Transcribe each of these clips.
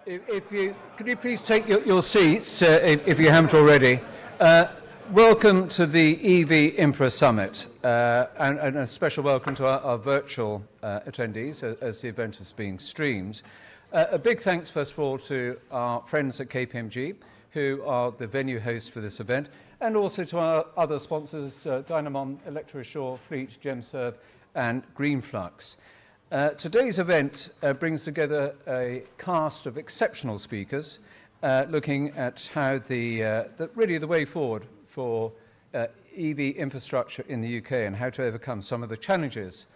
Could you please take your seats, if you haven't already? Welcome to the EV Infra Summit, and a special welcome to our virtual attendees as the event is being streamed. A big thanks, first of all, to our friends at KPMG, who are the venue hosts for this event, and also to our other sponsors, Dynamon, Electroassure, Fleet, GemServe, and Greenflux. Today's event brings together a cast of exceptional speakers looking at how really the way forward for EV infrastructure in the UK and how to overcome some of the challenges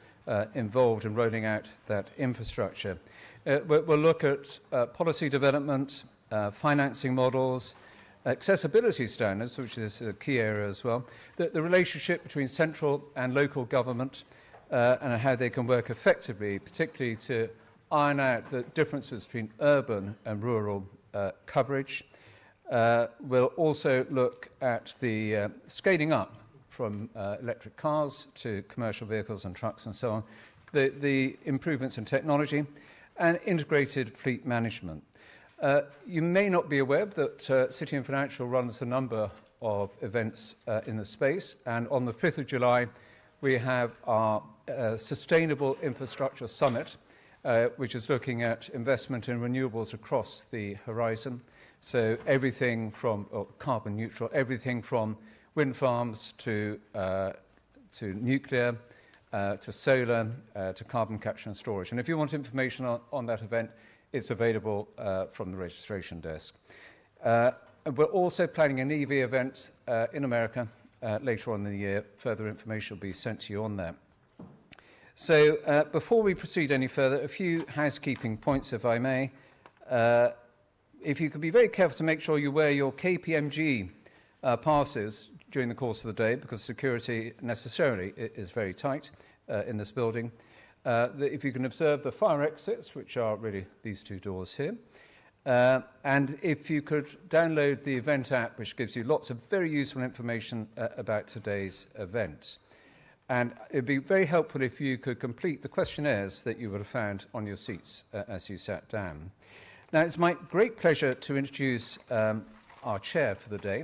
involved in rolling out that infrastructure. We'll look at policy development, financing models, accessibility standards, which is a key area as well, the relationship between central and local government, and how they can work effectively, particularly to iron out the differences between urban and rural coverage. We'll also look at the scaling up from electric cars to commercial vehicles and trucks and so on, the improvements in technology and integrated fleet management. You may not be aware that Citium Financial runs a number of events in the space, and on the 5th of July we have our Sustainable Infrastructure Summit, which is looking at investment in renewables across the horizon. So everything from carbon neutral, everything from wind farms to nuclear, to solar, to carbon capture and storage. And if you want information on that event, it's available from the registration desk. We're also planning an EV event in America later on in the year. Further information will be sent to you on that. So before we proceed any further, a few housekeeping points, if I may. If you could be very careful to make sure you wear your KPMG passes during the course of the day, because security necessarily is very tight in this building. If you can observe the fire exits, which are really these two doors here. And if you could download the event app, which gives you lots of very useful information about today's event. And it'd be very helpful if you could complete the questionnaires that you would have found on your seats as you sat down. Now, it's my great pleasure to introduce our chair for the day,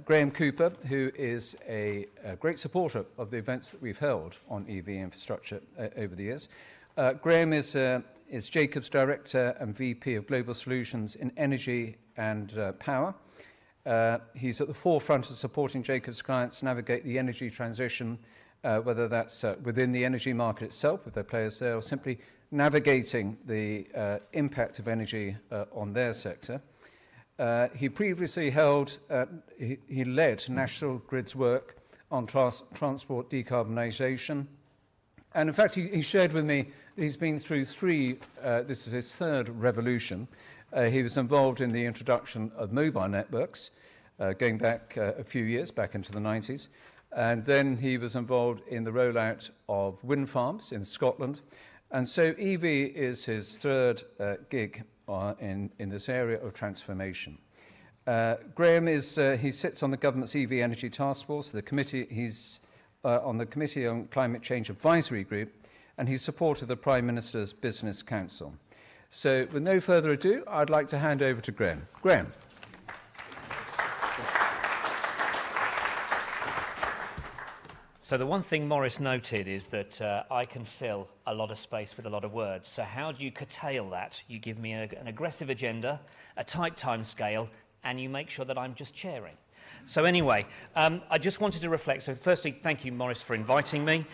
Graham Cooper, who is a great supporter of the events that we've held on EV infrastructure over the years. Graham is Jacobs Director and VP of Global Solutions in Energy and Power. He's at the forefront of supporting Jacobs clients navigate the energy transition, whether that's within the energy market itself, with their players there, or simply navigating the impact of energy on their sector. He previously he led National Grid's work on transport decarbonisation. And in fact, he shared with me that he's been through this is his third revolution. He was involved in the introduction of mobile networks, going back a few years, back into the 90s. And then he was involved in the rollout of wind farms in Scotland. And so EV is his third gig in this area of transformation. Graham he sits on the government's EV Energy Task Force. He's on the Committee on Climate Change Advisory Group, and he's supported the Prime Minister's Business Council. So with no further ado, I'd like to hand over to Graham. Graham. So the one thing Maurice noted is that I can fill a lot of space with a lot of words. So how do you curtail that? You give me an aggressive agenda, a tight time scale, and you make sure that I'm just chairing. So anyway, I just wanted to reflect. So firstly, thank you, Maurice, for inviting me.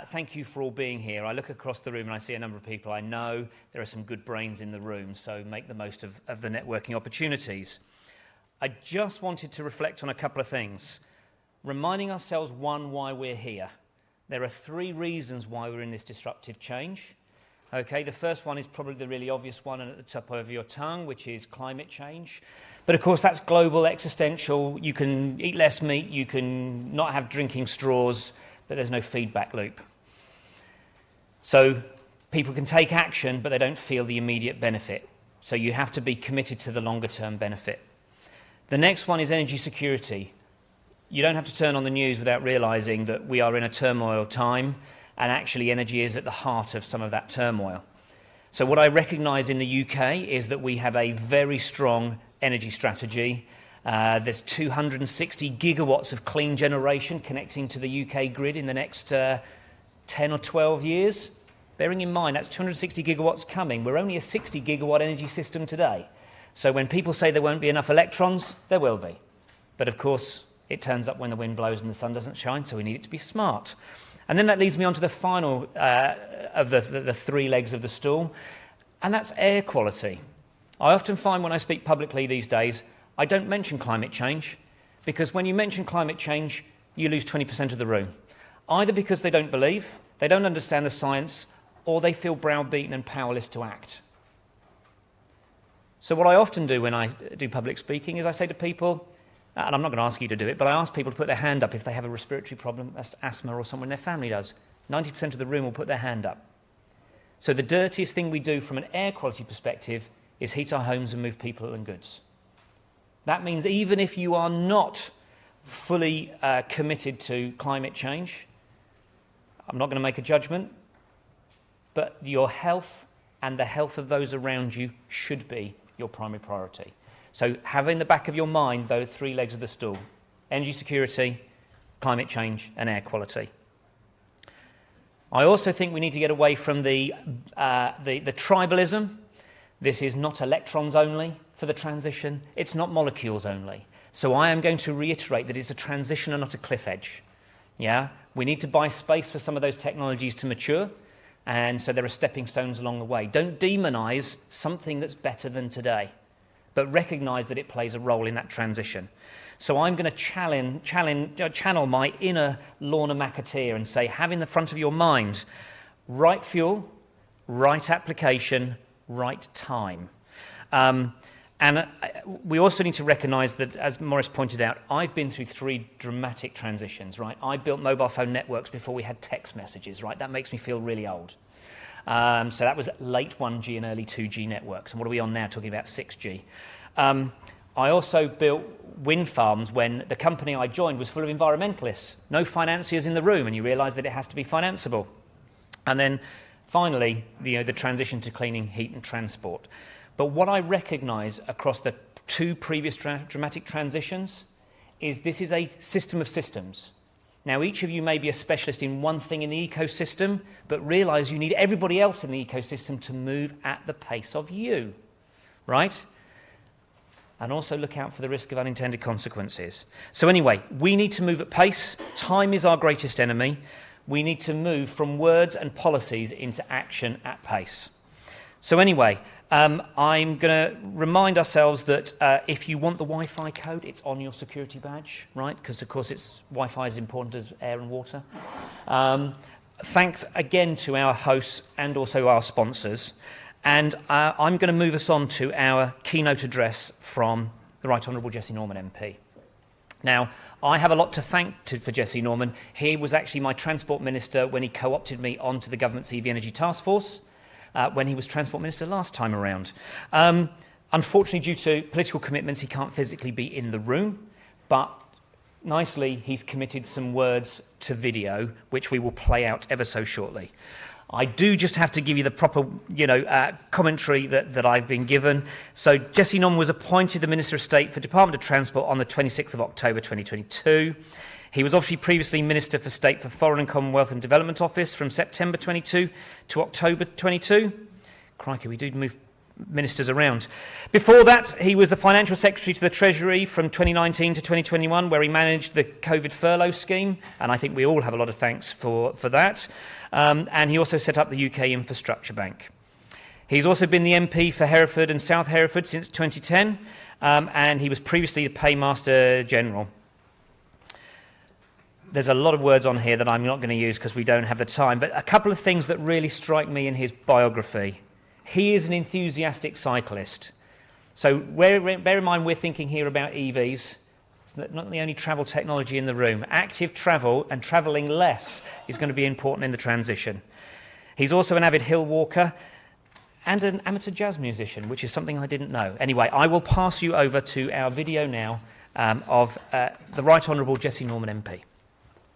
Thank you for all being here. I look across the room and I see a number of people I know. There are some good brains in the room, so make the most of the networking opportunities. I just wanted to reflect on a couple of things. Reminding ourselves, one, why we're here. There are three reasons why we're in this disruptive change. Okay, the first one is probably the really obvious one and at the top of your tongue, which is climate change. But of course, that's global, existential. You can eat less meat, you can not have drinking straws, but there's no feedback loop. So people can take action, but they don't feel the immediate benefit. So you have to be committed to the longer term benefit. The next one is energy security. You don't have to turn on the news without realising that we are in a turmoil time, and actually energy is at the heart of some of that turmoil. So what I recognise in the UK is that we have a very strong energy strategy. There's 260 gigawatts of clean generation connecting to the UK grid in the next 10 or 12 years. Bearing in mind that's 260 gigawatts coming. We're only a 60 gigawatt energy system today. So when people say there won't be enough electrons, there will be. But of course, it turns up when the wind blows and the sun doesn't shine, so we need it to be smart. And then that leads me on to the final of the three legs of the stool, and that's air quality. I often find when I speak publicly these days, I don't mention climate change, because when you mention climate change, you lose 20% of the room. Either because they don't believe, they don't understand the science, or they feel browbeaten and powerless to act. So what I often do when I do public speaking is I say to people, and I'm not going to ask you to do it, but I ask people to put their hand up if they have a respiratory problem, asthma, or someone in their family does. 90% of the room will put their hand up. So the dirtiest thing we do from an air quality perspective is heat our homes and move people and goods. That means even if you are not fully committed to climate change, I'm not going to make a judgment, but your health and the health of those around you should be your primary priority. So have in the back of your mind those three legs of the stool: energy security, climate change, and air quality. I also think we need to get away from the tribalism. This is not electrons only for the transition. It's not molecules only. So I am going to reiterate that it's a transition and not a cliff edge. Yeah, we need to buy space for some of those technologies to mature, and so there are stepping stones along the way. Don't demonise something that's better than today, but recognise that it plays a role in that transition. So I'm going to channel my inner Lorna McAteer and say, have in the front of your mind, right fuel, right application, right time. And we also need to recognise that, as Maurice pointed out, I've been through 3 dramatic transitions, right? I built mobile phone networks before we had text messages, right? That makes me feel really old. So that was late 1G and early 2G networks. And what are we on now, talking about 6G? I also built wind farms when the company I joined was full of environmentalists. No financiers in the room, and you realise that it has to be financeable. And then finally, the transition to cleaning heat and transport. But what I recognise across the 2 previous dramatic transitions is this is a system of systems. Now, each of you may be a specialist in one thing in the ecosystem, but realise you need everybody else in the ecosystem to move at the pace of you, right? And also look out for the risk of unintended consequences. So anyway, we need to move at pace. Time is our greatest enemy. We need to move from words and policies into action at pace. So anyway, I'm going to remind ourselves that if you want the Wi-Fi code, it's on your security badge, right? Because, of course, Wi-Fi is as important as air and water. Thanks again to our hosts and also our sponsors. And I'm going to move us on to our keynote address from the Right Honourable Jesse Norman MP. Now, I have a lot to thank for Jesse Norman. He was actually my Transport Minister when he co-opted me onto the government's EV Energy Task Force. When he was Transport Minister last time around. Unfortunately, due to political commitments, he can't physically be in the room, but nicely, he's committed some words to video, which we will play out ever so shortly. I do just have to give you the proper, commentary that I've been given. So Jesse Norman was appointed the Minister of State for Department of Transport on the 26th of October 2022. He was obviously previously Minister for State for Foreign and Commonwealth and Development Office from September 22 to October 22. Crikey, we do move ministers around. Before that, he was the Financial Secretary to the Treasury from 2019 to 2021, where he managed the COVID furlough scheme, and I think we all have a lot of thanks for that. And he also set up the UK Infrastructure Bank. He's also been the MP for Hereford and South Hereford since 2010, and he was previously the Paymaster General. There's a lot of words on here that I'm not going to use because we don't have the time, but a couple of things that really strike me in his biography. He is an enthusiastic cyclist. So bear in mind we're thinking here about EVs. It's not the only travel technology in the room. Active travel and travelling less is going to be important in the transition. He's also an avid hill walker and an amateur jazz musician, which is something I didn't know. Anyway, I will pass you over to our video now of the Right Honourable Jesse Norman MP.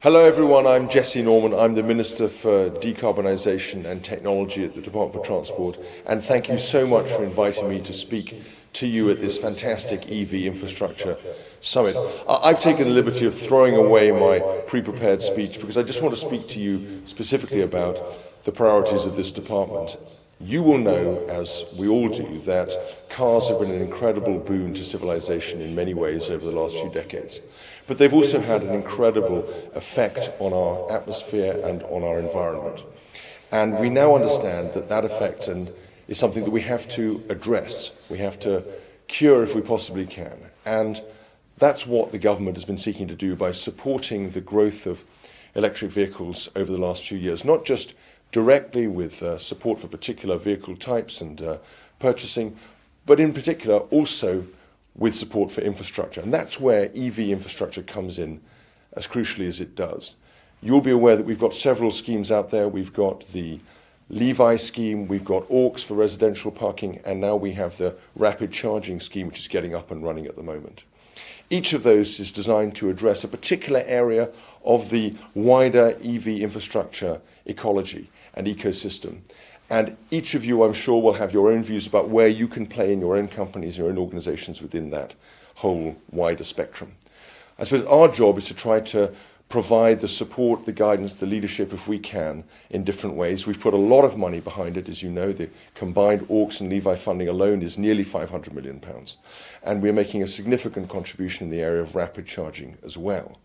Hello everyone, I'm Jesse Norman. I'm the Minister for Decarbonisation and Technology at the Department for Transport, and thank you so much for inviting me to speak to you at this fantastic EV infrastructure summit. I've taken the liberty of throwing away my pre-prepared speech because I just want to speak to you specifically about the priorities of this department. You will know, as we all do, that cars have been an incredible boon to civilization in many ways over the last few decades. But they've also had an incredible effect on our atmosphere and on our environment. And we now understand that that effect is something that we have to address. We have to cure if we possibly can. And that's what the government has been seeking to do by supporting the growth of electric vehicles over the last few years, not just directly with support for particular vehicle types and purchasing, but in particular also with support for infrastructure. And that's where EV infrastructure comes in as crucially as it does. You'll be aware that we've got several schemes out there. We've got the Levi scheme, we've got AUX for residential parking, and now we have the rapid charging scheme, which is getting up and running at the moment. Each of those is designed to address a particular area of the wider EV infrastructure ecology and ecosystem. And each of you, I'm sure, will have your own views about where you can play in your own companies, your own organizations within that whole wider spectrum. I suppose our job is to try to provide the support, the guidance, the leadership, if we can, in different ways. We've put a lot of money behind it. As you know, the combined AUX and Levi funding alone is nearly £500 million. And we're making a significant contribution in the area of rapid charging as well.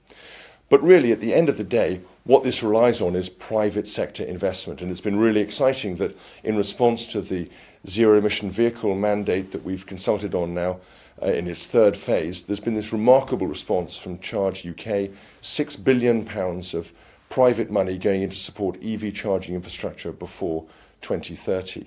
But really, at the end of the day, what this relies on is private sector investment. And it's been really exciting that in response to the zero-emission vehicle mandate that we've consulted on now, in its third phase, there's been this remarkable response from Charge UK, £6 billion of private money going in to support EV charging infrastructure before 2030.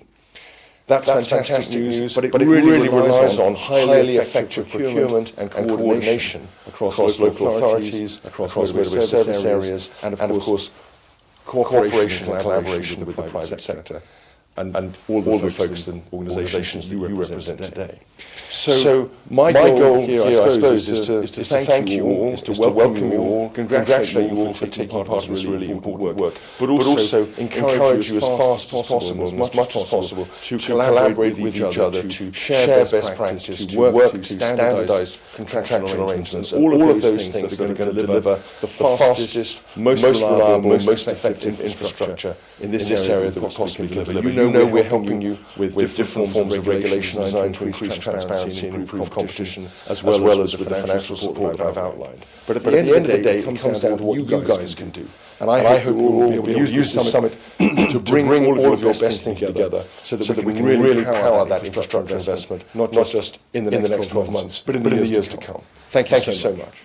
That's fantastic news, but it really relies on highly effective procurement and coordination across local authorities, across motorway service areas, and of course cooperation and collaboration with the private sector and all the folks and organisations that you represent today. So my goal here, I suppose, is to thank you all, is to welcome you all, congratulate you all for taking part in this really important work, but also encourage you as fast as possible, as much as possible, to collaborate with each other, to share best practice, to work to standardise contractual arrangements, all of those things that are going to deliver the fastest, most reliable, most effective infrastructure in this area that we possibly can deliver. You know we're helping you with different forms of regulation designed to increase transparency and improve competition, as well as with the financial support that I've outlined. But at the end of the day, it comes down to what you guys can do. And I hope you will be able to use this summit to bring all of your best thinking together so that we can really power that infrastructure investment, not just in the next 12 months, but in the years to come. Thank you so much.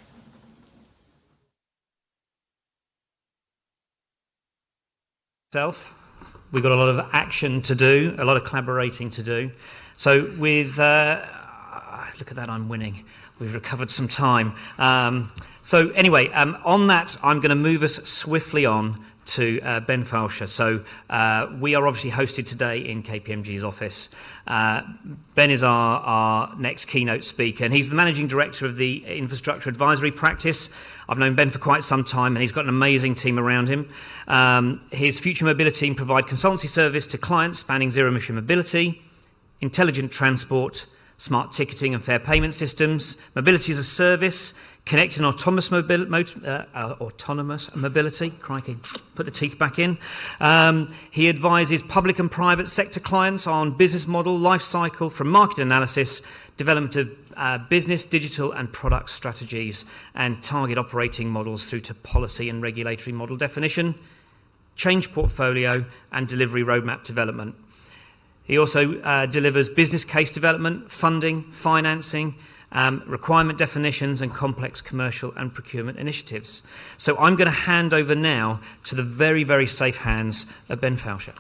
We've got a lot of action to do, a lot of collaborating to do. So with, look at that, I'm winning. We've recovered some time. So anyway, on that, I'm going to move us swiftly on to Ben Falsher. So we are obviously hosted today in KPMG's office. Ben is our next keynote speaker, and he's the Managing Director of the Infrastructure Advisory Practice. I've known Ben for quite some time, and he's got an amazing team around him. His Future Mobility team provide consultancy service to clients spanning zero-emission mobility, intelligent transport, smart ticketing and fare payment systems, mobility as a service, connected and autonomous mobility, crikey, put the teeth back in. He advises public and private sector clients on business model, life cycle, from market analysis, development of business, digital and product strategies, and target operating models through to policy and regulatory model definition, change portfolio and delivery roadmap development. He also delivers business case development, funding, financing, requirement definitions and complex commercial and procurement initiatives. So I'm going to hand over now to the very, very safe hands of Ben Falsher.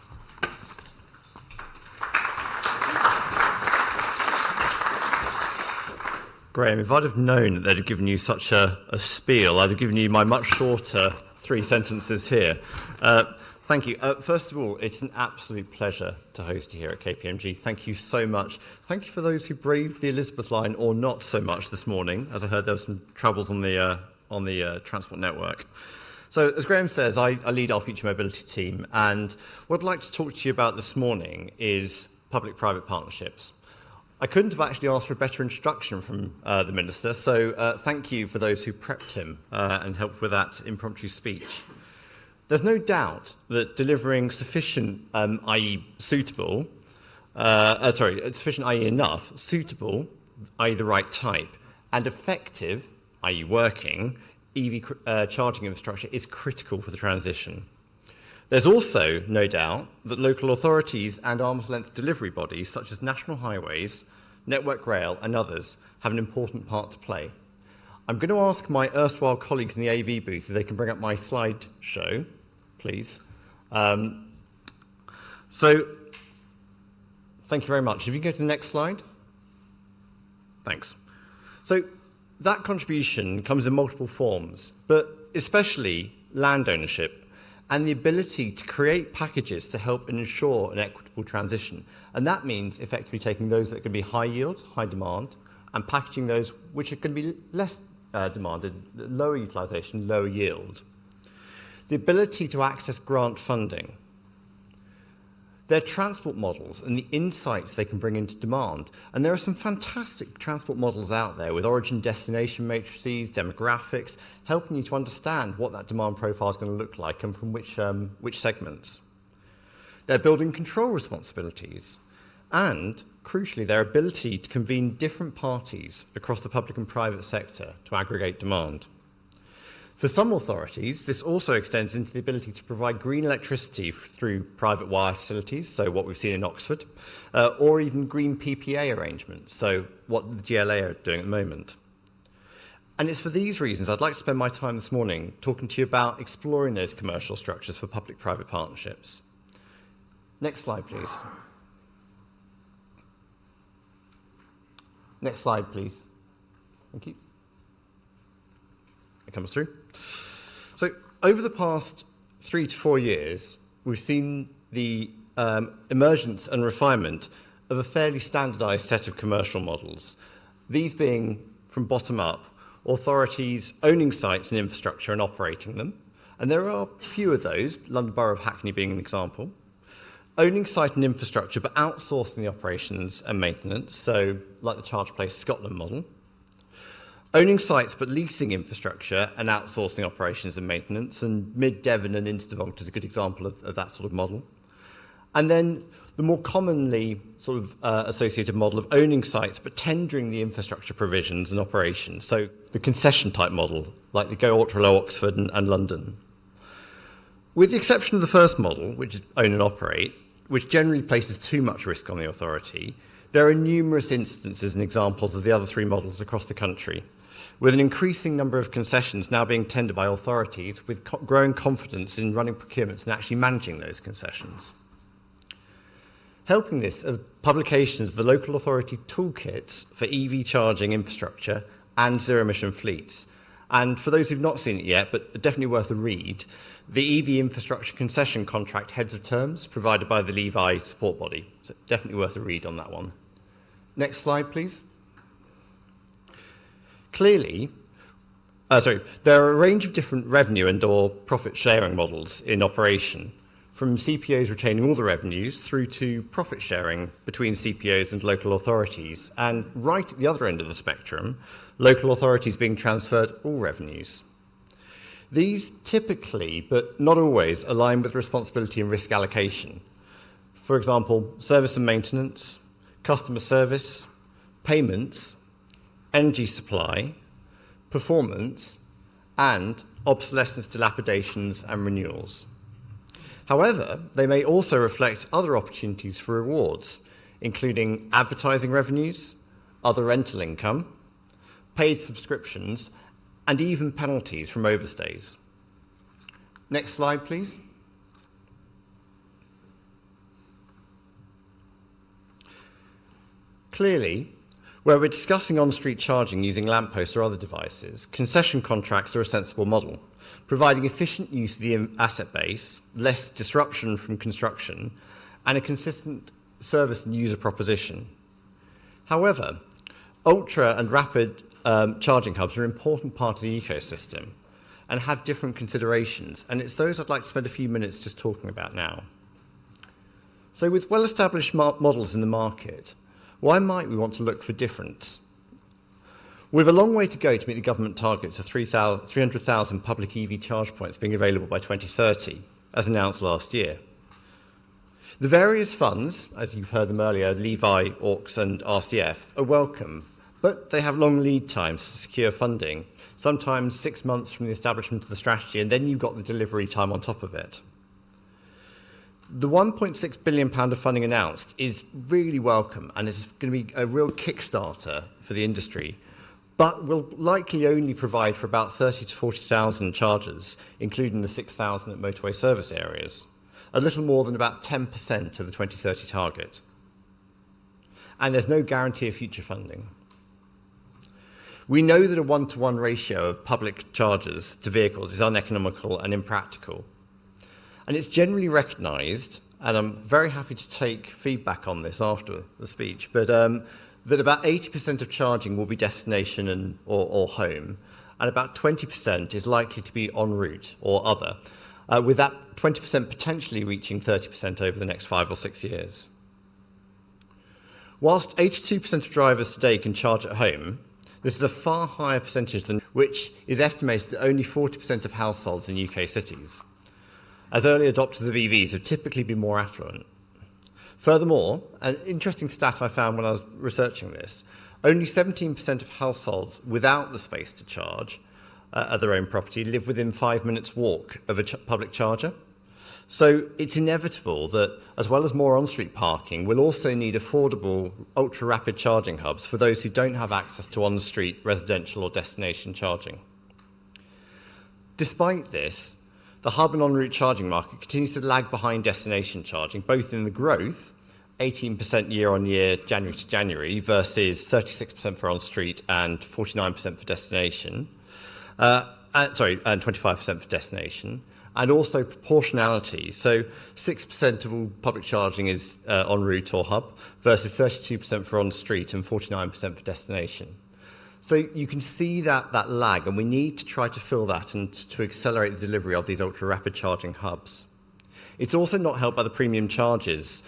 Graham, if I'd have known that they'd have given you such a spiel, I'd have given you my much shorter 3 sentences here. Thank you. First of all, it's an absolute pleasure to host you here at KPMG. Thank you so much. Thank you for those who braved the Elizabeth line or not so much this morning, as I heard there were some troubles on the transport network. So, as Graham says, I lead our Future Mobility team, and what I'd like to talk to you about this morning is public-private partnerships. I couldn't have actually asked for a better introduction from the Minister, so thank you for those who prepped him and helped with that impromptu speech. There's no doubt that delivering sufficient, i.e. suitable, sufficient, i.e. enough, suitable, i.e. the right type, and effective, i.e. working, EV charging infrastructure is critical for the transition. There's also no doubt that local authorities and arm's length delivery bodies, such as National Highways, Network Rail and others, have an important part to play. I'm going to ask my erstwhile colleagues in the AV booth if they can bring up my slideshow, please. So, thank you very much. If you can go to the next slide. Thanks. So, that contribution comes in multiple forms, but especially land ownership and the ability to create packages to help ensure an equitable transition. And that means effectively taking those that can be high yield, high demand, and packaging those which are going to be less demanded, lower utilisation, lower yield. The ability to access grant funding, their transport models and the insights they can bring into demand. And there are some fantastic transport models out there with origin destination matrices, demographics, helping you to understand what that demand profile is going to look like and from which segments. Their building control responsibilities and, crucially, their ability to convene different parties across the public and private sector to aggregate demand. For some authorities, this also extends into the ability to provide green electricity through private wire facilities, so what we've seen in Oxford, or even green PPA arrangements, so what the GLA are doing at the moment. And it's for these reasons I'd like to spend my time this morning talking to you about exploring those commercial structures for public-private partnerships. Next slide, please. Next slide, please. Thank you. It comes through. So over the past 3 to 4 years, we've seen the emergence and refinement of a fairly standardised set of commercial models, these being, from bottom up, authorities owning sites and infrastructure and operating them. And there are a few of those, London Borough of Hackney being an example. Owning site and infrastructure but outsourcing the operations and maintenance, so like the Charge Place Scotland model. Owning sites but leasing infrastructure and outsourcing operations and maintenance, and Mid Devon and Instervolt is a good example of that sort of model. And then the more commonly sort of associated model of owning sites but tendering the infrastructure provisions and operations, so the concession type model, like the Go Ultra Low Oxford and London. With the exception of the first model, which is own and operate, which generally places too much risk on the authority, there are numerous instances and examples of the other three models across the country, with an increasing number of concessions now being tendered by authorities with growing confidence in running procurements and actually managing those concessions. Helping this are publications of the local authority toolkits for EV charging infrastructure and zero-emission fleets. And for those who've not seen it yet, but definitely worth a read, the EV infrastructure concession contract heads of terms provided by the Levi support body. So definitely worth a read on that one. Next slide, please. Clearly, there are a range of different revenue and or profit sharing models in operation, from CPOs retaining all the revenues through to profit sharing between CPOs and local authorities, and right at the other end of the spectrum, local authorities being transferred all revenues. These typically, but not always, align with responsibility and risk allocation. For example, service and maintenance, customer service, payments, energy supply, performance, and obsolescence, dilapidations, and renewals. However, they may also reflect other opportunities for rewards, including advertising revenues, other rental income, paid subscriptions, and even penalties from overstays. Next slide, please. Clearly, where we're discussing on-street charging using lampposts or other devices, concession contracts are a sensible model, providing efficient use of the asset base, less disruption from construction, and a consistent service and user proposition. However, ultra and rapid charging hubs are an important part of the ecosystem and have different considerations, and it's those I'd like to spend a few minutes just talking about now. So with well-established models in the market, why might we want to look for difference? We have a long way to go to meet the government targets of 300,000 public EV charge points being available by 2030, as announced last year. The various funds, as you've heard them earlier, Levi, AUX and RCF, are welcome, but they have long lead times to secure funding, sometimes 6 months from the establishment of the strategy, and then you've got the delivery time on top of it. The £1.6 billion of funding announced is really welcome, and it's going to be a real kickstarter for the industry, but will likely only provide for about 30 to 40,000 chargers, including the 6,000 at motorway service areas, a little more than about 10% of the 2030 target. And there's no guarantee of future funding. We know that a one-to-one ratio of public chargers to vehicles is uneconomical and impractical. And it's generally recognised, and I'm very happy to take feedback on this after the speech, but that about 80% of charging will be destination or home, and about 20% is likely to be en route or other, with that 20% potentially reaching 30% over the next 5 or 6 years. Whilst 82% of drivers today can charge at home, this is a far higher percentage than which is estimated at only 40% of households in UK cities, as early adopters of EVs have typically been more affluent. Furthermore, an interesting stat I found when I was researching this, only 17% of households without the space to charge at their own property live within 5 minutes walk of a public charger. So it's inevitable that, as well as more on-street parking, we'll also need affordable, ultra-rapid charging hubs for those who don't have access to on-street residential or destination charging. Despite this, the hub and en-route charging market continues to lag behind destination charging, both in the growth, 18% year-on-year, January to January, versus 36% for on-street and 49% for destination, and 25% for destination, and also proportionality. So 6% of all public charging is en route or hub versus 32% for on street and 49% for destination. So you can see that lag, and we need to try to fill that and to accelerate the delivery of these ultra rapid charging hubs. It's also not helped by the premium charges,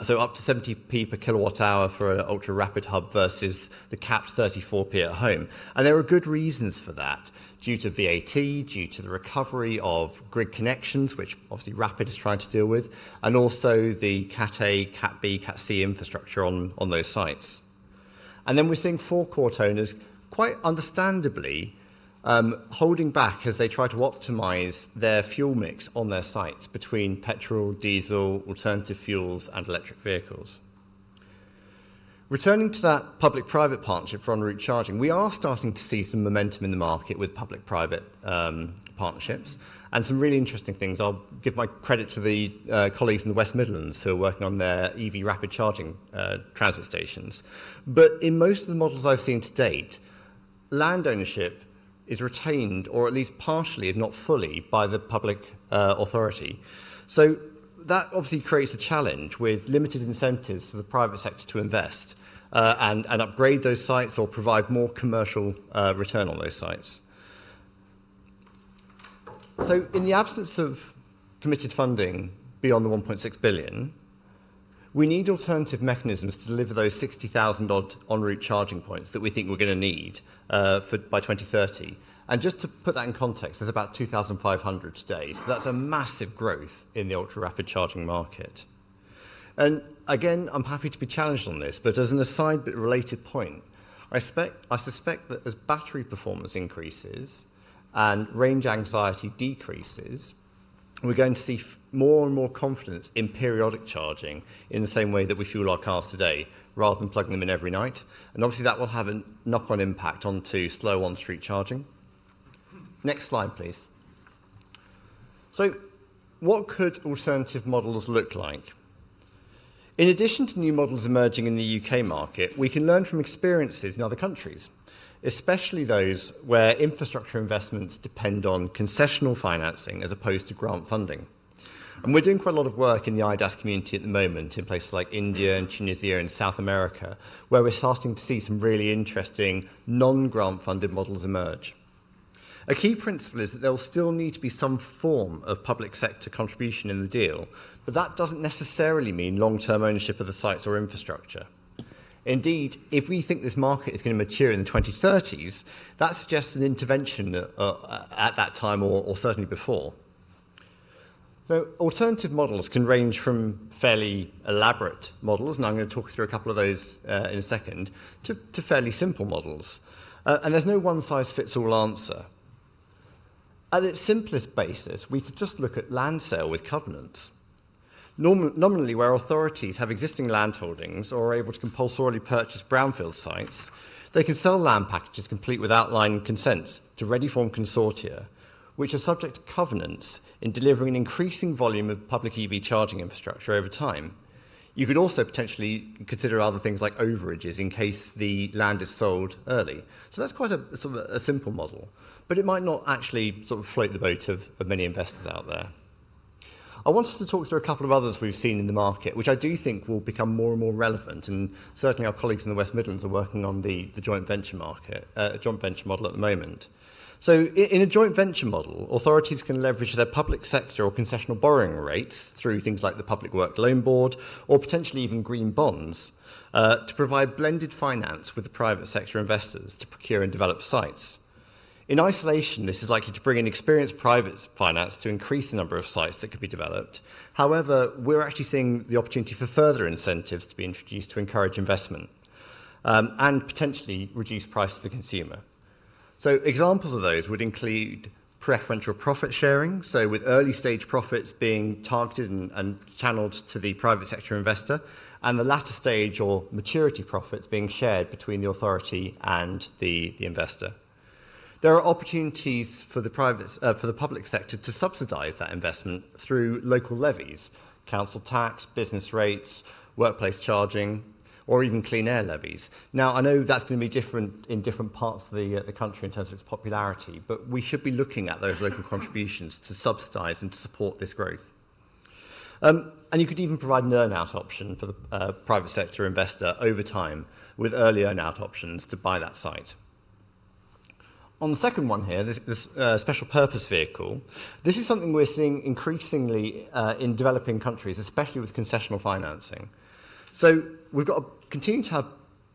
so up to 70p per kilowatt hour for an ultra rapid hub versus the capped 34p at home. And there are good reasons for that, due to VAT, due to the recovery of grid connections, which obviously Rapid is trying to deal with, and also the Cat A, Cat B, Cat C infrastructure on those sites. And then we're seeing forecourt owners, quite understandably, holding back as they try to optimise their fuel mix on their sites between petrol, diesel, alternative fuels and electric vehicles. Returning to that public-private partnership for en-route charging, we are starting to see some momentum in the market with public-private partnerships and some really interesting things. I'll give my credit to the colleagues in the West Midlands who are working on their EV rapid charging transit stations. But in most of the models I've seen to date, land ownership is retained, or at least partially, if not fully, by the public authority. So that obviously creates a challenge with limited incentives for the private sector to invest and upgrade those sites or provide more commercial return on those sites. So in the absence of committed funding beyond the 1.6 billion, we need alternative mechanisms to deliver those 60,000 odd en route charging points that we think we're going to need by 2030. And just to put that in context, there's about 2,500 today. So that's a massive growth in the ultra-rapid charging market. And again, I'm happy to be challenged on this, but as an aside but related point, I suspect that as battery performance increases and range anxiety decreases, we're going to see more and more confidence in periodic charging in the same way that we fuel our cars today, rather than plugging them in every night. And obviously that will have a knock-on impact onto slow on-street charging. Next slide, please. So what could alternative models look like? In addition to new models emerging in the UK market, we can learn from experiences in other countries, especially those where infrastructure investments depend on concessional financing as opposed to grant funding. And we're doing quite a lot of work in the IDAS community at the moment in places like India and Tunisia and South America, where we're starting to see some really interesting non-grant funded models emerge. A key principle is that there will still need to be some form of public sector contribution in the deal, but that doesn't necessarily mean long-term ownership of the sites or infrastructure. Indeed, if we think this market is going to mature in the 2030s, that suggests an intervention at that time or certainly before. So alternative models can range from fairly elaborate models, and I'm going to talk through a couple of those in a second, to fairly simple models. And there's no one-size-fits-all answer. At its simplest basis, we could just look at land sale with covenants. Nominally, where authorities have existing land holdings or are able to compulsorily purchase brownfield sites, they can sell land packages complete with outline consents to ready-form consortia, which are subject to covenants in delivering an increasing volume of public EV charging infrastructure over time. You could also potentially consider other things like overages in case the land is sold early. So that's quite a sort of a simple model, but it might not actually sort of float the boat of many investors out there. I wanted to talk through a couple of others we've seen in the market, which I do think will become more and more relevant, and certainly our colleagues in the West Midlands are working on the joint venture market, joint venture model at the moment. So in a joint venture model, authorities can leverage their public sector or concessional borrowing rates through things like the Public Work Loan Board or potentially even green bonds to provide blended finance with the private sector investors to procure and develop sites. In isolation, this is likely to bring in experienced private finance to increase the number of sites that could be developed. However, we're actually seeing the opportunity for further incentives to be introduced to encourage investment and potentially reduce prices to the consumer. So examples of those would include preferential profit sharing, so with early stage profits being targeted and channeled to the private sector investor, and the latter stage or maturity profits being shared between the authority and the investor. There are opportunities for the public sector to subsidise that investment through local levies, council tax, business rates, workplace charging, or even clean air levies. Now, I know that's going to be different in different parts of the country in terms of its popularity, but we should be looking at those local contributions to subsidise and to support this growth. And you could even provide an earn-out option for the private sector investor over time with early earn-out options to buy that site. On the second one here, this special purpose vehicle, this is something we're seeing increasingly in developing countries, especially with concessional financing. So we've got to continue to have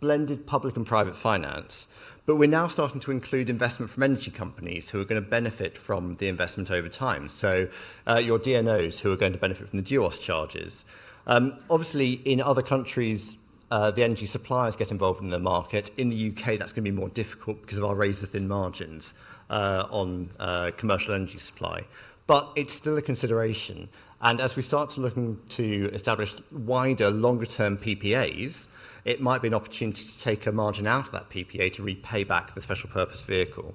blended public and private finance, but we're now starting to include investment from energy companies who are going to benefit from the investment over time. So your DNOs who are going to benefit from the DUOS charges. Obviously, in other countries, the energy suppliers get involved in the market. In the UK, that's going to be more difficult because of our razor-thin margins on commercial energy supply. But it's still a consideration. And as we start to look to establish wider, longer-term PPAs, it might be an opportunity to take a margin out of that PPA to repay back the special purpose vehicle.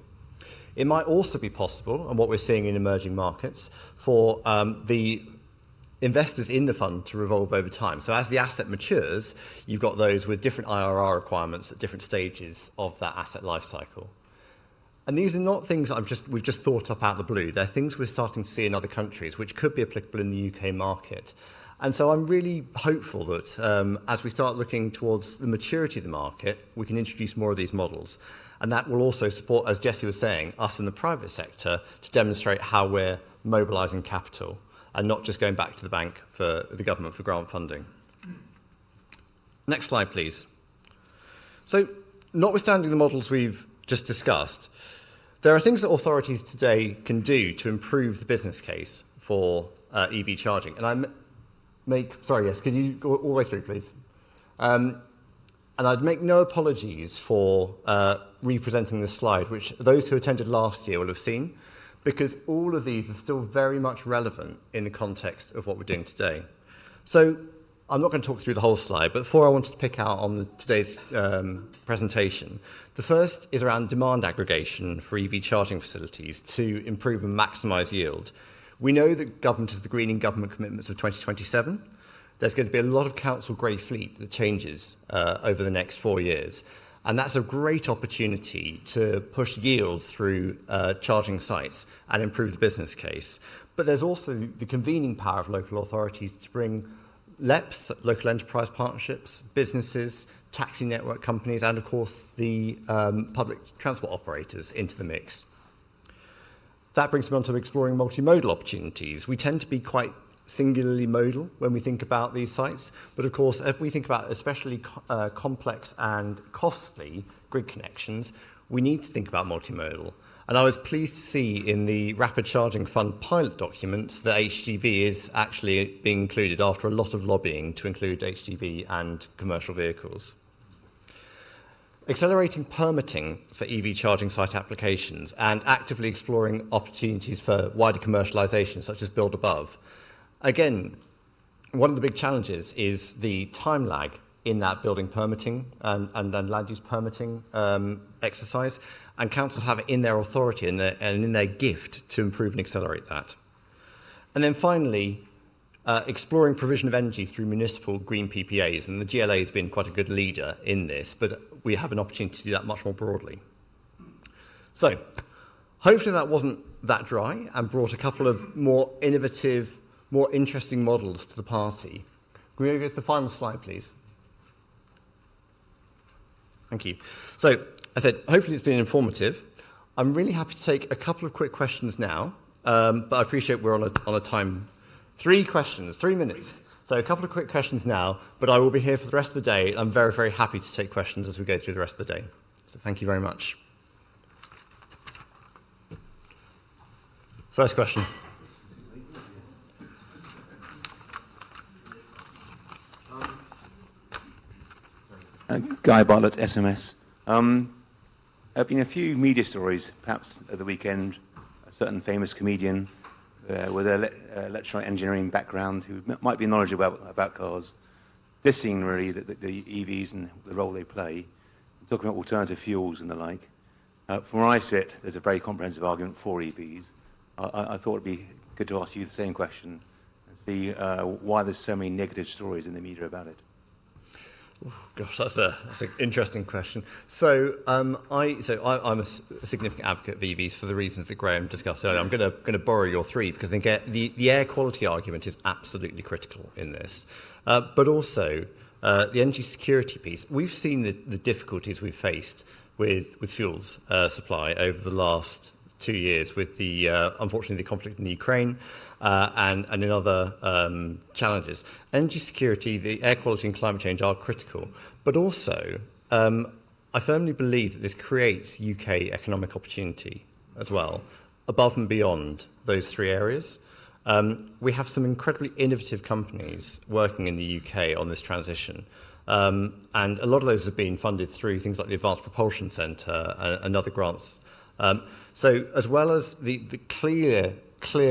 It might also be possible, and what we're seeing in emerging markets, for the investors in the fund to revolve over time. So as the asset matures, you've got those with different IRR requirements at different stages of that asset life cycle. And these are not things we've just thought up out of the blue. They're things we're starting to see in other countries, which could be applicable in the UK market. And so I'm really hopeful that as we start looking towards the maturity of the market, we can introduce more of these models. And that will also support, as Jesse was saying, us in the private sector to demonstrate how we're mobilising capital and not just going back to the bank for the government for grant funding. Next slide, please. So, notwithstanding the models we've just discussed, there are things that authorities today can do to improve the business case for EV charging. And could you go all the way through, please? And I'd make no apologies for representing this slide, which those who attended last year will have seen, because all of these are still very much relevant in the context of what we're doing today. So I'm not going to talk through the whole slide, but four I wanted to pick out on today's presentation. The first is around demand aggregation for EV charging facilities to improve and maximise yield. We know that government has the greening government commitments of 2027. There's going to be a lot of council grey fleet that changes over the next 4 years. And that's a great opportunity to push yield through charging sites and improve the business case. But there's also the convening power of local authorities to bring LEPs, local enterprise partnerships, businesses, taxi network companies, and of course the public transport operators into the mix. That brings me on to exploring multimodal opportunities. We tend to be quite singularly modal when we think about these sites, but of course if we think about especially complex and costly grid connections, we need to think about multimodal. And I was pleased to see in the Rapid Charging Fund pilot documents that HGV is actually being included after a lot of lobbying to include HGV and commercial vehicles. Accelerating permitting for EV charging site applications and actively exploring opportunities for wider commercialisation, such as Build Above. Again, one of the big challenges is the time lag in that building permitting and land use permitting exercise, and councils have it in their authority and in their gift to improve and accelerate that. And then finally, exploring provision of energy through municipal green PPAs, and the GLA has been quite a good leader in this, but we have an opportunity to do that much more broadly. So, hopefully that wasn't that dry and brought a couple of more innovative, more interesting models to the party. Can we go to the final slide, please? Thank you. So, I said, hopefully it's been informative. I'm really happy to take a couple of quick questions now, but I appreciate we're on a time. 3 questions, 3 minutes. So a couple of quick questions now, but I will be here for the rest of the day. I'm very, very happy to take questions as we go through the rest of the day. So thank you very much. First question. Guy Bartlett, SMS. There have been a few media stories, perhaps at the weekend, a certain famous comedian with an electronic engineering background who might be knowledgeable about cars, dissing really the EVs and the role they play, talking about alternative fuels and the like. From where I sit, there's a very comprehensive argument for EVs. I thought it'd be good to ask you the same question and see why there's so many negative stories in the media about it. Gosh, that's an interesting question. So, I'm a significant advocate of EVs for the reasons that Graham discussed earlier. I'm going to borrow your three because I think the air quality argument is absolutely critical in this. But also, the energy security piece. We've seen the difficulties we've faced with fuels supply over the last 2 years with the, unfortunately, the conflict in the Ukraine and in other challenges. Energy security, the air quality and climate change are critical, but also I firmly believe that this creates UK economic opportunity as well, above and beyond those three areas. We have some incredibly innovative companies working in the UK on this transition. And a lot of those have been funded through things like the Advanced Propulsion Centre and other grants. So as well as the clear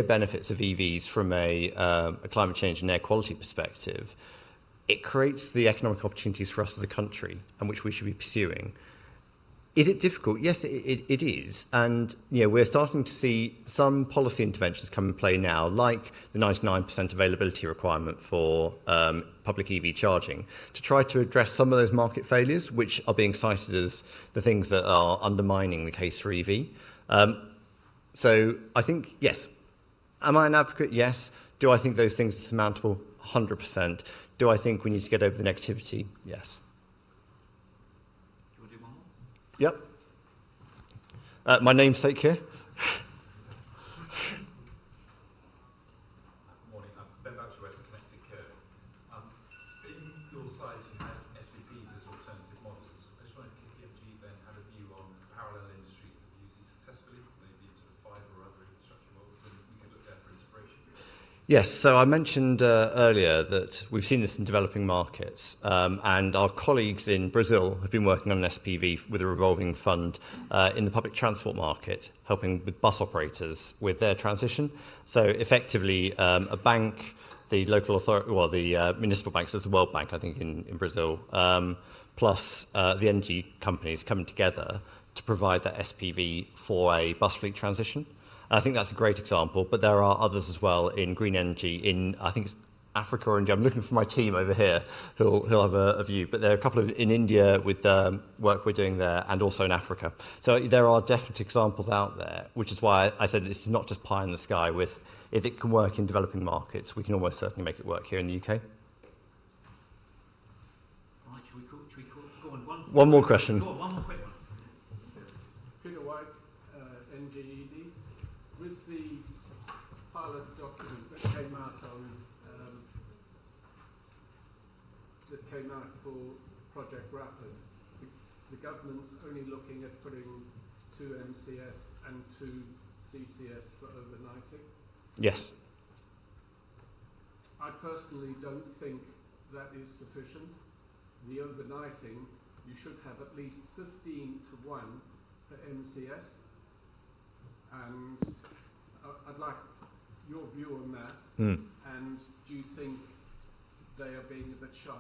benefits of EVs from a climate change and air quality perspective, it creates the economic opportunities for us as a country and which we should be pursuing. Is it difficult? Yes, it is. And we're starting to see some policy interventions come in play now, like the 99% availability requirement for public EV charging, to try to address some of those market failures, which are being cited as the things that are undermining the case for EV. So I think, yes. Am I an advocate? Yes. Do I think those things are surmountable? 100%. Do I think we need to get over the negativity? Yes. Yep. My namesake here. Morning. I'm Ben Batchwest, Connected Care. In your slides, you had SVPs as alternative models. I just wondered if EFG then had a view on parallel industries that use these successfully, maybe sort of fibre or other infrastructure models, and we could look there for inspiration. Yes, so I mentioned earlier that we've seen this in developing markets, and our colleagues in Brazil have been working on an SPV with a revolving fund in the public transport market, helping with bus operators with their transition. So effectively, a bank, the local authority, well, the municipal banks, there's the World Bank, I think, in Brazil, plus the energy companies coming together to provide that SPV for a bus fleet transition. I think that's a great example, but there are others as well in green energy in, I think it's Africa or India. I'm looking for my team over here who'll have a view, but there are a couple of in India with work we're doing there and also in Africa. So there are definite examples out there, which is why I said this is not just pie in the sky. If it can work in developing markets, we can almost certainly make it work here in the UK. Right, should we go on? One more question. Go on, one more quick one. Peter White, NGED. With the pilot document that came out for Project Rapid, the government's only looking at putting 2 MCS and 2 CCS for overnighting. Yes. I personally don't think that is sufficient. The overnighting, you should have at least 15 to 1 for MCS. And I'd like your view on that. And do you think they are being a bit shy?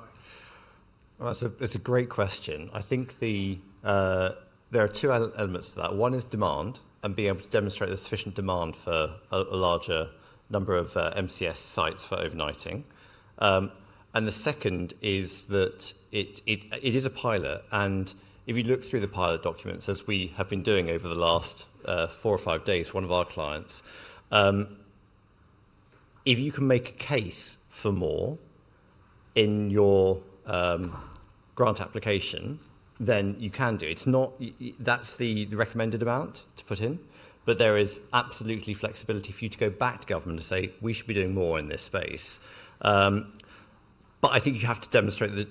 Well, it's a great question. I think there are two elements to that. One is demand, and being able to demonstrate there's sufficient demand for a larger number of MCS sites for overnighting. And the second is that it is a pilot, and if you look through the pilot documents, as we have been doing over the last 4 or 5 days for one of our clients, if you can make a case for more in your grant application, then you can do. It's not, that's the recommended amount to put in, but there is absolutely flexibility for you to go back to government and say, we should be doing more in this space. But I think you have to demonstrate,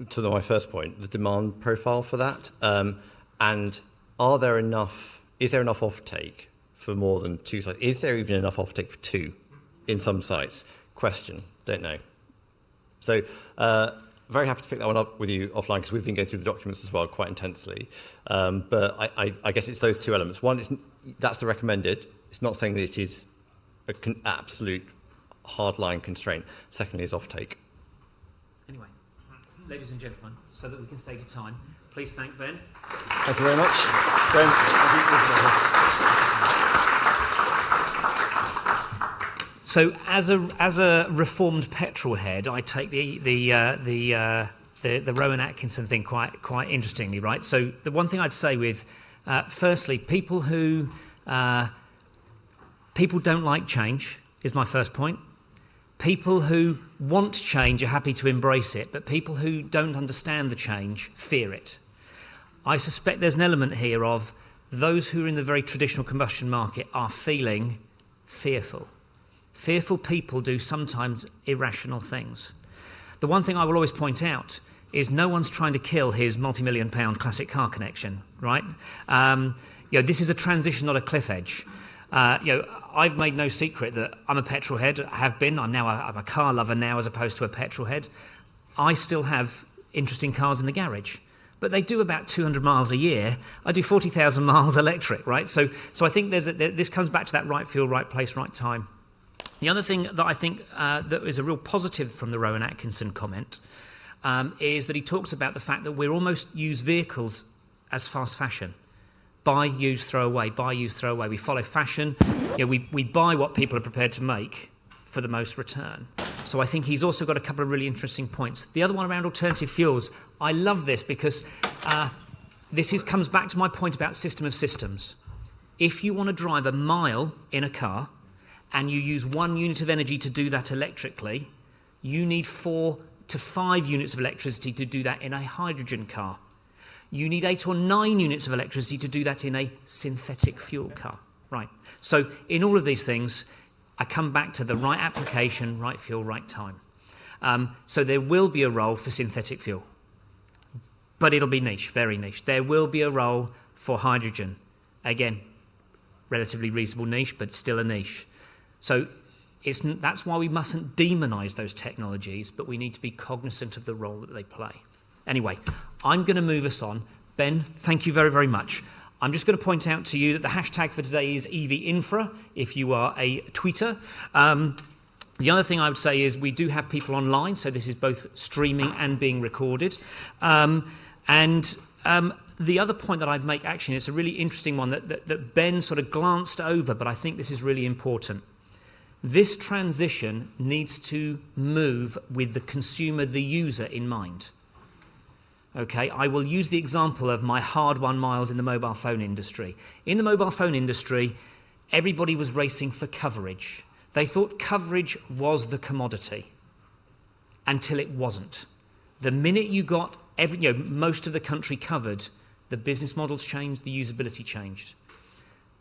to my first point, the demand profile for that. And is there enough offtake for more than 2 sites? Is there even enough offtake for 2 in some sites? Question, don't know. So very happy to pick that one up with you offline because we've been going through the documents as well quite intensely. But I guess it's those two elements. One, that's the recommended. It's not saying that it is an absolute hardline constraint. Secondly, is offtake. Anyway, ladies and gentlemen, so that we can stay to time, please thank Ben. Thank you very much. Ben, So, as a reformed petrol head, I take the Rowan Atkinson thing quite interestingly, right? So, the one thing I'd say with, firstly, people don't like change is my first point. People who want change are happy to embrace it, but people who don't understand the change fear it. I suspect there's an element here of those who are in the very traditional combustion market are feeling fearful. Fearful people do sometimes irrational things. The one thing I will always point out is no one's trying to kill his multi-million-pound classic car connection, right? This is a transition, not a cliff edge. I've made no secret that I'm a petrol head, have been. I'm a car lover now as opposed to a petrol head. I still have interesting cars in the garage, but they do about 200 miles a year. I do 40,000 miles electric, right? So I think this comes back to that right fuel, right place, right time. The other thing that I think that is a real positive from the Rowan Atkinson comment is that he talks about the fact that we're almost use vehicles as fast fashion. Buy, use, throw away, buy, use, throw away. We follow fashion. We buy what people are prepared to make for the most return. So I think he's also got a couple of really interesting points. The other one around alternative fuels, I love this because this comes back to my point about system of systems. If you want to drive a mile in a car and you use 1 unit of energy to do that electrically, you need 4 to 5 units of electricity to do that in a hydrogen car. You need 8 or 9 units of electricity to do that in a synthetic fuel car. Right. So in all of these things, I come back to the right application, right fuel, right time. So there will be a role for synthetic fuel, but it'll be niche, very niche. There will be a role for hydrogen. Again, relatively reasonable niche, but still a niche. So that's why we mustn't demonise those technologies, but we need to be cognizant of the role that they play. Anyway, I'm going to move us on. Ben, thank you very, very much. I'm just going to point out to you that the hashtag for today is EVInfra, if you are a tweeter. The other thing I would say is we do have people online, so this is both streaming and being recorded. The other point that I'd make, actually, it's a really interesting one that Ben sort of glanced over, but I think this is really important. This transition needs to move with the consumer, the user, in mind. Okay, I will use the example of my hard-won miles in the mobile phone industry. In the mobile phone industry, everybody was racing for coverage. They thought coverage was the commodity until it wasn't. The minute you got most of the country covered, the business models changed, the usability changed.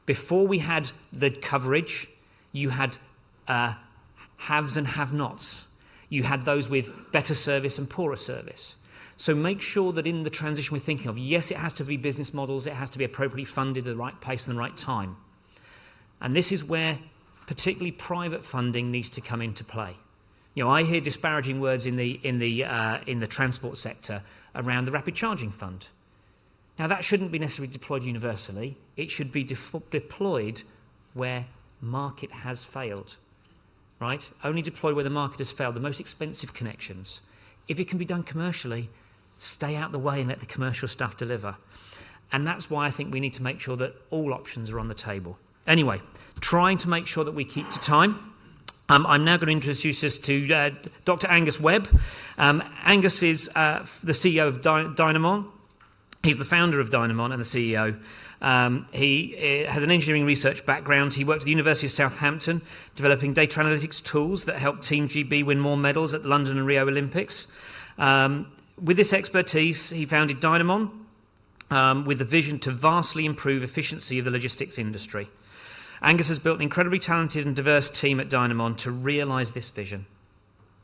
Before we had the coverage, you had haves and have-nots. You had those with better service and poorer service. So make sure that in the transition we're thinking of, yes, it has to be business models, it has to be appropriately funded at the right pace and the right time. And this is where particularly private funding needs to come into play. I hear disparaging words in the transport sector around the rapid charging fund. Now that shouldn't be necessarily deployed universally. It should be deployed where market has failed. Right? Only deploy where the market has failed, the most expensive connections. If it can be done commercially, stay out the way and let the commercial stuff deliver. And that's why I think we need to make sure that all options are on the table. Anyway, trying to make sure that we keep to time. I'm now going to introduce us to Dr. Angus Webb. Angus is the CEO of Dynamon. He's the founder of Dynamon and the CEO. He has an engineering research background. He worked at the University of Southampton, developing data analytics tools that helped Team GB win more medals at the London and Rio Olympics. With this expertise, he founded Dynamon with the vision to vastly improve efficiency of the logistics industry. Angus has built an incredibly talented and diverse team at Dynamon to realise this vision.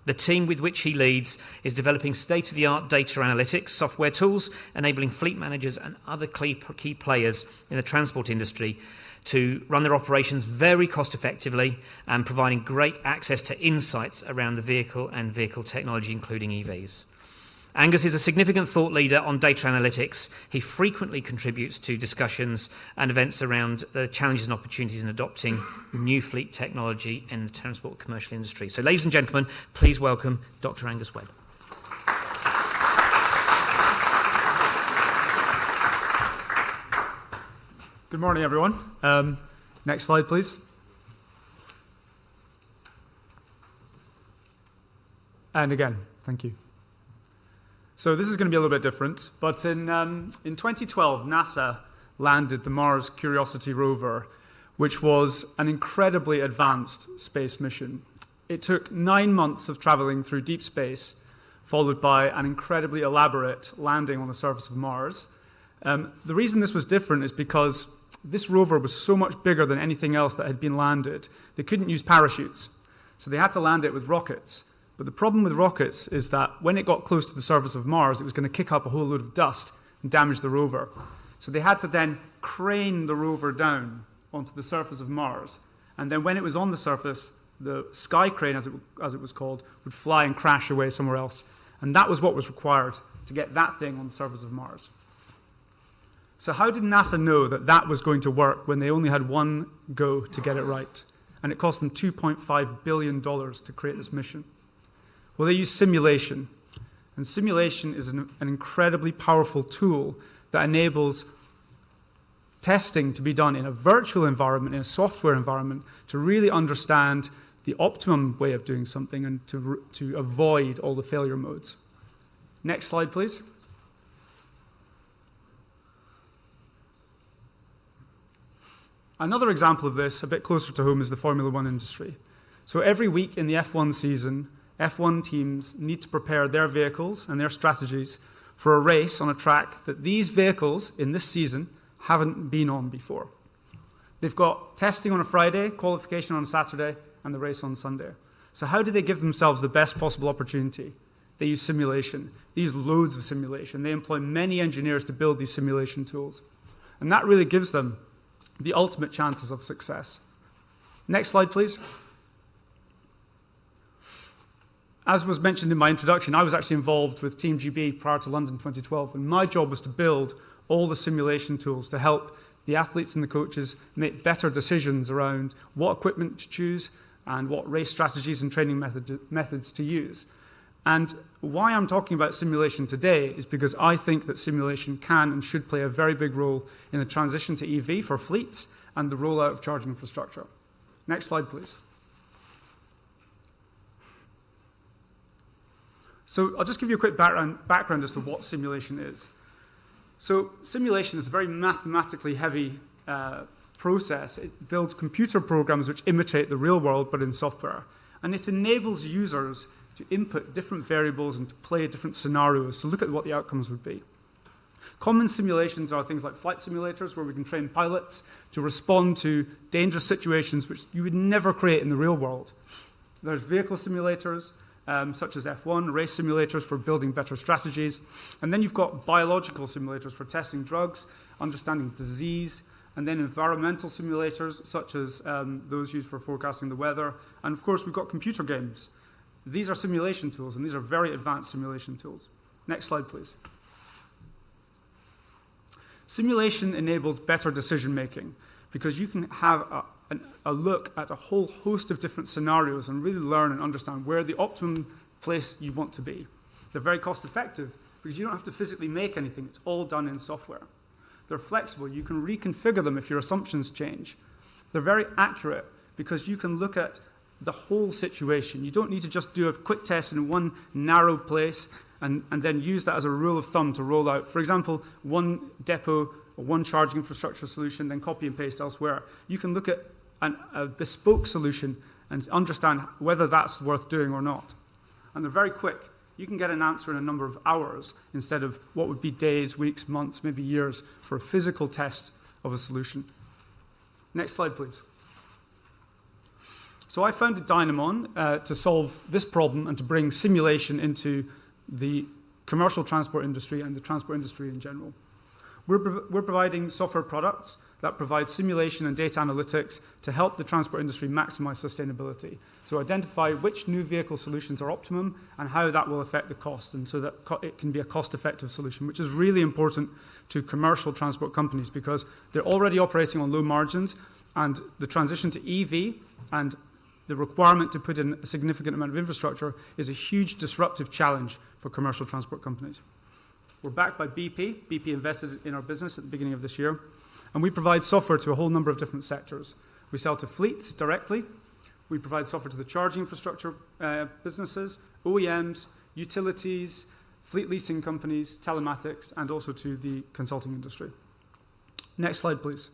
The team with which he leads is developing state-of-the-art data analytics software tools, enabling fleet managers and other key players in the transport industry to run their operations very cost-effectively and providing great access to insights around the vehicle and vehicle technology, including EVs. Angus is a significant thought leader on data analytics. He frequently contributes to discussions and events around the challenges and opportunities in adopting new fleet technology in the transport commercial industry. So, ladies and gentlemen, please welcome Dr. Angus Webb. Good morning, everyone. Next slide, please. And again, thank you. So this is going to be a little bit different, but in 2012, NASA landed the Mars Curiosity rover, which was an incredibly advanced space mission. It took 9 months of traveling through deep space, followed by an incredibly elaborate landing on the surface of Mars. The reason this was different is because this rover was so much bigger than anything else that had been landed. They couldn't use parachutes, so they had to land it with rockets. But the problem with rockets is that when it got close to the surface of Mars, it was going to kick up a whole load of dust and damage the rover. So they had to then crane the rover down onto the surface of Mars. And then when it was on the surface, the sky crane, as it was called, would fly and crash away somewhere else. And that was what was required to get that thing on the surface of Mars. So how did NASA know that that was going to work when they only had one go to get it right? And it cost them $2.5 billion to create this mission. Well, they use simulation. And simulation is an incredibly powerful tool that enables testing to be done in a virtual environment, in a software environment, to really understand the optimum way of doing something and to avoid all the failure modes. Next slide, please. Another example of this, a bit closer to home, is the Formula One industry. So every week in the F1 season, F1 teams need to prepare their vehicles and their strategies for a race on a track that these vehicles in this season haven't been on before. They've got testing on a Friday, qualification on a Saturday, and the race on Sunday. So how do they give themselves the best possible opportunity? They use simulation. They use loads of simulation. They employ many engineers to build these simulation tools. And that really gives them the ultimate chances of success. Next slide, please. As was mentioned in my introduction, I was actually involved with Team GB prior to London 2012, and my job was to build all the simulation tools to help the athletes and the coaches make better decisions around what equipment to choose and what race strategies and training methods to use. And why I'm talking about simulation today is because I think that simulation can and should play a very big role in the transition to EV for fleets and the rollout of charging infrastructure. Next slide, please. So I'll just give you a quick background as to what simulation is. So simulation is a very mathematically heavy process. It builds computer programs which imitate the real world but in software. And it enables users to input different variables and to play different scenarios to look at what the outcomes would be. Common simulations are things like flight simulators, where we can train pilots to respond to dangerous situations which you would never create in the real world. There's vehicle simulators, such as F1, race simulators for building better strategies. And then you've got biological simulators for testing drugs, understanding disease, and then environmental simulators, such as those used for forecasting the weather. And of course, we've got computer games. These are simulation tools, and these are very advanced simulation tools. Next slide, please. Simulation enables better decision-making because you can have a look at a whole host of different scenarios and really learn and understand where the optimum place you want to be. They're very cost-effective because you don't have to physically make anything. It's all done in software. They're flexible. You can reconfigure them if your assumptions change. They're very accurate because you can look at the whole situation. You don't need to just do a quick test in one narrow place and then use that as a rule of thumb to roll out, for example, one depot or one charging infrastructure solution, then copy and paste elsewhere. You can look at a bespoke solution and understand whether that's worth doing or not. And they're very quick. You can get an answer in a number of hours instead of what would be days, weeks, months, maybe years for a physical test of a solution. Next slide, please. So I founded Dynamon to solve this problem and to bring simulation into the commercial transport industry and the transport industry in general. We're providing software products that provide simulation and data analytics to help the transport industry maximize sustainability. So identify which new vehicle solutions are optimum and how that will affect the cost, and so that it can be a cost-effective solution, which is really important to commercial transport companies because they're already operating on low margins, and the transition to EV and the requirement to put in a significant amount of infrastructure is a huge disruptive challenge for commercial transport companies. We're backed by BP. BP invested in our business at the beginning of this year. And we provide software to a whole number of different sectors. We sell to fleets directly. We provide software to the charging infrastructure businesses, OEMs, utilities, fleet leasing companies, telematics, and also to the consulting industry. Next slide, please.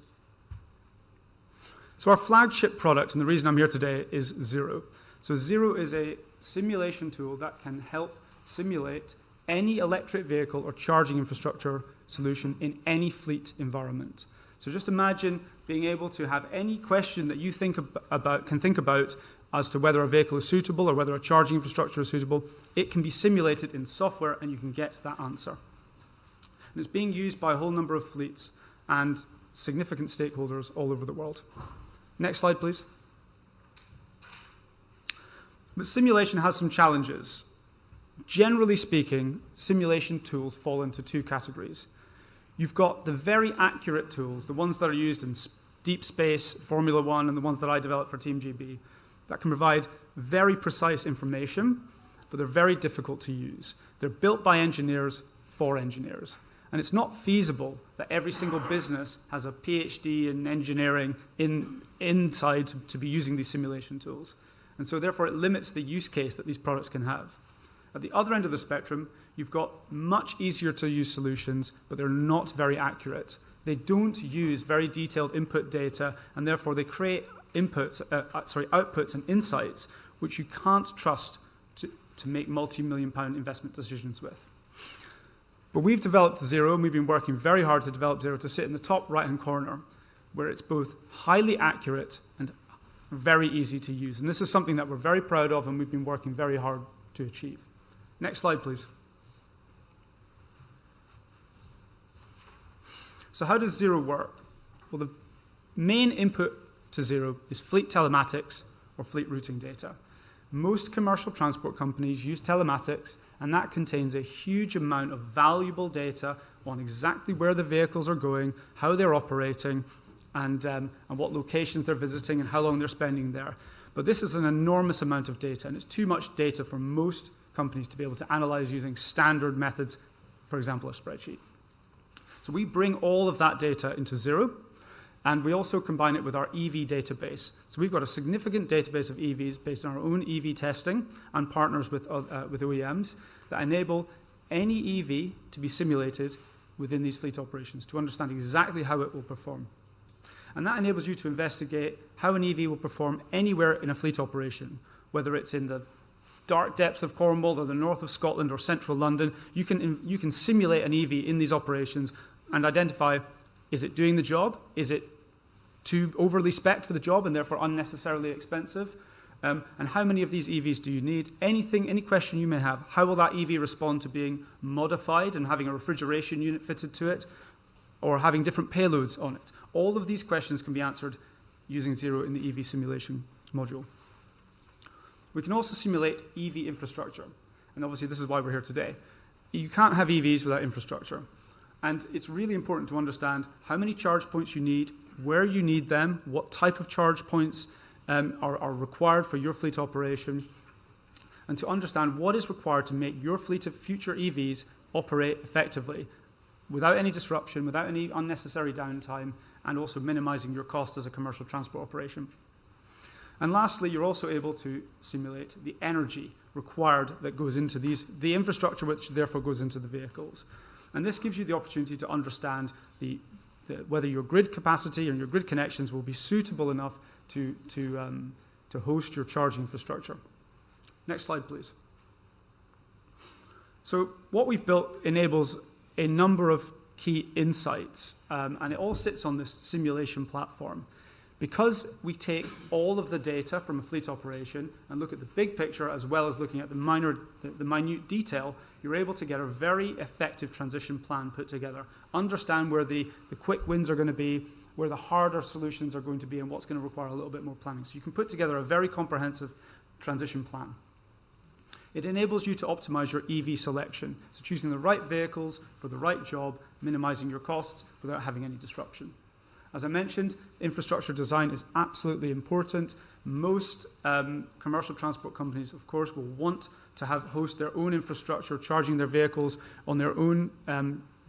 So our flagship product, and the reason I'm here today, is Zero. So Zero is a simulation tool that can help simulate any electric vehicle or charging infrastructure solution in any fleet environment. So just imagine being able to have any question that you can think about as to whether a vehicle is suitable or whether a charging infrastructure is suitable. It can be simulated in software and you can get that answer. And it's being used by a whole number of fleets and significant stakeholders all over the world. Next slide, please. But simulation has some challenges. Generally speaking, simulation tools fall into two categories. You've got the very accurate tools, the ones that are used in deep space, Formula One, and the ones that I developed for Team GB, that can provide very precise information, but they're very difficult to use. They're built by engineers for engineers. And it's not feasible that every single business has a PhD in engineering inside to be using these simulation tools. And so therefore it limits the use case that these products can have. At the other end of the spectrum, you've got much easier to use solutions, but they're not very accurate. They don't use very detailed input data, and therefore they create outputs and insights which you can't trust to make multi-million-pound investment decisions with. But we've developed Zero, and we've been working very hard to develop Zero to sit in the top right-hand corner, where it's both highly accurate and very easy to use. And this is something that we're very proud of, and we've been working very hard to achieve. Next slide, please. So how does Zero work? Well, the main input to Zero is fleet telematics or fleet routing data. Most commercial transport companies use telematics, and that contains a huge amount of valuable data on exactly where the vehicles are going, how they're operating, and what locations they're visiting and how long they're spending there. But this is an enormous amount of data, and it's too much data for most companies to be able to analyze using standard methods, for example, a spreadsheet. So we bring all of that data into Zero, and we also combine it with our EV database. So we've got a significant database of EVs based on our own EV testing and partners with OEMs that enable any EV to be simulated within these fleet operations to understand exactly how it will perform. And that enables you to investigate how an EV will perform anywhere in a fleet operation, whether it's in the dark depths of Cornwall or the north of Scotland or central London. You can simulate an EV in these operations and identify, is it doing the job? Is it too overly spec'd for the job and therefore unnecessarily expensive? And how many of these EVs do you need? Any question you may have, how will that EV respond to being modified and having a refrigeration unit fitted to it or having different payloads on it? All of these questions can be answered using Zero in the EV simulation module. We can also simulate EV infrastructure. And obviously this is why we're here today. You can't have EVs without infrastructure. And it's really important to understand how many charge points you need, where you need them, what type of charge points are required for your fleet operation, and to understand what is required to make your fleet of future EVs operate effectively without any disruption, without any unnecessary downtime, and also minimizing your cost as a commercial transport operation. And lastly, you're also able to simulate the energy required that goes into the infrastructure which therefore goes into the vehicles. And this gives you the opportunity to understand whether your grid capacity and your grid connections will be suitable enough to host your charging infrastructure. Next slide, please. So what we've built enables a number of key insights, and it all sits on this simulation platform. Because we take all of the data from a fleet operation and look at the big picture as well as looking at the minute detail, you're able to get a very effective transition plan put together. Understand where the quick wins are going to be, where the harder solutions are going to be, and what's going to require a little bit more planning. So you can put together a very comprehensive transition plan. It enables you to optimize your EV selection, so choosing the right vehicles for the right job, minimizing your costs without having any disruption. As I mentioned, infrastructure design is absolutely important. Most commercial transport companies, of course, will want to host their own infrastructure, charging their vehicles on their own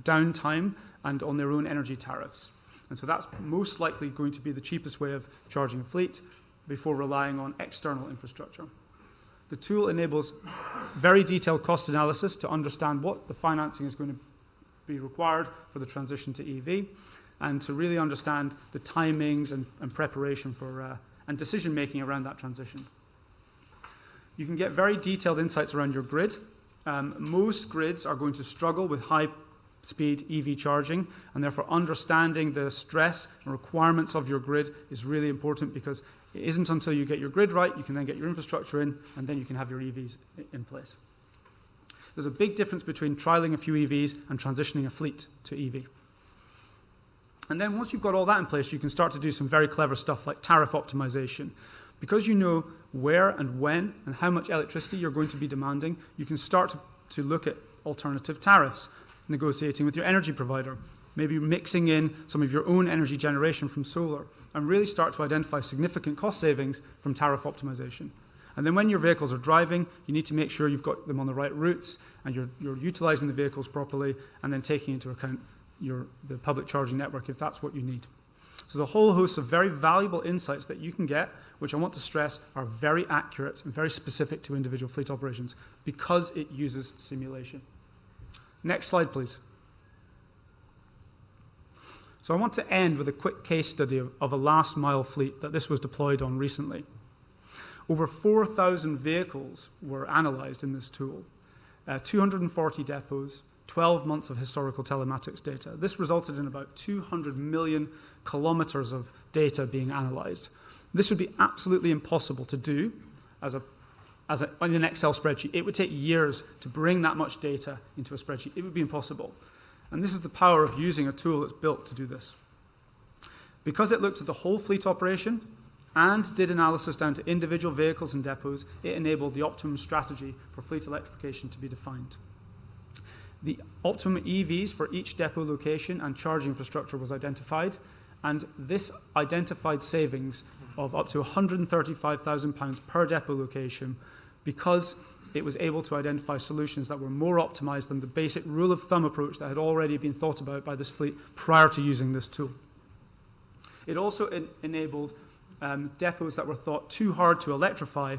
downtime and on their own energy tariffs. And so that's most likely going to be the cheapest way of charging a fleet before relying on external infrastructure. The tool enables very detailed cost analysis to understand what the financing is going to be required for the transition to EV, and to really understand the timings and preparation for and decision-making around that transition. You can get very detailed insights around your grid. Most grids are going to struggle with high-speed EV charging, and therefore understanding the stress and requirements of your grid is really important, because it isn't until you get your grid right, you can then get your infrastructure in, and then you can have your EVs in place. There's a big difference between trialing a few EVs and transitioning a fleet to EV. And then once you've got all that in place, you can start to do some very clever stuff like tariff optimization. Because you know where and when and how much electricity you're going to be demanding, you can start to look at alternative tariffs, negotiating with your energy provider, maybe mixing in some of your own energy generation from solar, and really start to identify significant cost savings from tariff optimization. And then when your vehicles are driving, you need to make sure you've got them on the right routes and you're utilizing the vehicles properly, and then taking into account the public charging network if that's what you need. So there's a whole host of very valuable insights that you can get, which I want to stress are very accurate and very specific to individual fleet operations because it uses simulation. Next slide, please. So I want to end with a quick case study of a last mile fleet that this was deployed on recently. Over 4,000 vehicles were analyzed in this tool, 240 depots, 12 months of historical telematics data. This resulted in about 200 million kilometers of data being analyzed. This would be absolutely impossible to do in an Excel spreadsheet. It would take years to bring that much data into a spreadsheet. It would be impossible. And this is the power of using a tool that's built to do this. Because it looked at the whole fleet operation and did analysis down to individual vehicles and depots, it enabled the optimum strategy for fleet electrification to be defined. The optimum EVs for each depot location and charging infrastructure was identified, and this identified savings of up to £135,000 per depot location because it was able to identify solutions that were more optimized than the basic rule of thumb approach that had already been thought about by this fleet prior to using this tool. It also enabled depots that were thought too hard to electrify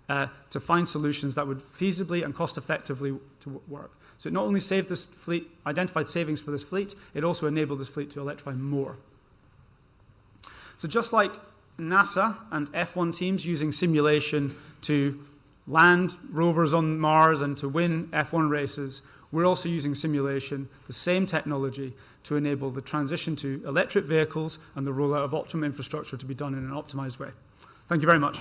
to find solutions that would feasibly and cost-effectively to work. So it not only saved this fleet, identified savings for this fleet, it also enabled this fleet to electrify more. So just like NASA and F1 teams using simulation to land rovers on Mars and to win F1 races, we're also using simulation, the same technology, to enable the transition to electric vehicles and the rollout of optimum infrastructure to be done in an optimized way. Thank you very much.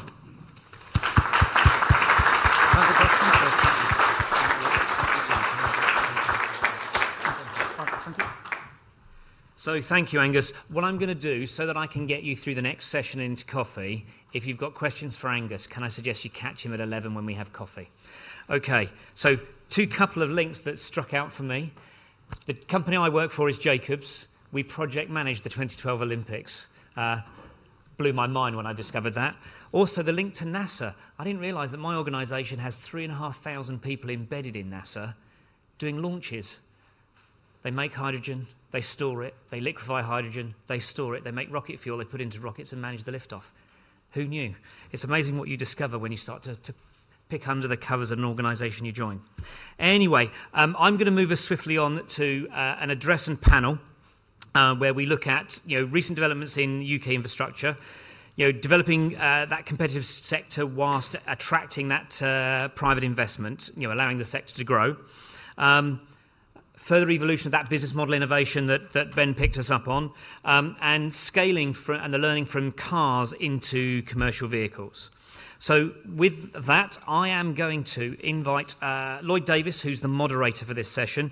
So thank you, Angus. What I'm going to do, so that I can get you through the next session into coffee, if you've got questions for Angus, can I suggest you catch him at 11 when we have coffee? Okay, so couple of links that struck out for me. The company I work for is Jacobs. We project manage the 2012 Olympics. Blew my mind when I discovered that. Also, the link to NASA. I didn't realise that my organisation has 3,500 people embedded in NASA doing launches. They make hydrogen, they store it, they liquefy hydrogen, they store it, they make rocket fuel, they put it into rockets and manage the liftoff. Who knew? It's amazing what you discover when you start to pick under the covers of an organisation you join. Anyway, I'm going to move us swiftly on to an address and panel where we look at recent developments in UK infrastructure, developing that competitive sector whilst attracting that private investment, allowing the sector to grow. further evolution of that business model innovation that Ben picked us up on, and scaling and the learning from cars into commercial vehicles. So with that, I am going to invite Lloyd Davis, who's the moderator for this session.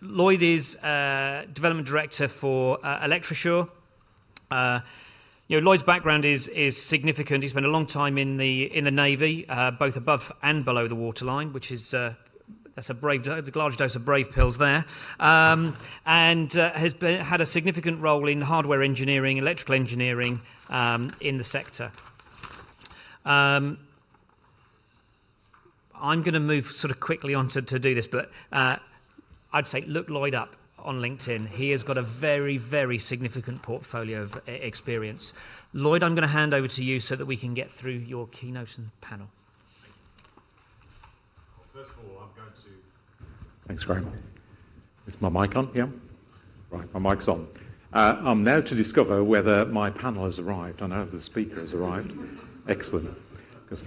Lloyd is Development Director for Electrosure. Lloyd's background is significant. He spent a long time in the Navy, both above and below the waterline, which is that's a large dose of brave pills there, and has had a significant role in hardware engineering, electrical engineering in the sector. I'm going to move sort of quickly on to do this, but I'd say look Lloyd up on LinkedIn. He has got a very, very significant portfolio of experience. Lloyd, I'm going to hand over to you so that we can get through your keynote and panel. First of all, I'm going to... Thanks, Graham. Is my mic on? Yeah? Right, my mic's on. I'm now to discover whether my panel has arrived. I know the speaker has arrived. Excellent. Because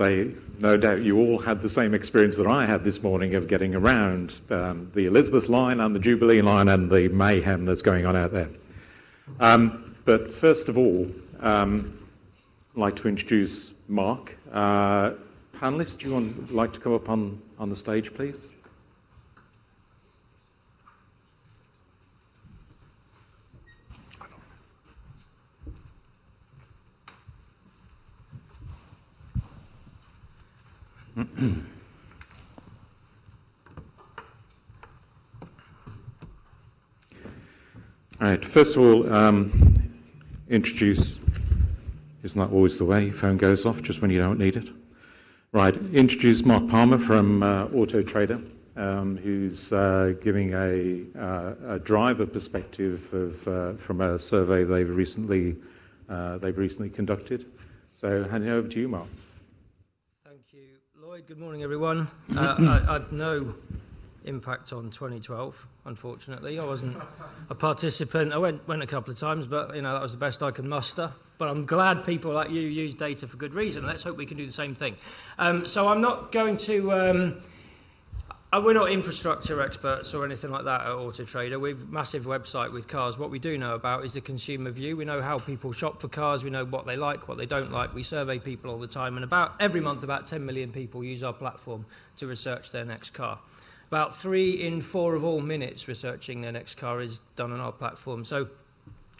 no doubt you all had the same experience that I had this morning of getting around the Elizabeth line and the Jubilee line and the mayhem that's going on out there. But first of all, I'd like to introduce Mark. Panelists, do you like to come up on the stage, please? All right, first of all, introduce, isn't that always the way? Phone goes off just when you don't need it. Right, introduce Mark Palmer from Auto Trader, who's giving a driver perspective from a survey they've recently conducted. So handing over to you, Mark. Thank you, Lloyd. Good morning, everyone. I had no impact on 2012, unfortunately. I wasn't a participant. I went a couple of times, but that was the best I could muster. But I'm glad people like you use data for good reason. Let's hope we can do the same thing. So I'm not going to... we're not infrastructure experts or anything like that at Auto Trader. We've a massive website with cars. What we do know about is the consumer view. We know how people shop for cars. We know what they like, what they don't like. We survey people all the time. And every month, about 10 million people use our platform to research their next car. About 3 in 4 of all minutes researching their next car is done on our platform. So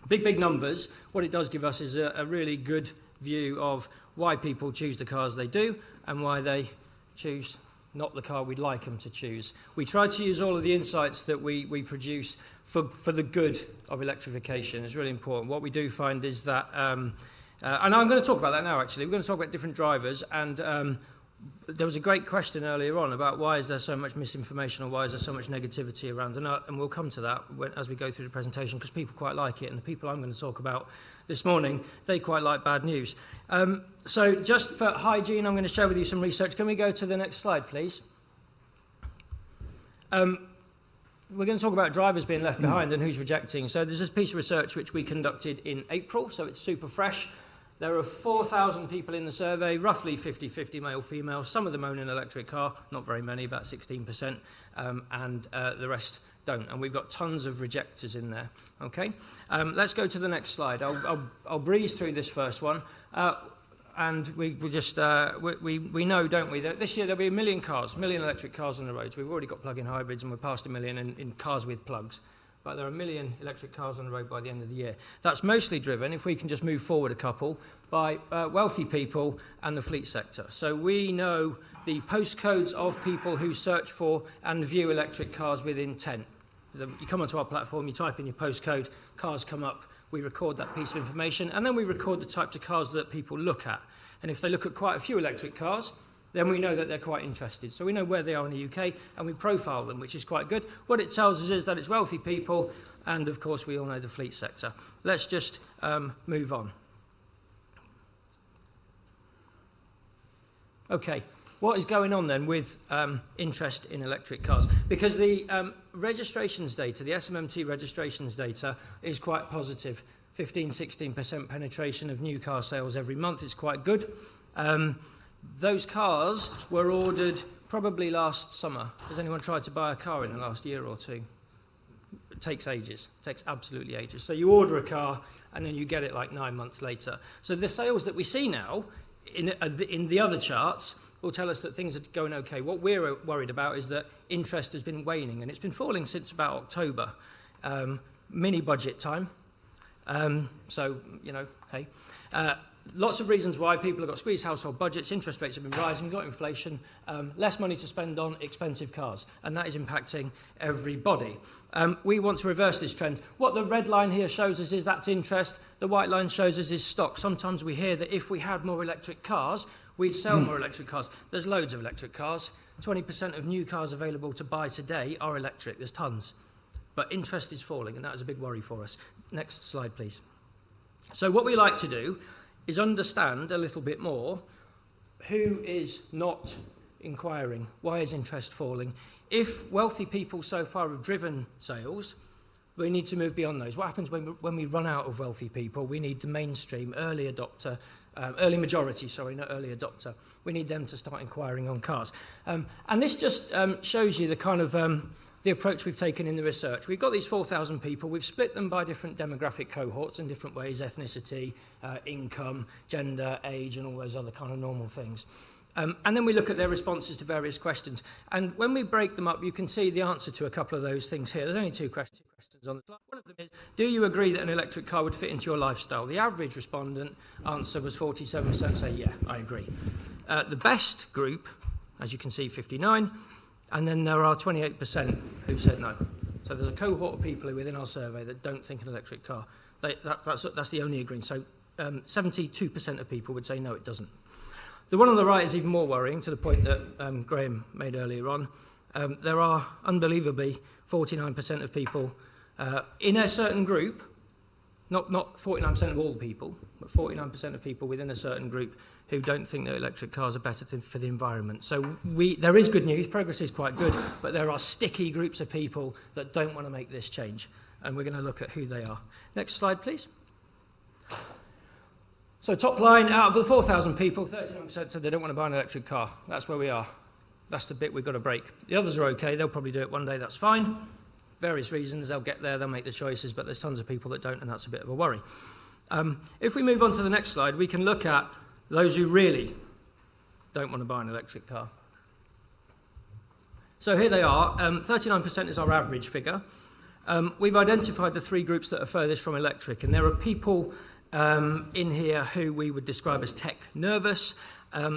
big numbers. What it does give us is a really good view of why people choose the cars they do and why they choose not the car we'd like them to choose. We try to use all of the insights that we produce for the good of electrification. It's really important. What we do find is that, and I'm going to talk about that now actually, we're going to talk about different drivers, and there was a great question earlier on about why is there so much misinformation or why is there so much negativity around, and we'll come to that as we go through the presentation because people quite like it, and the people I'm going to talk about this morning, they quite like bad news. So just for hygiene, I'm going to share with you some research. Can we go to the next slide, please? We're going to talk about drivers being left behind and who's rejecting. So there's this piece of research which we conducted in April, so it's super fresh. There are 4,000 people in the survey, roughly 50-50 male, female. Some of them own an electric car, not very many, about 16%, and the rest don't. And we've got tons of rejectors in there. Okay, let's go to the next slide. I'll breeze through this first one, and we know, don't we, that this year there'll be 1 million electric cars on the roads. We've already got plug-in hybrids, and we're past 1 million in cars with plugs. But there are 1 million electric cars on the road by the end of the year. That's mostly driven, if we can just move forward a couple, by wealthy people and the fleet sector. So we know the postcodes of people who search for and view electric cars with intent. You come onto our platform, you type in your postcode, cars come up, we record that piece of information, and then we record the types of cars that people look at. And if they look at quite a few electric cars, then we know that they're quite interested. So we know where they are in the UK, and we profile them, which is quite good. What it tells us is that it's wealthy people, and of course we all know the fleet sector. Let's just move on. Okay, what is going on then with interest in electric cars? Because the registrations data, the SMMT registrations data, is quite positive. 15-16% penetration of new car sales every month is quite good. Those cars were ordered probably last summer. Has anyone tried to buy a car in the last year or two? It takes ages. It takes absolutely ages. So you order a car and then you get it like 9 months later. So the sales that we see now in the other charts will tell us that things are going okay. What we're worried about is that interest has been waning, and it's been falling since about October. Mini budget time. So, you know, hey. Lots of reasons why people have got squeezed household budgets, interest rates have been rising, we've got inflation, less money to spend on expensive cars, and that is impacting everybody. We want to reverse this trend. What the red line here shows us is that's interest, the white line shows us is stock. Sometimes we hear that if we had more electric cars, we'd sell more electric cars. There's loads of electric cars. 20% of new cars available to buy today are electric. There's tons. But interest is falling, and that is a big worry for us. Next slide, please. So what we like to do is understand a little bit more who is not inquiring. Why is interest falling? If wealthy people so far have driven sales, we need to move beyond those. What happens when we run out of wealthy people? We need the mainstream, early majority, not early adopter. We need them to start inquiring on cars. And this just shows you the kind of the approach we've taken in the research. We've got these 4,000 people. We've split them by different demographic cohorts in different ways, ethnicity, income, gender, age, and all those other kind of normal things. And then we look at their responses to various questions. And when we break them up, you can see the answer to a couple of those things here. There's only two questions on the slide. One of them is, do you agree that an electric car would fit into your lifestyle? The average respondent answer was 47% say, yeah, I agree. The best group, as you can see, 59%. And then there are 28% who said no. So there's a cohort of people within our survey that don't think an electric car. That's the only agreement. So 72% of people would say no, it doesn't. The one on the right is even more worrying, to the point that Graham made earlier on. There are, unbelievably, 49% of people in a certain group, not 49% of all the people, but 49% of people within a certain group who don't think that electric cars are better for the environment. So there is good news, progress is quite good, but there are sticky groups of people that don't want to make this change, and we're going to look at who they are. Next slide, please. So top line, out of the 4,000 people, 39% said they don't want to buy an electric car. That's where we are. That's the bit we've got to break. The others are okay, they'll probably do it one day, that's fine. Various reasons, they'll get there, they'll make the choices, but there's tons of people that don't, and that's a bit of a worry. If we move on to the next slide, we can look at those who really don't want to buy an electric car. So here they are. 39% is our average figure. We've identified the three groups that are furthest from electric, and there are people in here who we would describe as tech nervous.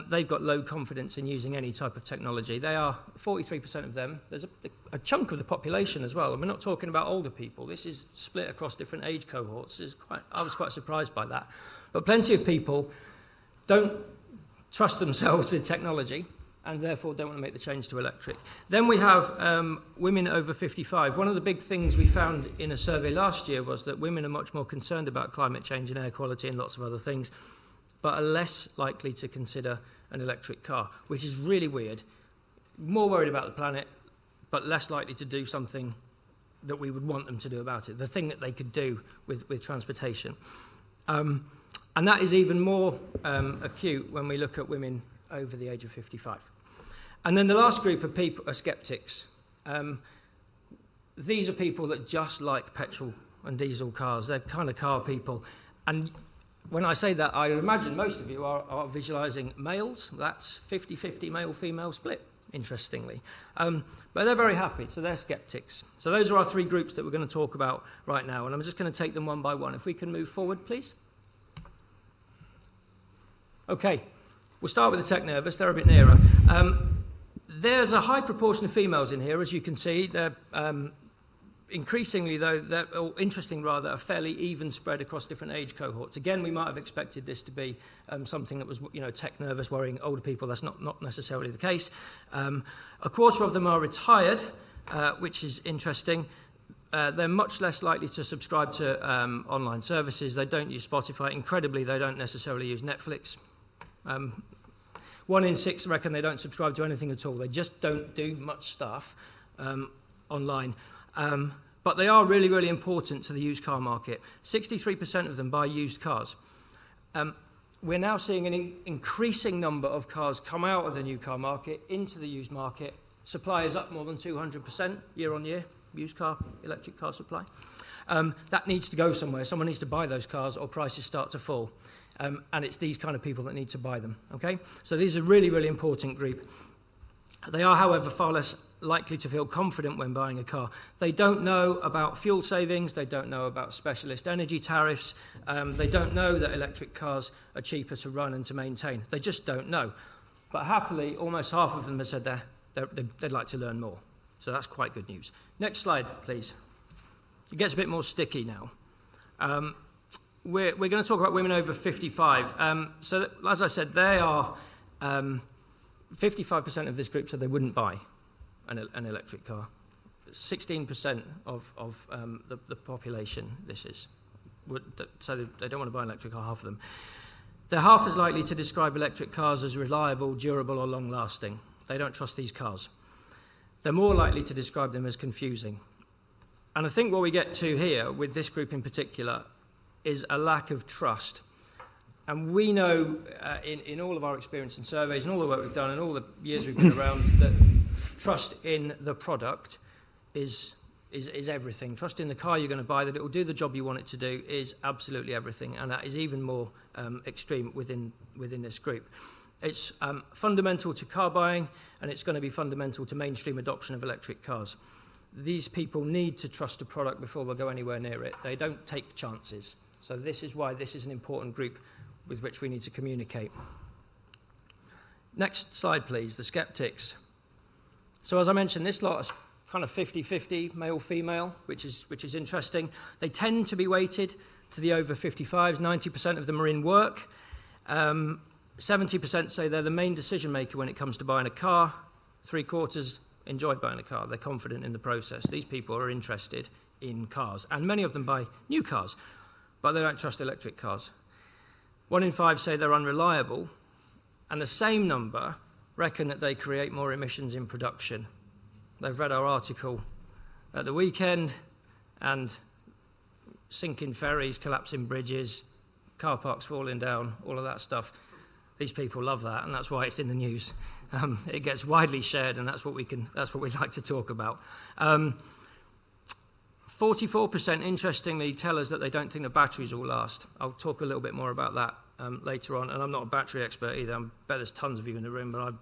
They've got low confidence in using any type of technology. They are 43% of them. There's a chunk of the population as well, and we're not talking about older people. This is split across different age cohorts. I was quite surprised by that. But plenty of people don't trust themselves with technology and therefore don't want to make the change to electric. Then we have women over 55. One of the big things we found in a survey last year was that women are much more concerned about climate change and air quality and lots of other things, but are less likely to consider an electric car, which is really weird. More worried about the planet, but less likely to do something that we would want them to do about it, the thing that they could do with transportation. And that is even more acute when we look at women over the age of 55. And then the last group of people are skeptics. These are people that just like petrol and diesel cars. They're kind of car people. And when I say that, I imagine most of you are visualising males. That's 50-50 male-female split, interestingly. But they're very happy, so they're skeptics. So those are our three groups that we're going to talk about right now, and I'm just going to take them one by one. If we can move forward, please. Okay, we'll start with the tech nervous. They're a bit nearer. There's a high proportion of females in here, as you can see. They're increasingly, though, interesting rather, a fairly even spread across different age cohorts. Again, we might have expected this to be something that was, tech nervous, worrying older people. That's not necessarily the case. A quarter of them are retired, which is interesting. They're much less likely to subscribe to online services. They don't use Spotify. Incredibly, they don't necessarily use Netflix. 1 in 6 reckon they don't subscribe to anything at all. They just don't do much stuff online. But they are really, really important to the used car market. 63% of them buy used cars. we're now seeing an increasing number of cars come out of the new car market into the used market. Supply is up more than 200% year on year, used car, electric car supply. That needs to go somewhere. Someone needs to buy those cars or prices start to fall. And it's these kind of people that need to buy them. Okay? So these are a really, really important group. They are, however, far less likely to feel confident when buying a car. They don't know about fuel savings. They don't know about specialist energy tariffs. They don't know that electric cars are cheaper to run and to maintain. They just don't know. But happily, almost half of them have said they'd like to learn more. So that's quite good news. Next slide, please. It gets a bit more sticky now. We're going to talk about women over 55. So that, as I said, they are 55% of this group said they wouldn't buy an electric car. 16% of the population, this is, so they don't want to buy an electric car, half of them. They're half as likely to describe electric cars as reliable, durable, or long-lasting. They don't trust these cars. They're more likely to describe them as confusing. And I think what we get to here, with this group in particular, is a lack of trust. And we know in all of our experience and surveys and all the work we've done and all the years we've been around that trust in the product is everything. Trust in the car you're going to buy, that it will do the job you want it to do, is absolutely everything. And that is even more extreme within this group. It's fundamental to car buying, and it's going to be fundamental to mainstream adoption of electric cars. These people need to trust a product before they'll go anywhere near it. They don't take chances. So this is why this is an important group with which we need to communicate. Next slide, please, the skeptics. So as I mentioned, this lot is kind of 50-50, male-female, which is interesting. They tend to be weighted to the over 55s. 90% of them are in work. 70% say they're the main decision maker when it comes to buying a car. 3/4 enjoy buying a car. They're confident in the process. These people are interested in cars, and many of them buy new cars, but they don't trust electric cars. 1 in 5 say they're unreliable, and the same number reckon that they create more emissions in production. They've read our article at the weekend, and sinking ferries, collapsing bridges, car parks falling down, all of that stuff. These people love that, and that's why it's in the news. It gets widely shared, and that's what we like to talk about. 44%, interestingly, tell us that they don't think the batteries will last. I'll talk a little bit more about that later on, and I'm not a battery expert either. I bet there's tons of you in the room, but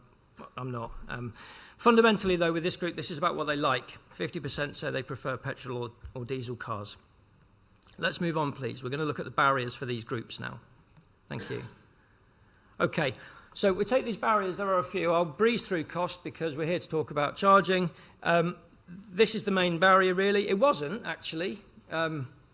I'm not. Fundamentally, though, with this group, this is about what they like. 50% say they prefer petrol or diesel cars. Let's move on, please. We're going to look at the barriers for these groups now. Thank you. Okay, so we take these barriers. There are a few. I'll breeze through cost because we're here to talk about charging. This is the main barrier, really. It wasn't, actually,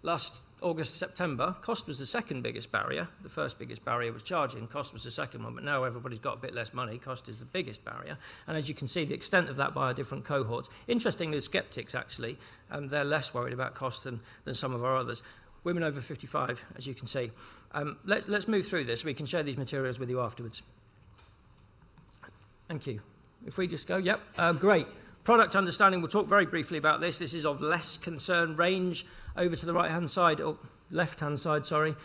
last August, September. Cost was the second biggest barrier. The first biggest barrier was charging. Cost was the second one, but now everybody's got a bit less money. Cost is the biggest barrier. And as you can see, the extent of that by our different cohorts. Interestingly, the skeptics, actually, they're less worried about cost than some of our others. Women over 55, as you can see. Let's move through this. We can share these materials with you afterwards. Thank you. If we just go, yep, great. Product understanding, we'll talk very briefly about this. This is of less concern. Range over to the right-hand side, or left-hand side, sorry,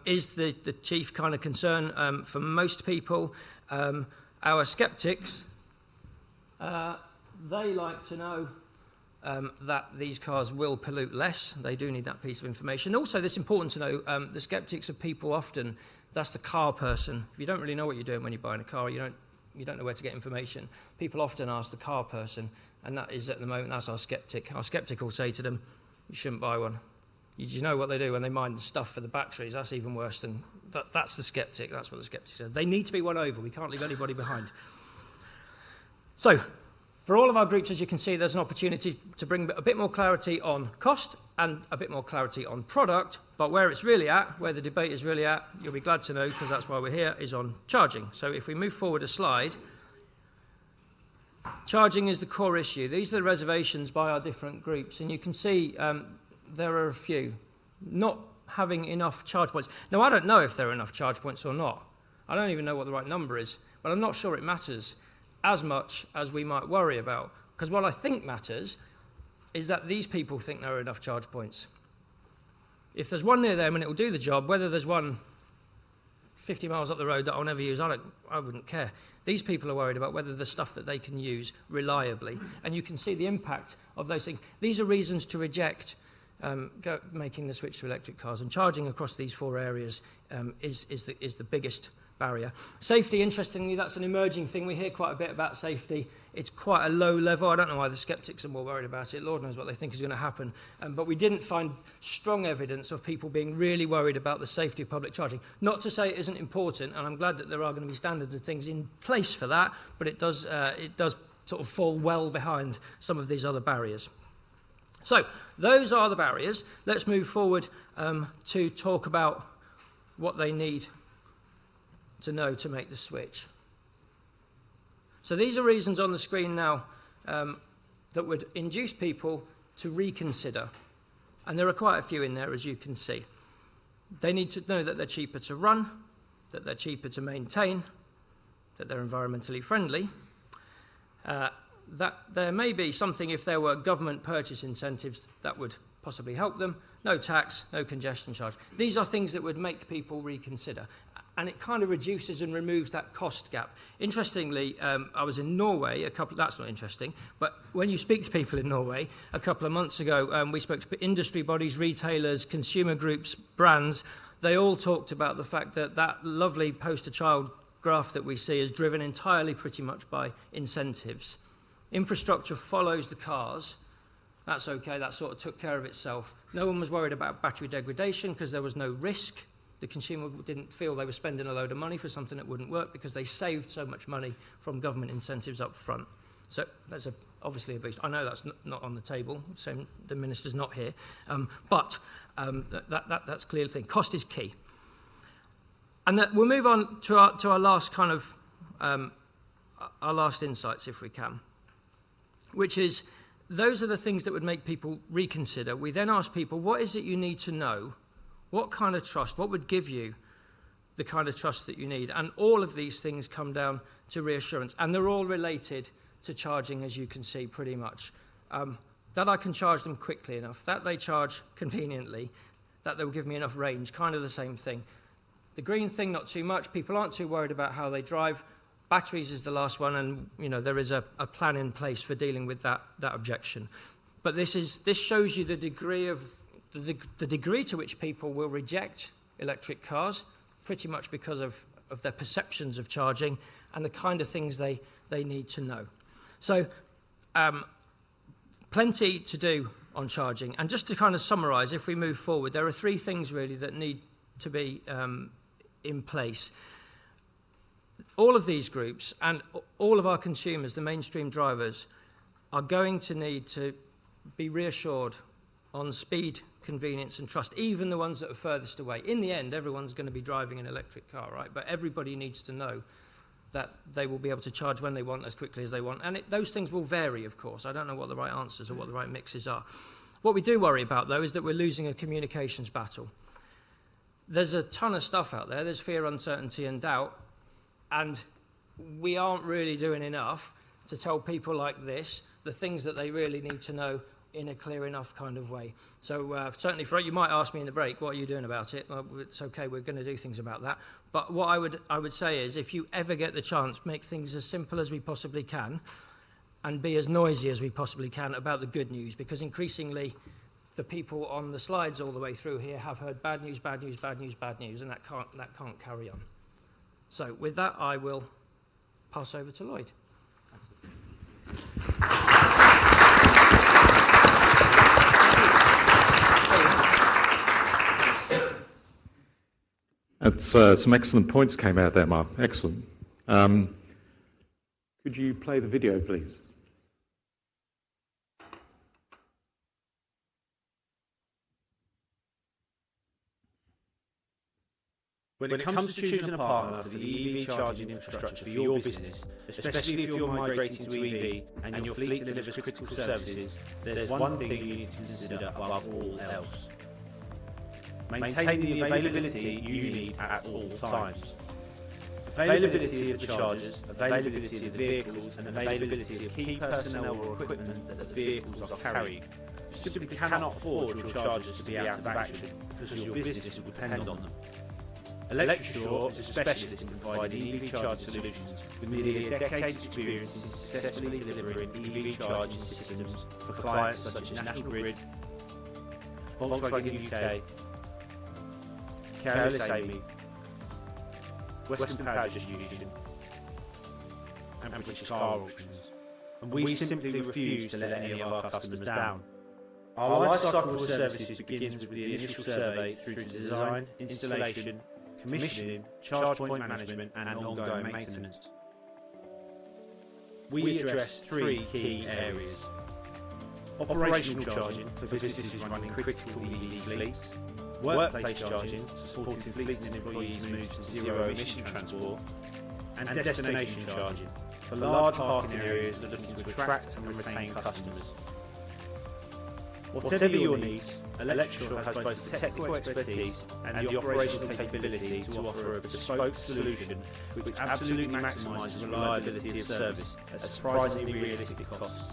is the chief kind of concern for most people. Our skeptics, they like to know that these cars will pollute less. They do need that piece of information. Also, it's important to know, the skeptics are people often, that's the car person. If you don't really know what you're doing when you're buying a car, you don't know where to get information. People often ask the car person, and that is at the moment, that's our skeptic. Our skeptic will say to them, you shouldn't buy one. You know what they do when they mine the stuff for the batteries? That's even worse than, that's the skeptic. That's what the skeptic says. They need to be won over. We can't leave anybody behind. So, for all of our groups, as you can see, there's an opportunity to bring a bit more clarity on cost and a bit more clarity on product, but where it's really at, where the debate is really at, you'll be glad to know, because that's why we're here, is on charging. So if we move forward a slide, charging is the core issue. These are the reservations by our different groups, and you can see there are a few. Not having enough charge points. Now, I don't know if there are enough charge points or not. I don't even know what the right number is, but I'm not sure it matters as much as we might worry about. Because what I think matters is that these people think there are enough charge points. If there's one near them and it will do the job, whether there's one 50 miles up the road that I'll never use, I wouldn't care. These people are worried about whether the stuff that they can use reliably, and you can see the impact of those things. These are reasons to reject making the switch to electric cars, and charging across these 4 areas is the biggest barrier. Safety, interestingly, that's an emerging thing. We hear quite a bit about safety. It's quite a low level. I don't know why the sceptics are more worried about it. Lord knows what they think is going to happen. But we didn't find strong evidence of people being really worried about the safety of public charging. Not to say it isn't important, and I'm glad that there are going to be standards and things in place for that, but it does sort of fall well behind some of these other barriers. So those are the barriers. Let's move forward to talk about what they need to know to make the switch. So these are reasons on the screen now that would induce people to reconsider. And there are quite a few in there, as you can see. They need to know that they're cheaper to run, that they're cheaper to maintain, that they're environmentally friendly, that there may be something, if there were government purchase incentives, that would possibly help them. No tax, no congestion charge. These are things that would make people reconsider. And it kind of reduces and removes that cost gap. Interestingly, I was in Norway that's not interesting, but when you speak to people in Norway, a couple of months ago, we spoke to industry bodies, retailers, consumer groups, brands. They all talked about the fact that that lovely poster child graph that we see is driven entirely pretty much by incentives. Infrastructure follows the cars. That's okay, that sort of took care of itself. No one was worried about battery degradation because there was no risk. The consumer didn't feel they were spending a load of money for something that wouldn't work because they saved so much money from government incentives up front. So that's obviously a boost. I know that's not on the table, so the minister's not here, but that's clearly the thing. Cost is key. And we'll move on to our last kind of, our last insights, if we can, which is those are the things that would make people reconsider. We then ask people, what is it you need to know? What kind of trust? What would give you the kind of trust that you need? And all of these things come down to reassurance. And they're all related to charging, as you can see, pretty much. That I can charge them quickly enough, that they charge conveniently, that they will give me enough range, kind of the same thing. The green thing, not too much. People aren't too worried about how they drive. Batteries is the last one, and there is a plan in place for dealing with that objection. But this shows you the degree of the degree to which people will reject electric cars, pretty much because of their perceptions of charging and the kind of things they need to know. So plenty to do on charging. And just to kind of summarise, if we move forward, there are 3 things really that need to be in place. All of these groups and all of our consumers, the mainstream drivers, are going to need to be reassured on speed, convenience and trust, even the ones that are furthest away. In the end, everyone's going to be driving an electric car, right? But everybody needs to know that they will be able to charge when they want, as quickly as they want. And those things will vary, of course. I don't know what the right answers or what the right mixes are. What we do worry about, though, is that we're losing a communications battle. There's a ton of stuff out there. There's fear, uncertainty and doubt. And we aren't really doing enough to tell people like this the things that they really need to know in a clear enough kind of way. So certainly, you might ask me in the break, what are you doing about it? Well, it's okay, we're going to do things about that. But what I would say is, if you ever get the chance, make things as simple as we possibly can and be as noisy as we possibly can about the good news, because increasingly the people on the slides all the way through here have heard bad news, bad news, bad news, bad news, and that can't carry on. So with that, I will pass over to Lloyd. Some excellent points came out there, Mark. Excellent. Could you play the video, please? When it comes to choosing a partner for the EV charging infrastructure for your business, especially if you're migrating to EV and your fleet delivers critical services, there's one thing you need to consider above all else. Maintaining the availability you need at all times. Availability of the chargers, availability of the vehicles, and availability of key personnel or equipment that the vehicles are carrying. You simply cannot afford your chargers to be out of action because your business will depend on them. Electrosure is a specialist in providing EV charge solutions with nearly a decade's experience in successfully delivering EV charging systems for clients such as National Grid, Volkswagen UK, Careless Amy, Western Power Distribution, and British Car Auctions. And we simply refuse to let any of our customers down. Our life cycle of services begins with the initial survey through to design, installation, commissioning, charge point management and ongoing maintenance. We address three key areas: operational charging for businesses running critical EV fleets, workplace charging, supporting fleets and employees move to zero-emission transport, and destination charging for large parking areas looking to attract and retain customers. Whatever your needs, Electrosure has both the technical expertise and the operational capability to offer a bespoke solution which absolutely maximises reliability of service at surprisingly realistic costs,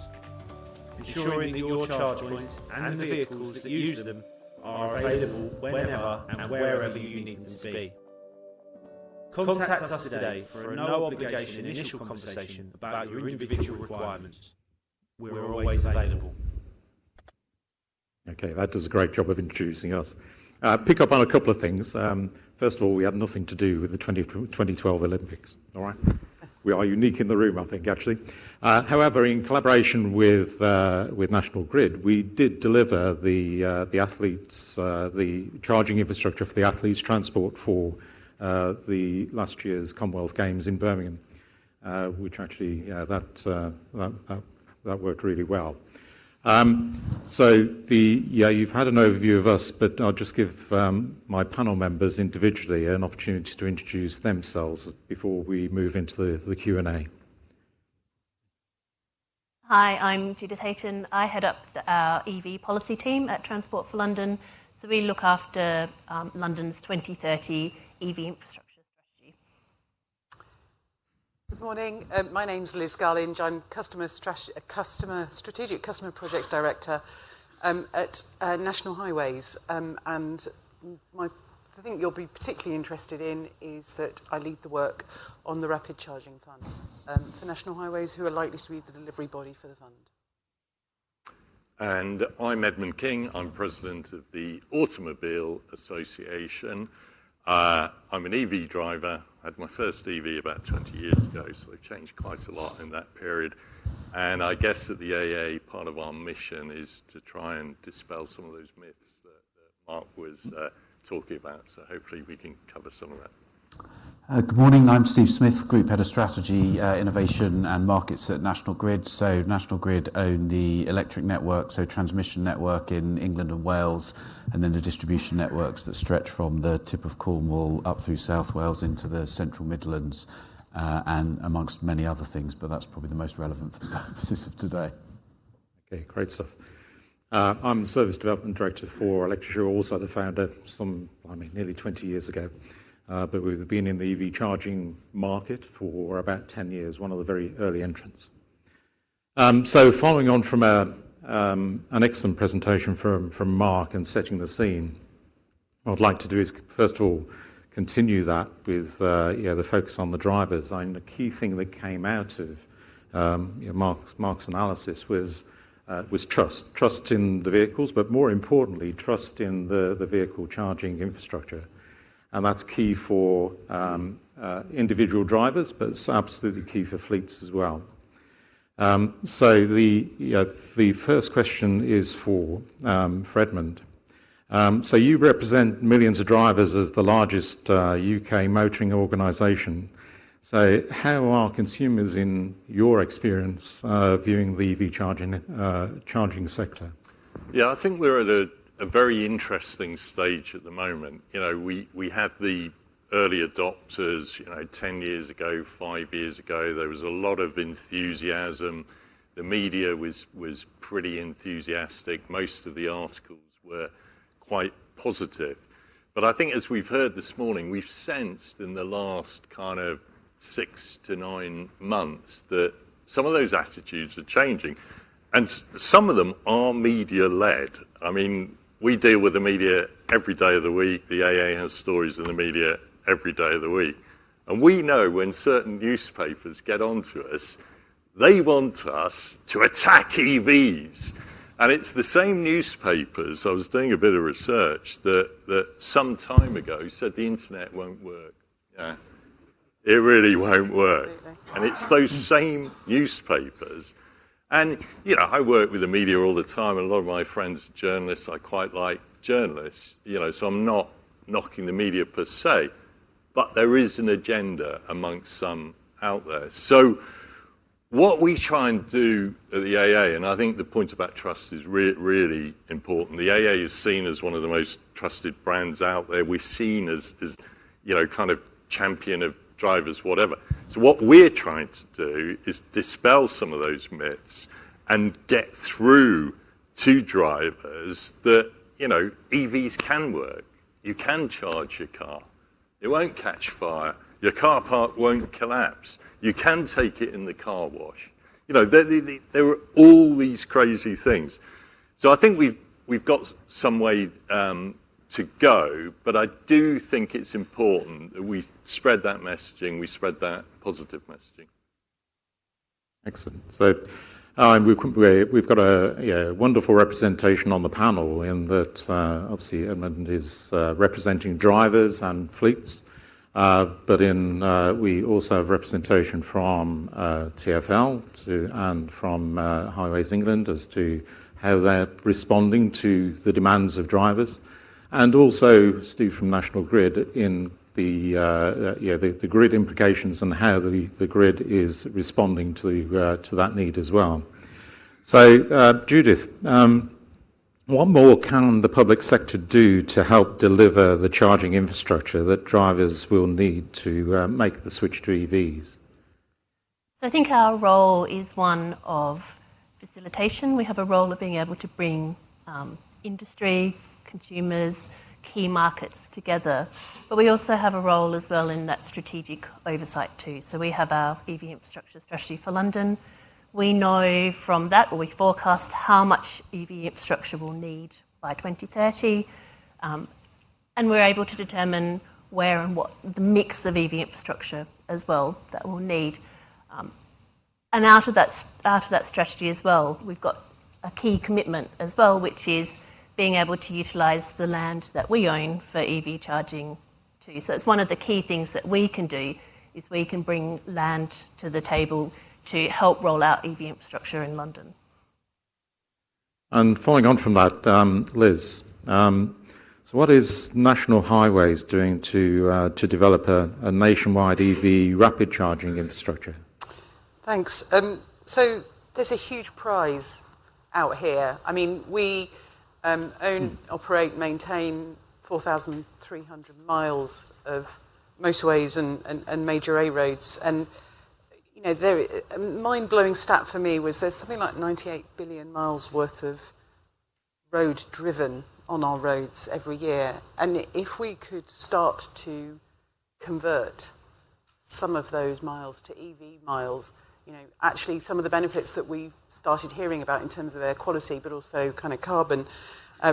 ensuring that your charge points and the vehicles that use them are available whenever and wherever you need them to be. Contact us today for a no-obligation initial conversation about your individual requirements. We're always available. Okay, that does a great job of introducing us. Pick up on a couple of things. First of all, we had nothing to do with the 2012 Olympics. All right, we are unique in the room, I think, actually. However, in collaboration with National Grid, we did deliver the athletes, the charging infrastructure for the athletes' transport for the last year's Commonwealth Games in Birmingham, which actually that worked really well. You've had an overview of us, but I'll just give my panel members individually an opportunity to introduce themselves before we move into the Q&A. Hi, I'm Judith Hayton. I head up our EV policy team at Transport for London. So we look after London's 2030 EV infrastructure strategy. Good morning. My name's Liz Garlinge. I'm Strategic Customer Projects Director at National Highways. And the thing you'll be particularly interested in is that I lead the work on the Rapid Charging Fund for National Highways, who are likely to be the delivery body for the fund. And I'm Edmund King. I'm president of the Automobile Association. I'm an EV driver. I had my first EV about 20 years ago, so they've changed quite a lot in that period. And I guess at the AA, part of our mission is to try and dispel some of those myths that Mark was talking about. So hopefully we can cover some of that. Good morning, I'm Steve Smith, Group Head of Strategy, Innovation and Markets at National Grid. So National Grid own the electric network, so transmission network in England and Wales, and then the distribution networks that stretch from the tip of Cornwall up through South Wales into the Central Midlands, and amongst many other things, but that's probably the most relevant for the purposes of today. Okay, great stuff. I'm the Service Development Director for Electrosure, also the founder nearly 20 years ago. But we've been in the EV charging market for about 10 years, one of the very early entrants. So following on from an excellent presentation from Mark and setting the scene, what I'd like to do is, first of all, continue that with the focus on the drivers. The key thing that came out of Mark's analysis was trust in the vehicles, but more importantly, trust in the vehicle charging infrastructure. And that's key for individual drivers, but it's absolutely key for fleets as well. So the first question is for Edmund. So you represent millions of drivers as the largest UK motoring organisation. So how are consumers, in your experience, viewing the EV charging sector? Yeah, I think we're at a very interesting stage at the moment. We had the early adopters, 10 years ago, 5 years ago. There was a lot of enthusiasm. The media was pretty enthusiastic. Most of the articles were quite positive. But I think, as we've heard this morning, we've sensed in the last kind of 6 to 9 months that some of those attitudes are changing. And some of them are media-led. I mean, we deal with the media every day of the week. The AA has stories in the media every day of the week. And we know when certain newspapers get onto us, they want us to attack EVs. And it's the same newspapers, I was doing a bit of research, that some time ago said the internet won't work. Yeah, it really won't work. And it's those same newspapers. And, you know, I work with the media all the time, and a lot of my friends are journalists. I quite like journalists, you know, so I'm not knocking the media per se, but there is an agenda amongst some out there. So what we try and do at the AA, and I think the point about trust is really important. The AA is seen as one of the most trusted brands out there. We're seen as you know, kind of champion of drivers, whatever. So what we're trying to do is dispel some of those myths and get through to drivers that, you know, EVs can work. You can charge your car. It won't catch fire. Your car park won't collapse. You can take it in the car wash. You know, there are all these crazy things. So I think we've got some way to go, but I do think it's important that we spread that messaging, we spread that positive messaging. Excellent. So we've got a wonderful representation on the panel in that obviously Edmund is representing drivers and fleets, but we also have representation from TfL and from Highways England as to how they're responding to the demands of drivers. And also Steve from National Grid in the grid implications and how the grid is responding to that need as well. So, Judith, what more can the public sector do to help deliver the charging infrastructure that drivers will need to make the switch to EVs? So I think our role is one of facilitation. We have a role of being able to bring industry, consumers, key markets together. But we also have a role as well in that strategic oversight too. So we have our EV infrastructure strategy for London. We know from that, or we forecast how much EV infrastructure we'll need by 2030. And we're able to determine where and what the mix of EV infrastructure as well that we'll need. And out of that strategy as well, we've got a key commitment as well, which is being able to utilise the land that we own for EV charging too. So it's one of the key things that we can do, is we can bring land to the table to help roll out EV infrastructure in London. And following on from that, Liz, so what is National Highways doing to develop a nationwide EV rapid charging infrastructure? Thanks. So there's a huge prize out here. I mean, we own, operate, maintain 4,300 miles of motorways and major A roads. And, you know, a mind-blowing stat for me was there's something like 98 billion miles worth of road driven on our roads every year. And if we could start to convert some of those miles to EV miles, you know, actually some of the benefits that we've started hearing about in terms of air quality, but also kind of carbon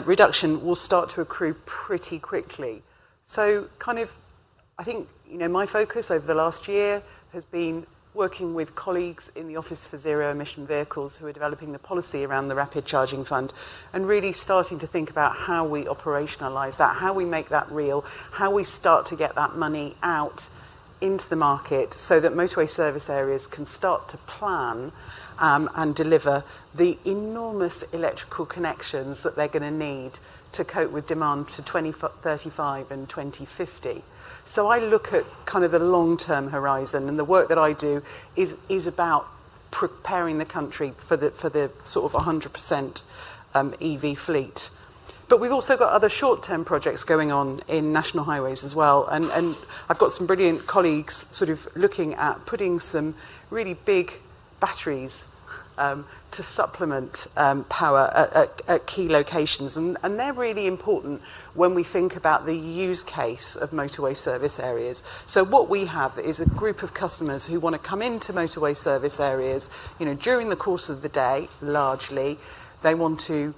reduction will start to accrue pretty quickly. So kind of, I think, you know, my focus over the last year has been working with colleagues in the Office for Zero Emission Vehicles who are developing the policy around the Rapid Charging Fund and really starting to think about how we operationalise that, how we make that real, how we start to get that money out into the market so that motorway service areas can start to plan and deliver the enormous electrical connections that they're going to need to cope with demand for 2035 and 2050. So I look at kind of the long-term horizon, and the work that I do is about preparing the country for the sort of 100% EV fleet. But we've also got other short-term projects going on in National Highways as well. And I've got some brilliant colleagues sort of looking at putting some really big batteries to supplement power at key locations. And they're really important when we think about the use case of motorway service areas. So what we have is a group of customers who want to come into motorway service areas, you know, during the course of the day, largely. They want to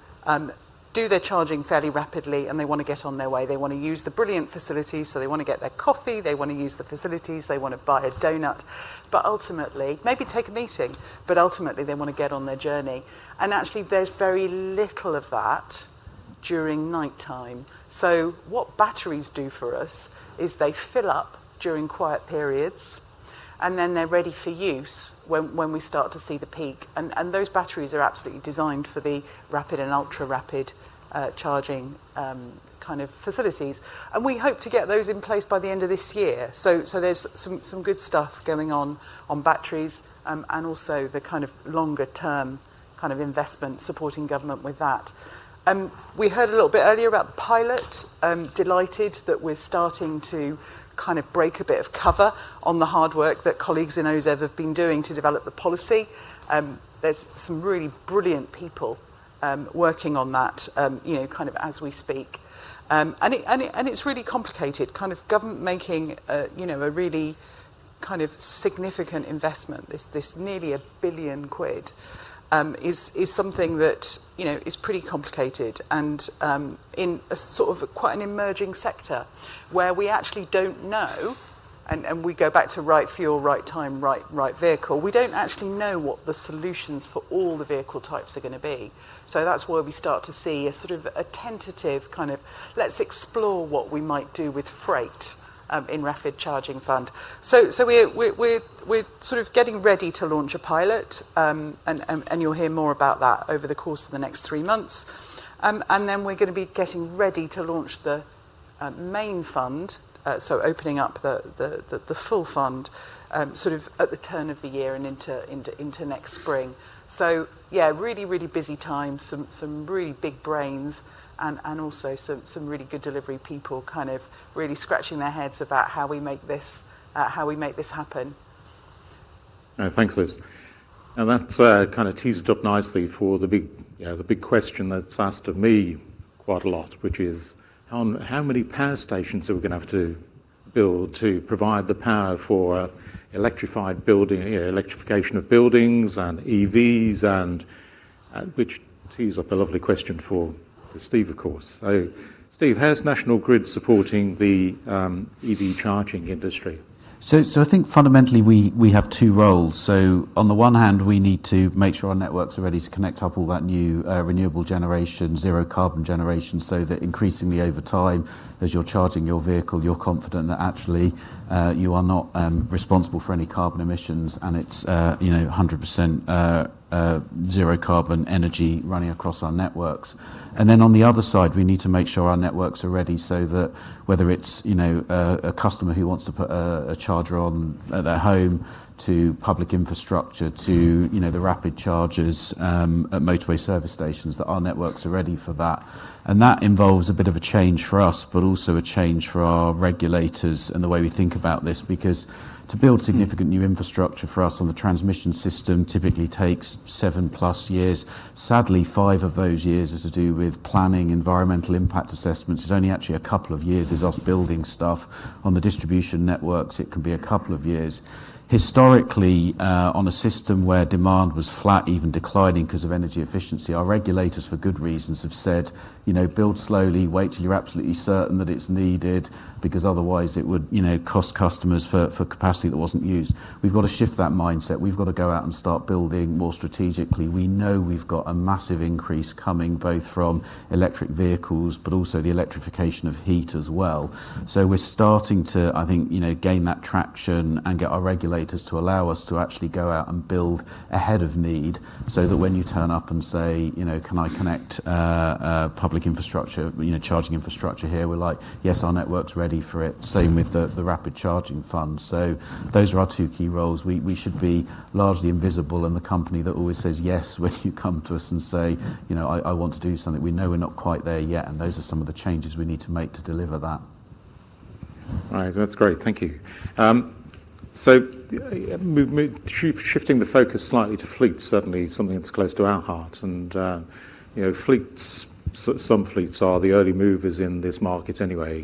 do their charging fairly rapidly and they want to get on their way. They want to use the brilliant facilities, so they want to get their coffee, they want to use the facilities, they want to buy a donut, but ultimately, maybe take a meeting, but ultimately they want to get on their journey. And actually there's very little of that during night time. So what batteries do for us is they fill up during quiet periods, and then they're ready for use when we start to see the peak. And those batteries are absolutely designed for the rapid and ultra-rapid charging kind of facilities. And we hope to get those in place by the end of this year. So there's some good stuff going on batteries, and also the kind of longer-term kind of investment supporting government with that. We heard a little bit earlier about the pilot. Delighted that we're starting to kind of break a bit of cover on the hard work that colleagues in OZEV have been doing to develop the policy. There's some really brilliant people working on that, kind of as we speak. And it's really complicated, kind of government making, a really kind of significant investment, this nearly £1 billion, is something that, is pretty complicated, and in a sort of quite an emerging sector where we actually don't know, and we go back to right fuel, right time, right vehicle, we don't actually know what the solutions for all the vehicle types are going to be. So that's where we start to see a sort of a tentative kind of, let's explore what we might do with freight in Rapid Charging Fund. So we're sort of getting ready to launch a pilot, and you'll hear more about that over the course of the next 3 months. And then we're going to be getting ready to launch the main fund, so opening up the full fund, sort of at the turn of the year and into next spring. So yeah, really, really busy time, some really big brains, and also some really good delivery people kind of really scratching their heads about how we make this happen. Thanks, Liz. And that's kind of teased up nicely for the big question that's asked of me quite a lot, which is how many power stations are we going to have to build to provide the power for electrification of buildings and EVs, and which tees up a lovely question for Steve, of course. So, Steve, how's National Grid supporting the EV charging industry? So I think fundamentally we have two roles. So on the one hand, we need to make sure our networks are ready to connect up all that new renewable generation, zero carbon generation, so that increasingly over time, as you're charging your vehicle, you're confident that actually you are not responsible for any carbon emissions, and it's 100% zero carbon energy running across our networks. And then on the other side, we need to make sure our networks are ready so that whether it's a customer who wants to put a charger on at their home, to public infrastructure, to the rapid chargers at motorway service stations, that our networks are ready for that. And that involves a bit of a change for us, but also a change for our regulators and the way we think about this, because to build significant new infrastructure for us on the transmission system typically takes 7+ years. Sadly, 5 of those years are to do with planning, environmental impact assessments. It's only actually a couple of years is us building stuff. On the distribution networks, it can be a couple of years. Historically, on a system where demand was flat, even declining because of energy efficiency, our regulators, for good reasons, have said, build slowly, wait till you're absolutely certain that it's needed, because otherwise it would, cost customers for capacity that wasn't used. We've got to shift that mindset. We've got to go out and start building more strategically. We know we've got a massive increase coming, both from electric vehicles, but also the electrification of heat as well. So we're starting to, I think, gain that traction and get our regulators to allow us to actually go out and build ahead of need, so that when you turn up and say, can I connect public infrastructure, charging infrastructure here, we're like, yes, our network's ready for it. Same with the Rapid Charging Fund. So those are our two key roles. We should be largely invisible and the company that always says yes when you come to us and say, I want to do something. We know we're not quite there yet, and those are some of the changes we need to make to deliver that. All right, that's great. Thank you. So shifting the focus slightly to fleets, certainly something that's close to our heart. And, fleets, some fleets are the early movers in this market anyway.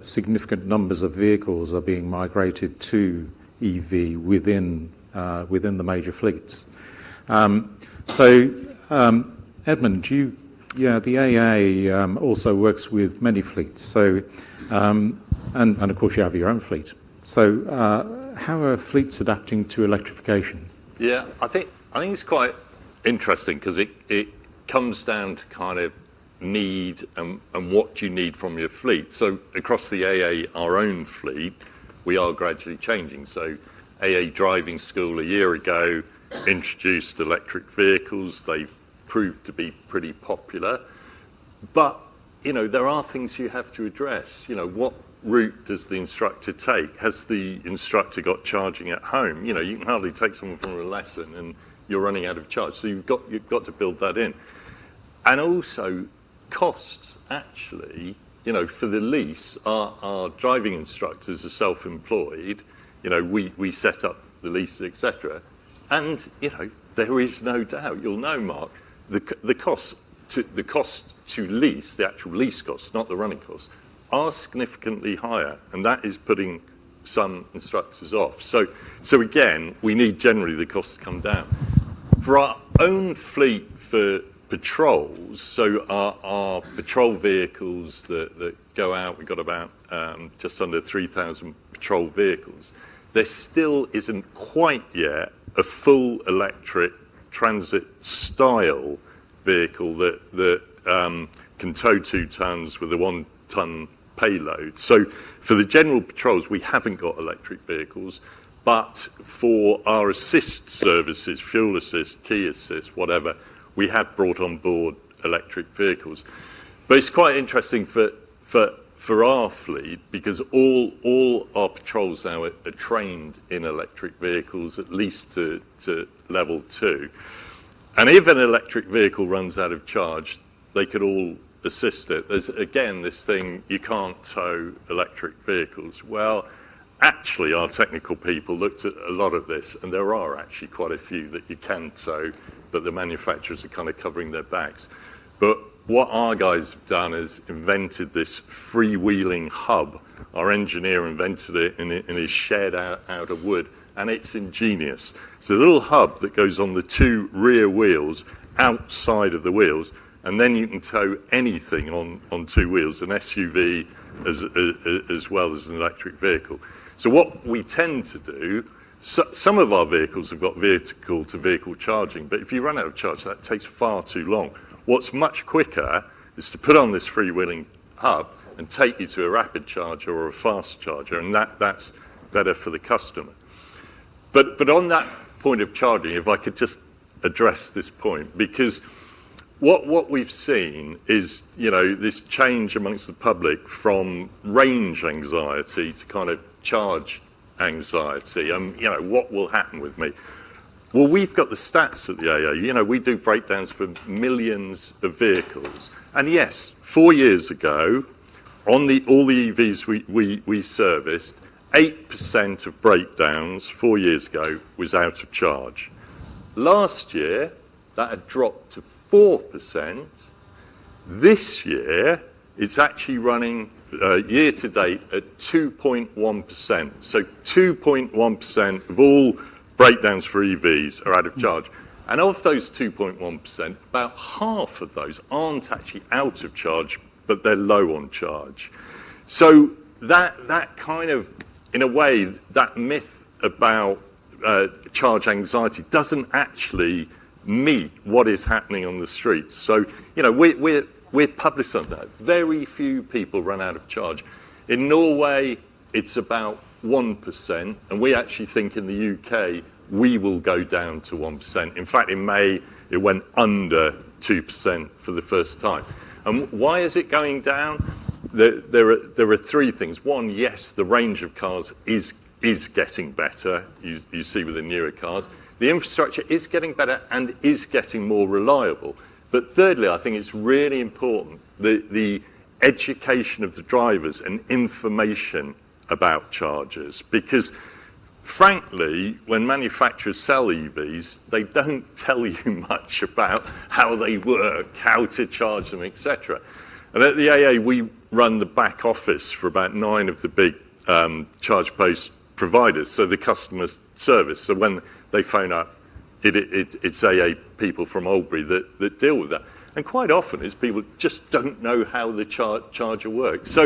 Significant numbers of vehicles are being migrated to EV within the major fleets. Edmund, the AA also works with many fleets. So, and of course you have your own fleet. So, how are fleets adapting to electrification? Yeah, I think it's quite interesting because it comes down to kind of need and what you need from your fleet. So across the AA, our own fleet, we are gradually changing. So AA Driving School a year ago introduced electric vehicles. They've proved to be pretty popular. But, there are things you have to address. What route does the instructor take? Has the instructor got charging at home? You can hardly take someone from a lesson and you're running out of charge. So you've got to build that in. And also costs, actually, for the lease, our driving instructors are self-employed. We set up the lease, etc. And, there is no doubt, you'll know, Mark, the cost to lease, the actual lease costs, not the running costs, are significantly higher, and that is putting some instructors off. So again, we need generally the costs to come down. For our own fleet for patrols, so our patrol vehicles that go out, we've got about just under 3,000 patrol vehicles. There still isn't quite yet a full electric transit style vehicle that can tow 2 tons with a 1 ton payload. So for the general patrols, we haven't got electric vehicles, but for our assist services, fuel assist, key assist, whatever, we have brought on board electric vehicles. But it's quite interesting for our fleet because all our patrols now are trained in electric vehicles, at least to level 2. And if an electric vehicle runs out of charge, they could all assist it. There's, again, this thing, you can't tow electric vehicles. Well, actually, our technical people looked at a lot of this, and there are actually quite a few that you can tow, but the manufacturers are kind of covering their backs. But what our guys have done is invented this freewheeling hub. Our engineer invented it in his shed out of wood, and it's ingenious. It's a little hub that goes on the 2 rear wheels outside of the wheels, and then you can tow anything on 2 wheels, an SUV as well as an electric vehicle. So what we tend to do, some of our vehicles have got vehicle-to-vehicle charging, but if you run out of charge, that takes far too long. What's much quicker is to put on this freewheeling hub and take you to a rapid charger or a fast charger, and that's better for the customer. But on that point of charging, if I could just address this point, because what we've seen is, this change amongst the public from range anxiety to kind of charge anxiety. What will happen with me? Well, we've got the stats at the AA. We do breakdowns for millions of vehicles. And yes, 4 years ago, on all the EVs we serviced, 8% of breakdowns 4 years ago was out of charge. Last year, that had dropped to 4%. This year, it's actually running year to date at 2.1%. So 2.1% of all breakdowns for EVs are out of charge. And of those 2.1%, about half of those aren't actually out of charge, but they're low on charge. So that kind of, in a way, that myth about charge anxiety doesn't actually meet what is happening on the streets. So, we're published on that. Very few people run out of charge. In Norway, it's about 1%, and we actually think in the UK we will go down to 1%. In fact, in May, it went under 2% for the first time. And why is it going down? There are 3 things. One, yes, the range of cars is getting better, you see with the newer cars. The infrastructure is getting better and is getting more reliable. But thirdly, I think it's really important, the education of the drivers and information about chargers, because frankly, when manufacturers sell EVs, they don't tell you much about how they work, how to charge them, etc. And at the AA, we run the back office for about 9 of the big charge post providers, so the customer service. So when they phone up, it's AA people from Albury that deal with that. And quite often it's people just don't know how the charger works.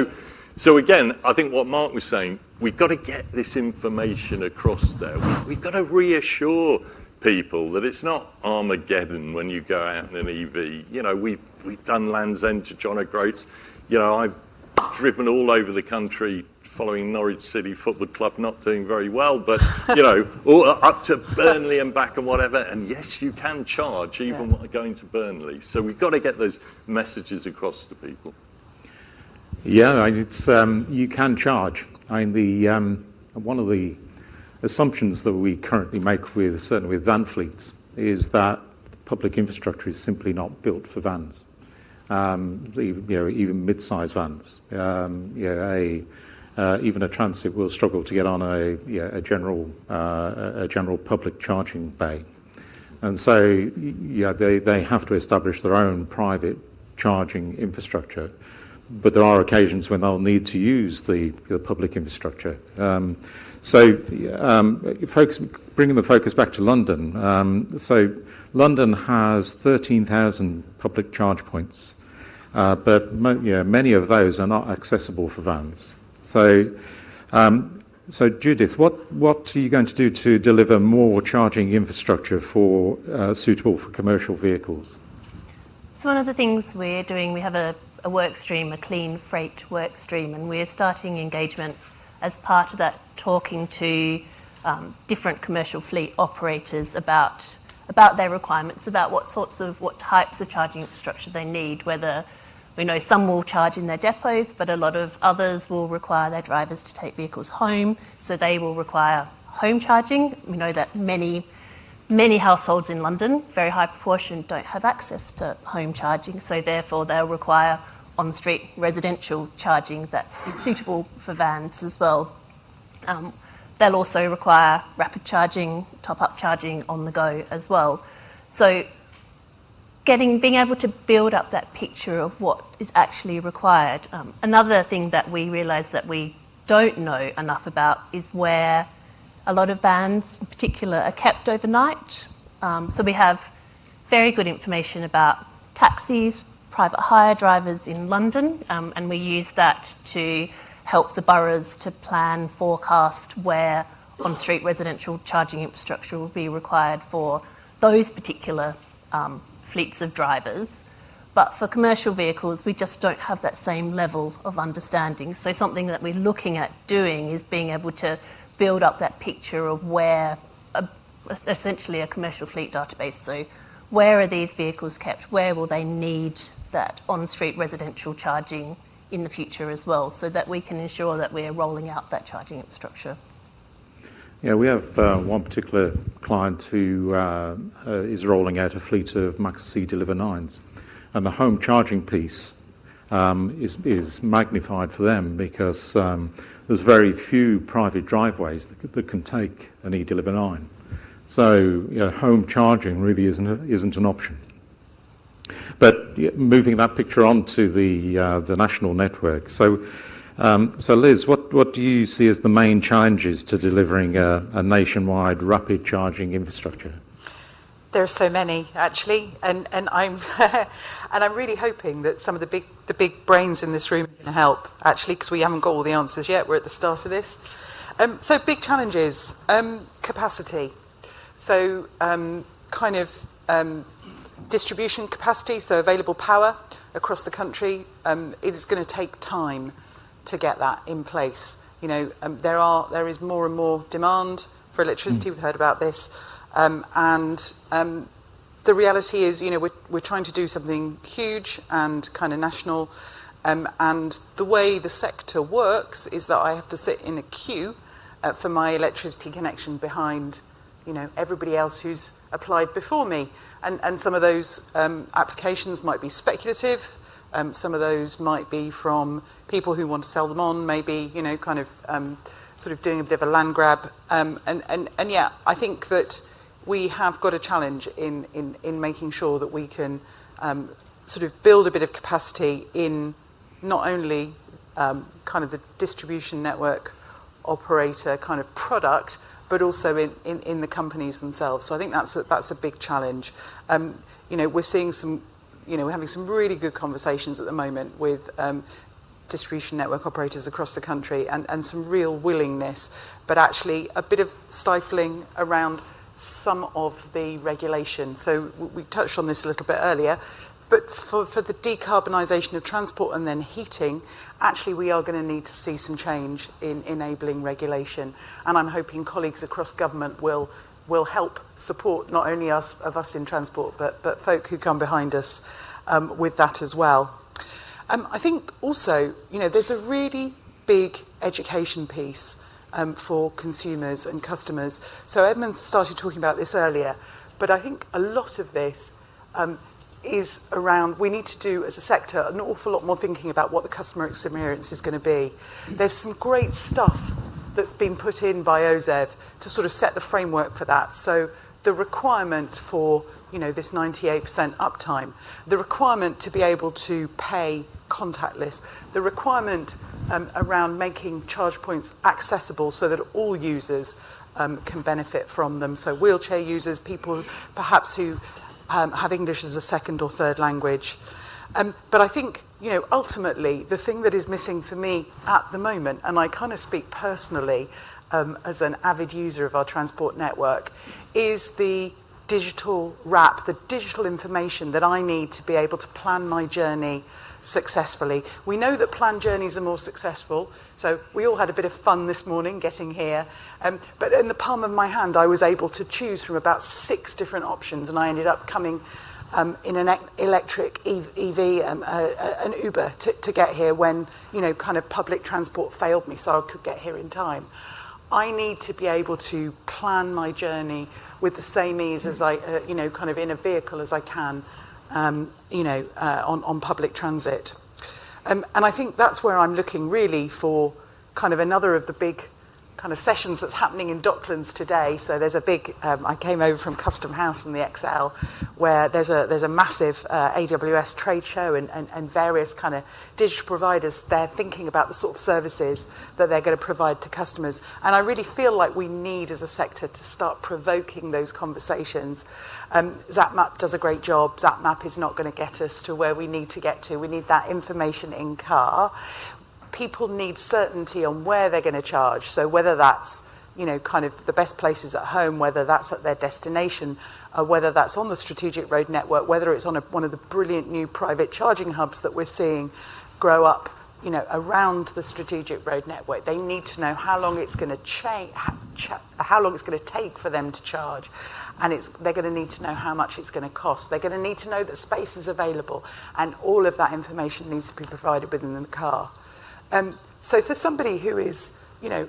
So again, I think what Mark was saying, we've got to get this information across there. We've got to reassure people that it's not Armageddon when you go out in an EV. You know, we've done Land's End to John O'Groats. You know, I've driven all over the country following Norwich City Football Club, not doing very well, but, you know, all up to Burnley and back and whatever. And yes, you can charge even going to Burnley. So we've got to get those messages across to people. Yeah, it's you can charge. I mean, one of the assumptions that we currently make certainly with van fleets is that public infrastructure is simply not built for vans. Even mid-sized vans. Even a transit will struggle to get on a general public charging bay, and so they have to establish their own private charging infrastructure. But there are occasions when they'll need to use the public infrastructure. Bringing the focus back to London. So London has 13,000 public charge points, but many of those are not accessible for vans. So Judith, what are you going to do to deliver more charging infrastructure suitable for commercial vehicles? So one of the things we're doing, we have a work stream, a clean freight work stream, and we're starting engagement as part of that, talking to different commercial fleet operators about their requirements, about what types of charging infrastructure they need, whether we know some will charge in their depots, but a lot of others will require their drivers to take vehicles home, so they will require home charging. We know that many households in London, very high proportion, don't have access to home charging, so therefore they'll require on-street residential charging that is suitable for vans as well. They'll also require rapid charging, top-up charging on the go as well. So being able to build up that picture of what is actually required. Another thing that we realise that we don't know enough about is where a lot of vans in particular are kept overnight. So we have very good information about taxis, private hire drivers in London, and we use that to help the boroughs to plan, forecast where on-street residential charging infrastructure will be required for those particular fleets of drivers. But for commercial vehicles, we just don't have that same level of understanding. So something that we're looking at doing is being able to build up that picture of where, essentially a commercial fleet database. So where are these vehicles kept? Where will they need that on-street residential charging in the future as well, so that we can ensure that we're rolling out that charging infrastructure? Yeah, we have one particular client who is rolling out a fleet of Maxi Deliver 9s. And the home charging piece is magnified for them because there's very few private driveways that can take an eDeliver 9. So home charging really isn't an option. But moving that picture onto the national network. So Liz, what do you see as the main challenges to delivering a nationwide rapid charging infrastructure? There are so many, actually, and I'm and I'm really hoping that some of the big brains in this room can help, actually, because we haven't got all the answers yet. We're at the start of this. So big challenges, capacity. So distribution capacity, so available power across the country. It is going to take time to get that in place. There is more and more demand for electricity. We've heard about this. The reality is, we're trying to do something huge and kind of national, and the way the sector works is that I have to sit in a queue for my electricity connection behind, everybody else who's applied before me, and some of those applications might be speculative, some of those might be from people who want to sell them on, maybe, sort of doing a bit of a land grab, and yeah, I think that we have got a challenge in making sure that we can sort of build a bit of capacity in not only kind of the distribution network operator kind of product, but also in the companies themselves. So I think that's a big challenge. We're seeing some, we're having some really good conversations at the moment with distribution network operators across the country, and some real willingness, but actually a bit of stifling around some of the regulation. So we touched on this a little bit earlier, but for the decarbonisation of transport and then heating, actually we are going to need to see some change in enabling regulation. And I'm hoping colleagues across government will help support not only us in transport, but folk who come behind us with that as well. I think also, there's a really big education piece for consumers and customers. So Edmund started talking about this earlier, but I think a lot of this is around, we need to do as a sector an awful lot more thinking about what the customer experience is going to be. There's some great stuff that's been put in by OZEV to sort of set the framework for that. So the requirement for this 98% uptime, the requirement to be able to pay contactless, the requirement around making charge points accessible so that all users can benefit from them. So wheelchair users, people perhaps who have English as a second or third language. But I think, ultimately, the thing that is missing for me at the moment, and I kind of speak personally as an avid user of our transport network, is the digital wrap, the digital information that I need to be able to plan my journey successfully. We know that planned journeys are more successful, so we all had a bit of fun this morning getting here. But in the palm of my hand, I was able to choose from about 6 different options, and I ended up coming in an electric EV, an Uber, to get here when, kind of public transport failed me, so I could get here in time. I need to be able to plan my journey with the same ease as I, kind of in a vehicle as I can, on public transit. And I think that's where I'm looking really for kind of another of the big kind of sessions that's happening in Docklands today. So there's a big, I came over from Custom House in the XL, where there's a massive AWS trade show and various kind of digital providers. They're thinking about the sort of services that they're going to provide to customers. And I really feel like we need as a sector to start provoking those conversations. ZapMap does a great job. ZapMap is not going to get us to where we need to get to. We need that information in car. People need certainty on where they're going to charge. So whether that's, kind of the best places at home, whether that's at their destination, whether that's on the strategic road network, whether it's on one of the brilliant new private charging hubs that we're seeing grow up, around the strategic road network. They need to know how long it's going to how long it's going to take for them to charge. And they're going to need to know how much it's going to cost. They're going to need to know that space is available, and all of that information needs to be provided within the car. So for somebody who is,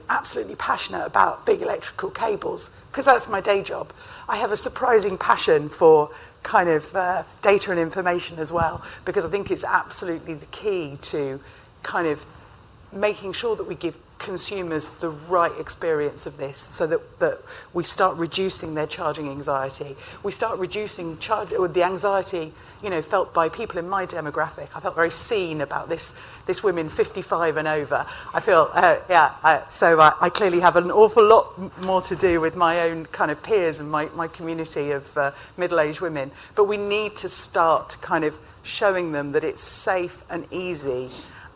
absolutely passionate about big electrical cables, because that's my day job, I have a surprising passion for kind of data and information as well, because I think it's absolutely the key to kind of making sure that we give consumers the right experience of this, so that we start reducing their charging anxiety. We start reducing the anxiety, felt by people in my demographic. I felt very seen about this women 55 and over. I feel, so I clearly have an awful lot more to do with my own kind of peers and my community of middle-aged women. But we need to start kind of showing them that it's safe and easy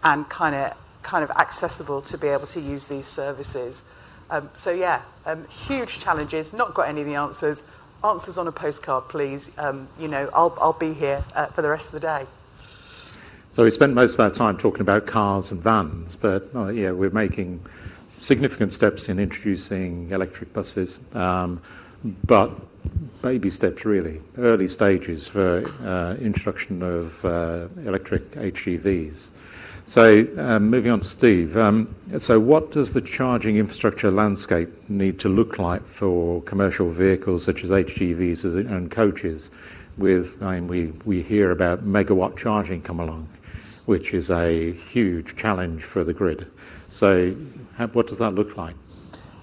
and kind of accessible to be able to use these services. Huge challenges, not got any of the answers. Answers on a postcard, please. I'll be here for the rest of the day. So we spent most of our time talking about cars and vans, but we're making significant steps in introducing electric buses, but baby steps really, early stages for introduction of electric HGVs. So moving on to Steve, so what does the charging infrastructure landscape need to look like for commercial vehicles such as HGVs and coaches? We hear about megawatt charging come along, which is a huge challenge for the grid. So what does that look like?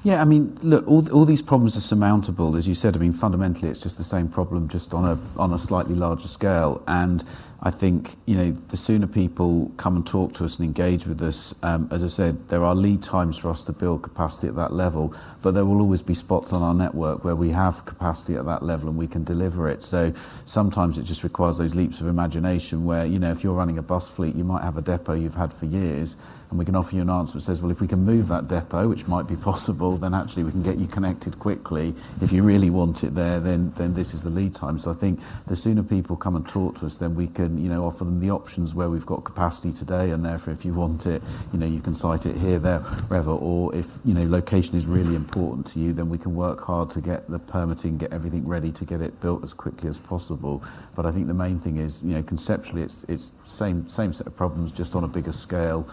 Yeah, I mean, look, all these problems are surmountable. As you said, I mean, fundamentally, it's just the same problem, just on a slightly larger scale. And I think, you know, the sooner people come and talk to us and engage with us, as I said, there are lead times for us to build capacity at that level, but there will always be spots on our network where we have capacity at that level and we can deliver it. So sometimes it just requires those leaps of imagination where, you know, if you're running a bus fleet, you might have a depot you've had for years, and we can offer you an answer that says, well, if we can move that depot, which might be possible, then actually we can get you connected quickly. If you really want it there, then this is the lead time. So I think the sooner people come and talk to us, then we can, you know, offer them the options where we've got capacity today, and therefore if you want it, you know, you can site it here, there, wherever. Or if, you know, location is really important to you, then we can work hard to get the permitting, get everything ready to get it built as quickly as possible. But I think the main thing is, you know, conceptually it's same set of problems, just on a bigger scale.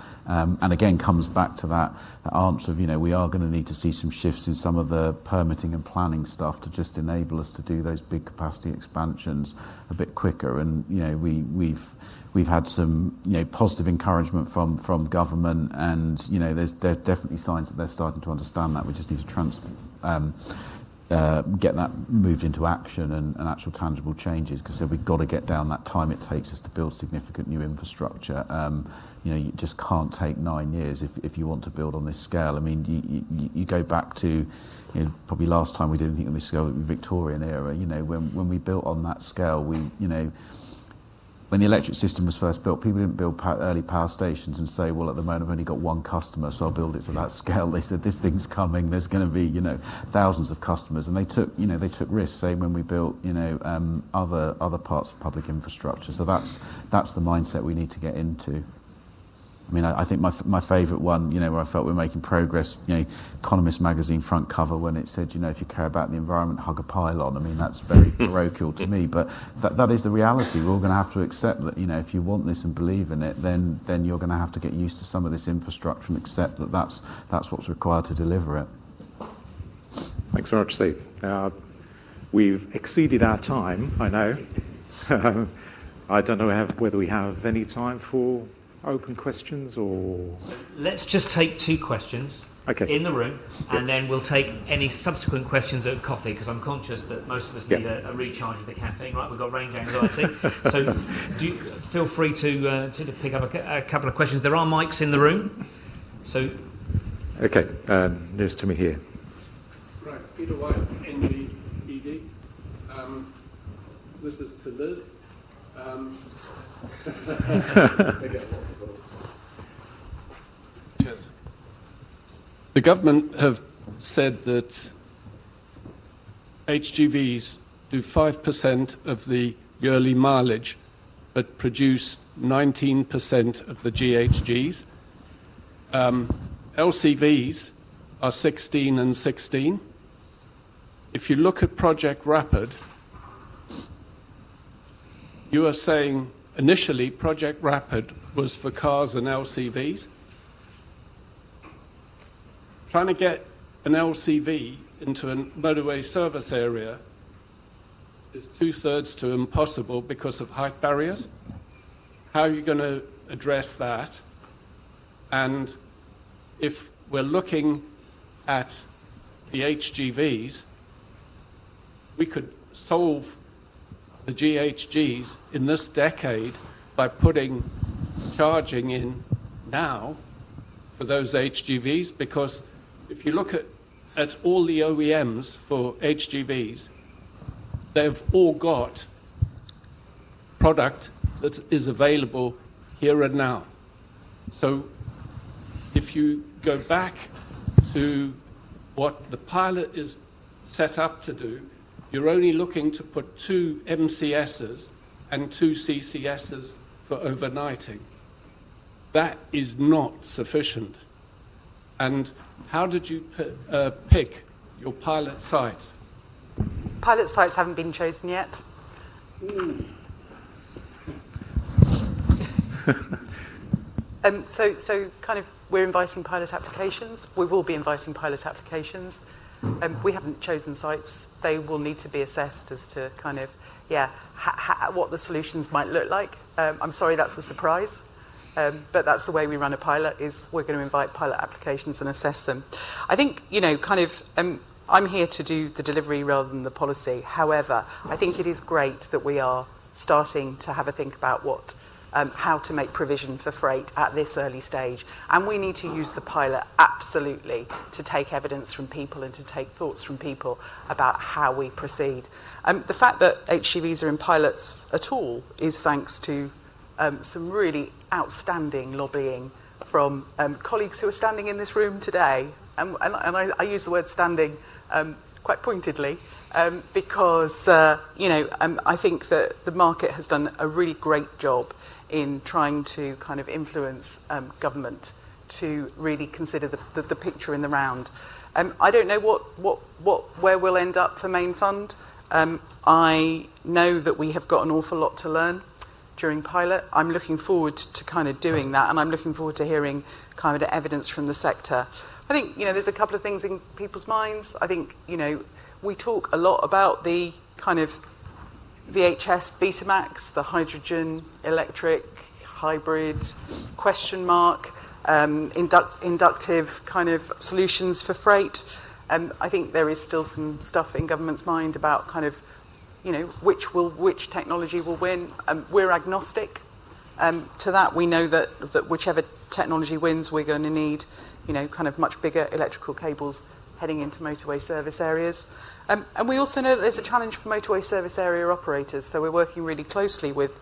And again, comes back to that answer of, you know, we are going to need to see some shifts in some of the permitting and planning stuff to just enable us to do those big capacity expansions a bit quicker. And, you know, we've had some, you know, positive encouragement from government, and, you know, there's definitely signs that they're starting to understand that. We just need to get that moved into action and actual tangible changes, because we've got to get down that time it takes us to build significant new infrastructure. You know, you just can't take 9 years if you want to build on this scale. I mean, you go back to, you know, probably last time we did anything on this scale, the Victorian era. You know, when we built on that scale, you know, when the electric system was first built, people didn't build early power stations and say, well, at the moment I've only got one customer, so I'll build it to that scale. They said, this thing's coming, there's going to be, you know, thousands of customers. And they took risks, same when we built, you know, other parts of public infrastructure. So that's the mindset we need to get into. I mean, I think my favourite one, you know, where I felt we're making progress, you know, Economist magazine front cover when it said, you know, if you care about the environment, hug a pylon. I mean, that's very parochial to me, but that is the reality. We're all going to have to accept that, you know, if you want this and believe in it, then you're going to have to get used to some of this infrastructure and accept that that's what's required to deliver it. Thanks very much, Steve. We've exceeded our time, I know. I don't know whether we have any time for open questions or... So let's just take 2 questions in the room, and then we'll take any subsequent questions at coffee, because I'm conscious that most of us need a recharge of the caffeine. Right, we've got range anxiety. So feel free to pick up a couple of questions. There are mics in the room. So... Okay, news to me here. Right, Peter White, NG ED. This is to Liz. Cheers. The government have said that HGVs do 5% of the yearly mileage, but produce 19% of the GHGs. LCVs are 16 and 16. If you look at Project Rapid, you are saying initially Project Rapid was for cars and LCVs. Trying to get an LCV into a motorway service area is 2/3 to impossible because of height barriers. How are you going to address that? And if we're looking at the HGVs, we could solve the GHGs in this decade by putting charging in now for those HGVs, because if you look at all the OEMs for HGVs, they've all got product that is available here and now. So if you go back to what the pilot is set up to do, you're only looking to put 2 MCSs and 2 CCSs for overnighting. That is not sufficient. And how did you pick your pilot sites? Pilot sites haven't been chosen yet. So kind of we're inviting pilot applications. We will be inviting pilot applications. We haven't chosen sites. They will need to be assessed as to kind of, what the solutions might look like. I'm sorry, that's a surprise. But that's the way we run a pilot, is we're going to invite pilot applications and assess them. I think, I'm here to do the delivery rather than the policy. However, I think it is great that we are starting to have a think about how to make provision for freight at this early stage. And we need to use the pilot absolutely to take evidence from people and to take thoughts from people about how we proceed. The fact that HGVs are in pilots at all is thanks to some really outstanding lobbying from colleagues who are standing in this room today. And I use the word standing quite pointedly, because I think that the market has done a really great job in trying to kind of influence government to really consider the picture in the round. I don't know where we'll end up for Main Fund. I know that we have got an awful lot to learn during pilot. I'm looking forward to kind of doing that, and I'm looking forward to hearing kind of evidence from the sector. I think, there's a couple of things in people's minds. I think, we talk a lot about the kind of VHS Betamax, the hydrogen, electric, hybrid, question mark, inductive kind of solutions for freight. I think there is still some stuff in government's mind about kind of, which technology will win. We're agnostic to that. We know that whichever technology wins, we're going to need, kind of much bigger electrical cables heading into motorway service areas. And we also know that there's a challenge for motorway service area operators. So we're working really closely with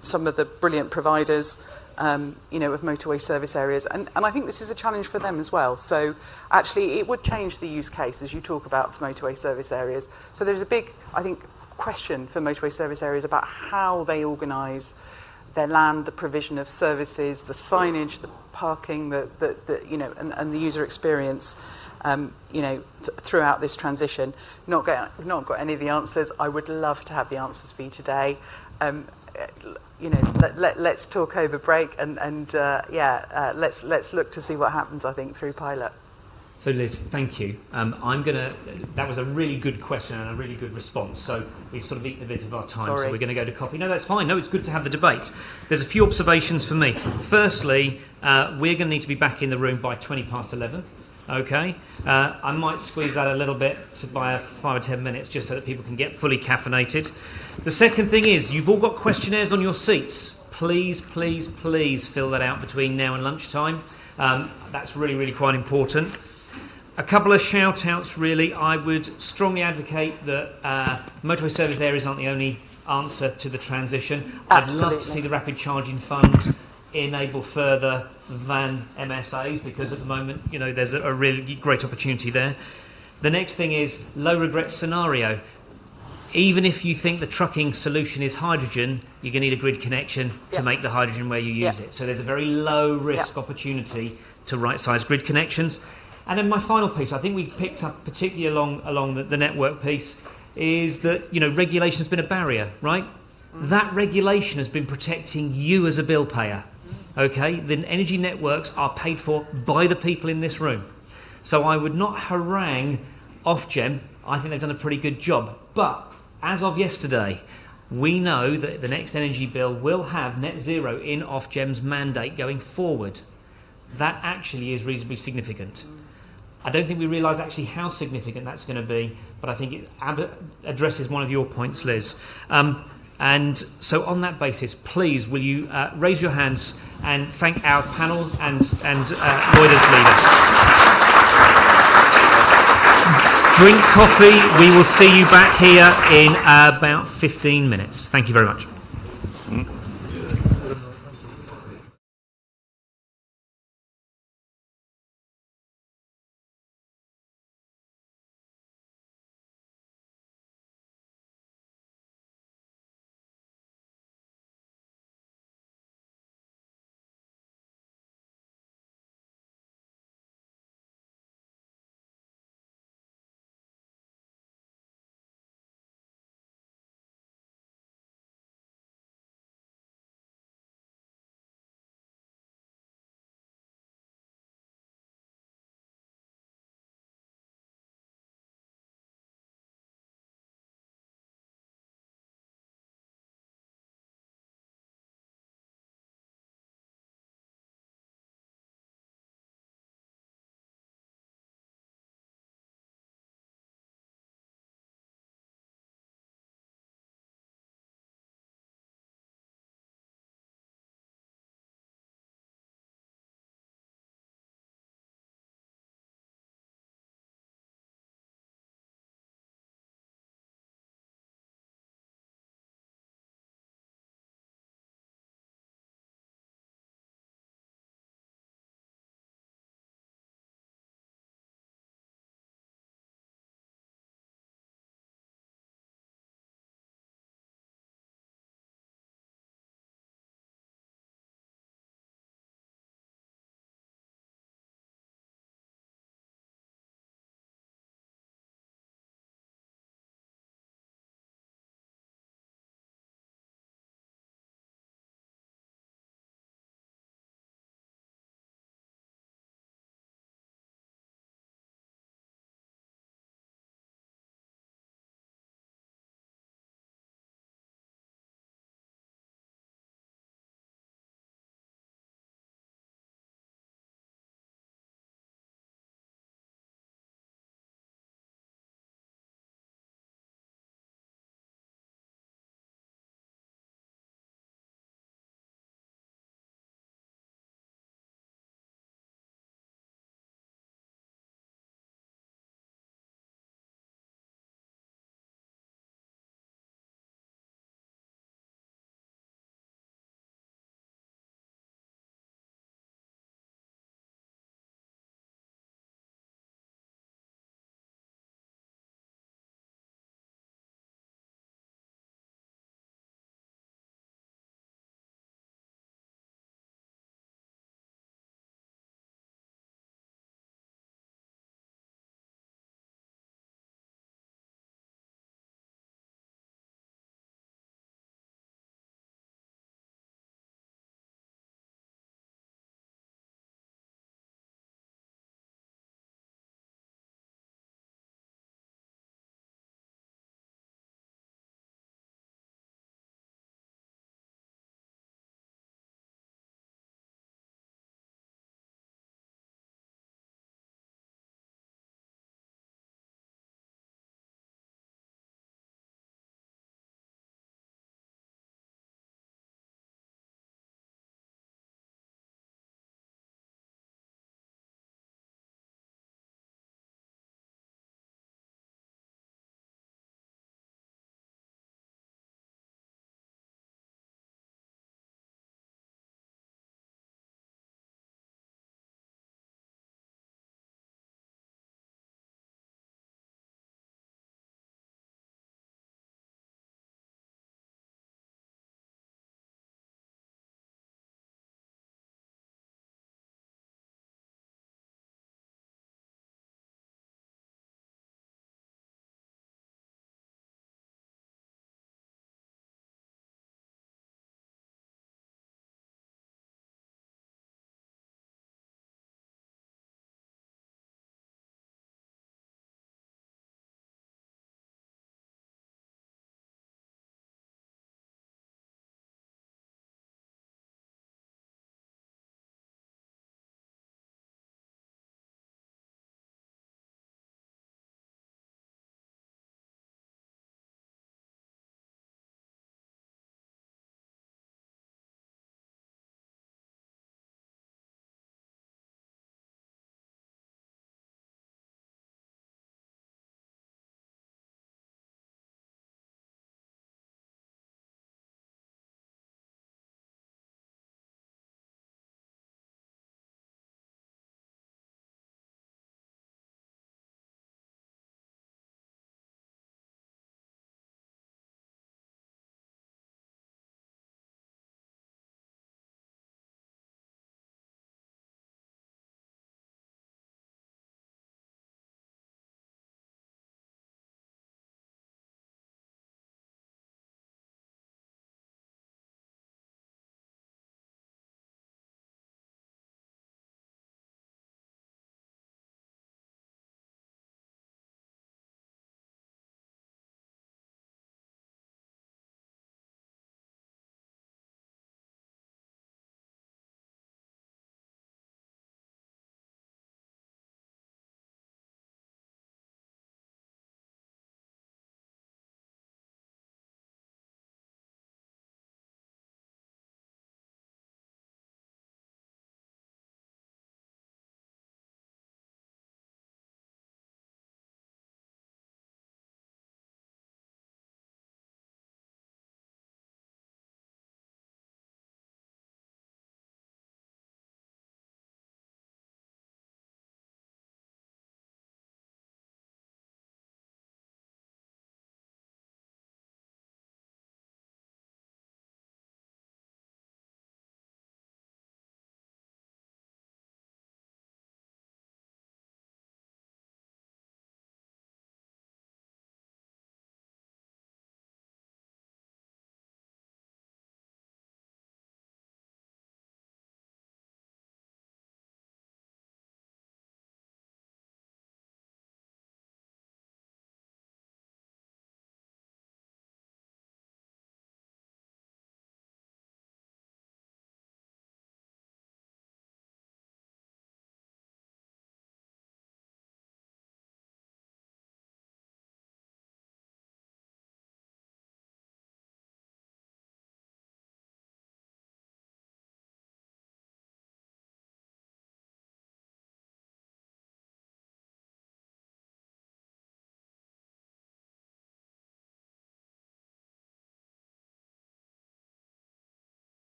some of the brilliant providers, of motorway service areas. And I think this is a challenge for them as well. So actually, it would change the use case, as you talk about, for motorway service areas. So there's a big, I think, question for motorway service areas about how they organise their land, the provision of services, the signage, the parking, and the user experience. Throughout this transition. Not got any of the answers. I would love to have the answers for you today. Let's talk over break and let's look to see what happens, I think, through pilot. So Liz, thank you. That was a really good question and a really good response. So we've sort of eaten a bit of our time, Sorry. So we're going to go to coffee. No, that's fine. No, it's good to have the debate. There's a few observations for me. Firstly, we're going to need to be back in the room by 11:20. Okay, I might squeeze that a little bit by 5 or 10 minutes just so that people can get fully caffeinated. The second thing is, you've all got questionnaires on your seats. Please, please, please fill that out between now and lunchtime. That's really, really quite important. A couple of shout-outs, really. I would strongly advocate that motorway service areas aren't the only answer to the transition. Absolutely. I'd love to see the Rapid Charging Fund enable further than MSAs, because at the moment, there's a really great opportunity there. The next thing is low regret scenario. Even if you think the trucking solution is hydrogen, you're going to need a grid connection to make the hydrogen where you use it. So there's a very low risk opportunity to right-size grid connections. And then my final piece, I think we've picked up particularly along the network piece, is that regulation has been a barrier, right? That regulation has been protecting you as a bill payer. Okay, the energy networks are paid for by the people in this room. So I would not harangue Ofgem. I think they've done a pretty good job. But as of yesterday, we know that the next energy bill will have net zero in Ofgem's mandate going forward. That actually is reasonably significant. I don't think we realise actually how significant that's going to be, but I think it addresses one of your points, Liz. And so on that basis, please, will you raise your hands and thank our panel and Lloyd as leader. Drink coffee. We will see you back here in about 15 minutes. Thank you very much.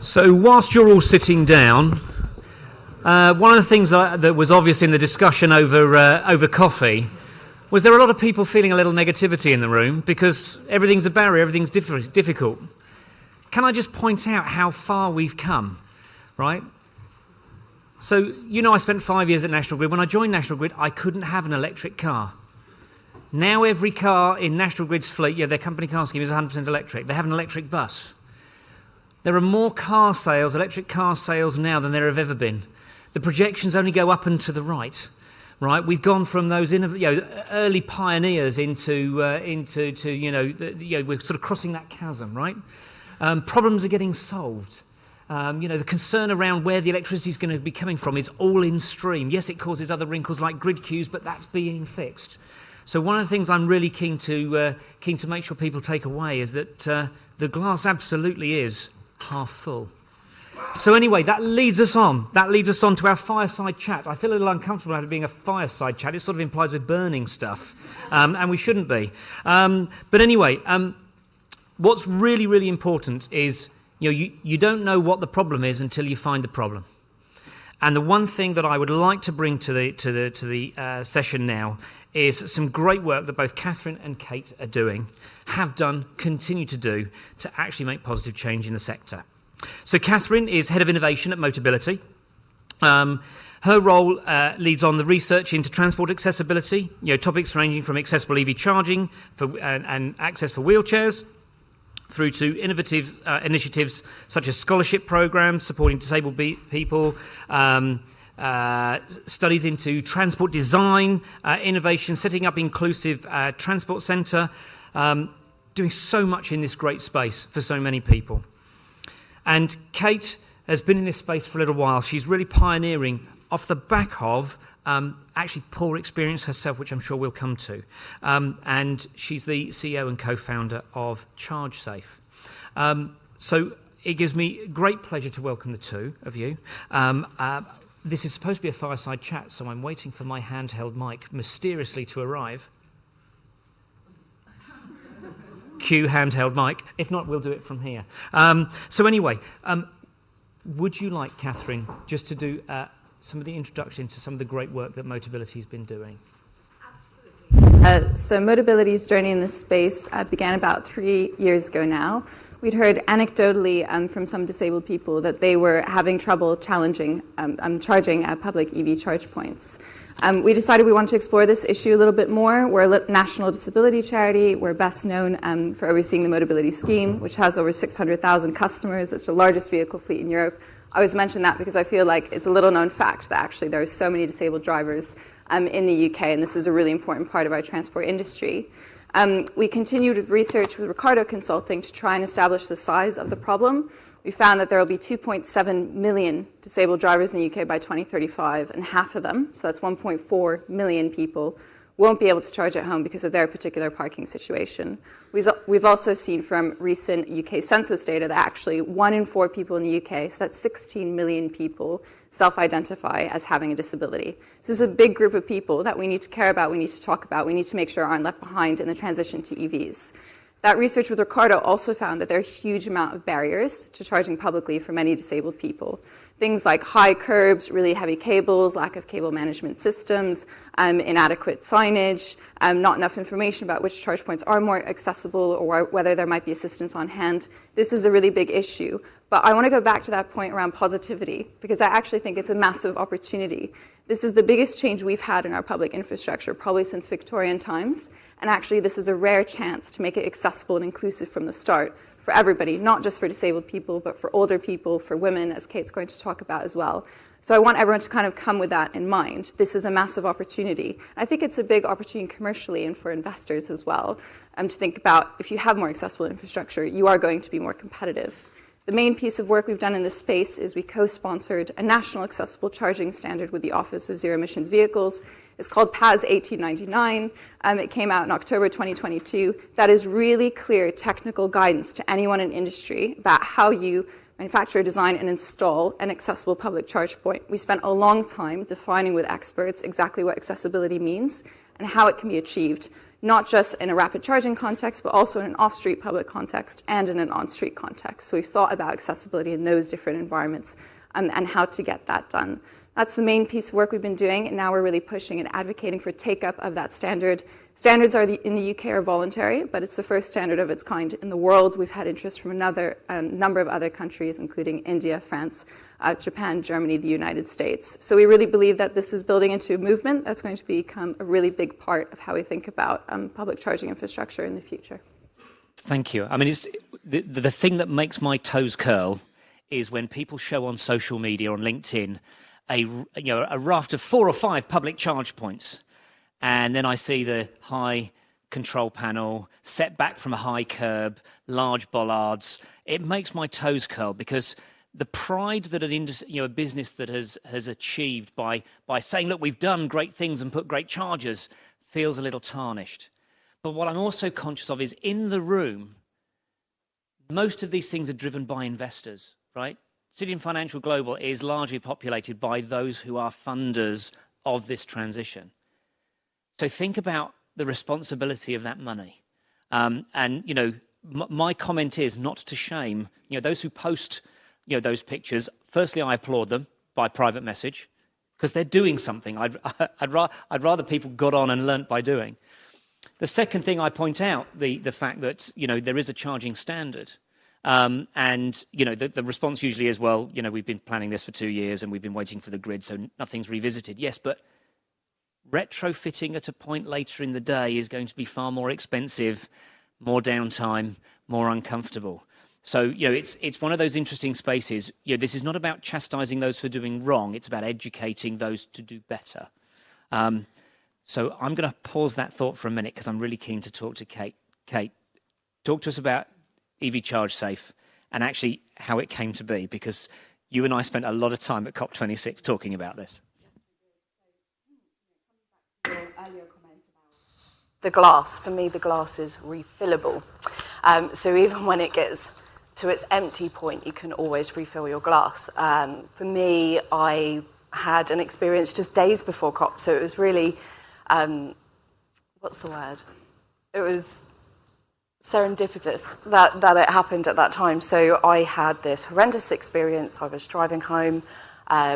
So whilst you're all sitting down, one of the things that was obvious in the discussion over coffee was there were a lot of people feeling a little negativity in the room because everything's a barrier, everything's difficult. Can I just point out how far we've come, right? So, you know, I spent 5 years at National Grid. When I joined National Grid, I couldn't have an electric car. Now every car in National Grid's fleet, their company car scheme is 100% electric. They have an electric bus. There are more car sales, electric car sales now than there have ever been. The projections only go up and to the right. Right, we've gone from those early pioneers into we're sort of crossing that chasm, right? Problems are getting solved. The concern around where the electricity is going to be coming from is all in stream. Yes, it causes other wrinkles like grid queues, but that's being fixed. So one of the things I'm really keen to make sure people take away is that the glass absolutely is half full. So anyway, that leads us on. That leads us on to our fireside chat. I feel a little uncomfortable about it being a fireside chat. It sort of implies we're burning stuff, and we shouldn't be. But anyway, what's really, really important is you don't know what the problem is until you find the problem. And the one thing that I would like to bring to the session now is some great work that both Catherine and Kate are doing, have done, continue to do, to actually make positive change in the sector. So Catherine is Head of Innovation at Motability. Her role leads on the research into transport accessibility, topics ranging from accessible EV charging and access for wheelchairs, through to innovative initiatives such as scholarship programs supporting disabled people, studies into transport design, innovation, setting up inclusive transport centre, doing so much in this great space for so many people. And Kate has been in this space for a little while. She's really pioneering off the back of actually poor experience herself, which I'm sure we'll come to. And she's the CEO and co-founder of ChargeSafe. So it gives me great pleasure to welcome the two of you. This is supposed to be a fireside chat, so I'm waiting for my handheld mic mysteriously to arrive. Cue handheld mic. If not, we'll do it from here. So anyway, would you like, Catherine, just to do some of the introduction to some of the great work that Motability's been doing? Absolutely. So Motability's journey in this space began about 3 years ago now. We'd heard anecdotally from some disabled people that they were having trouble charging public EV charge points. We decided we wanted to explore this issue a little bit more. We're a national disability charity. We're best known for overseeing the Motability scheme, which has over 600,000 customers. It's the largest vehicle fleet in Europe. I always mention that because I feel like it's a little known fact that actually there are so many disabled drivers in the UK, and this is a really important part of our transport industry. We continued with research with Ricardo Consulting to try and establish the size of the problem. We found that there will be 2.7 million disabled drivers in the UK by 2035, and half of them, so that's 1.4 million people, won't be able to charge at home because of their particular parking situation. We've also seen from recent UK census data that actually 1 in 4 people in the UK, so that's 16 million people, self-identify as having a disability. This is a big group of people that we need to care about, we need to talk about, we need to make sure aren't left behind in the transition to EVs. That research with Ricardo also found that there are a huge amount of barriers to charging publicly for many disabled people. Things like high curbs, really heavy cables, lack of cable management systems, inadequate signage, not enough information about which charge points are more accessible or whether there might be assistance on hand. This is a really big issue. But I want to go back to that point around positivity, because I actually think it's a massive opportunity. This is the biggest change we've had in our public infrastructure, probably since Victorian times. And actually, this is a rare chance to make it accessible and inclusive from the start for everybody, not just for disabled people, but for older people, for women, as Kate's going to talk about as well. So I want everyone to kind of come with that in mind. This is a massive opportunity. I think it's a big opportunity commercially and for investors as well, to think about if you have more accessible infrastructure, you are going to be more competitive. The main piece of work we've done in this space is we co-sponsored a national accessible charging standard with the Office of Zero Emissions Vehicles. It's called PAS 1899. It came out in October 2022. That is really clear technical guidance to anyone in industry about how you manufacture, design, and install an accessible public charge point. We spent a long time defining with experts exactly what accessibility means and how it can be achieved. not just in a rapid charging context, but also in an off-street public context and in an on-street context. So we've thought about accessibility in those different environments and how to get that done. That's the main piece of work we've been doing, and now we're really pushing and advocating for take-up of that standard. Standards in the UK are voluntary, but it's the first standard of its kind in the world. We've had interest from a number of other countries, including India, France, Japan, Germany, the United States. So we really believe that this is building into a movement that's going to become a really big part of how we think about public charging infrastructure in the future. Thank you. I mean, it's the thing that makes my toes curl is when people show on social media, on LinkedIn, a raft of 4 or 5 public charge points, and then I see the high control panel set back from a high curb, large bollards. It makes my toes curl because the pride that a business that has achieved by saying, look, we've done great things and put great chargers, feels a little tarnished. But what I'm also conscious of is in the room, most of these things are driven by investors, right? Citizen Financial Global is largely populated by those who are funders of this transition. So think about the responsibility of that money. My comment is not to shame, those who post, those pictures. Firstly, I applaud them by private message because they're doing something. I'd rather people got on and learnt by doing. The second thing I point out, the fact that, there is a charging standard. The response usually is, well, we've been planning this for 2 years and we've been waiting for the grid, so nothing's revisited. Yes, but retrofitting at a point later in the day is going to be far more expensive, more downtime, more uncomfortable. So, it's one of those interesting spaces. This is not about chastising those for doing wrong. It's about educating those to do better. So I'm going to pause that thought for a minute because I'm really keen to talk to Kate. Kate, talk to us about EV Charge Safe and actually how it came to be, because you and I spent a lot of time at COP26 talking about this. The glass, for me, the glass is refillable. So even when it gets to its empty point, you can always refill your glass. For me, I had an experience just days before COP, so it was really, what's the word? It was serendipitous that it happened at that time. So I had this horrendous experience. I was driving home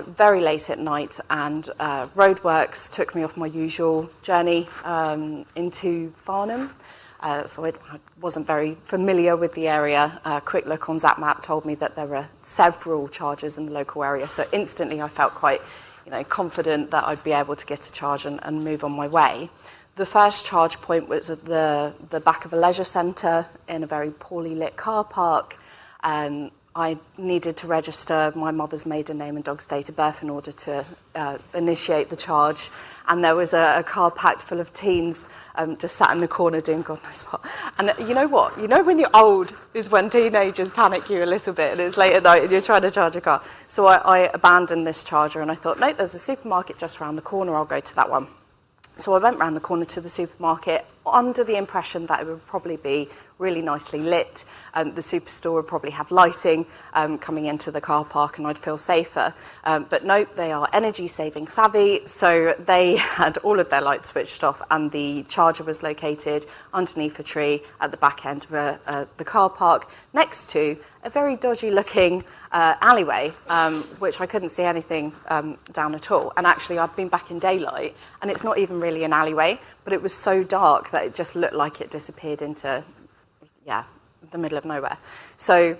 very late at night, and roadworks took me off my usual journey into Farnham. So I wasn't very familiar with the area. A quick look on ZapMap told me that there were several chargers in the local area. So instantly I felt quite confident that I'd be able to get a charge and move on my way. The first charge point was at the back of a leisure centre in a very poorly lit car park. I needed to register my mother's maiden name and dog's date of birth in order to initiate the charge. And there was a car packed full of teens just sat in the corner doing God knows what. And you know what? When you're old is when teenagers panic you a little bit and it's late at night and you're trying to charge a car. So I abandoned this charger and I thought, no, there's a supermarket just around the corner. I'll go to that one. So I went round the corner to the supermarket under the impression that it would probably be really nicely lit. The superstore would probably have lighting coming into the car park and I'd feel safer. But no, they are energy saving savvy. So they had all of their lights switched off and the charger was located underneath a tree at the back end of the car park next to a very dodgy looking alleyway, which I couldn't see anything down at all. And actually I'd been back in daylight and it's not even really an alleyway, but it was so dark that it just looked like it disappeared into, the middle of nowhere. So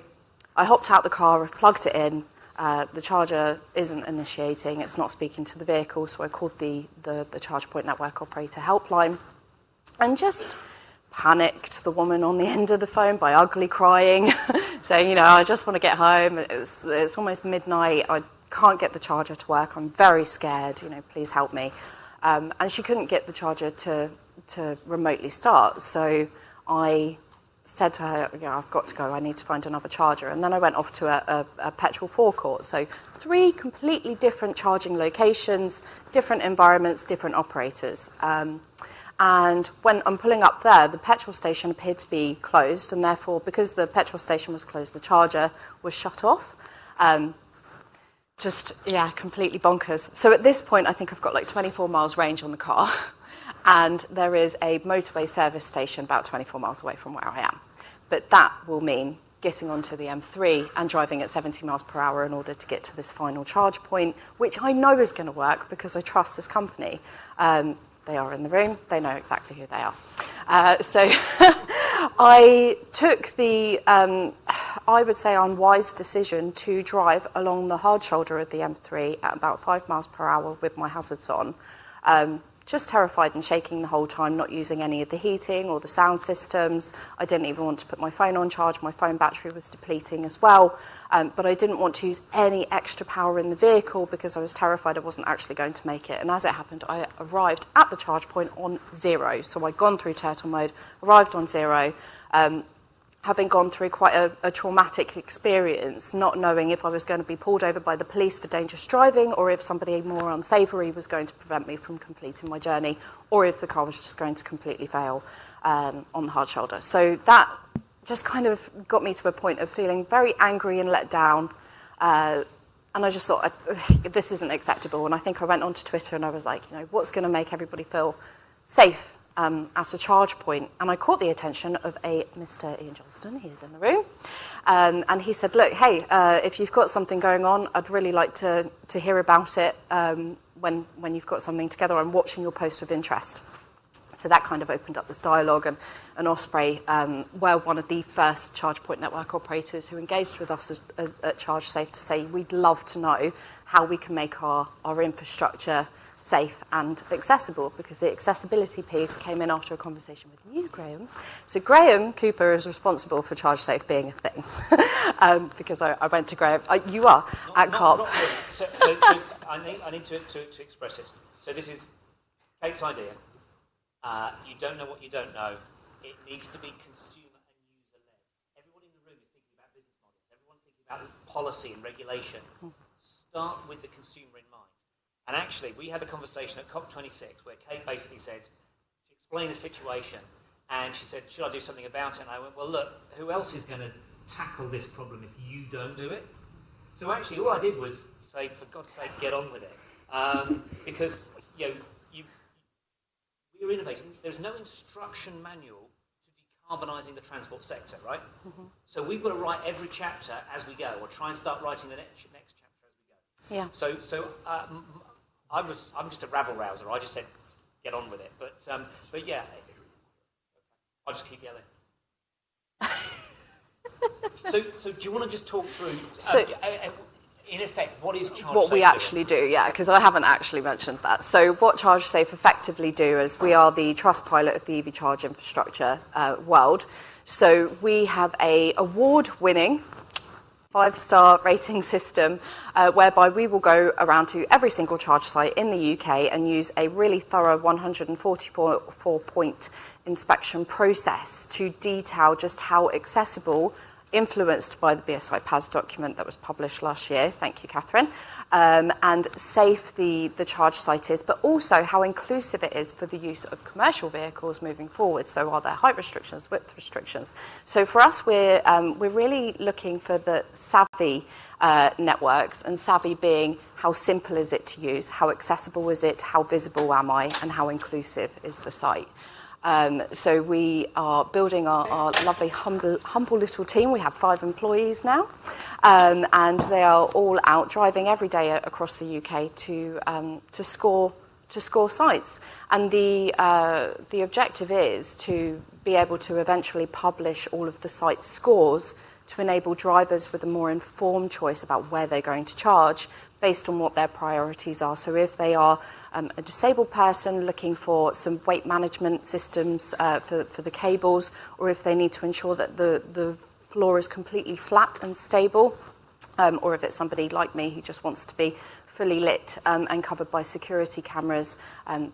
I hopped out the car, plugged it in. The charger isn't initiating. It's not speaking to the vehicle. So I called the Charge Point Network Operator helpline and just panicked the woman on the end of the phone by ugly crying, saying, I just want to get home. It's almost midnight. I can't get the charger to work. I'm very scared. Please help me. And she couldn't get the charger to remotely start. So I said to her, I've got to go, I need to find another charger. And then I went off to a petrol forecourt. So 3 completely different charging locations, different environments, different operators. And when I'm pulling up there, the petrol station appeared to be closed, and therefore, because the petrol station was closed, the charger was shut off. Completely bonkers. So at this point, I think I've got like 24 miles range on the car. and there is a motorway service station about 24 miles away from where I am. But that will mean getting onto the M3 and driving at 70 miles per hour in order to get to this final charge point, which I know is going to work because I trust this company. They are in the room. They know exactly who they are. So I took the, I would say, unwise decision to drive along the hard shoulder of the M3 at about 5 miles per hour with my hazards on. Just terrified and shaking the whole time, not using any of the heating or the sound systems. I didn't even want to put my phone on charge. My phone battery was depleting as well. But I didn't want to use any extra power in the vehicle because I was terrified I wasn't actually going to make it. And as it happened, I arrived at the charge point on 0. So I'd gone through turtle mode, arrived on 0. Having gone through quite a traumatic experience, not knowing if I was going to be pulled over by the police for dangerous driving or if somebody more unsavoury was going to prevent me from completing my journey or if the car was just going to completely fail on the hard shoulder. So that just kind of got me to a point of feeling very angry and let down. And I just thought, this isn't acceptable. And I think I went onto Twitter and I was like, what's going to make everybody feel safe at a charge point? And I caught the attention of a Mr. Ian Johnston, he's in the room, and he said, look, hey, if you've got something going on, I'd really like to hear about it when you've got something together. I'm watching your post with interest. So that kind of opened up this dialogue, and Osprey were one of the first charge point network operators who engaged with us at ChargeSafe to say we'd love to know how we can make our infrastructure safe and accessible, because the accessibility piece came in after a conversation with you, Graham. So Graham Cooper is responsible for ChargeSafe being a thing, because I went to Graham. You are at COP. Not really. So I need to express this. So this is Kate's idea. You don't know what you don't know. It needs to be consumer and user-led. Everyone in the room is thinking about business models. Everyone's thinking about policy and regulation. Start with the consumer in mind. And actually, we had a conversation at COP26 where Kate basically said, she explained the situation, and she said, should I do something about it? And I went, well, look, who else is going to tackle this problem if you don't do it? So actually, all I did was say, for God's sake, get on with it. Because, we're innovating. There's no instruction manual to decarbonising the transport sector, right? Mm-hmm. So we've got to write every chapter as we go, or try and start writing the next chapter as we go. Yeah. So I'm just a rabble rouser. I just said, get on with it. But yeah, I'll just keep yelling. So do you want to just talk through, in effect, what is ChargeSafe? What we actually do, yeah, because I haven't actually mentioned that. So what ChargeSafe effectively do is we are the trust pilot of the EV charge infrastructure world. So we have a award-winning 5-star rating system whereby we will go around to every single charge site in the UK and use a really thorough 144-point inspection process to detail just how accessible, influenced by the BSI PAS document that was published last year, thank you, Catherine, and safe the charge site is, but also how inclusive it is for the use of commercial vehicles moving forward. So are there height restrictions, width restrictions? So for us, we're really looking for the savvy networks, and savvy being how simple is it to use, how accessible is it, how visible am I, and how inclusive is the site. So we are building our lovely, humble little team. We have 5 employees now, and they are all out driving every day across the UK to score sites. And the objective is to be able to eventually publish all of the site scores to enable drivers with a more informed choice about where they're going to charge based on what their priorities are. So if they are a disabled person looking for some weight management systems for the cables, or if they need to ensure that the floor is completely flat and stable, or if it's somebody like me who just wants to be fully lit and covered by security cameras,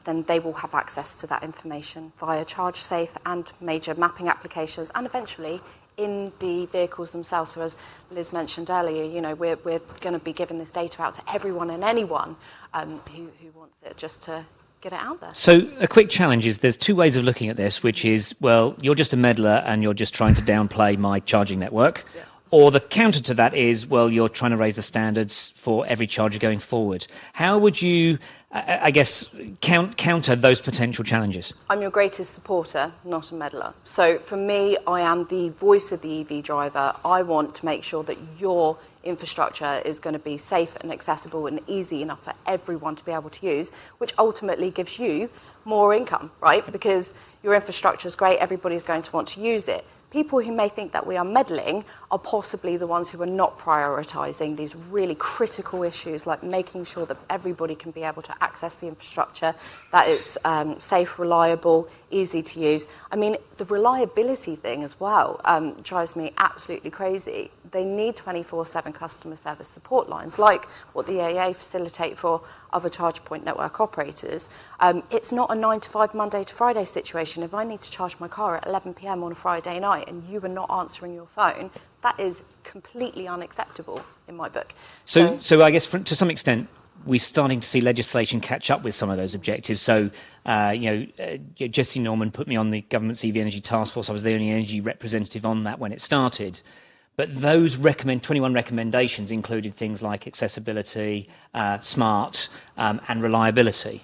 then they will have access to that information via ChargeSafe and major mapping applications, and eventually in the vehicles themselves. So as Liz mentioned earlier, we're going to be giving this data out to everyone and anyone who wants it, just to get it out there. So a quick challenge is there's 2 ways of looking at this, which is, well, you're just a meddler and you're just trying to downplay my charging network. Yeah. Or the counter to that is, well, you're trying to raise the standards for every charger going forward. How would you I guess, counter those potential challenges? I'm your greatest supporter, not a meddler. So for me, I am the voice of the EV driver. I want to make sure that your infrastructure is going to be safe and accessible and easy enough for everyone to be able to use, which ultimately gives you more income, right? Because your infrastructure is great, everybody's going to want to use it. People who may think that we are meddling are possibly the ones who are not prioritising these really critical issues, like making sure that everybody can be able to access the infrastructure, that it's safe, reliable, easy to use. I mean, the reliability thing as well drives me absolutely crazy. They need 24/7 customer service support lines, like what the EAA facilitate for other charge point network operators. It's not a 9 to 5 Monday to Friday situation. If I need to charge my car at 11 p.m. on a Friday night and you are not answering your phone, that is completely unacceptable in my book. So I guess to some extent, we're starting to see legislation catch up with some of those objectives. So, Jesse Norman put me on the government's EV Energy Task Force. I was the only energy representative on that when it started. But those 21 recommendations included things like accessibility, smart, and reliability.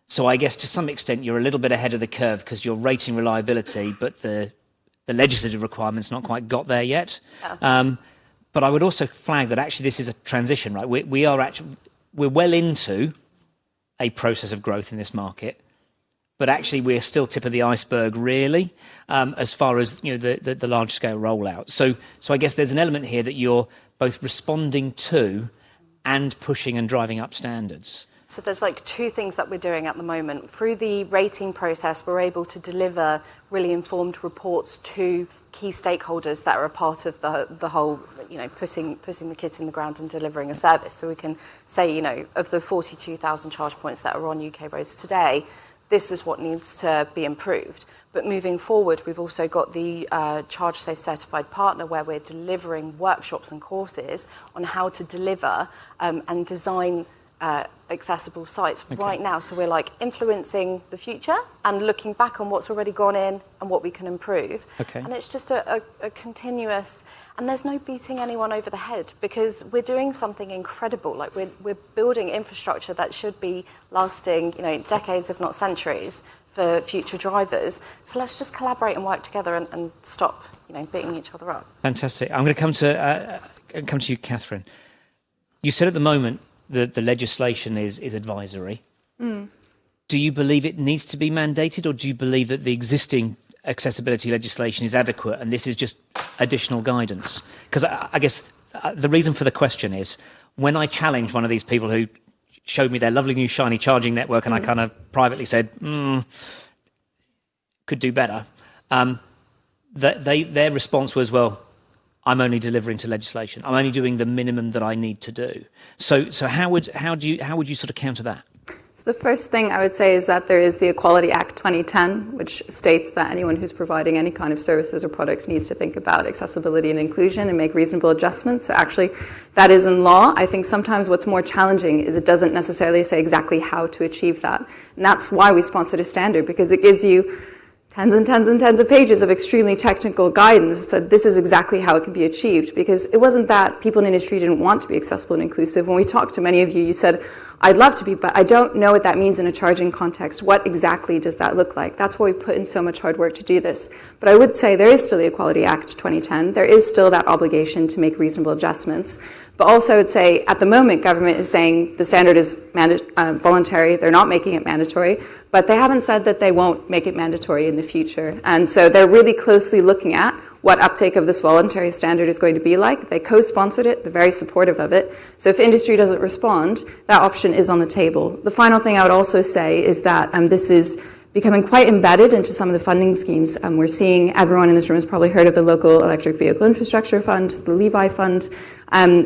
So I guess to some extent you're a little bit ahead of the curve because you're rating reliability, but the legislative requirements not quite got there yet. Yeah. But I would also flag that actually this is a transition, right? We're well into a process of growth in this market, but actually we're still tip of the iceberg, really, as far as the large scale rollout. So I guess there's an element here that you're both responding to and pushing and driving up standards. So there's like two things that we're doing at the moment. Through the rating process, we're able to deliver really informed reports to key stakeholders that are a part of the whole, putting the kit in the ground and delivering a service. So we can say, of the 42,000 charge points that are on UK roads today, this is what needs to be improved. But moving forward, we've also got the ChargeSafe certified partner where we're delivering workshops and courses on how to deliver and design accessible sites right now. So we're like influencing the future and looking back on what's already gone in and what we can improve. Okay. And it's just a continuous, and there's no beating anyone over the head because we're doing something incredible. Like we're building infrastructure that should be lasting, decades, if not centuries, for future drivers. So let's just collaborate and work together and stop, beating each other up. Fantastic. I'm going to come to you, Catherine. You said at the moment the legislation is advisory. Mm. Do you believe it needs to be mandated, or do you believe that the existing accessibility legislation is adequate and this is just additional guidance? Because I guess the reason for the question is when I challenged one of these people who showed me their lovely new shiny charging network and I kind of privately said, could do better, their response was, well, I'm only delivering to legislation. I'm only doing the minimum that I need to do. So how would you sort of counter that? So the first thing I would say is that there is the Equality Act 2010, which states that anyone who's providing any kind of services or products needs to think about accessibility and inclusion and make reasonable adjustments. So actually, that is in law. I think sometimes what's more challenging is it doesn't necessarily say exactly how to achieve that. And that's why we sponsored a standard, because it gives you tens and tens and tens of pages of extremely technical guidance that this is exactly how it can be achieved. Because it wasn't that people in industry didn't want to be accessible and inclusive. When we talked to many of you, you said, I'd love to be, but I don't know what that means in a charging context. What exactly does that look like? That's why we put in so much hard work to do this. But I would say there is still the Equality Act 2010. There is still that obligation to make reasonable adjustments. But also I would say at the moment, government is saying the standard is voluntary. They're not making it mandatory. But they haven't said that they won't make it mandatory in the future. And so they're really closely looking at what uptake of this voluntary standard is going to be like. They co-sponsored it. They're very supportive of it. So if industry doesn't respond, that option is on the table. The final thing I would also say is that this is becoming quite embedded into some of the funding schemes. We're seeing, everyone in this room has probably heard of the Local Electric Vehicle Infrastructure Fund, the Levi Fund.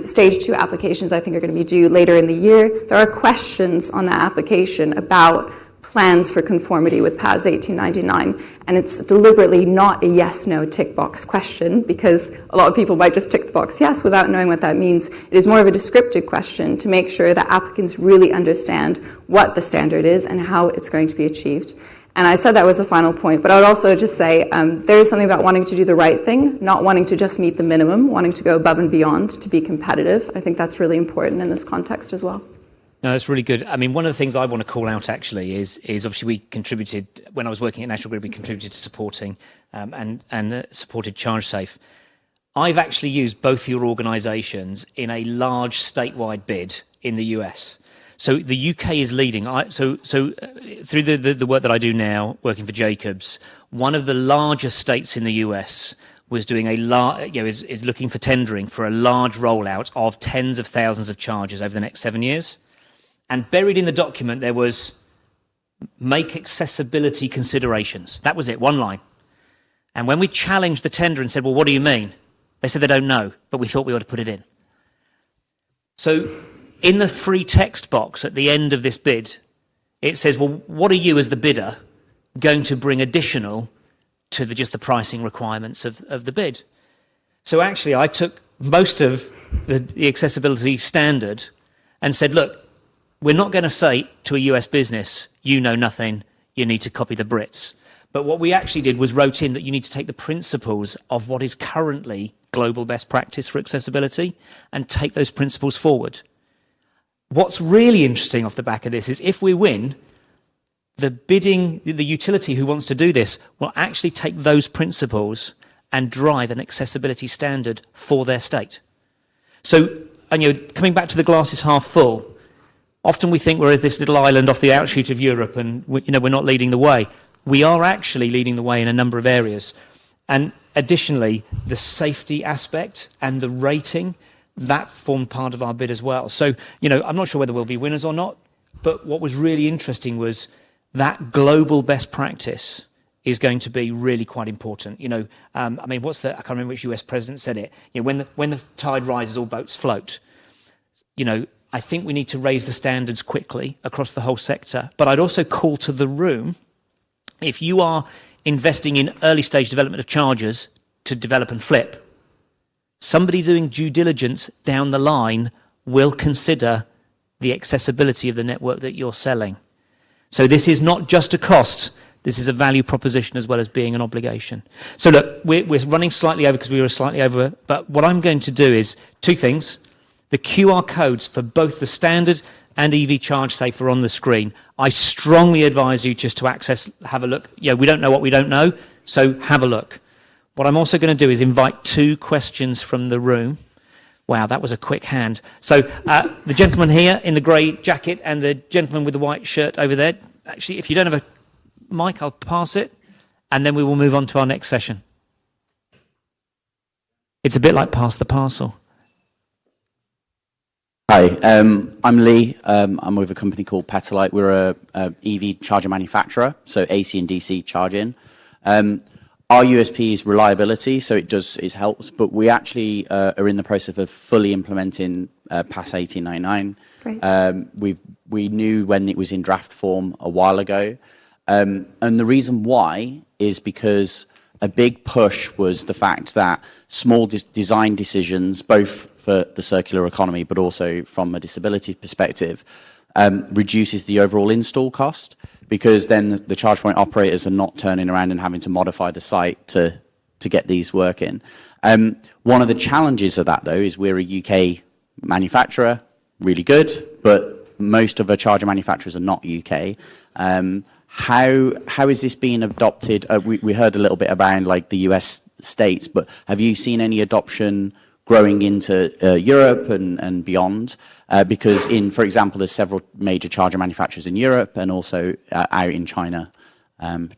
Stage 2 applications I think are going to be due later in the year. There are questions on that application about plans for conformity with PAS 1899, and it's deliberately not a yes-no tick box question because a lot of people might just tick the box yes without knowing what that means. It is more of a descriptive question to make sure that applicants really understand what the standard is and how it's going to be achieved. And I said that was the final point, but I would also just say there is something about wanting to do the right thing, not wanting to just meet the minimum, wanting to go above and beyond to be competitive. I think that's really important in this context as well. No, that's really good. I mean, one of the things I want to call out actually is obviously we contributed, when I was working at National Grid, we contributed to supporting and supported ChargeSafe. I've actually used both your organisations in a large statewide bid in the US. So the UK is leading. So through the work that I do now, working for Jacobs, one of the largest states in the US was doing is looking for tendering for a large rollout of tens of thousands of chargers over the next 7 years. And buried in the document there was make accessibility considerations. That was it, one line. And when we challenged the tender and said, well, what do you mean? They said they don't know, but we thought we ought to put it in. So in the free text box at the end of this bid, it says, well, what are you as the bidder going to bring additional to just the pricing requirements of the bid? So actually, I took most of the accessibility standard and said, look, we're not going to say to a US business, you know nothing, you need to copy the Brits. But what we actually did was wrote in that you need to take the principles of what is currently global best practice for accessibility and take those principles forward. What's really interesting off the back of this is if we win, the utility who wants to do this will actually take those principles and drive an accessibility standard for their state. So, and coming back to the glass is half full, often we think we're this little island off the outshoot of Europe and we're not leading the way. We are actually leading the way in a number of areas. And additionally, the safety aspect and the rating, that formed part of our bid as well. So, I'm not sure whether we'll be winners or not, but what was really interesting was that global best practice is going to be really quite important. I can't remember which US president said it. When the tide rises, all boats float. I think we need to raise the standards quickly across the whole sector. But I'd also call to the room, if you are investing in early stage development of chargers to develop and flip, somebody doing due diligence down the line will consider the accessibility of the network that you're selling. So this is not just a cost, this is a value proposition as well as being an obligation. So look, we're running slightly over because we were slightly over, but what I'm going to do is two things. The QR codes for both the standard and EV ChargeSafe are on the screen. I strongly advise you just to have a look. We don't know what we don't know, so have a look. What I'm also going to do is invite two questions from the room. Wow, that was a quick hand. So the gentleman here in the grey jacket and the gentleman with the white shirt over there. Actually, if you don't have a mic, I'll pass it, and then we will move on to our next session. It's a bit like pass the parcel. Hi, I'm Lee. I'm with a company called Petalite. We're a EV charger manufacturer, so AC and DC charging. Our USP is reliability, so it helps, but we actually are in the process of fully implementing PAS 1899. Great. We knew when it was in draft form a while ago, and the reason why is because a big push was the fact that small design decisions, both for the circular economy, but also from a disability perspective, reduces the overall install cost, because then the charge point operators are not turning around and having to modify the site to get these working. One of the challenges of that, though, is we're a UK manufacturer, really good, but most of our charger manufacturers are not UK. How is this being adopted? We heard a little bit about like the US states, but have you seen any adoption growing into Europe and beyond? Because for example, there's several major charger manufacturers in Europe and also out in China.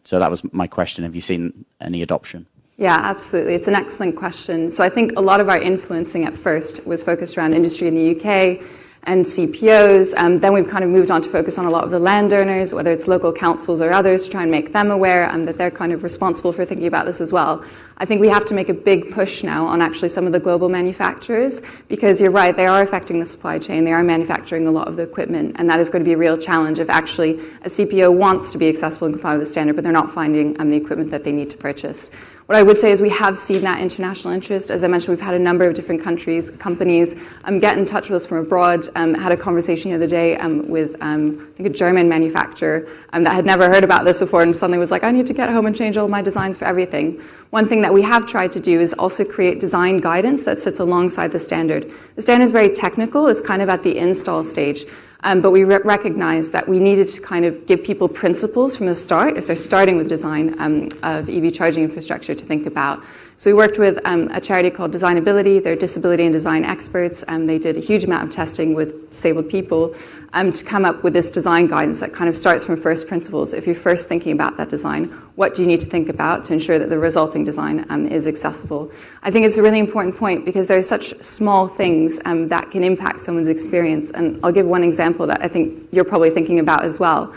So that was my question. Have you seen any adoption? Yeah, absolutely. It's an excellent question. So I think a lot of our influencing at first was focused around industry in the UK and CPOs. Then we've kind of moved on to focus on a lot of the landowners, whether it's local councils or others, to try and make them aware that they're kind of responsible for thinking about this as well. I think we have to make a big push now on actually some of the global manufacturers, because you're right, they are affecting the supply chain. They are manufacturing a lot of the equipment, and that is going to be a real challenge if actually a CPO wants to be accessible and comply with the standard, but they're not finding the equipment that they need to purchase. What I would say is we have seen that international interest. As I mentioned, we've had a number of different companies get in touch with us from abroad. Had a conversation the other day with I think a German manufacturer that had never heard about this before and suddenly was like, I need to get home and change all my designs for everything. One thing that we have tried to do is also create design guidance that sits alongside the standard. The standard is very technical. It's kind of at the install stage. But we recognized that we needed to kind of give people principles from the start, if they're starting with design of EV charging infrastructure, to think about. So we worked with a charity called Designability. They're disability and design experts, and they did a huge amount of testing with disabled people to come up with this design guidance that kind of starts from first principles. If you're first thinking about that design, what do you need to think about to ensure that the resulting design is accessible? I think it's a really important point because there are such small things that can impact someone's experience. And I'll give one example that I think you're probably thinking about as well.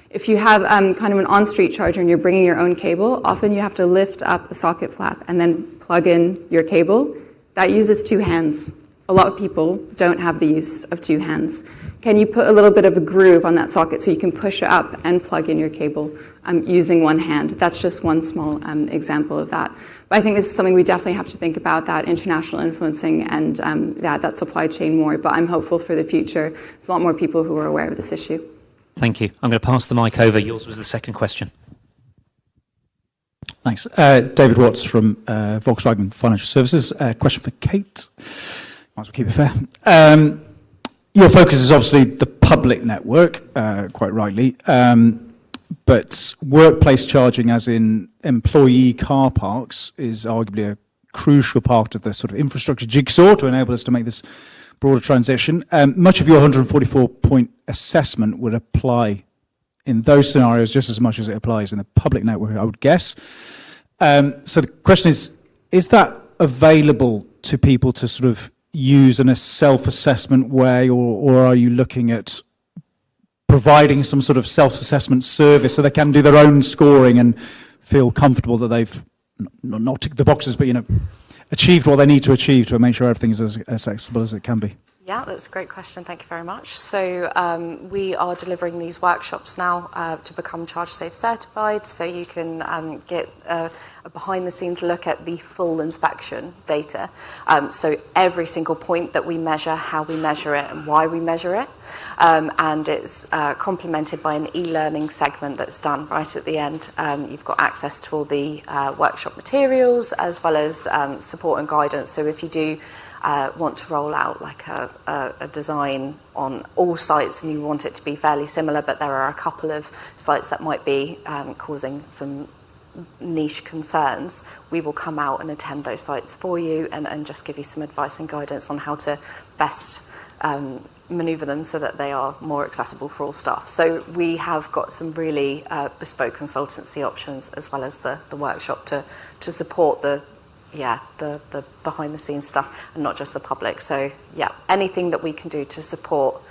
If you have kind of an on-street charger and you're bringing your own cable, often you have to lift up a socket flap and then plug in your cable. That uses 2 hands. A lot of people don't have the use of 2 hands. Can you put a little bit of a groove on that socket so you can push it up and plug in your cable using 1 hand? That's just one small example of that. But I think this is something we definitely have to think about, that international influencing and that supply chain more. But I'm hopeful for the future. There's a lot more people who are aware of this issue. Thank you. I'm going to pass the mic over. Yours was the second question. Thanks. David Watts from Volkswagen Financial Services. Question for Kate. Might as well keep it fair. Your focus is obviously the public network, quite rightly, but workplace charging, as in employee car parks, is arguably a crucial part of the sort of infrastructure jigsaw to enable us to make this broader transition. Much of your 144-point assessment would apply in those scenarios just as much as it applies in the public network, I would guess. So the question is that available to people to sort of use in a self-assessment way, or are you looking at providing some sort of self-assessment service so they can do their own scoring and feel comfortable that they've not ticked the boxes, but achieved what they need to achieve to make sure everything is as accessible as it can be? Yeah, that's a great question. Thank you very much. So we are delivering these workshops now to become Charge Safe certified, so you can get a behind-the-scenes look at the full inspection data. So every single point that we measure, how we measure it, and why we measure it. And it's complemented by an e-learning segment that's done right at the end. You've got access to all the workshop materials as well as support and guidance. So if you do want to roll out like a design on all sites and you want it to be fairly similar, but there are a couple of sites that might be causing some niche concerns, we will come out and attend those sites for you and just give you some advice and guidance on how to best maneuver them so that they are more accessible for all staff. So we have got some really bespoke consultancy options as well as the workshop to support the behind the scenes stuff and not just the public. So yeah, anything that we can do to support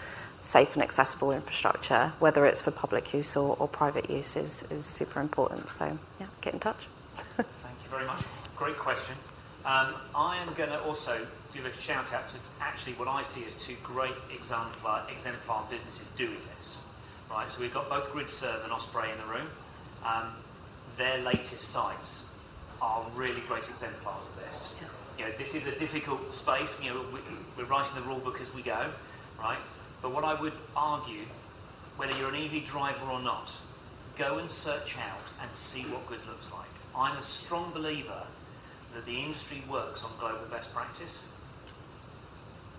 safe and accessible infrastructure, whether it's for public use or private use, is super important. So yeah, get in touch. Thank you very much. Great question. I am going to also give a shout out to actually what I see as 2 great exemplar businesses doing this. Right, so we've got both GridServe and Osprey in the room. Their latest sites are really great exemplars of this. You know, this is a difficult space. You know, we're writing the rule book as we go, right? But what I would argue, whether you're an EV driver or not, go and search out and see what good looks like. I'm a strong believer that the industry works on global best practice.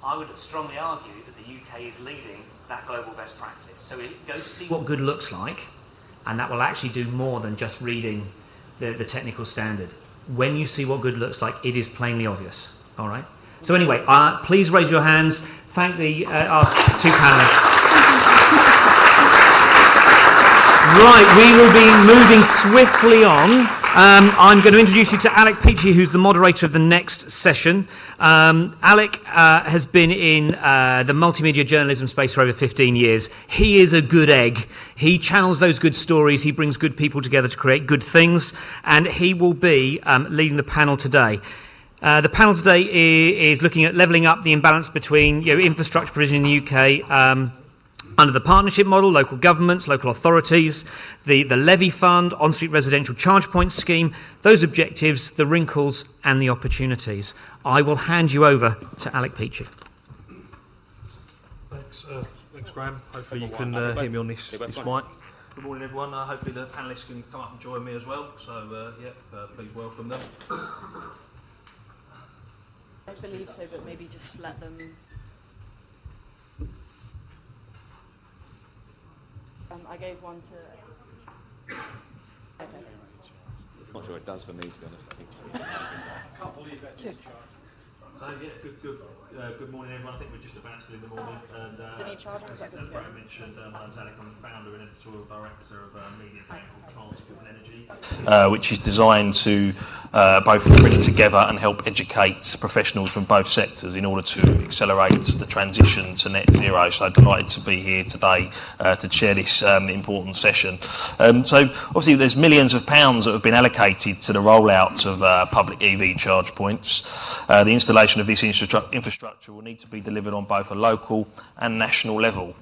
I would strongly argue that the UK is leading that global best practice. So go see what good looks like, and that will actually do more than just reading the technical standard. When you see what good looks like, it is plainly obvious. All right. So anyway, please raise your hands. Thank our 2 panelists. Right, we will be moving swiftly on. I'm going to introduce you to Alec Peachy, who's the moderator of the next session. Alec has been in the multimedia journalism space for over 15 years. He is a good egg. He channels those good stories. He brings good people together to create good things. And he will be leading the panel today. The panel today is looking at levelling up the imbalance between infrastructure provision in the UK under the partnership model, local governments, local authorities, the levy fund, on-street residential charge point scheme, those objectives, the wrinkles and the opportunities. I will hand you over to Alec Peachy. Thanks, Graham. Hopefully you can hear me on this mic. Good morning, everyone. Hopefully the panellists can come up and join me as well. So, please welcome them. I believe so, but maybe just let them... I gave one to... Okay. I'm not sure it does for me, to be honest. Can't believe that. So yeah, good morning everyone. I think we're just about still in the morning. And Do you need charging? as Brett mentioned, I'm Alec, I'm the founder and editorial director of a media brand called Transport and Energy, which is designed to both bring together and help educate professionals from both sectors in order to accelerate the transition to net zero. So delighted to be here today to chair this important session. So obviously there's millions of pounds that have been allocated to the rollout of public EV charge points. The installation of this infrastructure will need to be delivered on both a local and national level,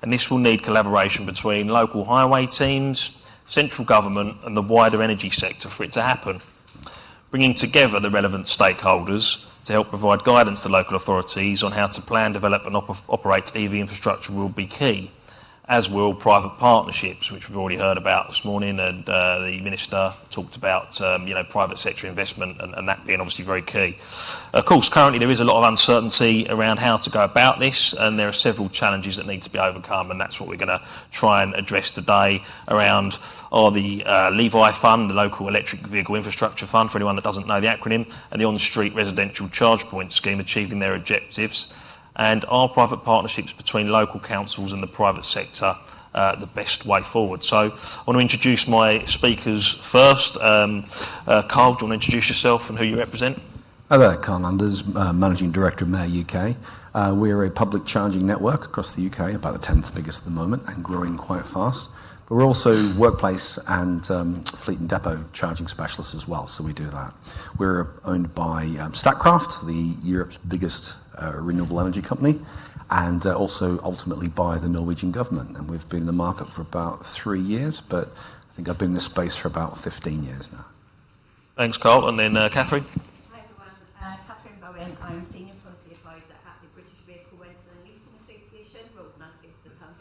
and this will need collaboration between local highway teams, central government and the wider energy sector for it to happen. Bringing together the relevant stakeholders to help provide guidance to local authorities on how to plan, develop and operate EV infrastructure will be key, as will private partnerships, which we've already heard about this morning, and the Minister talked about private sector investment and that being obviously very key. Of course, currently there is a lot of uncertainty around how to go about this, and there are several challenges that need to be overcome, and that's what we're going to try and address today around the Levi Fund, the Local Electric Vehicle Infrastructure Fund, for anyone that doesn't know the acronym, and the On-Street Residential Charge Point Scheme achieving their objectives. And are private partnerships between local councils and the private sector the best way forward? So I want to introduce my speakers first. Carl, do you want to introduce yourself and who you represent? Hi there, Carl Anders, Managing Director of Mayor UK. We're a public charging network across the UK, about the 10th biggest at the moment and growing quite fast. But we're also workplace and fleet and depot charging specialists as well, so we do that. We're owned by Statkraft, Europe's biggest renewable energy company, and also ultimately by the Norwegian government. And we've been in the market for about 3 years, but I think I've been in this space for about 15 years now. Thanks, Carl. And then Catherine. Hi, everyone. Catherine Bowen. I'm Senior Policy Advisor at the British Vehicle Rental and Leasing Association. Rolls nicely for the tongue.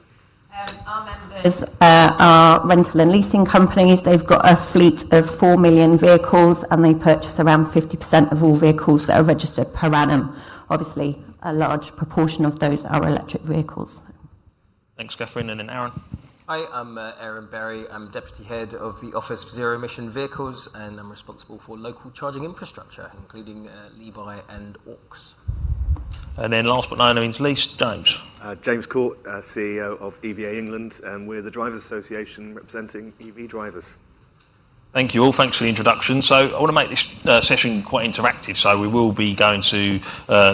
Our members are rental and leasing companies. They've got a fleet of 4 million vehicles, and they purchase around 50% of all vehicles that are registered per annum. Obviously, a large proportion of those are electric vehicles. Thanks, Catherine. And then Aaron. Hi, I'm Aaron Berry. I'm Deputy Head of the Office for Zero Emission Vehicles, and I'm responsible for local charging infrastructure, including Levi and Orcs. And then last but not least, James. James Court, CEO of EVA England, and we're the Drivers Association representing EV drivers. Thank you all. Thanks for the introduction. So I want to make this session quite interactive. So we will be going to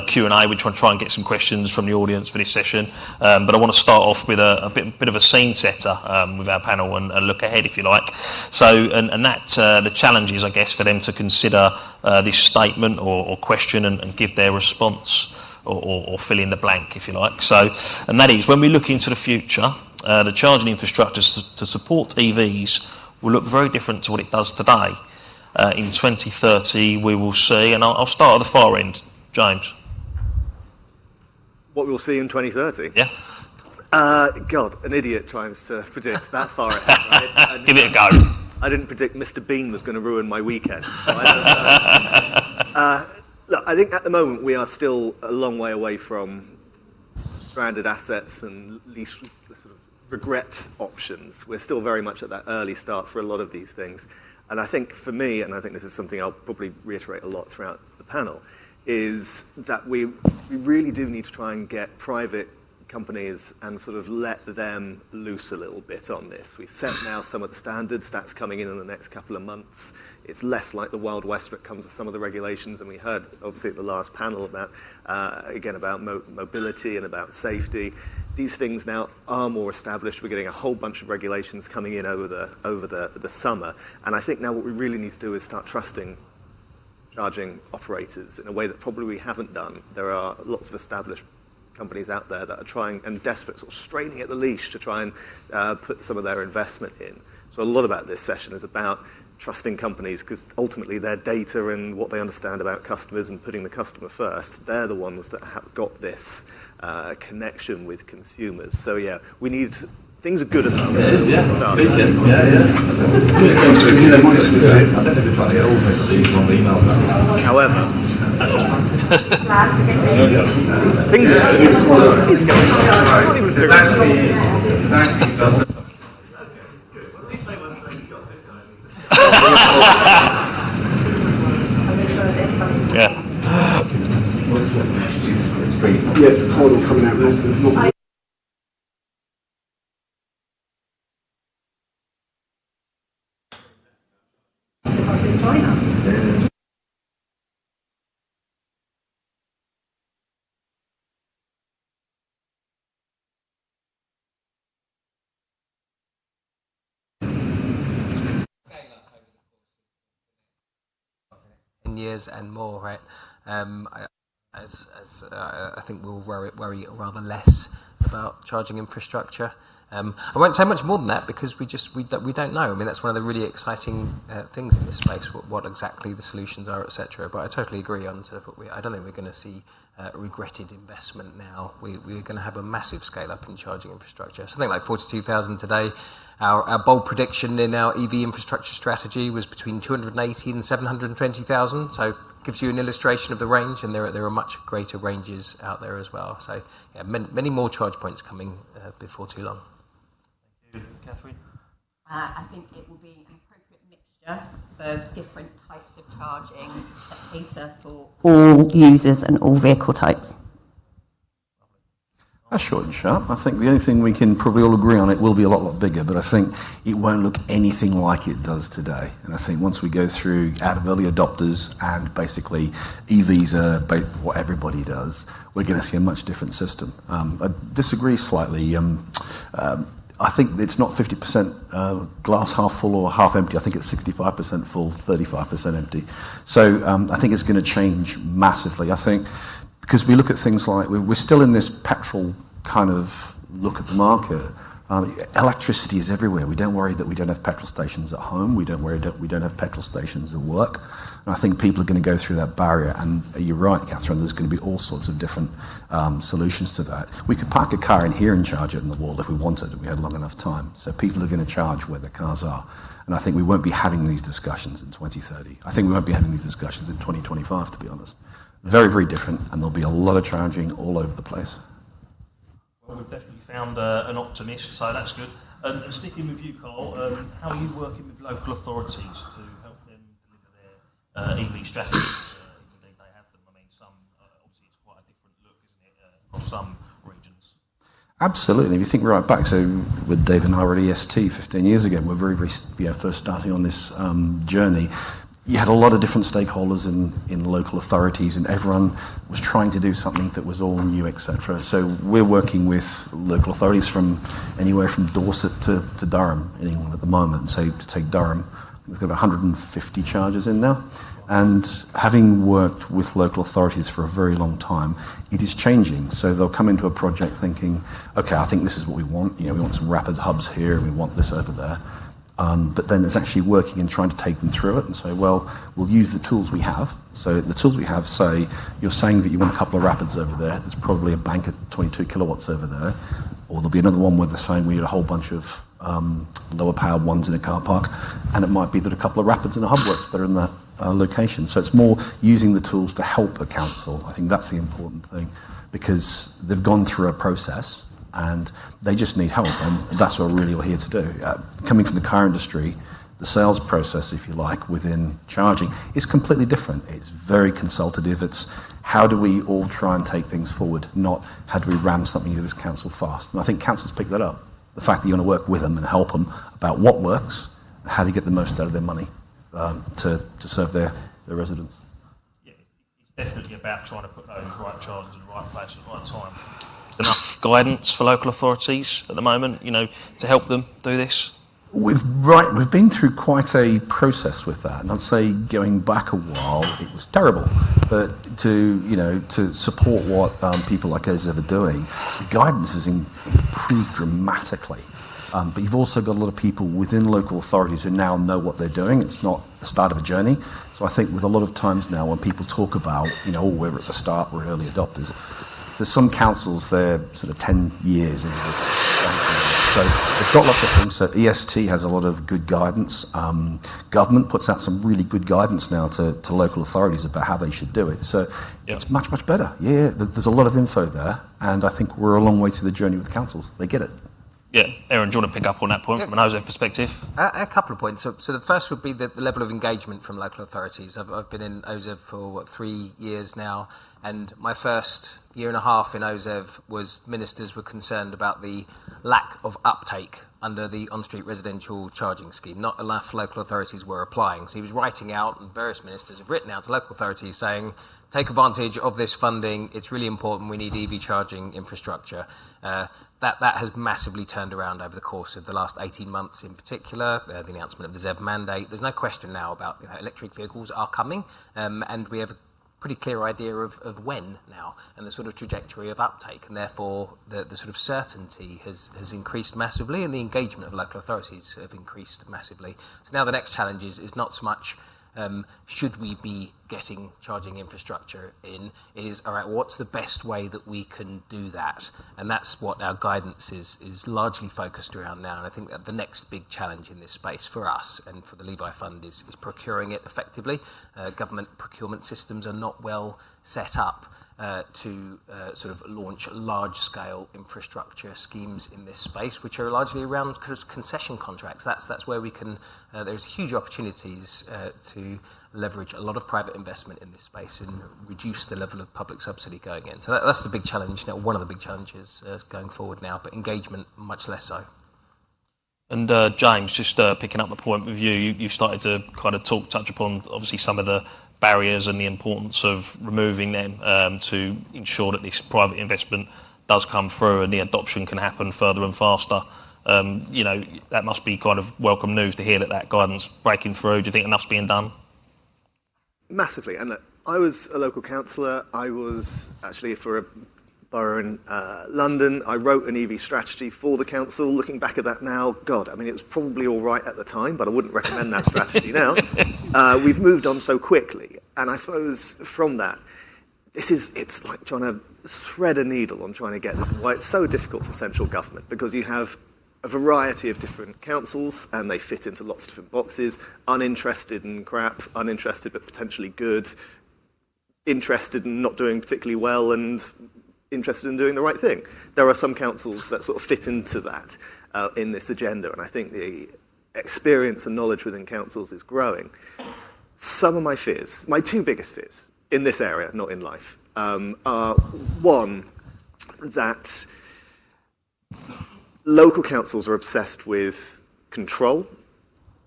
Q&A. We're trying to try and get some questions from the audience for this session. But I want to start off with a bit of a scene setter with our panel and look ahead, if you like. So and that the challenge is, I guess, for them to consider this statement or question and give their response or fill in the blank, if you like. So, and that is, when we look into the future, the charging infrastructure to support EVs will look very different to what it does today. In 2030, we will see, and I'll start at the far end, James. What we'll see in 2030? Yeah. God, an idiot tries to predict that far ahead, right? Give it a go. I didn't predict Mr. Bean was going to ruin my weekend. So I don't know. Look, I think at the moment we are still a long way away from stranded assets and lease sort of regret options. We're still very much at that early start for a lot of these things. And I think for me, and I think this is something I'll probably reiterate a lot throughout the panel, is that we really do need to try and get private companies and sort of let them loose a little bit on this. We've set now some of the standards. That's coming in the next couple of months. It's less like the Wild West when it comes to some of the regulations, and we heard obviously at the last panel about again about mobility and about safety. These things now are more established. We're getting a whole bunch of regulations coming in over the summer, and I think now what we really need to do is start trusting charging operators in a way that probably we haven't done. There are lots of established companies out there that are trying and desperate, sort of straining at the leash to try and put some of their investment in. So a lot about this session is about trusting companies, because ultimately their data and what they understand about customers and putting the customer first, they're the ones that have got this connection with consumers. So yeah, we need, things are good at the moment. It is, yeah. Start. Yeah. So if you don't mind, I think they've been trying to get all of these on the email. However, things are going. Yeah. Yes, the corridor coming out. Not 10 years and more, right? I think we'll worry rather less about charging infrastructure. I won't say much more than that because we don't know. I mean, that's one of the really exciting things in this space, what exactly the solutions are, etc. But I totally agree on sort of I don't think we're going to see regretted investment now. We're going to have a massive scale up in charging infrastructure. Something like 42,000 today. Our bold prediction in our EV infrastructure strategy was between 280 and 720,000. So it gives you an illustration of the range, and there are much greater ranges out there as well. So yeah, many more charge points coming before too long. Thank you, Catherine. I think it will be an appropriate mixture of different types of charging that cater for all users and all vehicle types. That's short and sharp. I think the only thing we can probably all agree on, it will be a lot bigger, but I think it won't look anything like it does today. And I think once we go through out of early adopters and basically EVs are what everybody does, we're going to see a much different system. I disagree slightly. I think it's not 50% glass half full or half empty. I think it's 65% full, 35% empty. So I think it's going to change massively. I think because we look at things like, we're still in this petrol kind of look at the market. Electricity is everywhere. We don't worry that we don't have petrol stations at home. We don't worry that we don't have petrol stations at work. And I think people are going to go through that barrier. And you're right, Catherine, there's going to be all sorts of different solutions to that. We could park a car in here and charge it in the wall if we wanted, if we had long enough time. So people are going to charge where their cars are. And I think we won't be having these discussions in 2030. I think we won't be having these discussions in 2025, to be honest. Very, very different, and there'll be a lot of charging all over the place. Well, we've definitely found an optimist, so that's good. And sticking with you, Carl, how are you working with local authorities to help them deliver their EV strategies, if indeed they have them? I mean, obviously it's quite a different look, isn't it, across some regions? Absolutely. If you think right back, so with Dave and I were at EST 15 years ago, we're very, very first starting on this journey. You had a lot of different stakeholders in local authorities, and everyone was trying to do something that was all new, etc. So we're working with local authorities from anywhere from Dorset to Durham in England at the moment. So to take Durham, we've got 150 chargers in now. And having worked with local authorities for a very long time, it is changing. So they'll come into a project thinking, okay, I think this is what we want. We want some rapid hubs here, and we want this over there. But then it's actually working and trying to take them through it and say, well, we'll use the tools we have. So the tools we have say, you're saying that you want a couple of rapids over there. There's probably a bank at 22 kilowatts over there. Or there'll be another one where they're saying we need a whole bunch of lower powered ones in a car park. And it might be that a couple of rapids in a hub works better in that location. So it's more using the tools to help a council. I think that's the important thing, because they've gone through a process and they just need help, and that's what we're really here to do. Coming from the car industry, the sales process, if you like, within charging is completely different. It's very consultative. It's how do we all try and take things forward, not how do we ram something into this council fast. And I think councils pick that up. The fact that you want to work with them and help them about what works and how to get the most out of their money to serve their residents. Yeah, it's definitely about trying to put those right chargers in the right place at the right time. Enough guidance for local authorities at the moment, to help them do this? We've been through quite a process with that, and I'd say going back a while, it was terrible. But to support what people like us are doing, the guidance has improved dramatically. But you've also got a lot of people within local authorities who now know what they're doing. It's not the start of a journey. So I think with a lot of times now when people talk about, we're at the start, we're early adopters, there's some councils, they're sort of 10 years into this. So they've got lots of things. So EST has a lot of good guidance. Government puts out some really good guidance now to local authorities about how they should do it. So it's much, much better. Yeah, there's a lot of info there. And I think we're a long way through the journey with councils. They get it. Yeah, Aaron, do you want to pick up on that point from an OZEV perspective? A couple of points. So the first would be the level of engagement from local authorities. I've been in OZEV for, 3 years now, and my first year and a half in OZEV was ministers were concerned about the lack of uptake under the on-street residential charging scheme. Not enough local authorities were applying. So he was writing out, and various ministers have written out to local authorities saying, take advantage of this funding, it's really important, we need EV charging infrastructure. That has massively turned around over the course of the last 18 months in particular, the announcement of the ZEV mandate. There's no question now about electric vehicles are coming, and we have a pretty clear idea of when now and the sort of trajectory of uptake, and therefore the sort of certainty has increased massively, and the engagement of local authorities have increased massively. So now the next challenge is not so much should we be getting charging infrastructure in, is, all right, what's the best way that we can do that? And that's what our guidance is largely focused around now. And I think that the next big challenge in this space for us and for the Levi Fund is procuring it effectively. Government procurement systems are not well set up to sort of launch large-scale infrastructure schemes in this space, which are largely around concession contracts. That's where we can. There's huge opportunities to leverage a lot of private investment in this space and reduce the level of public subsidy going in. So that's the big challenge now. One of the big challenges going forward now, but engagement much less so. And James, just picking up the point with you, you've started to kind of touch upon obviously some of the barriers and the importance of removing them to ensure that this private investment does come through and the adoption can happen further and faster. That must be kind of welcome news to hear that guidance breaking through. Do you think enough's being done? Massively. And look, I was a local councillor. I was actually for a borough in London. I wrote an EV strategy for the council. Looking back at that now, God, I mean, it was probably all right at the time, but I wouldn't recommend that strategy now. We've moved on so quickly. And I suppose from that, it's like trying to thread a needle on trying to get this. Why it's so difficult for central government, because you have a variety of different councils and they fit into lots of different boxes. Uninterested in crap, uninterested but potentially good, interested in not doing particularly well, and interested in doing the right thing. There are some councils that sort of fit into that in this agenda, and I think the experience and knowledge within councils is growing. Some of my fears, my two biggest fears in this area, not in life, are one, that local councils are obsessed with control,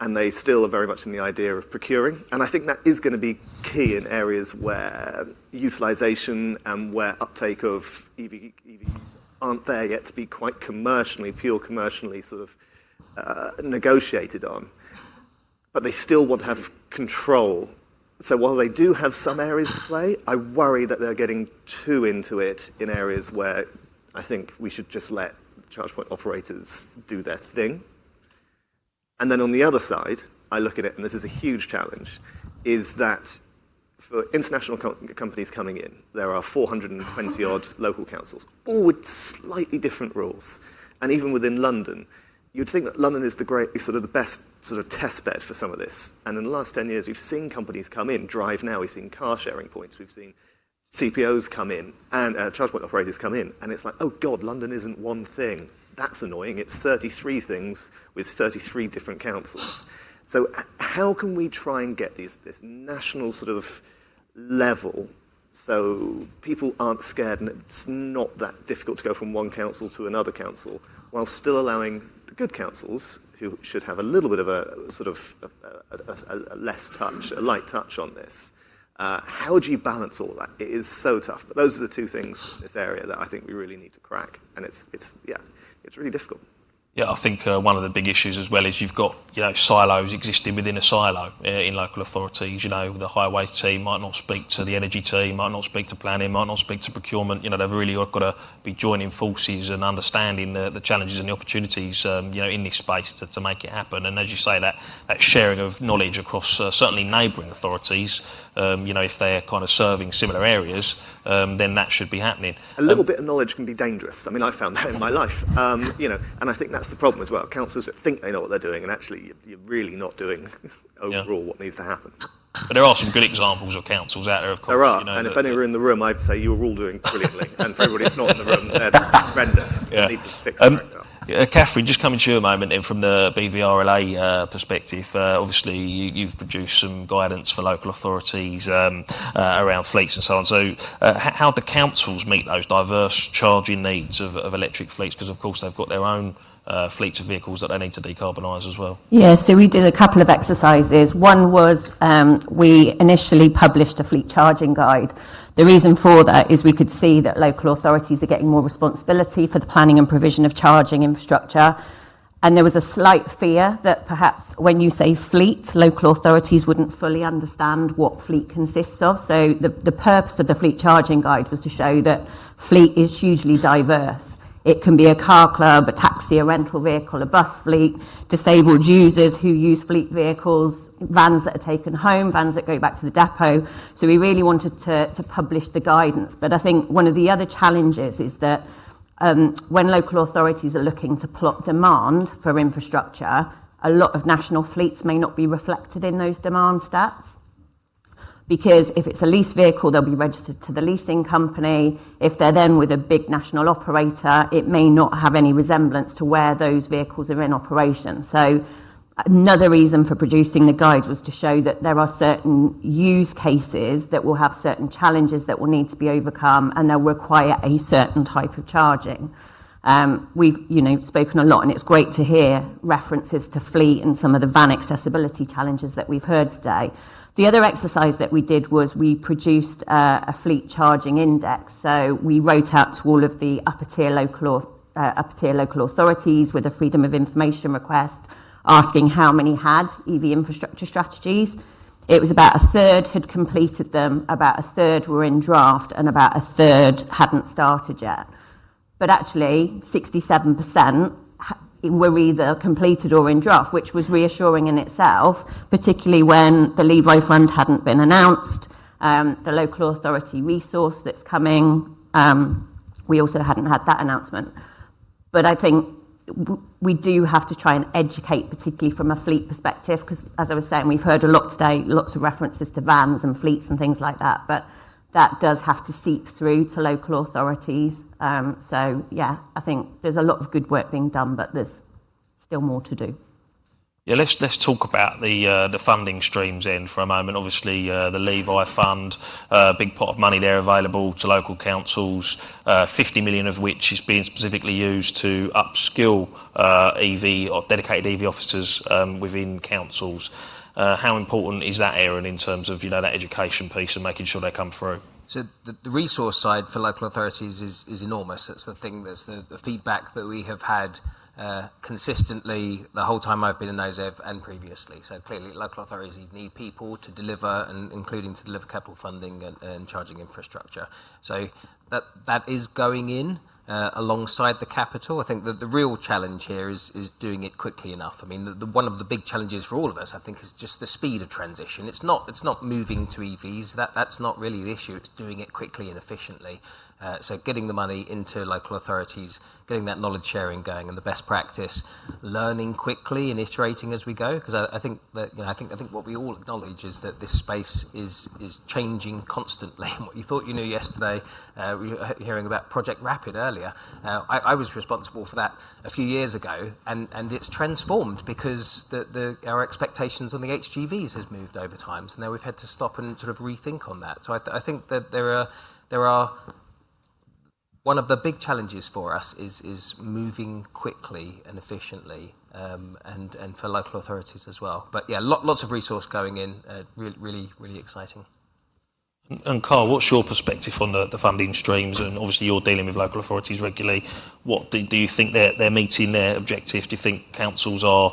and they still are very much in the idea of procuring. And I think that is going to be key in areas where utilisation and where uptake of EVs aren't there yet to be quite pure commercially sort of negotiated on. But they still want to have control. So while they do have some areas to play, I worry that they're getting too into it in areas where I think we should just let charge point operators do their thing. And then on the other side, I look at it, and this is a huge challenge, is that for international companies coming in, there are 420-odd local councils, all with slightly different rules. And even within London, you'd think that London is the best sort of test bed for some of this. And in the last 10 years, we've seen companies come in, Drive Now, we've seen car sharing points, we've seen CPOs come in, and charge point operators come in, and it's like, oh God, London isn't one thing. That's annoying. It's 33 things with 33 different councils. So how can we try and get this national sort of level so people aren't scared and it's not that difficult to go from one council to another council, while still allowing the good councils, who should have a little bit of a sort of a light touch on this. How do you balance all that? It is so tough. But those are the two things in this area that I think we really need to crack. And it's really difficult. Yeah, I think one of the big issues as well is you've got silos existing within a silo in local authorities. The highways team might not speak to the energy team, might not speak to planning, might not speak to procurement. They've really got to be joining forces and understanding the challenges and the opportunities in this space to make it happen. And as you say, that sharing of knowledge across certainly neighbouring authorities, if they're kind of serving similar areas, then that should be happening. A little bit of knowledge can be dangerous. I mean, I found that in my life, and I think that's the problem as well. Councillors that think they know what they're doing, and actually you're really not doing overall what needs to happen. But there are some good examples of councils out there, of course. There are, and if any were in the room, I'd say you were all doing brilliantly. And for everybody that's not in the room, they're horrendous. Yeah. They need to fix that. Catherine, just coming to you a moment then from the BVRLA perspective. Obviously, you've produced some guidance for local authorities around fleets and so on. So how do councils meet those diverse charging needs of electric fleets? Because, of course, they've got their own fleets of vehicles that they need to decarbonise as well. Yeah, so we did a couple of exercises. One was we initially published a fleet charging guide. The reason for that is we could see that local authorities are getting more responsibility for the planning and provision of charging infrastructure. And there was a slight fear that perhaps when you say fleet, local authorities wouldn't fully understand what fleet consists of. So the purpose of the fleet charging guide was to show that fleet is hugely diverse. It can be a car club, a taxi, a rental vehicle, a bus fleet, disabled users who use fleet vehicles, vans that are taken home, vans that go back to the depot. So we really wanted to publish the guidance. But I think one of the other challenges is that when local authorities are looking to plot demand for infrastructure, a lot of national fleets may not be reflected in those demand stats. Because if it's a lease vehicle, they'll be registered to the leasing company. If they're then with a big national operator, it may not have any resemblance to where those vehicles are in operation. So another reason for producing the guide was to show that there are certain use cases that will have certain challenges that will need to be overcome, and they'll require a certain type of charging. We've spoken a lot, and it's great to hear references to fleet and some of the van accessibility challenges that we've heard today. The other exercise that we did was we produced a fleet charging index. So we wrote out to all of the upper tier local authorities with a freedom of information request, asking how many had EV infrastructure strategies. It was about a third had completed them, about a third were in draft, and about a third hadn't started yet. But actually, 67% were either completed or in draft, which was reassuring in itself, particularly when the Levi Fund hadn't been announced, the local authority resource that's coming, we also hadn't had that announcement. But I think we do have to try and educate, particularly from a fleet perspective, because as I was saying, we've heard a lot today, lots of references to vans and fleets and things like that, but that does have to seep through to local authorities. So, yeah, I think there's a lot of good work being done, but there's still more to do. Yeah, let's talk about the funding streams then for a moment. Obviously, the Levi Fund, big pot of money there available to local councils, 50 million of which is being specifically used to upskill EV or dedicated EV officers within councils. How important is that, Aaron, in terms of that education piece and making sure they come through? So the resource side for local authorities is enormous. That's the thing. That's the feedback that we have had consistently the whole time I've been in NOSEV and previously. So clearly, local authorities need people to deliver, and including to deliver capital funding and charging infrastructure. So that is going in. Alongside the capital. I think that the real challenge here is doing it quickly enough. I mean, one of the big challenges for all of us, I think, is just the speed of transition. It's not moving to EVs. That's not really the issue. It's doing it quickly and efficiently. So getting the money into local authorities, getting that knowledge sharing going and the best practice, learning quickly and iterating as we go. Because I think that I think what we all acknowledge is that this space is changing constantly. What you thought you knew yesterday, we were hearing about Project Rapid earlier. I was responsible for that a few years ago, and it's transformed because our expectations on the HGVs has moved over time. So now we've had to stop and sort of rethink on that. So I think that there are one of the big challenges for us is moving quickly and efficiently, and for local authorities as well. But yeah, lots of resource going in, really exciting. And Carl, what's your perspective on the funding streams? And obviously you're dealing with local authorities regularly. What do you think they're meeting their objectives? Do you think councils are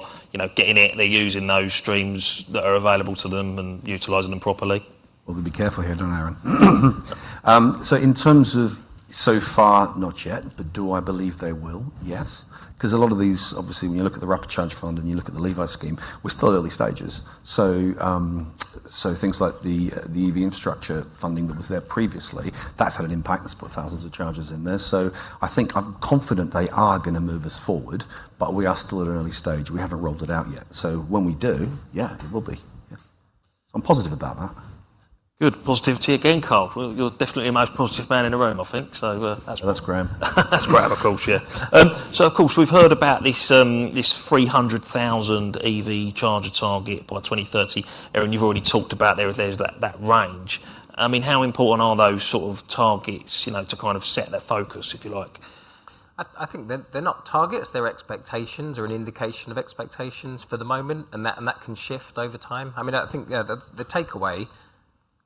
getting it, they're using those streams that are available to them and utilising them properly? Well, we'll be careful here, don't Aaron? So in terms of so far, not yet, but do I believe they will? Yes. Because a lot of these, obviously, when you look at the Rapid Charge Fund and you look at the Levi scheme, we're still early stages. So things like the EV infrastructure funding that was there previously, that's had an impact. That's put thousands of chargers in there. So I'm confident they are going to move us forward, but we are still at an early stage. We haven't rolled it out yet. So when we do, yeah, it will be. Yeah. So I'm positive about that. Good. Positivity again, Carl. Well, you're definitely the most positive man in the room, I think. So that's Graham. That's Graham, of course, yeah. So, of course, we've heard about this 300,000 EV charger target by 2030. Erin, you've already talked about there's that range. I mean, how important are those sort of targets, to kind of set that focus, if you like? I think they're not targets, they're expectations or an indication of expectations for the moment, and that can shift over time. I mean, I think the takeaway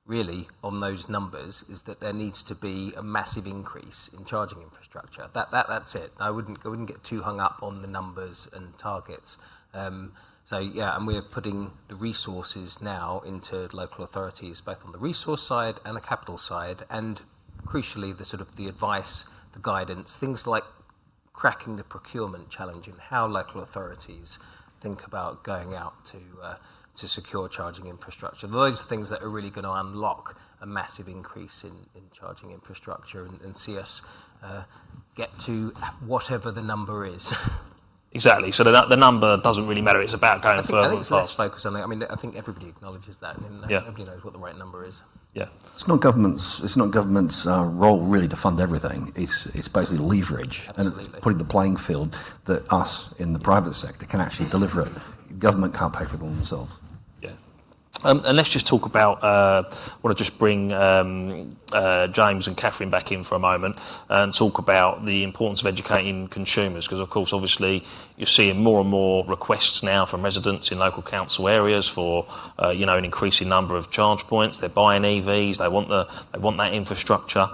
really on those numbers is that there needs to be a massive increase in charging infrastructure. That's it. I wouldn't get too hung up on the numbers and targets. And we're putting the resources now into local authorities, both on the resource side and the capital side, and crucially the advice, the guidance, things like cracking the procurement challenge and how local authorities think about going out to secure charging infrastructure. Those are things that are really going to unlock a massive increase in charging infrastructure and see us get to whatever the number is. Exactly. So the number doesn't really matter. It's about going further. I think and let's fast. focus on it. I mean, I think everybody acknowledges that. Nobody knows what the right number is. Yeah. It's not government's role really to fund everything. It's basically leverage, and it's putting the playing field that us in the private sector can actually deliver it. Government can't pay for it themselves. And let's just talk about, I want to just bring James and Catherine back in for a moment and talk about the importance of educating consumers, because of course obviously you're seeing more and more requests now from residents in local council areas for an increasing number of charge points. They're buying EVs, they want that infrastructure.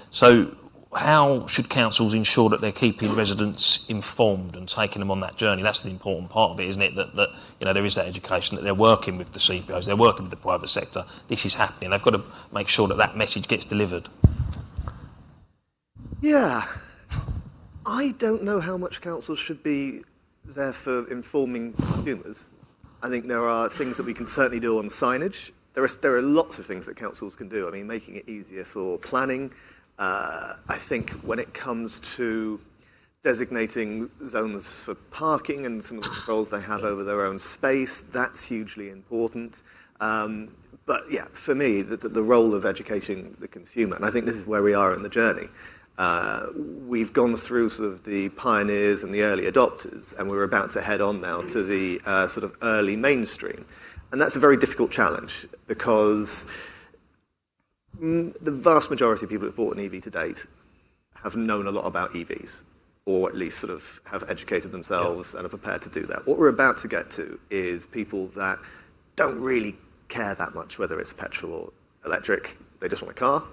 So how should councils ensure that they're keeping residents informed and taking them on that journey? That's the important part of it, isn't it? That there is that education, that they're working with the CPOs, they're working with the private sector. This is happening. They've got to make sure that message gets delivered. Yeah. I don't know how much councils should be there for informing consumers. I think there are things that we can certainly do on signage. There are lots of things that councils can do. I mean, making it easier for planning. I think when it comes to designating zones for parking and some of the controls they have over their own space, that's hugely important. But yeah, for me, the role of educating the consumer, and I think this is where we are in the journey. We've gone through sort of the pioneers and the early adopters, and we're about to head on now to the sort of early mainstream. And that's a very difficult challenge because the vast majority of people who've bought an EV to date have known a lot about EVs, or at least sort of have educated themselves and are prepared to do that. What we're about to get to is people that don't really care that much whether it's petrol or electric. They just want a car.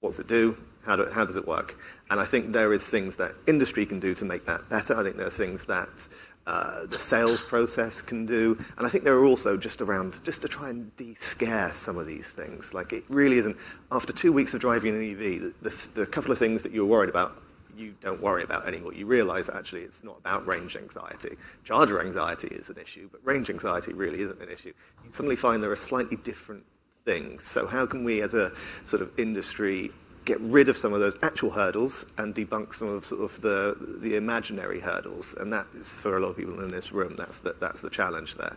What does it do? How does it work? And I think there is things that industry can do to make that better. I think there are things that the sales process can do. And I think there are also just to try and de-scare some of these things. Like, it really isn't, after 2 weeks of driving an EV, the couple of things that you were worried about, you don't worry about anymore. You realise that actually it's not about range anxiety. Charger anxiety is an issue, but range anxiety really isn't an issue. You suddenly find there are slightly different things. So how can we as a sort of industry get rid of some of those actual hurdles and debunk some of sort of the imaginary hurdles? And that is, for a lot of people in this room, that's the challenge there.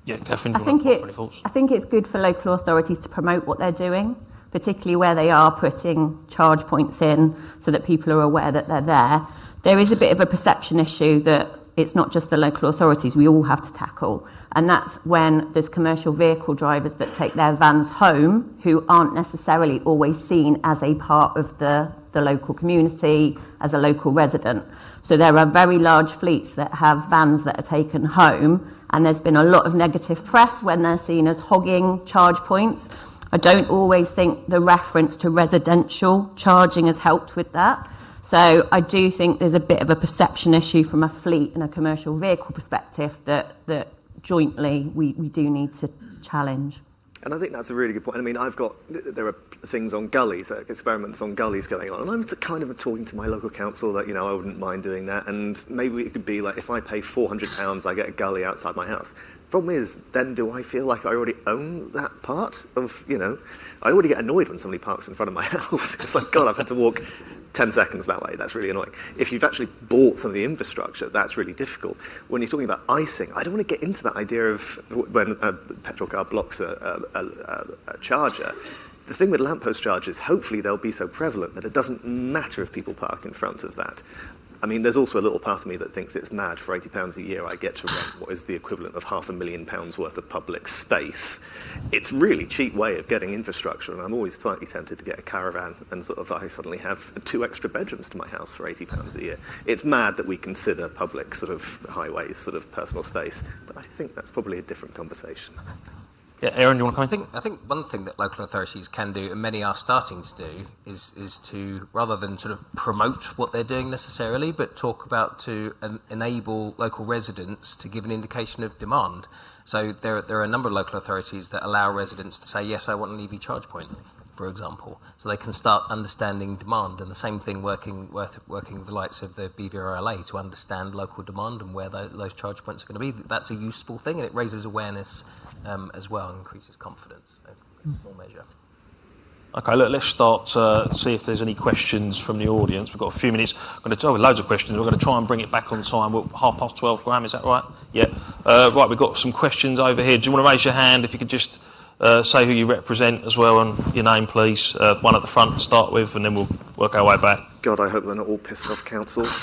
Yeah, Catherine, I think it's good for local authorities to promote what they're doing, particularly where they are putting charge points in so that people are aware that they're there. There is a bit of a perception issue that it's not just the local authorities, we all have to tackle. And that's when there's commercial vehicle drivers that take their vans home who aren't necessarily always seen as a part of the local community, as a local resident. So there are very large fleets that have vans that are taken home, and there's been a lot of negative press when they're seen as hogging charge points. I don't always think the reference to residential charging has helped with that. So I do think there's a bit of a perception issue from a fleet and a commercial vehicle perspective that jointly we do need to challenge. And I think that's a really good point. I mean, there are things on gullies, experiments on gullies going on, and I'm kind of talking to my local council that, I wouldn't mind doing that, and maybe it could be like, if I pay £400, I get a gully outside my house. Problem is, then do I feel like I already own that part of, I already get annoyed when somebody parks in front of my house. It's like, God, I've had to walk 10 seconds that way. That's really annoying. If you've actually bought some of the infrastructure, that's really difficult. When you're talking about icing, I don't want to get into that idea of when a petrol car blocks a charger. The thing with lamppost chargers, hopefully they'll be so prevalent that it doesn't matter if people park in front of that. I mean, there's also a little part of me that thinks it's mad. For £80 a year, I get to rent what is the equivalent of £500,000 worth of public space. It's a really cheap way of getting infrastructure, and I'm always slightly tempted to get a caravan and I suddenly have 2 extra bedrooms to my house for £80 a year. It's mad that we consider public highways personal space, but I think that's probably a different conversation. Yeah, Aaron, you want to come in? I think one thing that local authorities can do, and many are starting to do, is to, rather than sort of promote what they're doing necessarily, but talk about to enable local residents to give an indication of demand. So there are a number of local authorities that allow residents to say, yes, I want an EV charge point, for example. So they can start understanding demand, and the same thing working with the likes of the BVRLA to understand local demand and where those charge points are going to be. That's a useful thing, and it raises awareness as well, and increases confidence. So, small measure. Okay, look, let's start see if there's any questions from the audience. We've got a few minutes. I'm going to tell you loads of questions. We're going to try and bring it back on time. We're 12:30, Graham, is that right? Yeah. Right, we've got some questions over here. Do you want to raise your hand? If you could just say who you represent as well and your name, please. One at the front to start with, and then we'll work our way back. God, I hope they're not all pissed off councils.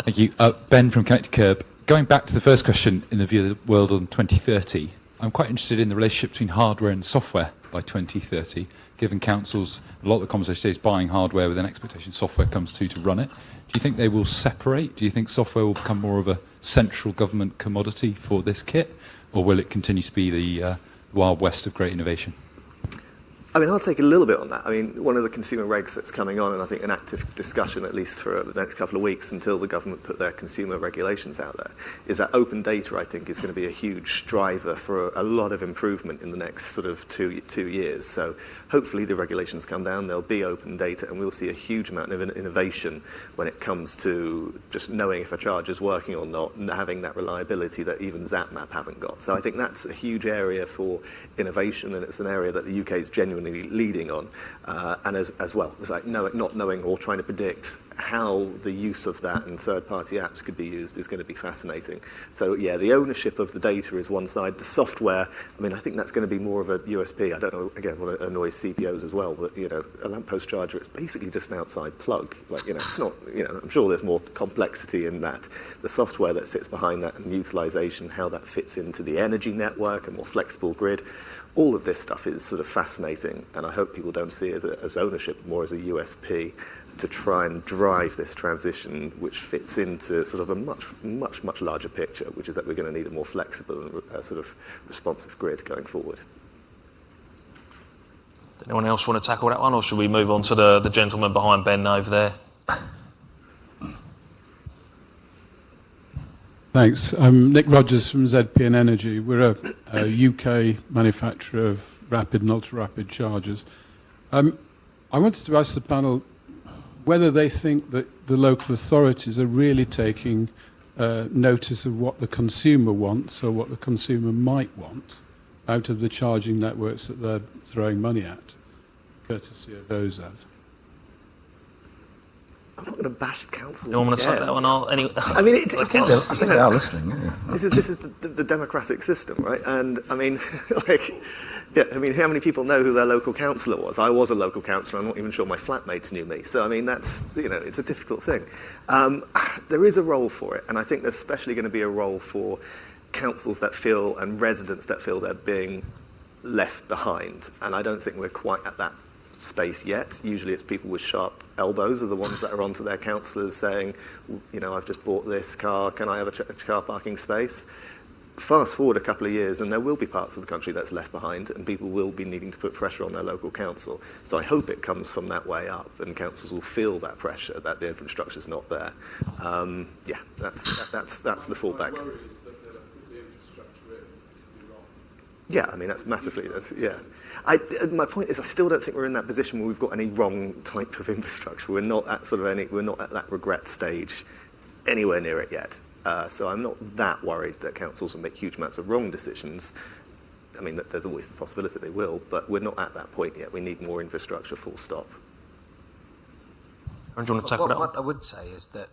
Thank you. Ben from Connected Curb. Going back to the first question in the view of the world on 2030, I'm quite interested in the relationship between hardware and software by 2030, given councils, a lot of the conversation today is buying hardware with an expectation software comes to run it. Do you think they will separate? Do you think software will become more of a central government commodity for this kit, or will it continue to be the Wild West of great innovation? I mean, I'll take a little bit on that. I mean, one of the consumer regs that's coming on, and I think an active discussion at least for the next couple of weeks until the government put their consumer regulations out there, is that open data, I think, is going to be a huge driver for a lot of improvement in the next sort of two years. So hopefully the regulations come down, there'll be open data, and we'll see a huge amount of innovation when it comes to just knowing if a charge is working or not, and having that reliability that even ZapMap haven't got. So I think that's a huge area for innovation, and it's an area that the UK is genuinely leading on, and as well, it's like not knowing or trying to predict how the use of that and third-party apps could be used is going to be fascinating. So yeah, the ownership of the data is one side. The software, I mean, I think that's going to be more of a USP. I don't know, again, what annoys CPOs as well, but a lamppost charger, it's basically just an outside plug. Like, it's not, I'm sure there's more complexity in that. The software that sits behind that and utilization, how that fits into the energy network, a more flexible grid. All of this stuff is sort of fascinating, and I hope people don't see it as ownership, more as a USP to try and drive this transition, which fits into sort of a much larger picture, which is that we're going to need a more flexible and sort of responsive grid going forward. Does anyone else want to tackle that one, or should we move on to the gentleman behind Ben over there? Thanks. I'm Nick Rogers from ZPN Energy. We're a UK manufacturer of rapid and ultra-rapid chargers. I wanted to ask the panel whether they think that the local authorities are really taking notice of what the consumer wants or what the consumer might want out of the charging networks that they're throwing money at, courtesy of those ads. I'm not going to bash the council. You want to take that one out? Anyway. I mean, I think they are listening. Yeah. This is the democratic system, right? And I mean, how many people know who their local councillor was? I was a local councillor. I'm not even sure my flatmates knew me. So I mean, that's it's a difficult thing. There is a role for it, and I think there's especially going to be a role for councils that feel and residents that feel they're being left behind. And I don't think we're quite at that space yet. Usually it's people with sharp elbows are the ones that are onto their councillors saying, I've just bought this car, can I have a car parking space? Fast forward a couple of years and there will be parts of the country that's left behind, and people will be needing to put pressure on their local council. So I hope it comes from that way up, and councils will feel that pressure that the infrastructure's not there. That's the fallback. Yeah, I mean, that's massively, my point is, I still don't think we're in that position where we've got any wrong type of infrastructure. We're not at that regret stage, anywhere near it yet. So I'm not that worried that councils will make huge amounts of wrong decisions. I mean, there's always the possibility they will, but we're not at that point yet. We need more infrastructure, full stop. Do you want to tackle that? What I would say is that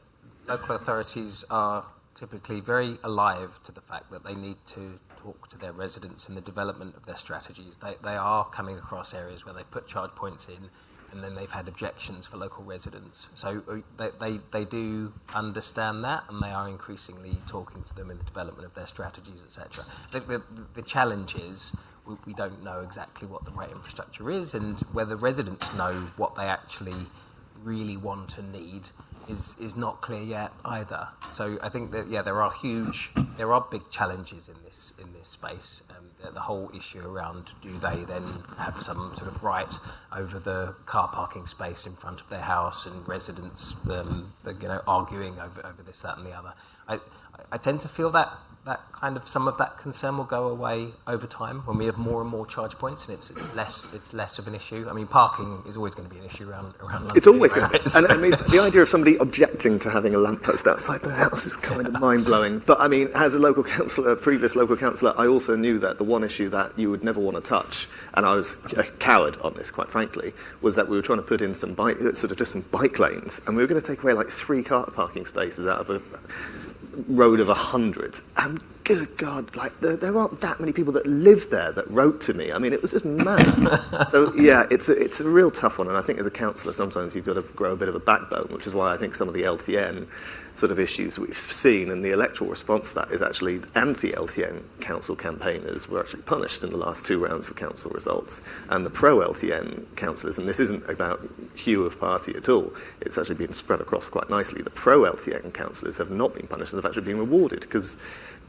local authorities are typically very alive to the fact that they need to talk to their residents in the development of their strategies. They are coming across areas where they've put charge points in and then they've had objections for local residents. So they do understand that, and they are increasingly talking to them in the development of their strategies, etc. The challenge is we don't know exactly what the right infrastructure is, and whether residents know what they actually really want and need is not clear yet either. So I think that there are big challenges in this space. The whole issue around, do they then have some sort of right over the car parking space in front of their house, and residents arguing over this, that and the other. I tend to feel that kind of some of that concern will go away over time when we have more and more charge points, and it's less of an issue. I mean, parking is always going to be an issue around London. It's always going to be. And I mean, the idea of somebody objecting to having a lamppost outside their house is kind of mind-blowing. But I mean, as a previous local councillor, I also knew that the one issue that you would never want to touch, and I was a coward on this, quite frankly, was that we were trying to put in some bike lanes, and we were going to take away like 3 car parking spaces out of a road of 100, and good God, like there aren't that many people that live there that wrote to me. I mean, it was just mad. So yeah, it's a real tough one, and I think as a councillor sometimes you've got to grow a bit of a backbone, which is why I think some of the LTN sort of issues we've seen and the electoral response to that is actually anti-LTN council campaigners were actually punished in the last 2 rounds of council results, and the pro-LTN councillors, and this isn't about hue of party at all, it's actually been spread across quite nicely, the pro-LTN councillors have not been punished and have actually been rewarded, because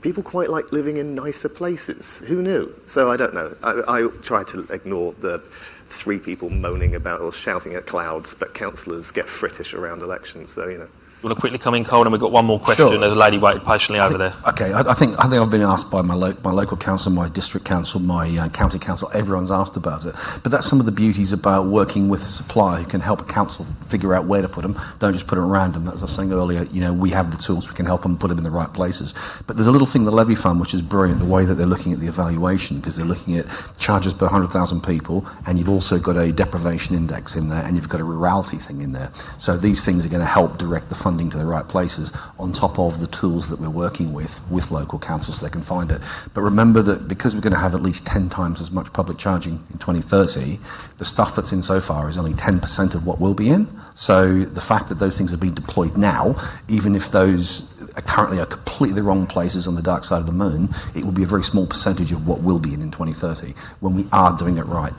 people quite like living in nicer places. Who knew? So I don't know. I try to ignore the 3 people moaning about or shouting at clouds, but councillors get frittish around elections, so, you know. You want to quickly come in, Cole, and we've got one more question. Sure. There's a lady waiting patiently over there. Okay, I think I've been asked by my local council, my district council, my county council. Everyone's asked about it. But that's some of the beauties about working with a supplier who can help a council figure out where to put them. Don't just put them at random. As I was saying earlier, we have the tools. We can help them put them in the right places. But there's a little thing, the levy fund, which is brilliant. The way that they're looking at the evaluation, because they're looking at charges per 100,000 people, and you've also got a deprivation index in there, and you've got a rurality thing in there. So these things are going to help direct the funding to the right place, on top of the tools that we're working with local councils so they can find it. But remember that because we're going to have at least 10 times as much public charging in 2030, the stuff that's in so far is only 10% of what will be in. So the fact that those things are being deployed now, even if those currently are completely the wrong places on the dark side of the moon, it will be a very small percentage of what will be in 2030 when we are doing it right.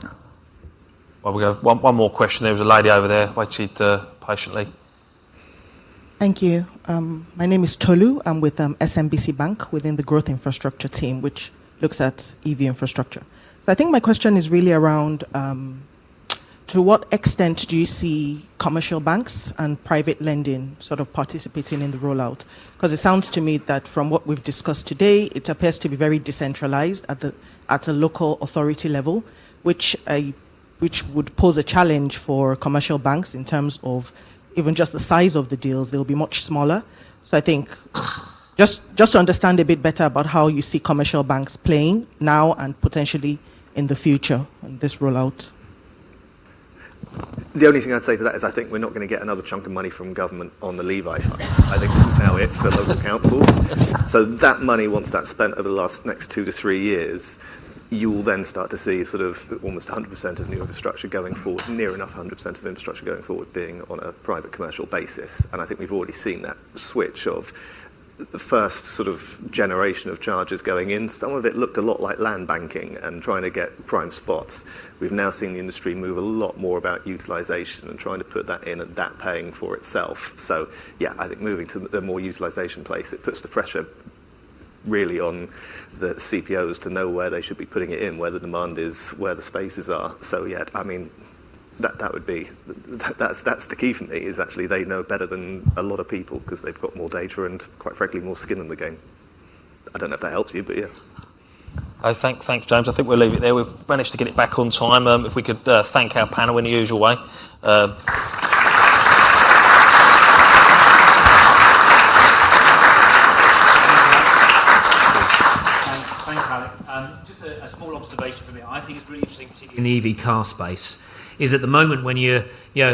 Well, we have one more question. There was a lady over there, waited patiently. Thank you. My name is Tolu. I'm with SMBC Bank within the Growth Infrastructure team, which looks at EV infrastructure. So I think my question is really around to what extent do you see commercial banks and private lending sort of participating in the rollout? Because it sounds to me that from what we've discussed today, it appears to be very decentralized at a local authority level, which would pose a challenge for commercial banks in terms of even just the size of the deals. They'll be much smaller. So I think just to understand a bit better about how you see commercial banks playing now and potentially in the future in this rollout. The only thing I'd say to that is I think we're not going to get another chunk of money from government on the Levi Fund. I think this is now it for local councils. So that money, once that's spent over the next 2 to 3 years, you will then start to see sort of almost 100% of new infrastructure going forward, near enough 100% of infrastructure going forward being on a private commercial basis. And I think we've already seen that switch of the first sort of generation of charges going in. Some of it looked a lot like land banking and trying to get prime spots. We've now seen the industry move a lot more about utilisation and trying to put that in and that paying for itself. So yeah, I think moving to the more utilisation place, it puts the pressure really on the CPOs to know where they should be putting it in, where the demand is, where the spaces are. So yeah, I mean, that would be, that's the key for me, is actually they know better than a lot of people because they've got more data and, quite frankly, more skin in the game. I don't know if that helps you, but yeah. Thanks, James. I think we'll leave it there. We've managed to get it back on time. If we could thank our panel in the usual way. Just a small observation for me. I think it's really interesting, particularly in the EV car space, is at the moment when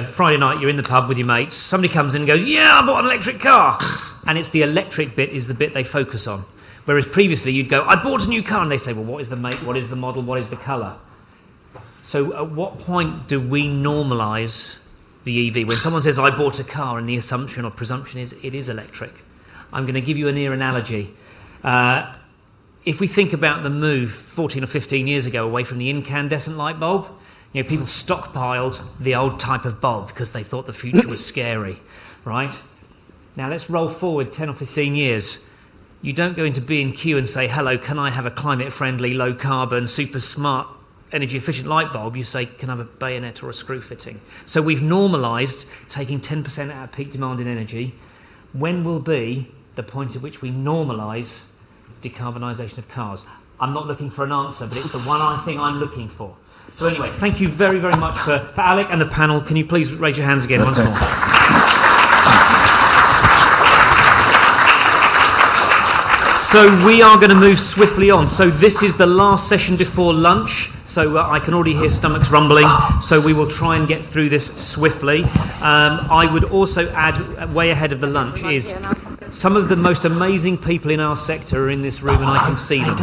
Friday night you're in the pub with your mates, somebody comes in and goes, yeah, I bought an electric car. And it's the electric bit is the bit they focus on. Whereas previously you'd go, I bought a new car, and they say, well, what is the make, what is the model, what is the colour? So at what point do we normalise the EV? When someone says, I bought a car, and the assumption or presumption is it is electric. I'm going to give you a near analogy. If we think about the move 14 or 15 years ago away from the incandescent light bulb, people stockpiled the old type of bulb because they thought the future was scary, right? Now let's roll forward 10 or 15 years. You don't go into B&Q and say, hello, can I have a climate-friendly, low-carbon, super smart, energy-efficient light bulb? You say, can I have a bayonet or a screw fitting? So we've normalised taking 10% out of peak demand in energy. When will be the point at which we normalise decarbonisation of cars? I'm not looking for an answer, but it's the one thing I'm looking for. So anyway, thank you very, very much for Alec and the panel. Can you please raise your hands again once more? So we are going to move swiftly on. So this is the last session before lunch. So I can already hear stomachs rumbling. So we will try and get through this swiftly. I would also add, way ahead of the lunch, is some of the most amazing people in our sector are in this room, and I can see them.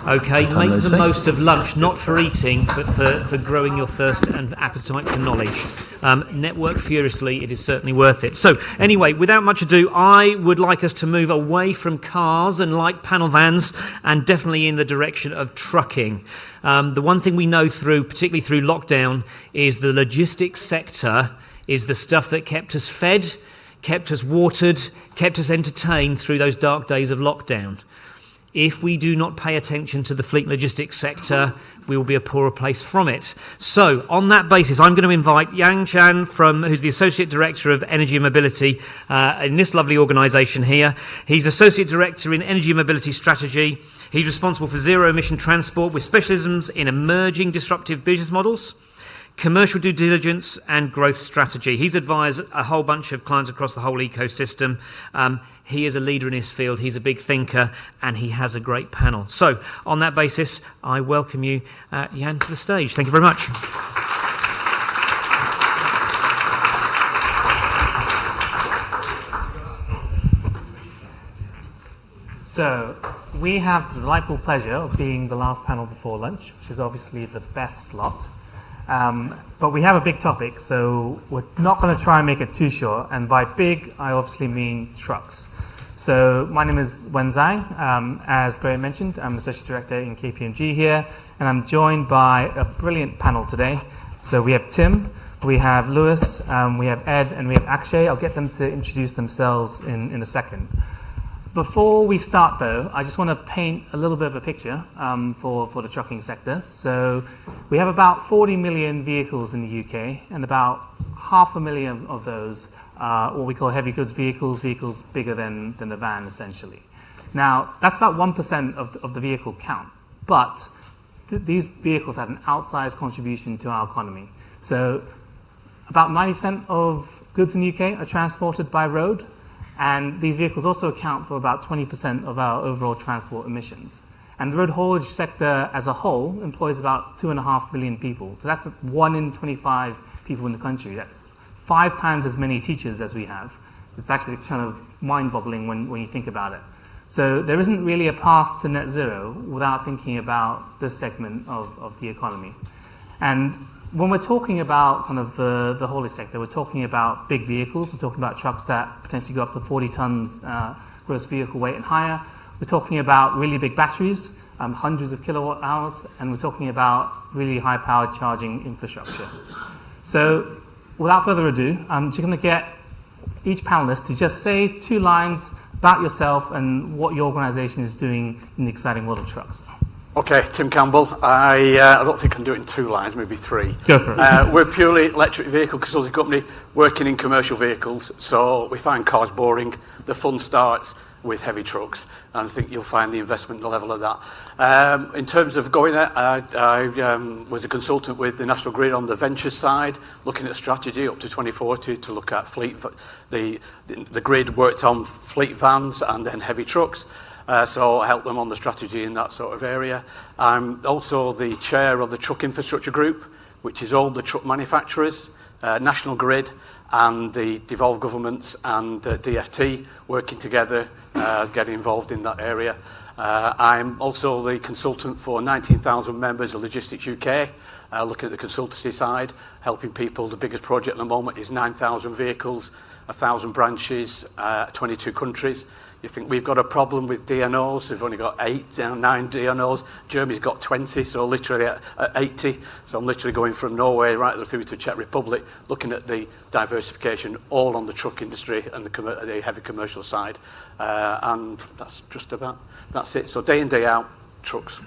Okay, make the most of lunch, not for eating, but for growing your thirst and appetite for knowledge. Network furiously, it is certainly worth it. So anyway, without much ado, I would like us to move away from cars and light panel vans, and definitely in the direction of trucking. The one thing we know particularly through lockdown, is the logistics sector is the stuff that kept us fed, kept us watered, kept us entertained through those dark days of lockdown. If we do not pay attention to the fleet logistics sector, we will be a poorer place from it. So, on that basis, I'm going to invite Yang Chan, who's the Associate Director of Energy and Mobility in this lovely organisation here. He's Associate Director in Energy and Mobility Strategy. He's responsible for zero-emission transport with specialisms in emerging disruptive business models, commercial due diligence and growth strategy. He's advised a whole bunch of clients across the whole ecosystem. He is a leader in his field, he's a big thinker, and he has a great panel. So, on that basis, I welcome you, Jan, to the stage. Thank you very much. So, we have the delightful pleasure of being the last panel before lunch, which is obviously the best slot. But we have a big topic, so we're not going to try and make it too short. And by big, I obviously mean trucks. So my name is Wen Zhang. As Graham mentioned, I'm the Associate Director in KPMG here, and I'm joined by a brilliant panel today. So we have Tim, we have Lewis, we have Ed, and we have Akshay. I'll get them to introduce themselves in a second. Before we start, though, I just want to paint a little bit of a picture for the trucking sector. So we have about 40 million vehicles in the UK, and about 500,000 of those are what we call heavy goods vehicles bigger than the van, essentially. Now, that's about 1% of the vehicle count, but these vehicles have an outsized contribution to our economy. So about 90% of goods in the UK are transported by road, and these vehicles also account for about 20% of our overall transport emissions. And the road haulage sector as a whole employs about 2.5 million people. So that's 1 in 25 people in the country. That's 5 times as many teachers as we have. It's actually kind of mind-boggling when you think about it. So there isn't really a path to net zero without thinking about this segment of the economy. And when we're talking about kind of the haulage sector, we're talking about big vehicles. We're talking about trucks that potentially go up to 40 tons gross vehicle weight and higher. We're talking about really big batteries, hundreds of kilowatt hours, and we're talking about really high-powered charging infrastructure. So without further ado, I'm just going to get each panelist to just say 2 lines about yourself and what your organisation is doing in the exciting world of trucks. Okay, Tim Campbell. I don't think I can do it in 2 lines, maybe 3. Go for it. We're a purely electric vehicle consulting company working in commercial vehicles, so we find cars boring. The fun starts with heavy trucks, and I think you'll find the investment level of that. In terms of going there, I was a consultant with the National Grid on the ventures side, looking at strategy up to 2040 to look at fleet. The grid worked on fleet vans and then heavy trucks. So I help them on the strategy in that sort of area. I'm also the chair of the Truck Infrastructure Group, which is all the truck manufacturers, National Grid, and the devolved governments and DFT working together, getting involved in that area. I'm also the consultant for 19,000 members of Logistics UK, looking at the consultancy side, helping people. The biggest project at the moment is 9,000 vehicles, 1,000 branches, 22 countries. You think we've got a problem with DNOs? We've only got 9 DNOs. Germany's got 20, so literally at 80. So I'm literally going from Norway right through to Czech Republic, looking at the diversification all on the truck industry and the heavy commercial side. And that's just about, that's it. So day in, day out, trucks.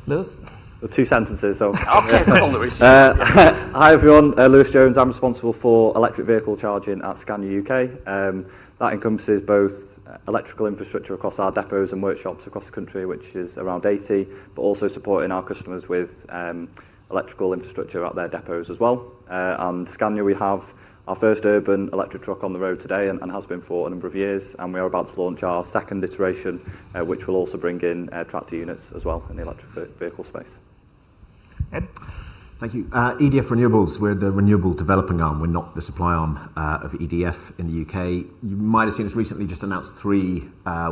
Lewis? 2 sentences. So. Okay, come on, Lewis. Hi everyone, Lewis Jones. I'm responsible for electric vehicle charging at Scania UK. That encompasses both electrical infrastructure across our depots and workshops across the country, which is around 80, but also supporting our customers with electrical infrastructure at their depots as well. And Scania, we have our first urban electric truck on the road today and has been for a number of years, and we are about to launch our second iteration, which will also bring in tractor units as well in the electric vehicle space. Ed? Thank you. EDF Renewables, we're the renewable developing arm. We're not the supply arm of EDF in the UK. You might have seen us recently just announced 3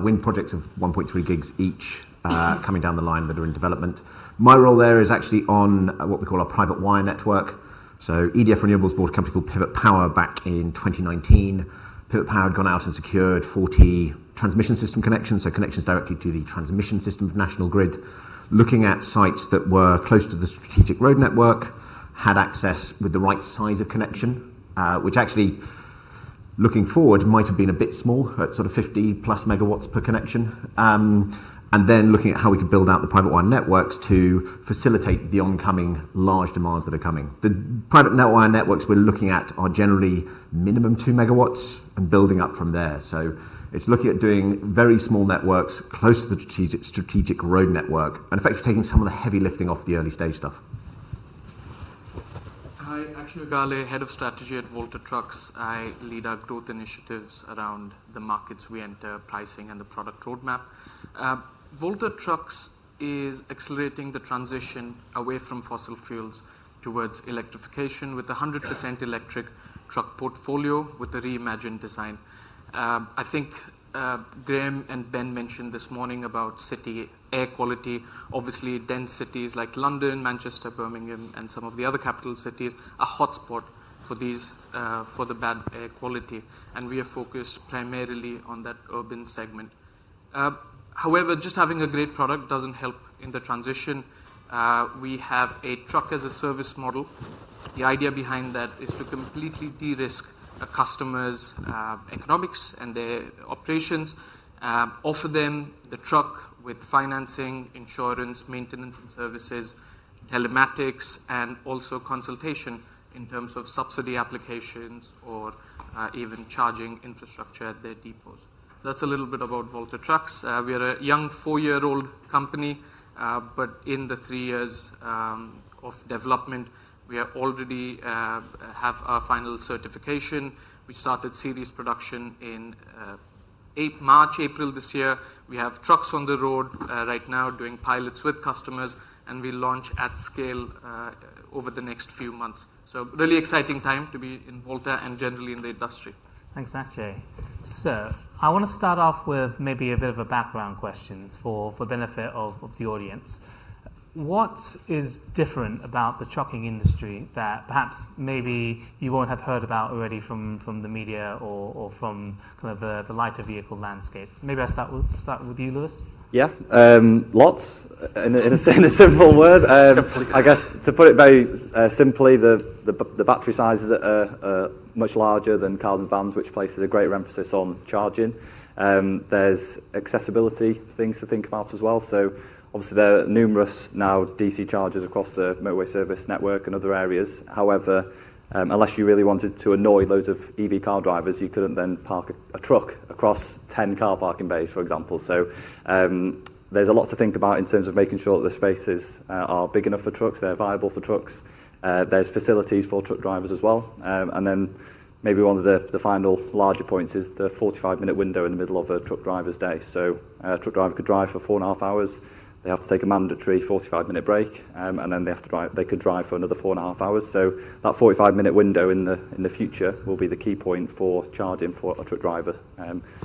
wind projects of 1.3 gigs each coming down the line that are in development. My role there is actually on what we call our private wire network. So EDF Renewables bought a company called Pivot Power back in 2019. Pivot Power had gone out and secured 40 transmission system connections, so connections directly to the transmission system of National Grid, looking at sites that were close to the strategic road network, had access with the right size of connection, which actually, looking forward, might have been a bit small at sort of 50 plus megawatts per connection. And then looking at how we could build out the private wire networks to facilitate the oncoming large demands that are coming. The private wire networks we're looking at are generally minimum 2 megawatts and building up from there. So it's looking at doing very small networks close to the strategic road network and effectively taking some of the heavy lifting off the early stage stuff. Hi, Akshay Gale, Head of Strategy at Volta Trucks. I lead our growth initiatives around the markets we enter, pricing, and the product roadmap. Volta Trucks is accelerating the transition away from fossil fuels towards electrification with a 100% electric truck portfolio with a reimagined design. I think Graham and Ben mentioned this morning about city air quality. Obviously, dense cities like London, Manchester, Birmingham, and some of the other capital cities are hotspot for these for the bad air quality, and we are focused primarily on that urban segment. However, just having a great product doesn't help in the transition. We have a truck as a service model. The idea behind that is to completely de-risk a customer's economics and their operations, offer them the truck with financing, insurance, maintenance and services, telematics, and also consultation in terms of subsidy applications or even charging infrastructure at their depots. That's a little bit about Volta Trucks. We are a young 4-year-old company, but in the 3 years of development, we are already have our final certification. We started series production in March, April this year. We have trucks on the road right now doing pilots with customers, and we launch at scale over the next few months. So really exciting time to be in Volta and generally in the industry. Thanks, Akshay. So I want to start off with maybe a bit of a background question for benefit of the audience. What is different about the trucking industry that perhaps maybe you won't have heard about already from the media or from kind of the lighter vehicle landscape? Maybe I start with you, Lewis. Yeah, lots. In a simple word, I guess to put it very simply, the battery sizes are much larger than cars and vans, which places a greater emphasis on charging. There's accessibility things to think about as well. So obviously there are numerous now DC chargers across the motorway service network and other areas. However, unless you really wanted to annoy loads of EV car drivers, you couldn't then park a truck across 10 car parking bays, for example. So there's a lot to think about in terms of making sure that the spaces are big enough for trucks, they're viable for trucks. There's facilities for truck drivers as well. And then maybe one of the final larger points is the 45-minute window in the middle of a truck driver's day. So a truck driver could drive for 4.5 hours. They have to take a mandatory 45-minute break, and then they could drive for another 4.5 hours. So that 45-minute window in the future will be the key point for charging for a truck driver,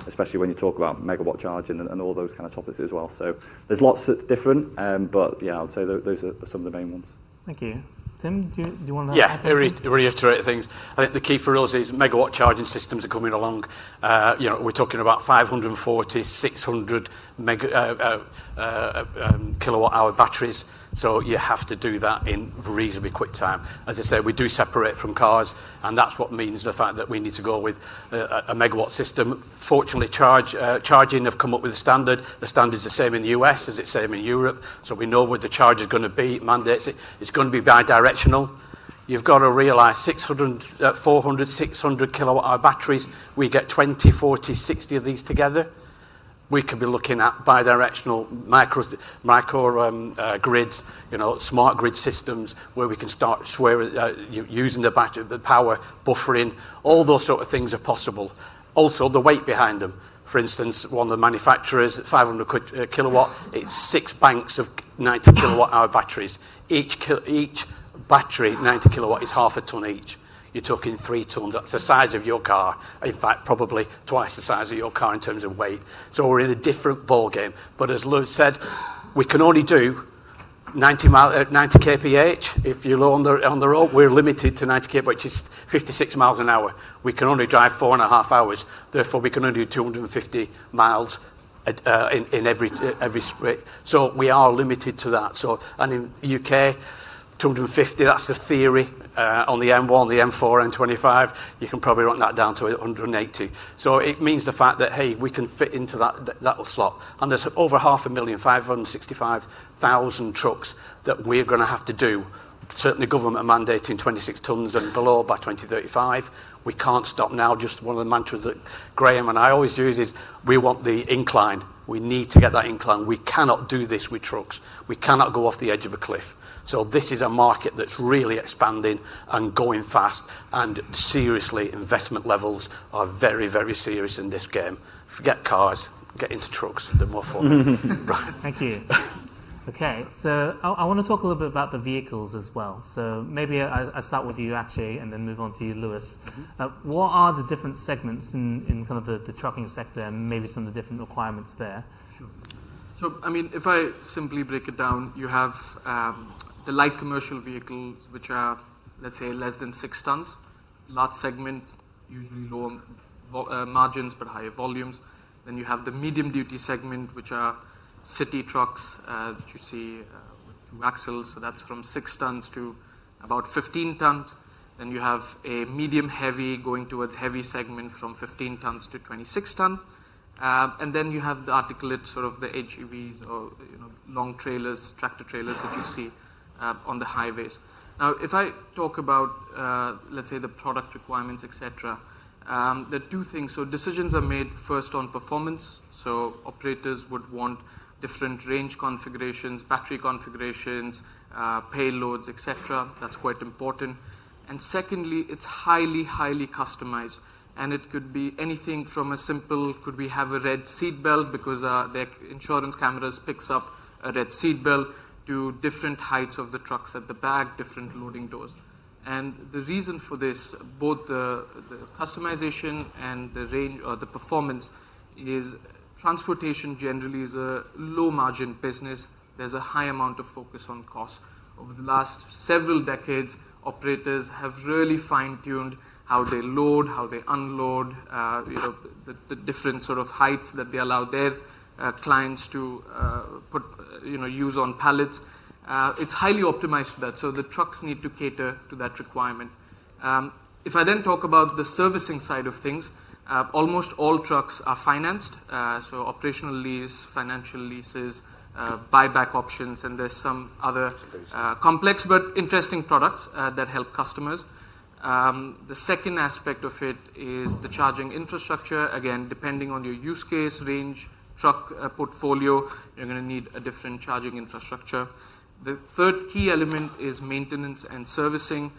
especially when you talk about megawatt charging and all those kind of topics as well. So there's lots that's different, but yeah, I would say those are some of the main ones. Thank you. Tim, do you want to Yeah, add anything? reiterate things. I think the key for us is megawatt charging systems are coming along. We're talking about 540, 600 kilowatt hour batteries. So you have to do that in reasonably quick time. As I say, we do separate from cars, and that's what means the fact that we need to go with a megawatt system. Fortunately, charging have come up with a standard. The standard's the same in the US as it's the same in Europe, so we know where the charge is going to be. It mandates it. It's going to be bi-directional. You've got to realise 400, 600 kilowatt hour batteries, we get 20, 40, 60 of these together. We could be looking at bi-directional micro grids, smart grid systems where we can start using the battery, the power, buffering. All those sort of things are possible. Also, the weight behind them. For instance, one of the manufacturers, 500 kilowatt, it's 6 banks of 90 kilowatt hour batteries. Each battery, 90 kilowatt, is half a tonne each. You're talking 3 tonnes. That's the size of your car. In fact, probably twice the size of your car in terms of weight. So we're in a different ball game. But as Lewis said, we can only do 90 kph. If you're on the road, we're limited to 90 kph, which is 56 miles an hour. We can only drive 4.5 hours. Therefore, we can only do 250 miles in every sprint. So we are limited to that. So, and in UK, 250, that's the theory. On the M1, the M4, M25, you can probably run that down to 180. So it means the fact that, hey, we can fit into that slot. And there's over 500,000, 565,000 trucks that we're going to have to do. Certainly government are mandating 26 tonnes and below by 2035. We can't stop now. Just one of the mantras that Graham and I always use is we want the incline. We need to get that incline. We cannot do this with trucks. We cannot go off the edge of a cliff. So this is a market that's really expanding and going fast, and seriously, investment levels are very, very serious in this game. Forget cars, get into trucks, they're more fun. Right. Thank you. Okay, so I want to talk a little bit about the vehicles as well. So maybe I start with you, Akshay, and then move on to you, Lewis. What are the different segments in kind of the trucking sector, and maybe some of the different requirements there? Sure. So, I mean, if I simply break it down, you have the light commercial vehicles, which are, let's say, less than 6 tons. Large segment, usually lower margins but higher volumes. Then you have the medium duty segment, which are city trucks that you see with 2 axles. So that's from 6 tons to about 15 tons. Then you have a medium heavy going towards heavy segment from 15 tons to 26 tons. And then you have the articulate, sort of the HEVs or long trailers, tractor trailers that you see on the highways. Now, if I talk about, let's say, the product requirements, etc., there are 2 things. So decisions are made first on performance. So operators would want different range configurations, battery configurations, payloads, etc. That's quite important. And secondly, it's highly, highly customized. And it could be anything from a simple, could we have a red seat belt because their insurance cameras picks up a red seat belt, to different heights of the trucks at the back, different loading doors. And the reason for this, both the customization and the range or the performance, is transportation generally is a low margin business. There's a high amount of focus on cost. Over the last several decades, operators have really fine-tuned how they load, how they unload, the different sort of heights that they allow their clients to use on pallets. It's highly optimized for that, so the trucks need to cater to that requirement. If I then talk about the servicing side of things, almost all trucks are financed, so operational lease, financial leases, buyback options, and there's some other complex but interesting products that help customers. The second aspect of it is the charging infrastructure. Again, depending on your use case, range, truck portfolio, you're going to need a different charging infrastructure. The third key element is maintenance and servicing.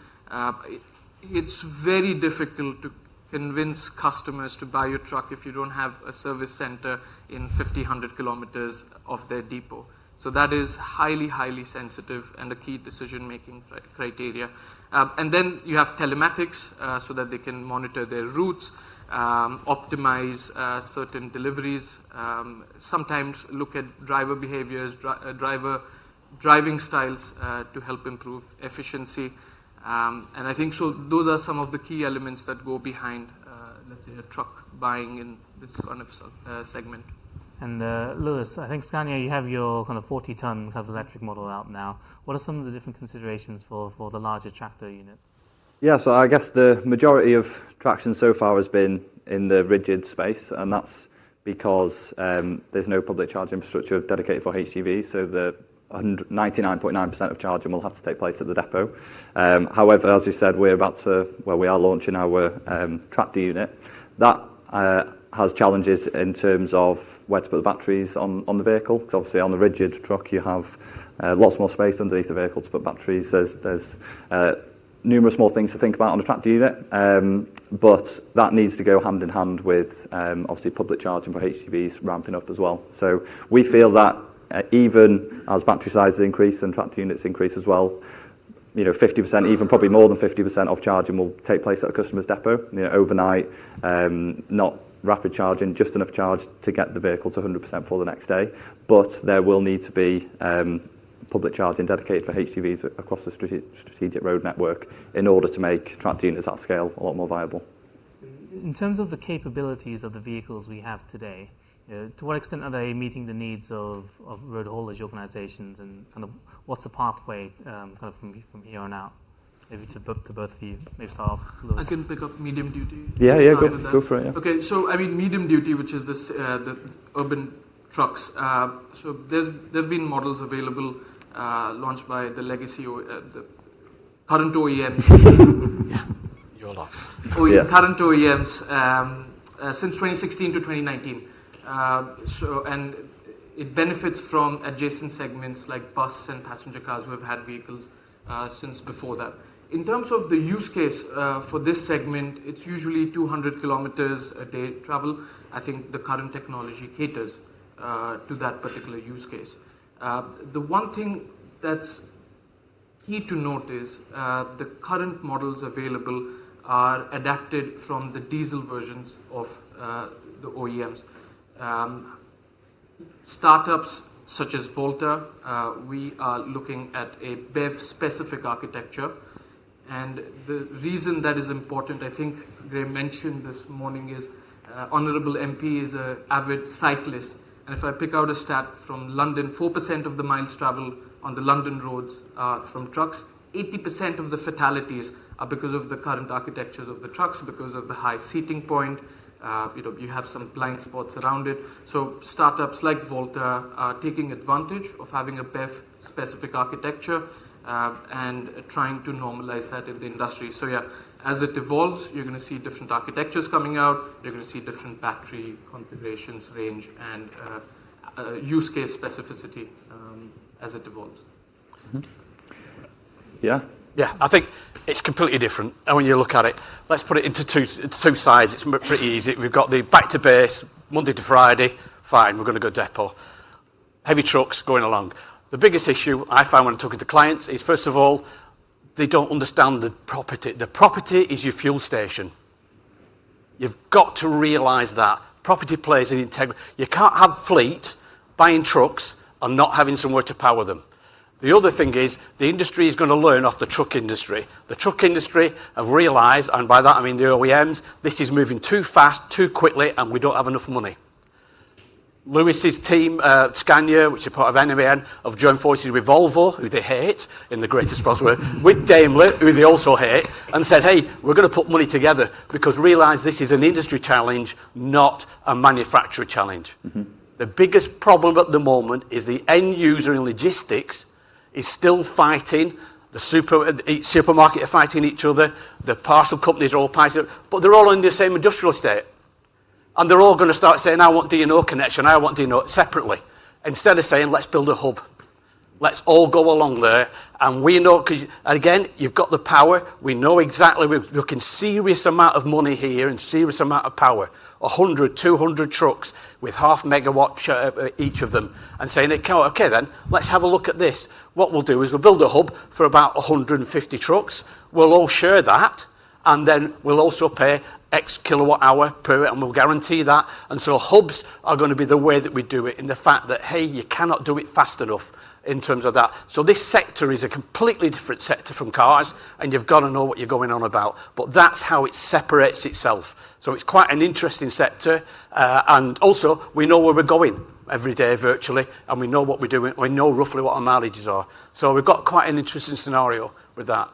It's very difficult to convince customers to buy your truck if you don't have a service center in 50, 100 kilometers of their depot. So that is highly, highly sensitive and a key decision-making criteria. And then you have telematics so that they can monitor their routes, optimize certain deliveries, sometimes look at driver behaviors, driving styles to help improve efficiency. And I think so those are some of the key elements that go behind, let's say, a truck buying in this kind of segment. And Lewis, I think Scania, you have your kind of 40-ton kind of electric model out now. What are some of the different considerations for the larger tractor units? Yeah, so I guess the majority of traction so far has been in the rigid space, and that's because there's no public charge infrastructure dedicated for HGVs, so the 99.9% of charging will have to take place at the depot. However, as you said, we are launching our tractor unit. That has challenges in terms of where to put the batteries on the vehicle. Because obviously on the rigid truck you have lots more space underneath the vehicle to put batteries. There's numerous more things to think about on a tractor unit, but that needs to go hand in hand with obviously public charging for HGVs ramping up as well. So we feel that even as battery sizes increase and tractor units increase as well, 50%, even probably more than 50% of charging will take place at a customer's depot, overnight, not rapid charging, just enough charge to get the vehicle to 100% for the next day. But there will need to be public charging dedicated for HGVs across the strategic road network in order to make tractor units at scale a lot more viable. In terms of the capabilities of the vehicles we have today, to what extent are they meeting the needs of road haulage organizations, and kind of what's the pathway kind of from here on out? Maybe to both of you. Maybe start off, Lewis. I can pick up medium duty. Yeah, go for it. Yeah. Okay, so I mean medium duty, which is this the urban trucks. So there've been models available launched by the legacy the current OEMs. Yeah, you're not. Current OEMs since 2016 to 2019. And it benefits from adjacent segments like bus and passenger cars who have had vehicles since before that. In terms of the use case for this segment, it's usually 200 kilometers a day travel. I think the current technology caters to that particular use case. The one thing that's key to note is the current models available are adapted from the diesel versions of the OEMs. Startups such as Volta, we are looking at a BEV-specific architecture. And the reason that is important, I think Graham mentioned this morning, is Honourable MP is an avid cyclist. And if I pick out a stat from London, 4% of the miles traveled on the London roads are from trucks. 80% of the fatalities are because of the current architectures of the trucks, because of the high seating point. You have some blind spots around it. So startups like Volta are taking advantage of having a BEV-specific architecture and trying to normalize that in the industry. So yeah, as it evolves, you're going to see different architectures coming out. You're going to see different battery configurations, range, and use case specificity as it evolves. Mm-hmm. Yeah. Yeah, I think it's completely different. And when you look at it, let's put it into two sides. It's pretty easy. We've got the back to base, Monday to Friday. Fine, we're going to go depot. Heavy trucks going along. The biggest issue I find when I'm talking to clients is, first of all, they don't understand the property. The property is your fuel station. You've got to realise that. Property plays an integral. You can't have fleet buying trucks and not having somewhere to power them. The other thing is, the industry is going to learn off the truck industry. The truck industry have realised, and by that I mean the OEMs, this is moving too fast, too quickly, and we don't have enough money. Lewis's team, Scania, which is part of NMN, have joined forces with Volvo, who they hate, in the greatest possible way, with Daimler, who they also hate, and said, hey, we're going to put money together, because realise this is an industry challenge, not a manufacturer challenge. Mm-hmm. The biggest problem at the moment is the end user in logistics is still fighting. The supermarket are fighting each other. The parcel companies are all fighting, but they're all in the same industrial estate. And they're all going to start saying, I want D&O connection, I want D&O separately, instead of saying, let's build a hub. Let's all go along there. And we know, because again, you've got the power. We know exactly, we're looking serious amount of money here and serious amount of power. 100, 200 trucks with half megawatt each of them, and saying, okay then, let's have a look at this. What we'll do is we'll build a hub for about 150 trucks. We'll all share that, and then we'll also pay X kilowatt hour per it, and we'll guarantee that. And so hubs are going to be the way that we do it, in the fact that, hey, you cannot do it fast enough in terms of that. So this sector is a completely different sector from cars, and you've got to know what you're going on about. But that's how it separates itself. So it's quite an interesting sector, and also we know where we're going every day virtually, and we know what we're doing, we know roughly what our mileages are. So we've got quite an interesting scenario with that.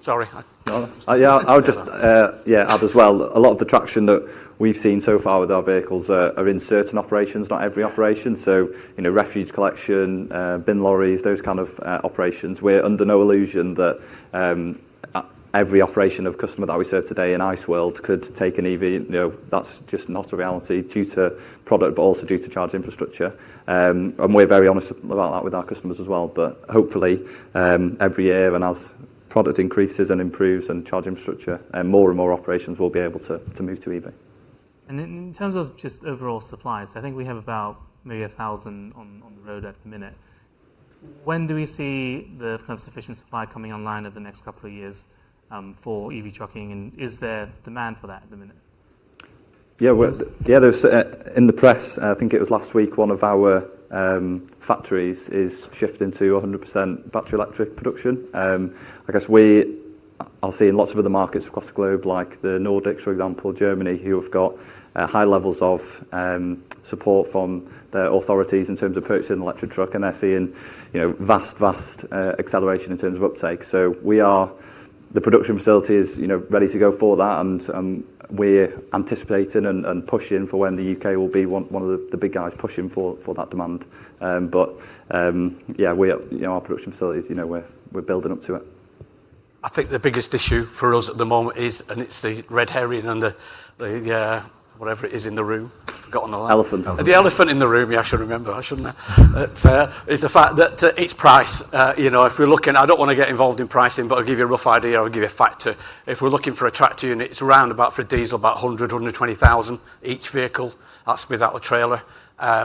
Sorry. I would just add as well, a lot of the traction that we've seen so far with our vehicles are in certain operations, not every operation. So, refuse collection, bin lorries, those kind of operations. We're under no illusion that every operation of customer that we serve today in ICE world could take an EV. That's just not a reality due to product, but also due to charge infrastructure. And we're very honest about that with our customers as well. But hopefully, every year, and as product increases and improves and charge infrastructure, and more operations will be able to move to EV. And in terms of just overall supplies, I think we have about maybe 1,000 on the road at the minute. When do we see the kind of sufficient supply coming online over the next couple of years for EV trucking, and is there demand for that at the minute? There's in the press, I think it was last week, one of our factories is shifting to 100% battery electric production. I guess we are seeing lots of other markets across the globe, like the Nordics, for example, Germany, who have got high levels of support from the authorities in terms of purchasing an electric truck, and they're seeing vast acceleration in terms of uptake. So the production facility is ready to go for that, and we're anticipating and pushing for when the UK will be one of the big guys pushing for that demand. Our production facilities, we're building up to it. I think the biggest issue for us at the moment is, and it's the red herring and the whatever it is in the room. I've forgotten all that. Elephant. The elephant in the room, I should remember, shouldn't I? Is the fact that it's price. If we're looking, I don't want to get involved in pricing, but I'll give you a rough idea, I'll give you a factor. If we're looking for a tractor unit, it's around about, for a diesel, about 100, 120,000 each vehicle. That's without a trailer.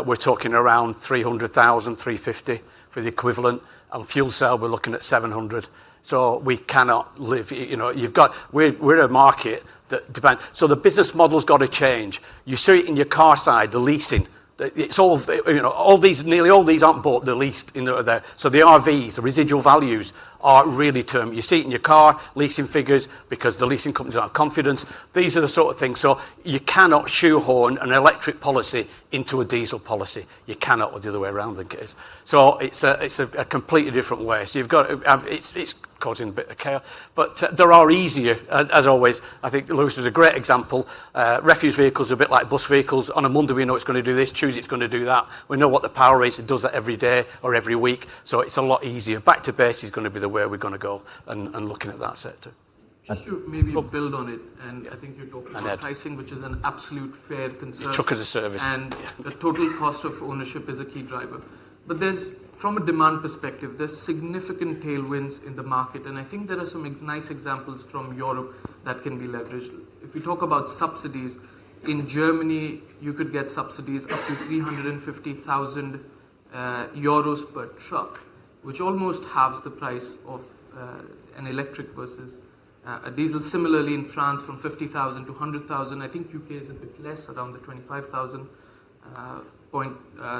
We're talking around 300,000, 350 for the equivalent. And fuel cell, we're looking at 700. So we cannot live, we're a market that depends. So the business model's got to change. You see it in your car side, the leasing. It's all, nearly all these aren't bought, they're leased in there. So the RVs, the residual values, are really term. You see it in your car, leasing figures, because the leasing companies don't have confidence. These are the sort of things. So you cannot shoehorn an electric policy into a diesel policy. You cannot, or the other way around, I think it is. So it's a completely different way. So you've got, it's causing a bit of chaos. But there are easier, as always. I think Lewis was a great example. Refuse vehicles are a bit like bus vehicles. On a Monday, we know it's going to do this. Tuesday, it's going to do that. We know what the power is. It does that every day or every week. So it's a lot easier. Back to base is going to be the way we're going to go, and looking at that sector. Just to maybe build on it, and I think you're talking about pricing, which is an absolute fair concern. Truck as a service. And the total cost of ownership is a key driver. But from a demand perspective, there's significant tailwinds in the market, and I think there are some nice examples from Europe that can be leveraged. If we talk about subsidies, in Germany, you could get subsidies up to 350,000 euros per truck, which almost halves the price of an electric versus a diesel. Similarly, in France, from 50,000 to 100,000. I think UK is a bit less, around the 25,000 point.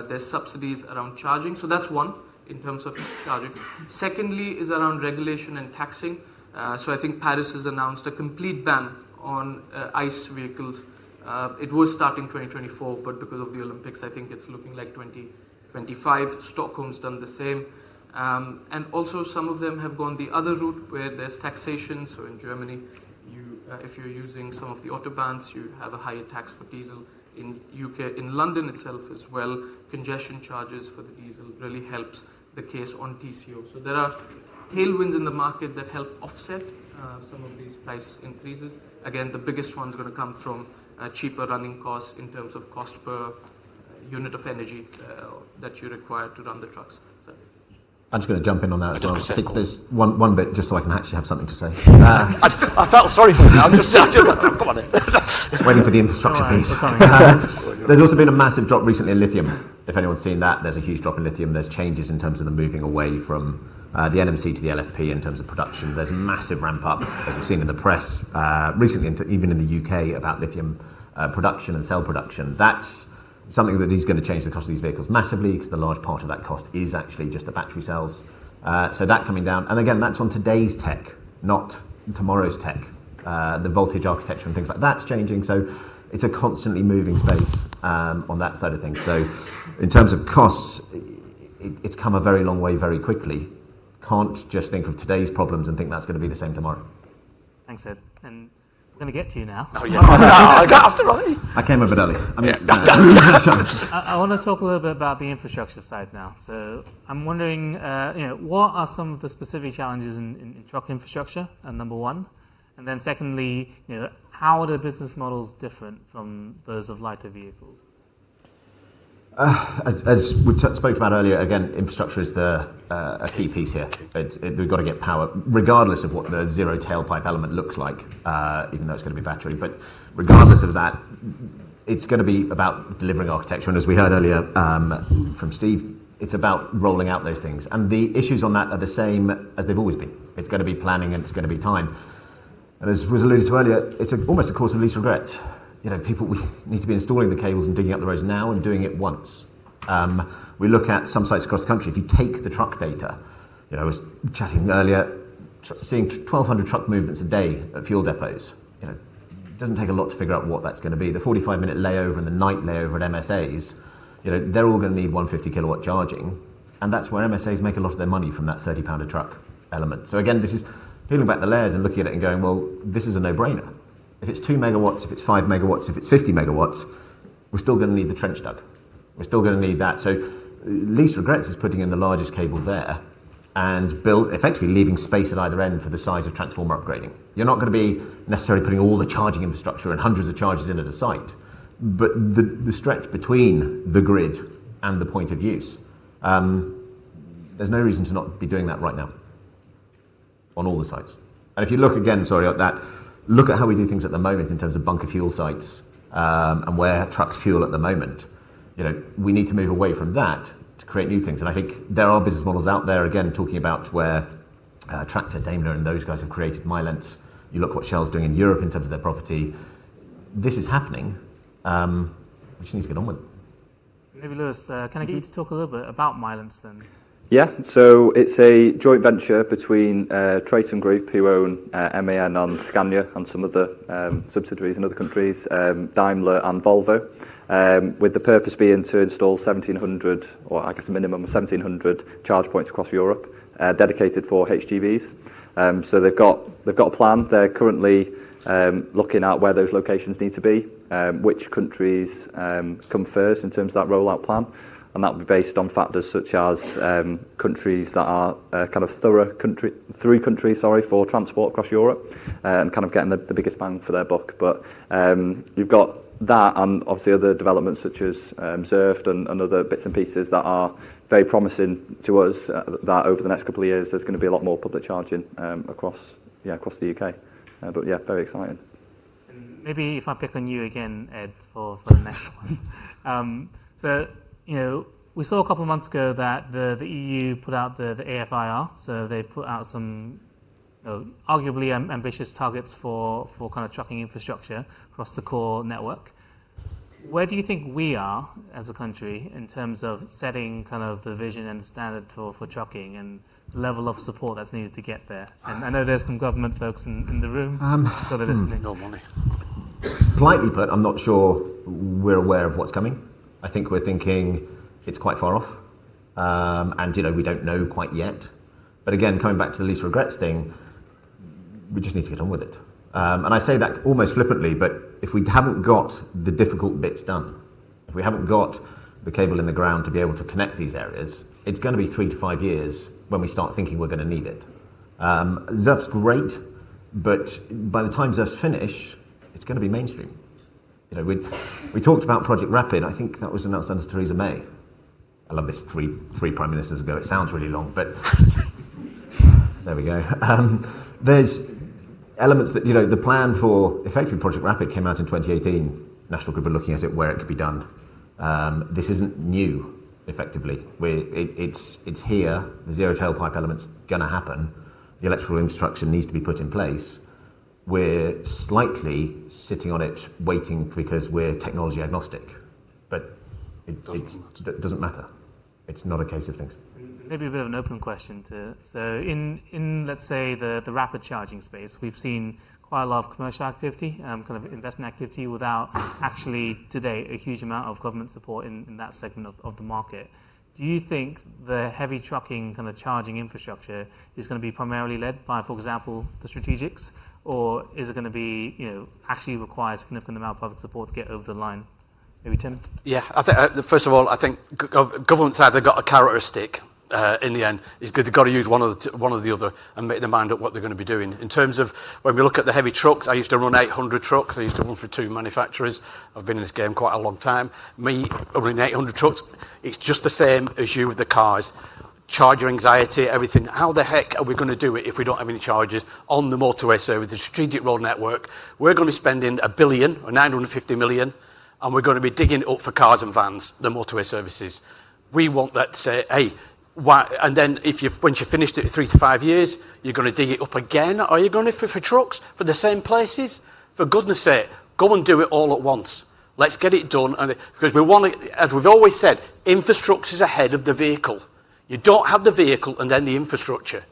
There's subsidies around charging. So that's one, in terms of charging. Secondly is around regulation and taxing. So I think Paris has announced a complete ban on ICE vehicles. It was starting 2024, but because of the Olympics, I think it's looking like 2025. Stockholm's done the same. And also some of them have gone the other route where there's taxation. So in Germany, if you're using some of the autobahns, you have a higher tax for diesel. In UK, in London itself as well, congestion charges for the diesel really helps the case on TCO. So there are tailwinds in the market that help offset some of these price increases. Again, the biggest one's going to come from cheaper running costs in terms of cost per unit of energy that you require to run the trucks. I'm just going to jump in on that as well. I think cool. there's one bit, just so I can actually have something to say. I felt sorry for you. I'm just come on. Waiting for the infrastructure piece. There's also been a massive drop recently in lithium. If anyone's seen that, there's a huge drop in lithium. There's changes in terms of the moving away from the NMC to the LFP in terms of production. There's massive ramp up, as we've seen in the press recently, even in the UK, about lithium production and cell production. That's something that is going to change the cost of these vehicles massively, because the large part of that cost is actually just the battery cells. So that coming down, and again, that's on today's tech, not tomorrow's tech. The voltage architecture and things like that's changing, so it's a constantly moving space on that side of things. So in terms of costs, it's come a very long way very quickly. Can't just think of today's problems and think that's going to be the same tomorrow. Thanks, Ed. And we're going to get to you now. Oh, yeah. I got after Ronnie. I came a bit early. I want to talk a little bit about the infrastructure side now. So I'm wondering, what are some of the specific challenges in truck infrastructure, number one? And then secondly, how are the business models different from those of lighter vehicles? As we've spoke about earlier, again, infrastructure is a key piece here. We've got to get power, regardless of what the zero tailpipe element looks like, even though it's going to be battery. But regardless of that, it's going to be about delivering architecture. And as we heard earlier from Steve, it's about rolling out those things. And the issues on that are the same as they've always been. It's going to be planning and it's going to be time. And as was alluded to earlier, it's almost a course of least regrets. People, we need to be installing the cables and digging up the roads now and doing it once. We look at some sites across the country. If you take the truck data, I was chatting earlier, seeing 1,200 truck movements a day at fuel depots. It doesn't take a lot to figure out what that's going to be. The 45-minute layover and the night layover at MSAs, they're all going to need 150 kilowatt charging, and that's where MSAs make a lot of their money, from that 30-pound a truck element. So again, this is peeling back the layers and looking at it and going, well, this is a no-brainer. If it's 2 megawatts, if it's 5 megawatts, if it's 50 megawatts, we're still going to need the trench dug. We're still going to need that. So least regrets is putting in the largest cable there and effectively leaving space at either end for the size of transformer upgrading. You're not going to be necessarily putting all the charging infrastructure and hundreds of chargers in at a site, but the stretch between the grid and the point of use, there's no reason to not be doing that right now on all the sites. And if you look again, at that, look at how we do things at the moment in terms of bunker fuel sites and where trucks fuel at the moment. We need to move away from that to create new things. And I think there are business models out there, again, talking about where Tractor, Daimler and those guys have created Milents. You look what Shell's doing in Europe in terms of their property. This is happening. We just need to get on with it. Maybe, Lewis, can I get you to talk a little bit about Milents then? Yeah, so it's a joint venture between Traton Group, who own MAN and Scania and some other subsidiaries in other countries, Daimler and Volvo, with the purpose being to install 1,700, or I guess a minimum of 1,700 charge points across Europe, dedicated for HGVs. So they've got a plan. They're currently looking at where those locations need to be, which countries come first in terms of that rollout plan. And that will be based on factors such as countries that are kind of through countries for transport across Europe, and kind of getting the biggest bang for their buck. But you've got that, and obviously other developments such as Zerft and other bits and pieces that are very promising to us, that over the next couple of years there's going to be a lot more public charging across the UK. But yeah, very exciting. And maybe if I pick on you again, Ed, for the next one. We saw a couple of months ago that the EU put out the AFIR, so they put out some arguably ambitious targets for kind of trucking infrastructure across the core network. Where do you think we are as a country in terms of setting kind of the vision and the standard for trucking and the level of support that's needed to get there? And I know there's some government folks in the room, so they're listening. No money. Politely put, I'm not sure we're aware of what's coming. I think we're thinking it's quite far off, and we don't know quite yet. But again, coming back to the least regrets thing, we just need to get on with it. And I say that almost flippantly, but if we haven't got the difficult bits done, if we haven't got the cable in the ground to be able to connect these areas, it's going to be 3 to 5 years when we start thinking we're going to need it. ZERF's great, but by the time ZERF's finish, it's going to be mainstream. We talked about Project Rapid. I think that was announced under Theresa May. I love this three prime ministers ago. It sounds really long, but there we go. There's elements that, the plan for effectively Project Rapid came out in 2018. National Grid were looking at it, where it could be done. This isn't new, effectively. It's here. The zero tailpipe element's going to happen. The electrical infrastructure needs to be put in place. We're slightly sitting on it, waiting because we're technology agnostic. But it doesn't matter. It's not a case of things. Maybe a bit of an open question. So in let's say, the rapid charging space, we've seen quite a lot of commercial activity, kind of investment activity, without actually today a huge amount of government support in that segment of the market. Do you think the heavy trucking kind of charging infrastructure is going to be primarily led by, for example, the strategics, or is it going to be, actually require a significant amount of public support to get over the line? Maybe Tim? Yeah, I think first of all, I think government's either got a carrot or a stick. In the end, is they've got to use one or the other and make their mind up what they're going to be doing. In terms of when we look at the heavy trucks, I used to run 800 trucks. I used to run for 2 manufacturers. I've been in this game quite a long time. Me running 800 trucks, it's just the same as you with the cars. Charger anxiety, everything. How the heck are we going to do it if we don't have any chargers on the motorway service, the strategic road network? We're going to be spending $1 billion or 950 million, and we're going to be digging it up for cars and vans, the motorway services. We want that to say, hey, why, and then once you've finished it in 3 to 5 years, you're going to dig it up again? Are you going to for trucks for the same places? For goodness sake, go and do it all at once. Let's get it done, because we want to, as we've always said, infrastructure is ahead of the vehicle. You don't have the vehicle and then the infrastructure.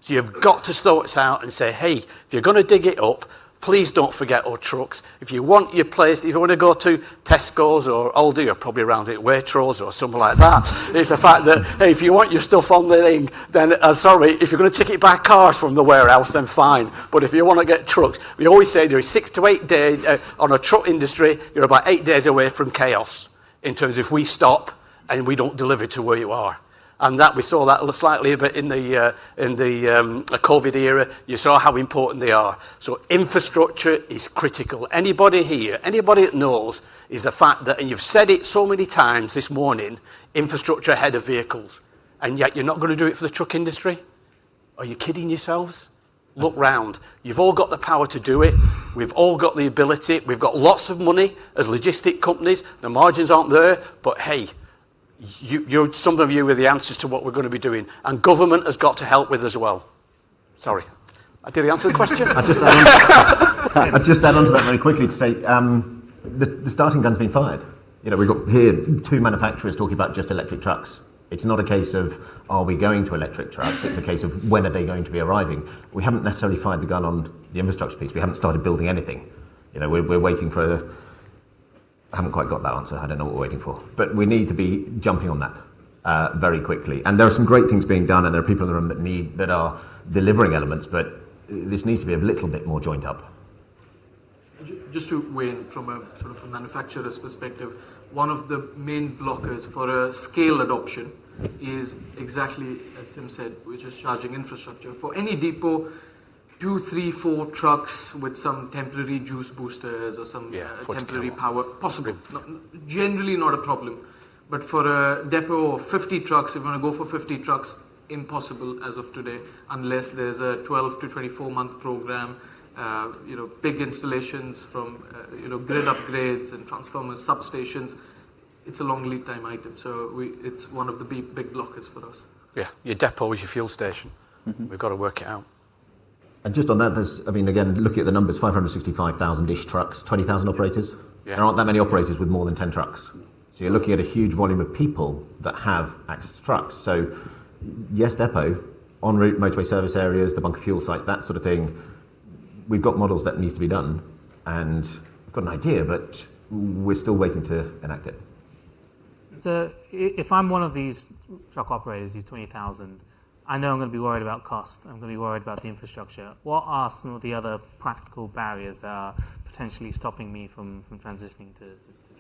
So you've got to sort it out and say, hey, if you're going to dig it up, please don't forget our trucks. If you want your place, if you want to go to Tesco's or Aldi, or probably around it Waitrose or something like that, it's the fact that, hey, if you want your stuff on the thing, then, sorry, if you're going to take it by cars from the warehouse, then fine. But if you want to get trucks, we always say there is 6 to 8 days, on a truck industry, you're about 8 days away from chaos, in terms of if we stop and we don't deliver to where you are. And that we saw that slightly a bit in the COVID era. You saw how important they are. So infrastructure is critical. Anybody here, anybody that knows, is the fact that, and you've said it so many times this morning, infrastructure ahead of vehicles. And yet you're not going to do it for the truck industry? Are you kidding yourselves? Look round. You've all got the power to do it. We've all got the ability. We've got lots of money as logistic companies. The margins aren't there, but hey, you're some of you are the answers to what we're going to be doing, and government has got to help with as well. Sorry, did I answer the question? I'd just add on to that very quickly to say the starting gun's been fired. We've got here 2 manufacturers talking about just electric trucks. It's not a case of are we going to electric trucks. It's a case of when are they going to be arriving. We haven't necessarily fired the gun on the infrastructure piece. We haven't started building anything. We're waiting for I haven't quite got that answer. I don't know what we're waiting for. But we need to be jumping on that very quickly. And there are some great things being done, and there are people in the room that are delivering elements, but this needs to be a little bit more joined up. Just to weigh in from a sort of a manufacturer's perspective, one of the main blockers for a scale adoption is exactly as Tim said, which is charging infrastructure. For any depot, 2, 3, 4 trucks with some temporary juice boosters or some temporary power, possible. Generally not a problem. But for a depot of 50 trucks, if you want to go for 50 trucks, impossible as of today, unless there's a 12 to 24 month program, big installations from, grid upgrades and transformers, substations. It's a long lead time item. So it's one of the big blockers for us. Yeah, your depot is your fuel station. Mm-hmm. We've got to work it out. And just on that, again, looking at the numbers, 565,000-ish trucks, 20,000 operators. Yeah. There aren't that many operators with more than 10 trucks. So you're looking at a huge volume of people that have access to trucks. So yes, depot, en route motorway service areas, the bunker fuel sites, that sort of thing. We've got models that needs to be done, and we've got an idea, but we're still waiting to enact it. So if I'm one of these truck operators, these 20,000, I know I'm going to be worried about cost. I'm going to be worried about the infrastructure. What are some of the other practical barriers that are potentially stopping me from transitioning to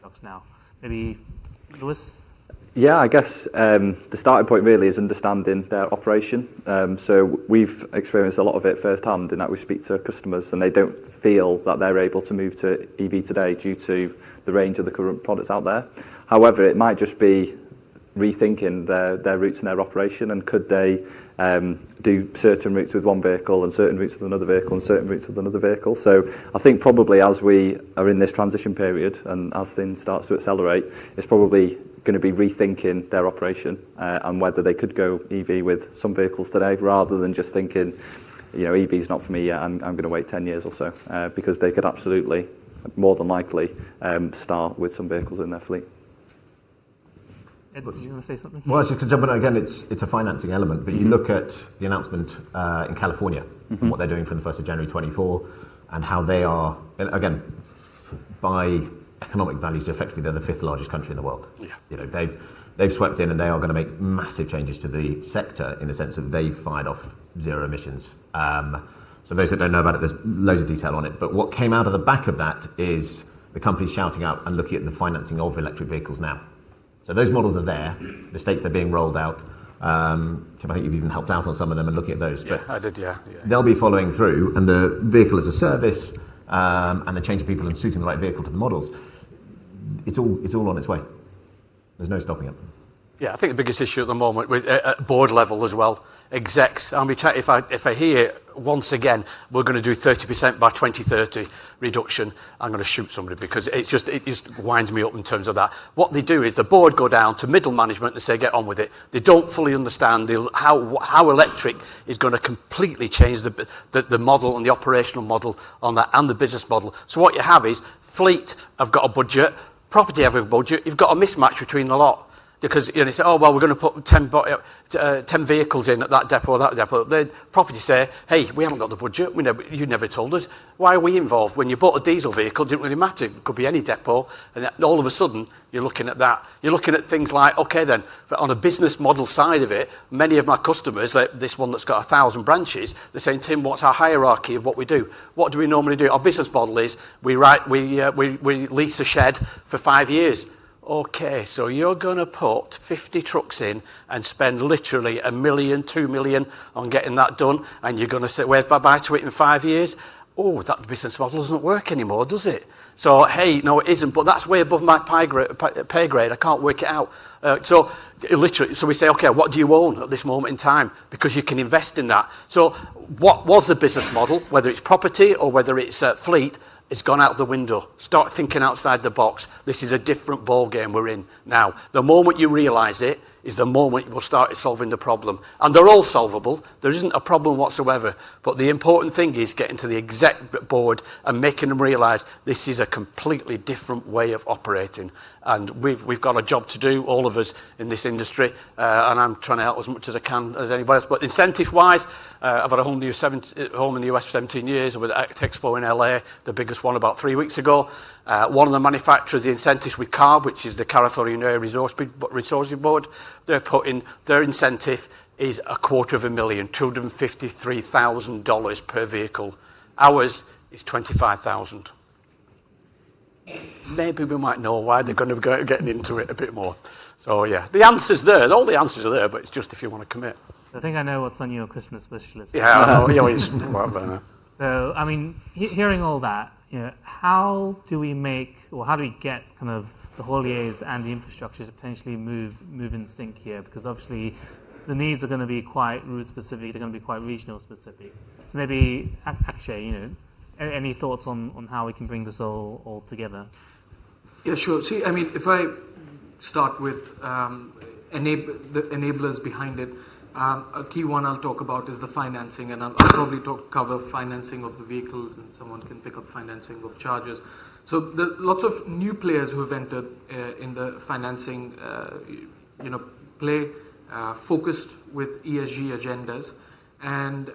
trucks now? Maybe Lewis? Yeah, I guess the starting point really is understanding their operation. So we've experienced a lot of it firsthand in that we speak to customers and they don't feel that they're able to move to EV today due to the range of the current products out there. However, it might just be rethinking their routes and their operation, and could they do certain routes with one vehicle and certain routes with another vehicle and certain routes with another vehicle. So I think probably as we are in this transition period and as things starts to accelerate, it's probably going to be rethinking their operation and whether they could go EV with some vehicles today rather than just thinking, EV's not for me yet, I'm going to wait 10 years or so, because they could absolutely, more than likely, start with some vehicles in their fleet. Ed, did you want to say something? Well, just to jump in again, it's a financing element, but you look at the announcement in California, and what they're doing from the 1st of January 24, and how they are, again, by economic values, effectively they're the 5th largest country in the world. Yeah. They've swept in, and they are going to make massive changes to the sector in the sense that they've fired off zero emissions. So those that don't know about it, there's loads of detail on it. But what came out of the back of that is the companies shouting out and looking at the financing of electric vehicles now. So those models are there. The states they're being rolled out. Tim, I think you've even helped out on some of them and looking at those. Yeah, I did, yeah. They'll be following through, and the vehicle as a service, and the changing people and suiting the right vehicle to the models, it's all on its way. There's no stopping it. Yeah, I think the biggest issue at the moment, at board level as well, execs. If I hear once again we're going to do 30% by 2030 reduction, I'm going to shoot somebody, because it just winds me up in terms of that. What they do is the board go down to middle management and say, get on with it. They don't fully understand how electric is going to completely change the model and the operational model on that, and the business model. So what you have is fleet have got a budget, property have a budget. You've got a mismatch between the lot. Because you say, oh, well, we're going to put 10 vehicles in at that depot or that depot. The property say, hey, we haven't got the budget. You never told us. Why are we involved? When you bought a diesel vehicle, it didn't really matter. It could be any depot. And all of a sudden, you're looking at that. You're looking at things like, okay, then, on a business model side of it, many of my customers, like this one that's got 1,000 branches, they're saying, Tim, what's our hierarchy of what we do? What do we normally do? Our business model is we lease a shed for 5 years. Okay, so you're going to put 50 trucks in and spend literally $1 million, $2 million on getting that done, and you're going to say, wave bye-bye to it in 5 years? Oh, that business model doesn't work anymore, does it? So, hey, no, it isn't, but that's way above my pay grade. I can't work it out. So we say, okay, what do you own at this moment in time? Because you can invest in that. So what was the business model, whether it's property or whether it's fleet, it's gone out the window. Start thinking outside the box. This is a different ball game we're in now. The moment you realise it is the moment you will start solving the problem. And they're all solvable. There isn't a problem whatsoever. But the important thing is getting to the exec board and making them realise this is a completely different way of operating. And we've got a job to do, all of us in this industry, and I'm trying to help as much as I can as anybody else. But incentive-wise, I've had a home in the US for 17 years. I was at Expo in LA, the biggest one, about 3 weeks ago. One of the manufacturers, the incentives with CARB, which is the California Resources Board, their incentive is $250,000, $253,000 per vehicle. Ours is $25,000. Maybe we might know why they're going to be getting into it a bit more. So yeah, the answer's there. All the answers are there, but it's just if you want to commit. I think I know what's on your Christmas wish list. Yeah, I know. So, I mean, hearing all that, how do we get kind of the hauliers and the infrastructure to potentially move in sync here? Because obviously the needs are going to be quite route specific, they're going to be quite regional specific. So maybe, Akshay, any thoughts on how we can bring this all together? Yeah, sure. See, I mean, if I start with the enablers behind it, a key one I'll talk about is the financing, and I'll probably cover financing of the vehicles, and someone can pick up financing of chargers. So there are lots of new players who have entered in the financing, play focused with ESG agendas, and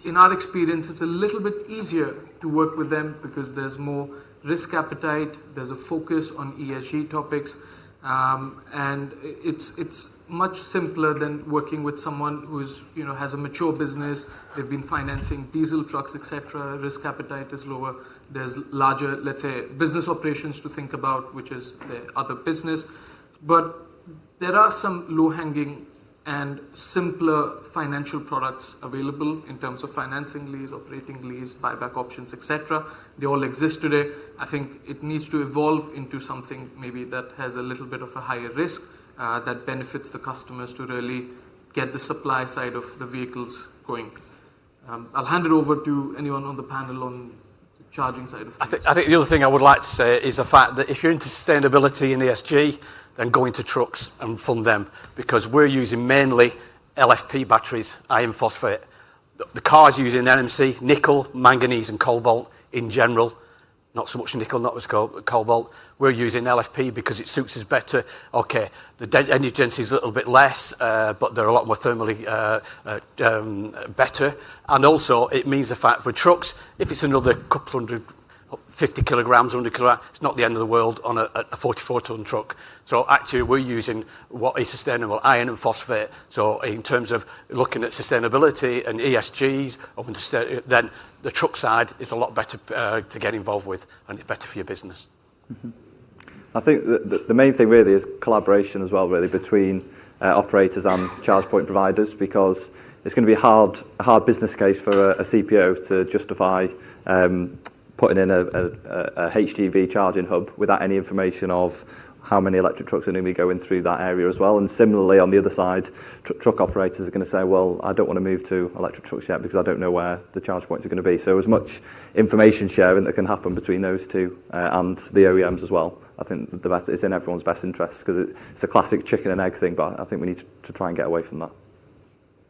in our experience, it's a little bit easier to work with them because there's more risk appetite, there's a focus on ESG topics, and it's much simpler than working with someone who's has a mature business. They've been financing diesel trucks, etc. Risk appetite is lower. There's larger, let's say, business operations to think about, which is the other business. But there are some low-hanging and simpler financial products available in terms of financing lease, operating lease, buyback options, etc. They all exist today. I think it needs to evolve into something maybe that has a little bit of a higher risk that benefits the customers to really get the supply side of the vehicles going. I'll hand it over to anyone on the panel on the charging side of things. I think the other thing I would like to say is the fact that if you're into sustainability and ESG, then go into trucks and fund them, because we're using mainly LFP batteries, iron phosphate. The cars using NMC, nickel, manganese and cobalt in general. Not so much nickel, not as cobalt. We're using LFP because it suits us better. Okay, the energy density is a little bit less, but they're a lot more thermally better. And also, it means the fact for trucks, if it's another couple hundred, 50 kilograms, 100 kilograms, it's not the end of the world on a 44-ton truck. So actually, we're using what is sustainable, iron and phosphate. So in terms of looking at sustainability and ESGs, then the truck side is a lot better to get involved with, and it's better for your business. Mm-hmm. I think the main thing really is collaboration as well, really, between operators and charge point providers, because it's going to be a hard business case for a CPO to justify putting in a HGV charging hub without any information of how many electric trucks are going to be going through that area as well. And similarly, on the other side, truck operators are going to say, well, I don't want to move to electric trucks yet because I don't know where the charge points are going to be. So as much information sharing that can happen between those two and the OEMs as well, I think it's in everyone's best interest, because it's a classic chicken and egg thing, but I think we need to try and get away from that.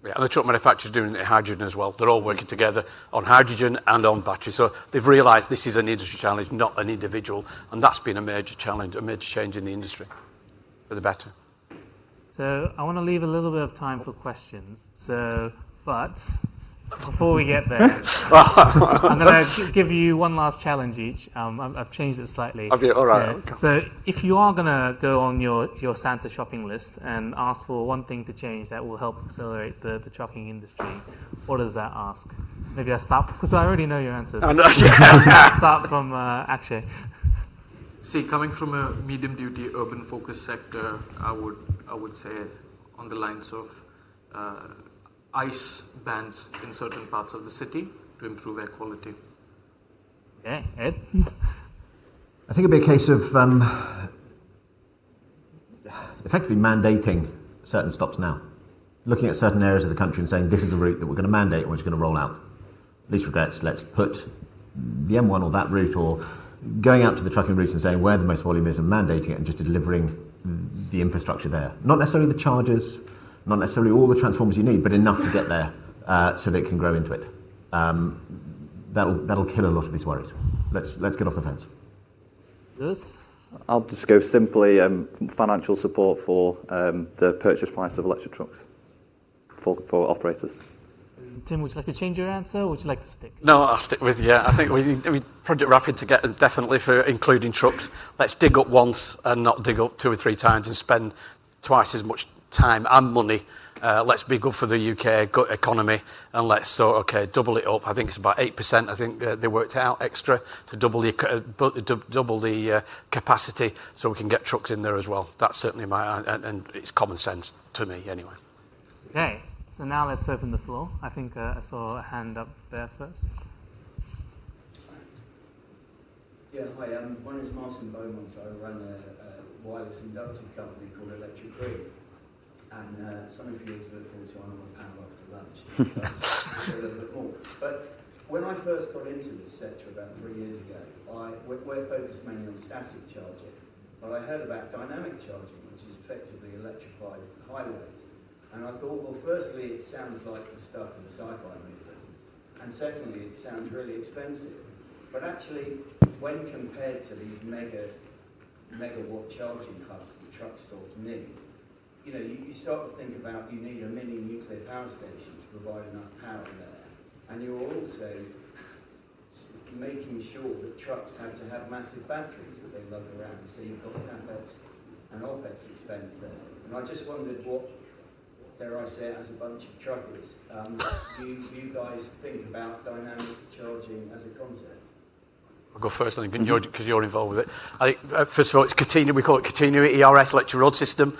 Yeah, and the truck manufacturers doing it in hydrogen as well. They're all working together on hydrogen and on battery. So they've realised this is an industry challenge, not an individual. And that's been a major challenge, a major change in the industry for the better. So I want to leave a little bit of time for questions. But before we get there, I'm going to give you one last challenge each. I've changed it slightly. Okay, all right. Okay. So if you are going to go on your Santa shopping list and ask for one thing to change that will help accelerate the trucking industry, what does that ask? Maybe I start, because I already know your answer. Start from Akshay. See, coming from a medium-duty urban-focused sector, I would say on the lines of ICE bans in certain parts of the city to improve air quality. Okay, Ed? I think it'd be a case of effectively mandating certain stops now. Looking at certain areas of the country and saying, this is a route that we're going to mandate and we're just going to roll out. Least regrets, let's put the M1 or that route, or going out to the trucking routes and saying where the most volume is and mandating it and just delivering the infrastructure there. Not necessarily the chargers, not necessarily all the transformers you need, but enough to get there so that it can grow into it. That'll kill a lot of these worries. Let's get off the fence. Yes. I'll just go simply financial support for the purchase price of electric trucks for operators. Tim, would you like to change your answer, or would you like to stick? No, I'll stick with you. I think we need Project Rapid to get definitely for including trucks. Let's dig up once and not dig up 2 or 3 times and spend twice as much time and money. Let's be good for the UK good economy, and let's double it up. I think it's about 8%. I think they worked out extra to double the capacity, so we can get trucks in there as well. That's certainly and it's common sense to me anyway. Okay, so now let's open the floor. I think I saw a hand up there first. Yeah, hi. My name is Martin Beaumont. I run a wireless inductive company called Electric Green. And some of you to look forward to on my panel after lunch. A little bit more. But when I first got into this sector about 3 years ago, we're focused mainly on static charging. But I heard about dynamic charging, which is effectively electrified highways. And I thought, well, firstly, it sounds like the stuff of the sci-fi movie. And secondly, it sounds really expensive. But actually, when compared to these megawatt charging hubs that truck stops need, you start to think about you need a mini nuclear power station to provide enough power there. And you're also making sure that trucks have to have massive batteries that they lug around. So you've got CapEx and OpEx expense there. And I just wondered what, dare I say it, as a bunch of truckers, you guys think about dynamic charging as a concept? I'll go first, I think, because you're involved with it. I think, first of all, it's Catena. We call it Catena ERS, Electric Road System.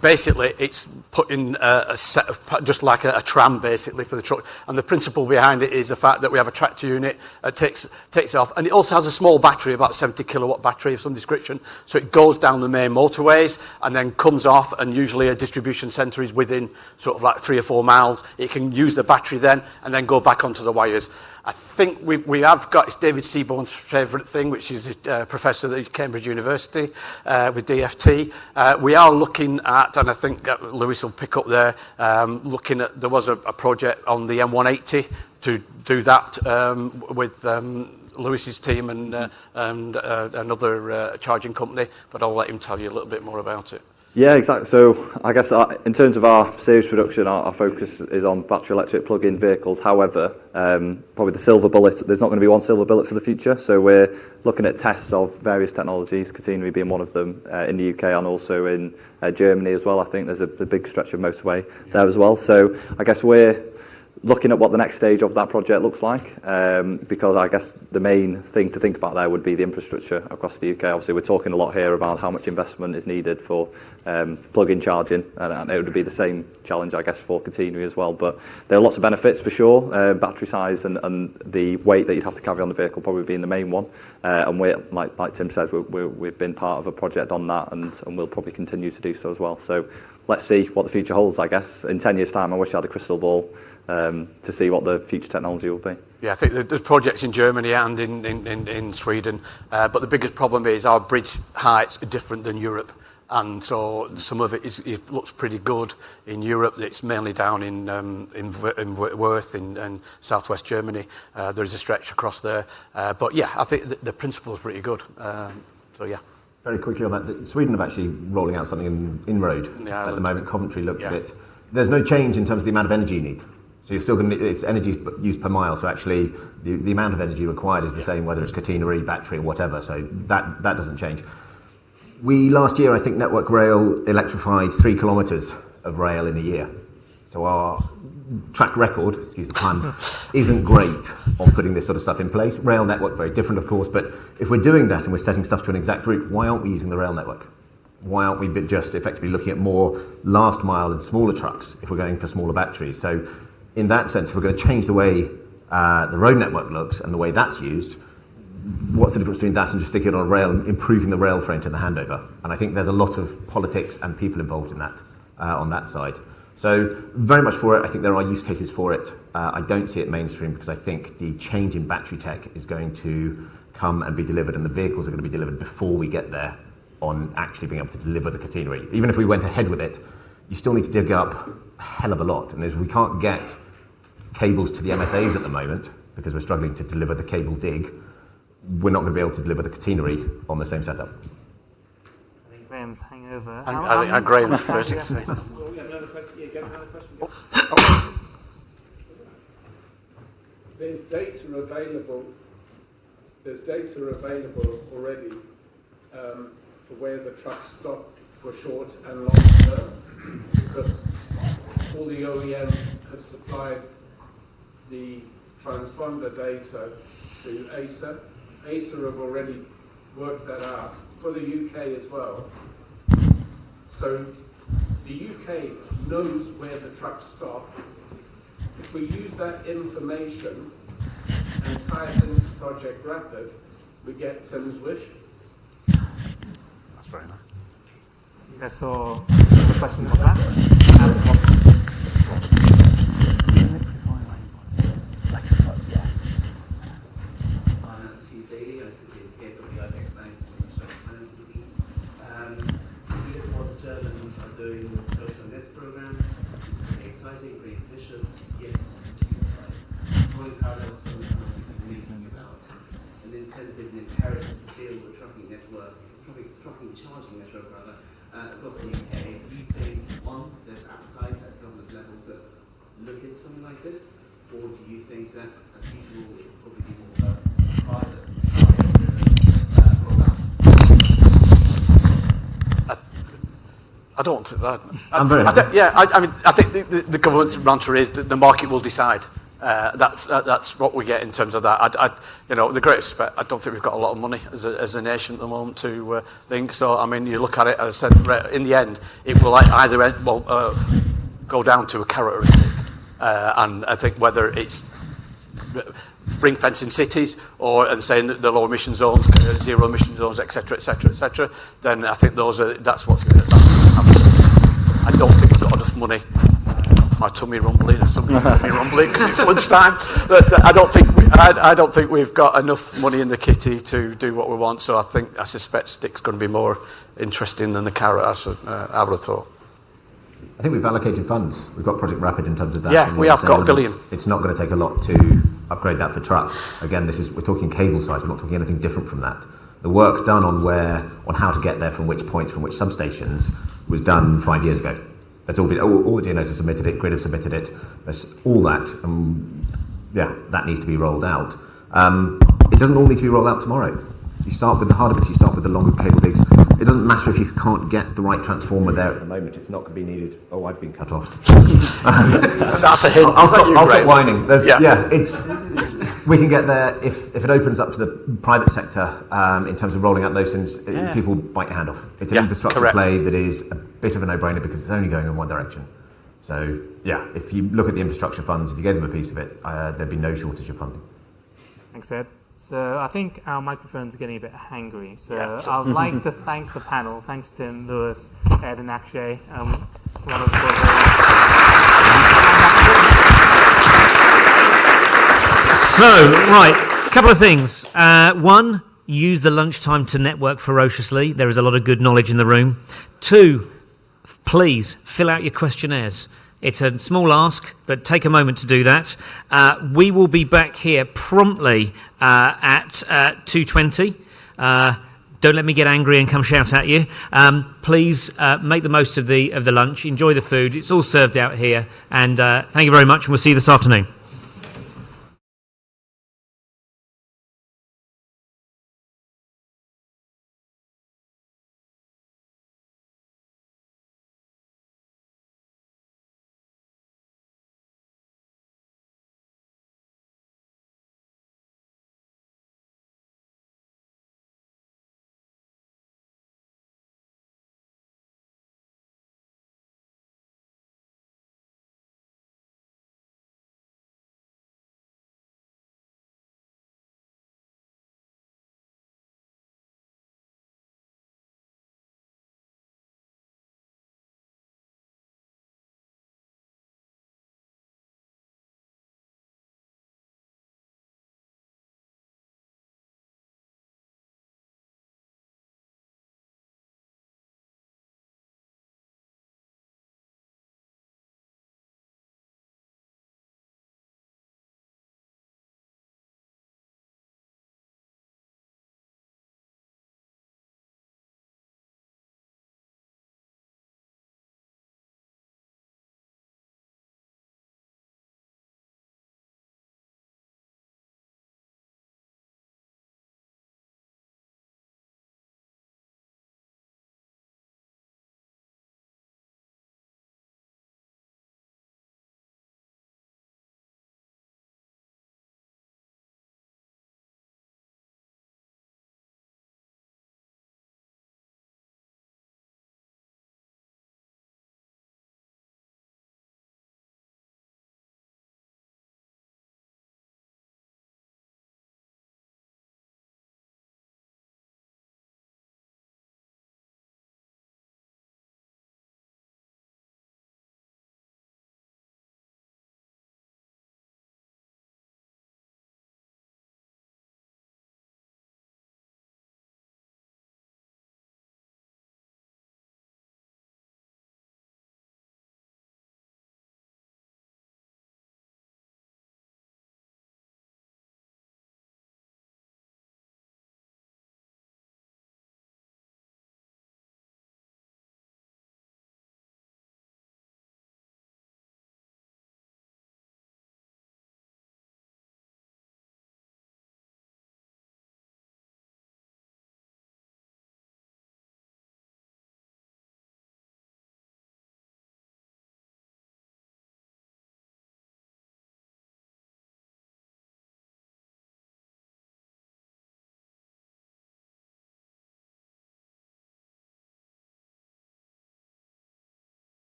Basically, it's putting a set of, just like a tram, basically, for the truck. And the principle behind it is the fact that we have a tractor unit that takes it off. And it also has a small battery, about a 70 kilowatt battery of some description. So it goes down the main motorways and then comes off, and usually a distribution centre is within sort of like 3 or 4 miles. It can use the battery then and then go back onto the wires. I think we have got, it's David Seaborn's favourite thing, which is a professor at Cambridge University with DFT. We are looking at, and I think Lewis will pick up there, looking at, there was a project on the M180 to do that with Lewis's team and another charging company, but I'll let him tell you a little bit more about it. Yeah, exactly. So I guess in terms of our series production, our focus is on battery electric plug-in vehicles. However, probably the silver bullet, there's not going to be one silver bullet for the future. So we're looking at tests of various technologies, Catenary being one of them, in the UK and also in Germany as well. I think there's a big stretch of motorway there as well. So I guess we're looking at what the next stage of that project looks like, because I guess the main thing to think about there would be the infrastructure across the UK. Obviously, we're talking a lot here about how much investment is needed for plug-in charging, and it would be the same challenge, I guess, for Catenary as well. But there are lots of benefits for sure. Battery size and the weight that you'd have to carry on the vehicle probably being the main one. And we're, like Tim says, we've been part of a project on that, and we'll probably continue to do so as well. So let's see what the future holds, I guess. In 10 years' time, I wish I had a crystal ball to see what the future technology will be. Yeah, I think there's projects in Germany and in Sweden, but the biggest problem is our bridge heights are different than Europe, and so some of it looks pretty good in Europe. It's mainly down in Worth in southwest Germany. There's a stretch across there, but yeah, I think the principle is pretty good. So yeah. Very quickly on that, Sweden have actually rolling out something in Inroad at the moment. Coventry looked at it. There's no change in terms of the amount of energy you need. So you're still going to, it's energy used per mile, so actually the amount of energy required is the same whether it's catenary, battery or whatever, so that doesn't change. We, last year, I think Network Rail electrified 3 kilometres of rail in a year. So our track record, excuse the pun, isn't great on putting this sort of stuff in place. Rail network, very different of course, but if we're doing that and we're setting stuff to an exact route, why aren't we using the rail network? Why aren't we just effectively looking at more last mile and smaller trucks if we're going for smaller batteries? So in that sense, if we're going to change the way the road network looks and the way that's used, what's the difference between that and just sticking it on a rail and improving the rail freight and the handover? And I think there's a lot of politics and people involved in that on that side. So very much for it. I think there are use cases for it. I don't see it mainstream because I think the change in battery tech is going to come and be delivered, and the vehicles are going to be delivered before we get there on actually being able to deliver the catenary. Even if we went ahead with it, you still need to dig up a hell of a lot. And as we can't get cables to the MSAs at the moment because we're struggling to deliver the cable dig, we're not going to be able to deliver the catenary on the same setup. I think Graham's hangover. I think Graham's first. We have another question. Yeah, go another question. There's data available. There's data available already for where the trucks stop for short and long term, because all the OEMs have supplied the transponder data to ACER. ACER have already worked that out for the UK as well. So the UK knows where the trucks stop. If we use that information and tie it into Project Rapid, we get Tim's wish. That's very nice. You guys saw a question about that? Charging network rather, across the UK. Do you think, one, there's appetite at government level to look at something like this, or do you think that, as usual, it will probably be more private I don't. I'm very happy. I mean, I think the government's answer is that the market will decide. That's what we get in terms of that. You know, the greatest respect, I don't think we've got a lot of money as a nation at the moment to think. So, I mean, you look at it, as I said, in the end, it will either go down to a carrot or a stick. And I think whether it's ring fencing cities and saying that the low emission zones, zero emission zones, etc., etc., etc., then I think that's what's going to happen. I don't think we've got enough money. My tummy rumbling, or somebody's tummy rumbling because it's lunchtime. But I don't think we've got enough money in the kitty to do what we want. So I suspect stick's going to be more interesting than the carrot. I would have thought. I think we've allocated funds. We've got Project Rapid in terms of that. Yeah, we have got $1 billion. It's not going to take a lot to upgrade that for trucks. Again, we're talking cable size. We're not talking anything different from that. The work done on how to get there from which points, from which substations, was done 5 years ago. That's all the DNOs have submitted it, Grid have submitted it. That's all that. That needs to be rolled out. It doesn't all need to be rolled out tomorrow. You start with the harder bits, you start with the longer cable digs. It doesn't matter if you can't get the right transformer there at the moment. It's not going to be needed. Oh, I've been cut off. That's a hint. I'll stop whining. We can get there if it opens up to the private sector in terms of rolling out those things. People bite your hand off. It's an infrastructure play that is a bit of a no-brainer because it's only going in one direction. So, if you look at the infrastructure funds, if you gave them a piece of it, there'd be no shortage of funding. Thanks, Ed. So I think our microphones are getting a bit hangry. So I'd like to thank the panel. Thanks Tim, Lewis, Ed and Akshay. So, right, a couple of things. One, use the lunchtime to network ferociously. There is a lot of good knowledge in the room. Two, please fill out your questionnaires. It's a small ask, but take a moment to do that. We will be back here promptly at 2:20. Don't let me get angry and come shout at you. Please make the most of the lunch. Enjoy the food. It's all served out here. And thank you very much, and we'll see you this afternoon.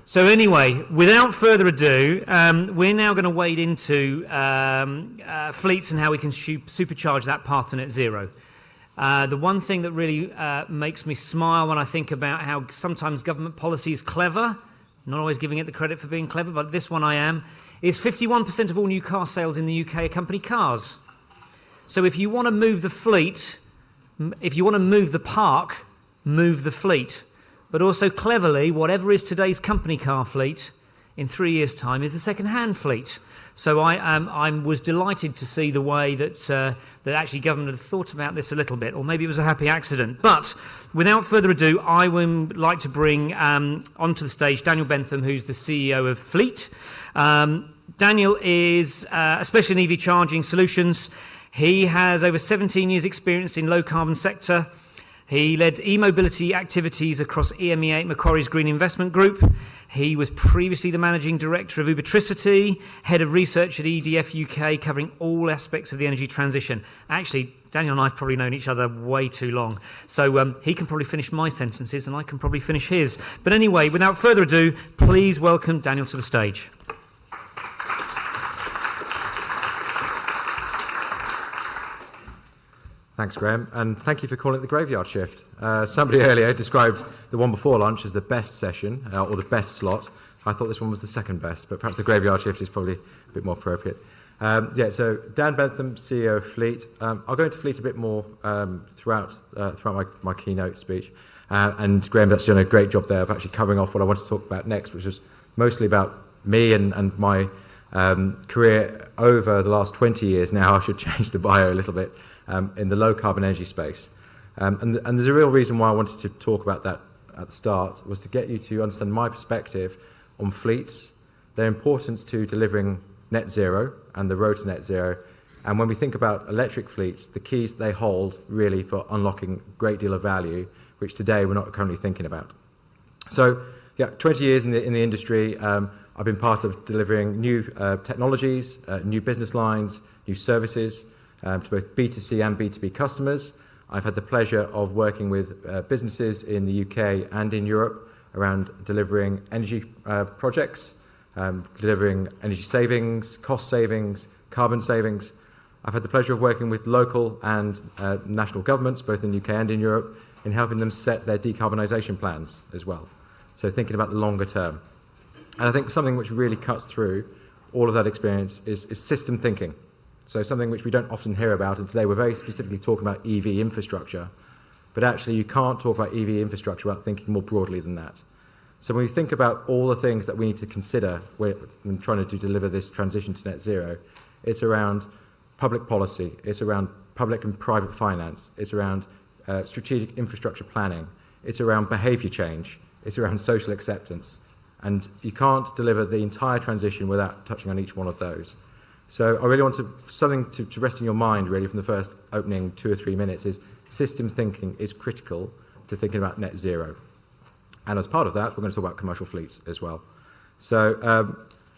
So anyway, without further ado, we're now going to wade into fleets and how we can supercharge that path to net zero. The one thing that really makes me smile when I think about how sometimes government policy is clever, not always giving it the credit for being clever, but this one I am, is 51% of all new car sales in the UK are company cars. So if you want to move the fleet, if you want to move the park, move the fleet. But also cleverly, whatever is today's company car fleet, in 3 years' time is the second-hand fleet. So I was delighted to see the way that that actually government had thought about this a little bit, or maybe it was a happy accident. But without further ado, I would like to bring onto the stage Daniel Bentham, who's the CEO of Fleet. Daniel is a specialist in EV charging solutions. He has over 17 years' experience in low-carbon sector. He led e-mobility activities across EMEA at Macquarie's Green Investment Group. He was previously the Managing Director of Ubertricity, Head of Research at EDF UK, covering all aspects of the energy transition. Actually, Daniel and I have probably known each other way too long. So he can probably finish my sentences and I can probably finish his. But anyway, without further ado, please welcome Daniel to the stage. Thanks, Graham, and thank you for calling it the graveyard shift. Somebody earlier described the one before lunch as the best session, or the best slot. I thought this one was the second best, but perhaps the graveyard shift is probably a bit more appropriate. So Dan Bentham, CEO of Fleet. I'll go into Fleet a bit more throughout my keynote speech, and Graham's actually done a great job there of actually covering off what I want to talk about next, which is mostly about me and my career over the last 20 years now. I should change the bio a little bit. In the low-carbon energy space. And there's a real reason why I wanted to talk about that at the start, was to get you to understand my perspective on fleets, their importance to delivering net zero and the road to net zero. And when we think about electric fleets, the keys they hold really for unlocking a great deal of value, which today we're not currently thinking about. So, 20 years in the industry, I've been part of delivering new technologies, new business lines, new services, to both B2C and B2B customers. I've had the pleasure of working with businesses in the UK and in Europe around delivering energy projects, delivering energy savings, cost savings, carbon savings. I've had the pleasure of working with local and national governments, both in the UK and in Europe, in helping them set their decarbonisation plans as well. So thinking about the longer term. And I think something which really cuts through all of that experience is system thinking. So something which we don't often hear about, and today we're very specifically talking about EV infrastructure, but actually you can't talk about EV infrastructure without thinking more broadly than that. So when we think about all the things that we need to consider when trying to deliver this transition to net zero, it's around public policy, it's around public and private finance, it's around strategic infrastructure planning, it's around behaviour change, it's around social acceptance, and you can't deliver the entire transition without touching on each one of those. So I really want something to rest in your mind, really, from the first opening 2 or 3 minutes, is system thinking is critical to thinking about net zero. And as part of that, we're going to talk about commercial fleets as well. So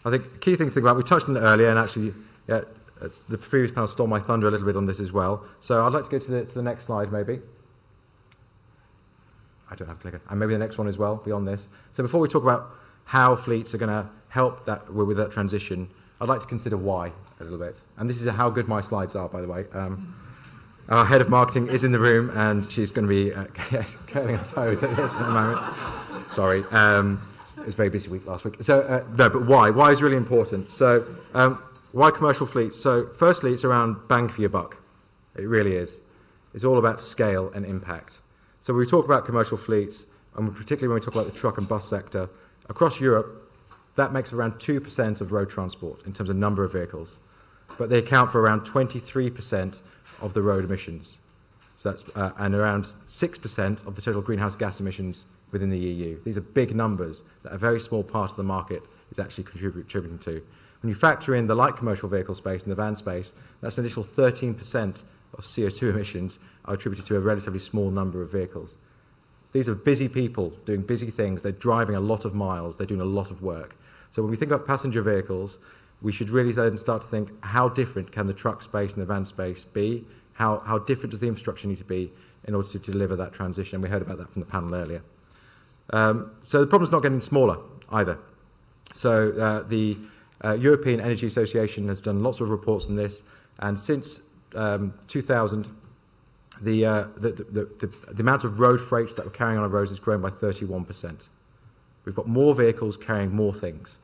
I think the key thing to think about, we touched on it earlier, and actually the previous panel stole my thunder a little bit on this as well. So I'd like to go to the next slide, maybe. I don't have a clicker. And maybe the next one as well, beyond this. So before we talk about how fleets are going to help with that transition, I'd like to consider why a little bit. And this is how good my slides are, by the way. Our head of marketing is in the room, and she's going to be curling her toes at the moment. Sorry. It was a very busy week last week. So, no, but why? Why is really important. So, why commercial fleets? So, firstly, it's around bang for your buck. It really is. It's all about scale and impact. So, when we talk about commercial fleets, and particularly when we talk about the truck and bus sector, across Europe, that makes around 2% of road transport in terms of number of vehicles. But they account for around 23% of the road emissions. So that's, and around 6% of the total greenhouse gas emissions within the EU. These are big numbers that a very small part of the market is actually contributing to. When you factor in the light commercial vehicle space and the van space, that's an additional 13% of CO2 emissions are attributed to a relatively small number of vehicles. These are busy people doing busy things. They're driving a lot of miles. They're doing a lot of work. So when we think about passenger vehicles, we should really then start to think, how different can the truck space and the van space be? How different does the infrastructure need to be in order to deliver that transition? And we heard about that from the panel earlier. So the problem's not getting smaller. either. So the European Energy Association has done lots of reports on this, and since 2000, the amount of road freight that we're carrying on our roads has grown by 31%. We've got more vehicles carrying more things,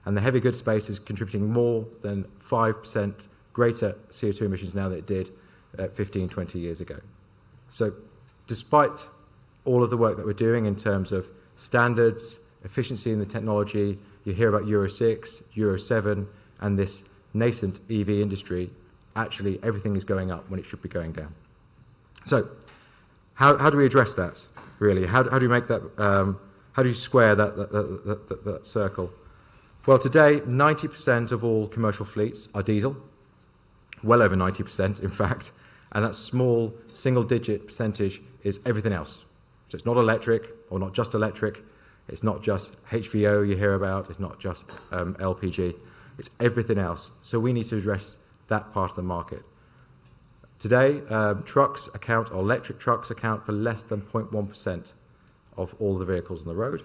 and the heavy goods space is contributing more than 5% greater CO2 emissions now than it did 15, 20 years ago. So despite all of the work that we're doing in terms of standards, efficiency in the technology, you hear about Euro 6, Euro 7, and this nascent EV industry, actually everything is going up when it should be going down. So how do we address that, really? How do we make that, how do you square that circle? Well, today, 90% of all commercial fleets are diesel, well over 90%, in fact, and that small single-digit percentage is everything else. So it's not electric, or not just electric, it's not just HVO you hear about, it's not just LPG, it's everything else. So we need to address that part of the market. Today, electric trucks account for less than 0.1% of all the vehicles on the road.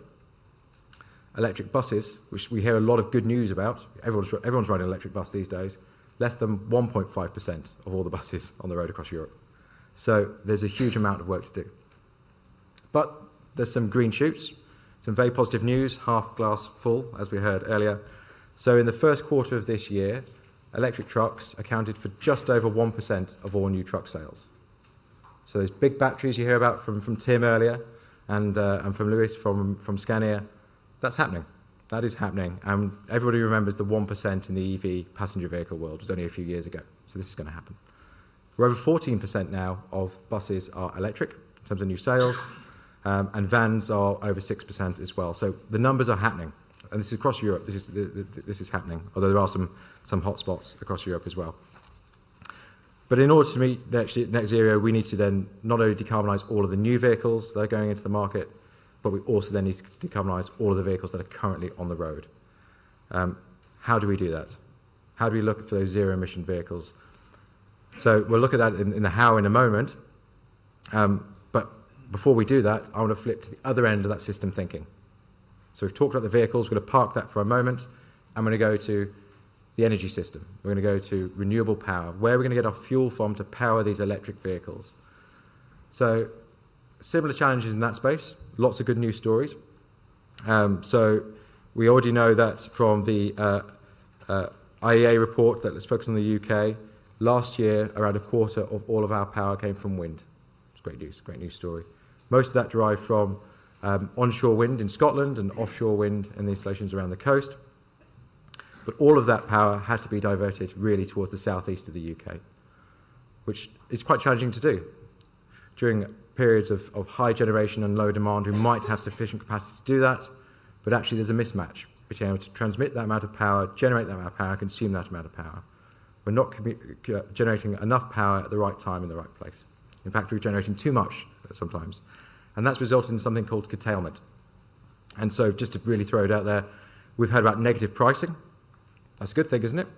Electric buses, which we hear a lot of good news about, everyone's riding an electric bus these days, less than 1.5% of all the buses on the road across Europe. So there's a huge amount of work to do. But there's some green shoots, some very positive news, half glass full, as we heard earlier. So in the first quarter of this year, electric trucks accounted for just over 1% of all new truck sales. So those big batteries you hear about from Tim earlier and from Lewis from Scania, that's happening. That is happening. And everybody remembers the 1% in the EV passenger vehicle world. It was only a few years ago. So this is going to happen. We're over 14% now of buses are electric in terms of new sales, and vans are over 6% as well. So the numbers are happening. And this is across Europe. This is happening, although there are some hot spots across Europe as well. But in order to meet net zero, we need to then not only decarbonise all of the new vehicles that are going into the market, but we also then need to decarbonise all of the vehicles that are currently on the road. How do we do that? How do we look for those zero-emission vehicles? So we'll look at that in the how in a moment. But before we do that, I want to flip to the other end of that system thinking. So we've talked about the vehicles. We're going to park that for a moment. I'm going to go to the energy system. We're going to go to renewable power. Where are we going to get our fuel from to power these electric vehicles? So similar challenges in that space. Lots of good news stories. So we already know that from the IEA report that let's focus on the UK, last year around a quarter of all of our power came from wind. It's great news story. Most of that derived from onshore wind in Scotland and offshore wind in the installations around the coast. But all of that power had to be diverted really towards the southeast of the UK, which is quite challenging to do. During periods of high generation and low demand, we might have sufficient capacity to do that, but actually there's a mismatch between able to transmit that amount of power, generate that amount of power, consume that amount of power. We're not generating enough power at the right time in the right place. In fact, we're generating too much sometimes. And that's resulted in something called curtailment. And so just to really throw it out there, we've heard about negative pricing. That's a good thing, isn't it?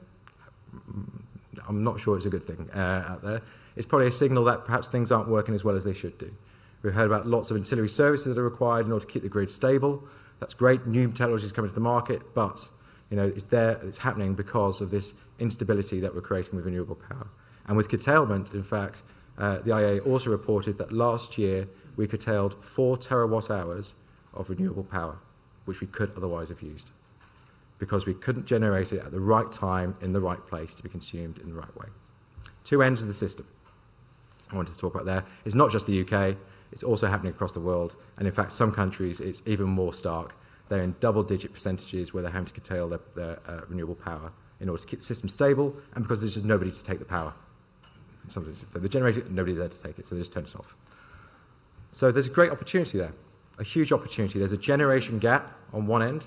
I'm not sure it's a good thing out there. It's probably a signal that perhaps things aren't working as well as they should do. We've heard about lots of ancillary services that are required in order to keep the grid stable. That's great. New technology is coming to the market, but it's there. It's happening because of this instability that we're creating with renewable power. And with curtailment, in fact, the IEA also reported that last year we curtailed 4 terawatt hours of renewable power, which we could otherwise have used, because we couldn't generate it at the right time in the right place to be consumed in the right way. Two ends of the system I wanted to talk about there. It's not just the UK, it's also happening across the world, and in fact some countries it's even more stark. They're in double-digit percentages where they're having to curtail their renewable power in order to keep the system stable, and because there's just nobody to take the power. So they generate it and nobody's there to take it, so they just turn it off. So there's a great opportunity there, a huge opportunity. There's a generation gap on one end,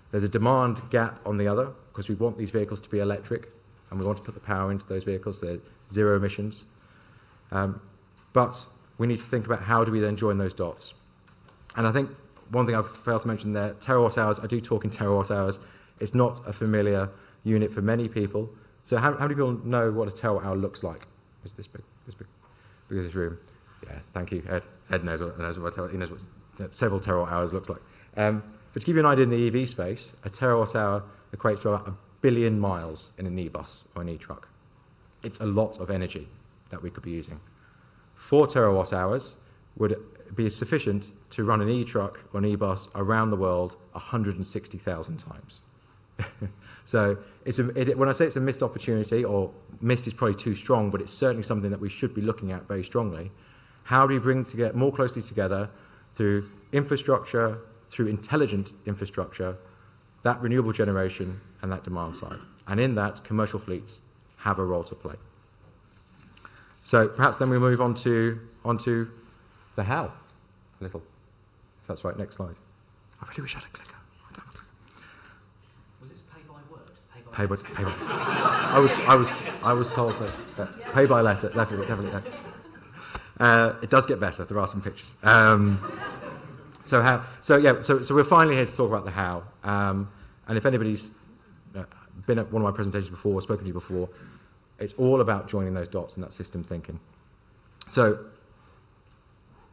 there's a demand gap on the other, because we want these vehicles to be electric, and we want to put the power into those vehicles. They're zero emissions. But we need to think about how do we then join those dots. And I think one thing I've failed to mention there, terawatt hours, I do talk in terawatt hours. It's not a familiar unit for many people. So how many people know what a terawatt hour looks like? It's this big of this room. Yeah, thank you, Ed. Ed knows what terawatt, he knows what several terawatt hours looks like. But to give you an idea in the EV space, a terawatt hour equates to about 1 billion miles in an e-bus or an e-truck. It's a lot of energy that we could be using. 4 terawatt hours would be sufficient to run an e-truck or an e-bus around the world 160,000 times. So when I say it's a missed opportunity, or missed is probably too strong, but it's certainly something that we should be looking at very strongly. How do we bring together more closely together through infrastructure, through intelligent infrastructure, that renewable generation and that demand side? And in that, commercial fleets have a role to play. So perhaps then we move on to the how a little. If that's right, next slide. I really wish I had a clicker. I don't have a clicker. Was this pay by word? Pay by I was told that pay by letter, definitely. It does get better. There are some pictures. So we're finally here to talk about the how. And if anybody's been at one of my presentations before, or spoken to you before, it's all about joining those dots and that system thinking. So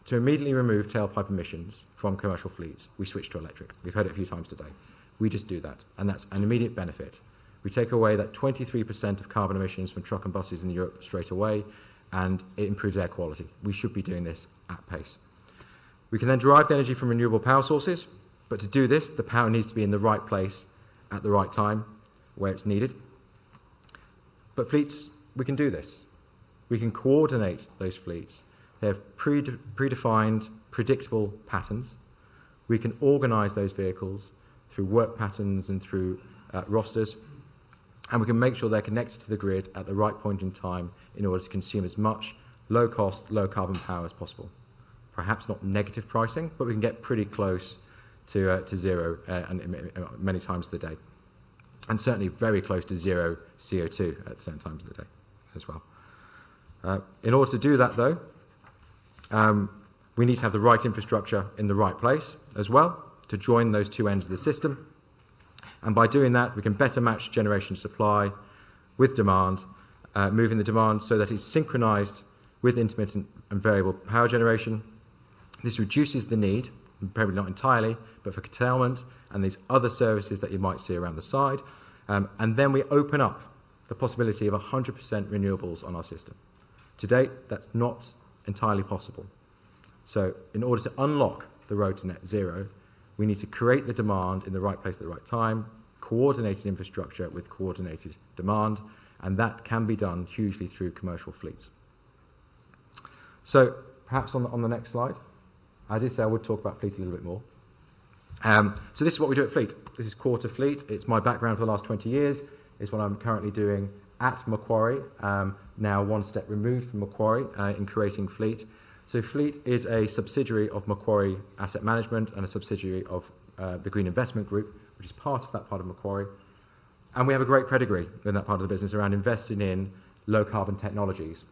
to immediately remove tailpipe emissions from commercial fleets, we switch to electric. We've heard it a few times today. We just do that, and that's an immediate benefit. We take away that 23% of carbon emissions from truck and buses in Europe straight away, and it improves air quality. We should be doing this at pace. We can then derive the energy from renewable power sources, but to do this, the power needs to be in the right place at the right time, where it's needed. But fleets, we can do this. We can coordinate those fleets. They have predefined, predictable patterns. We can organise those vehicles through work patterns and through rosters, and we can make sure they're connected to the grid at the right point in time in order to consume as much low-cost, low-carbon power as possible. Perhaps not negative pricing, but we can get pretty close to zero and many times of the day. And certainly very close to zero CO2 at certain times of the day as well. In order to do that, though, we need to have the right infrastructure in the right place as well to join those two ends of the system. And by doing that, we can better match generation supply with demand, moving the demand so that it's synchronized with intermittent and variable power generation. This reduces the need, probably not entirely, but for curtailment and these other services that you might see around the side. And then we open up the possibility of 100% renewables on our system. To date, that's not entirely possible. So in order to unlock the road to net zero, we need to create the demand in the right place at the right time, coordinated infrastructure with coordinated demand, and that can be done hugely through commercial fleets. So perhaps on the next slide, I did say I would talk about fleet a little bit more. So this is what we do at Fleet. This is core to Fleet. It's my background for the last 20 years. It's what I'm currently doing at Macquarie, now one step removed from Macquarie in creating Fleet. So Fleet is a subsidiary of Macquarie Asset Management and a subsidiary of the Green Investment Group, which is part of that part of Macquarie. And we have a great pedigree in that part of the business around investing in low-carbon technologies.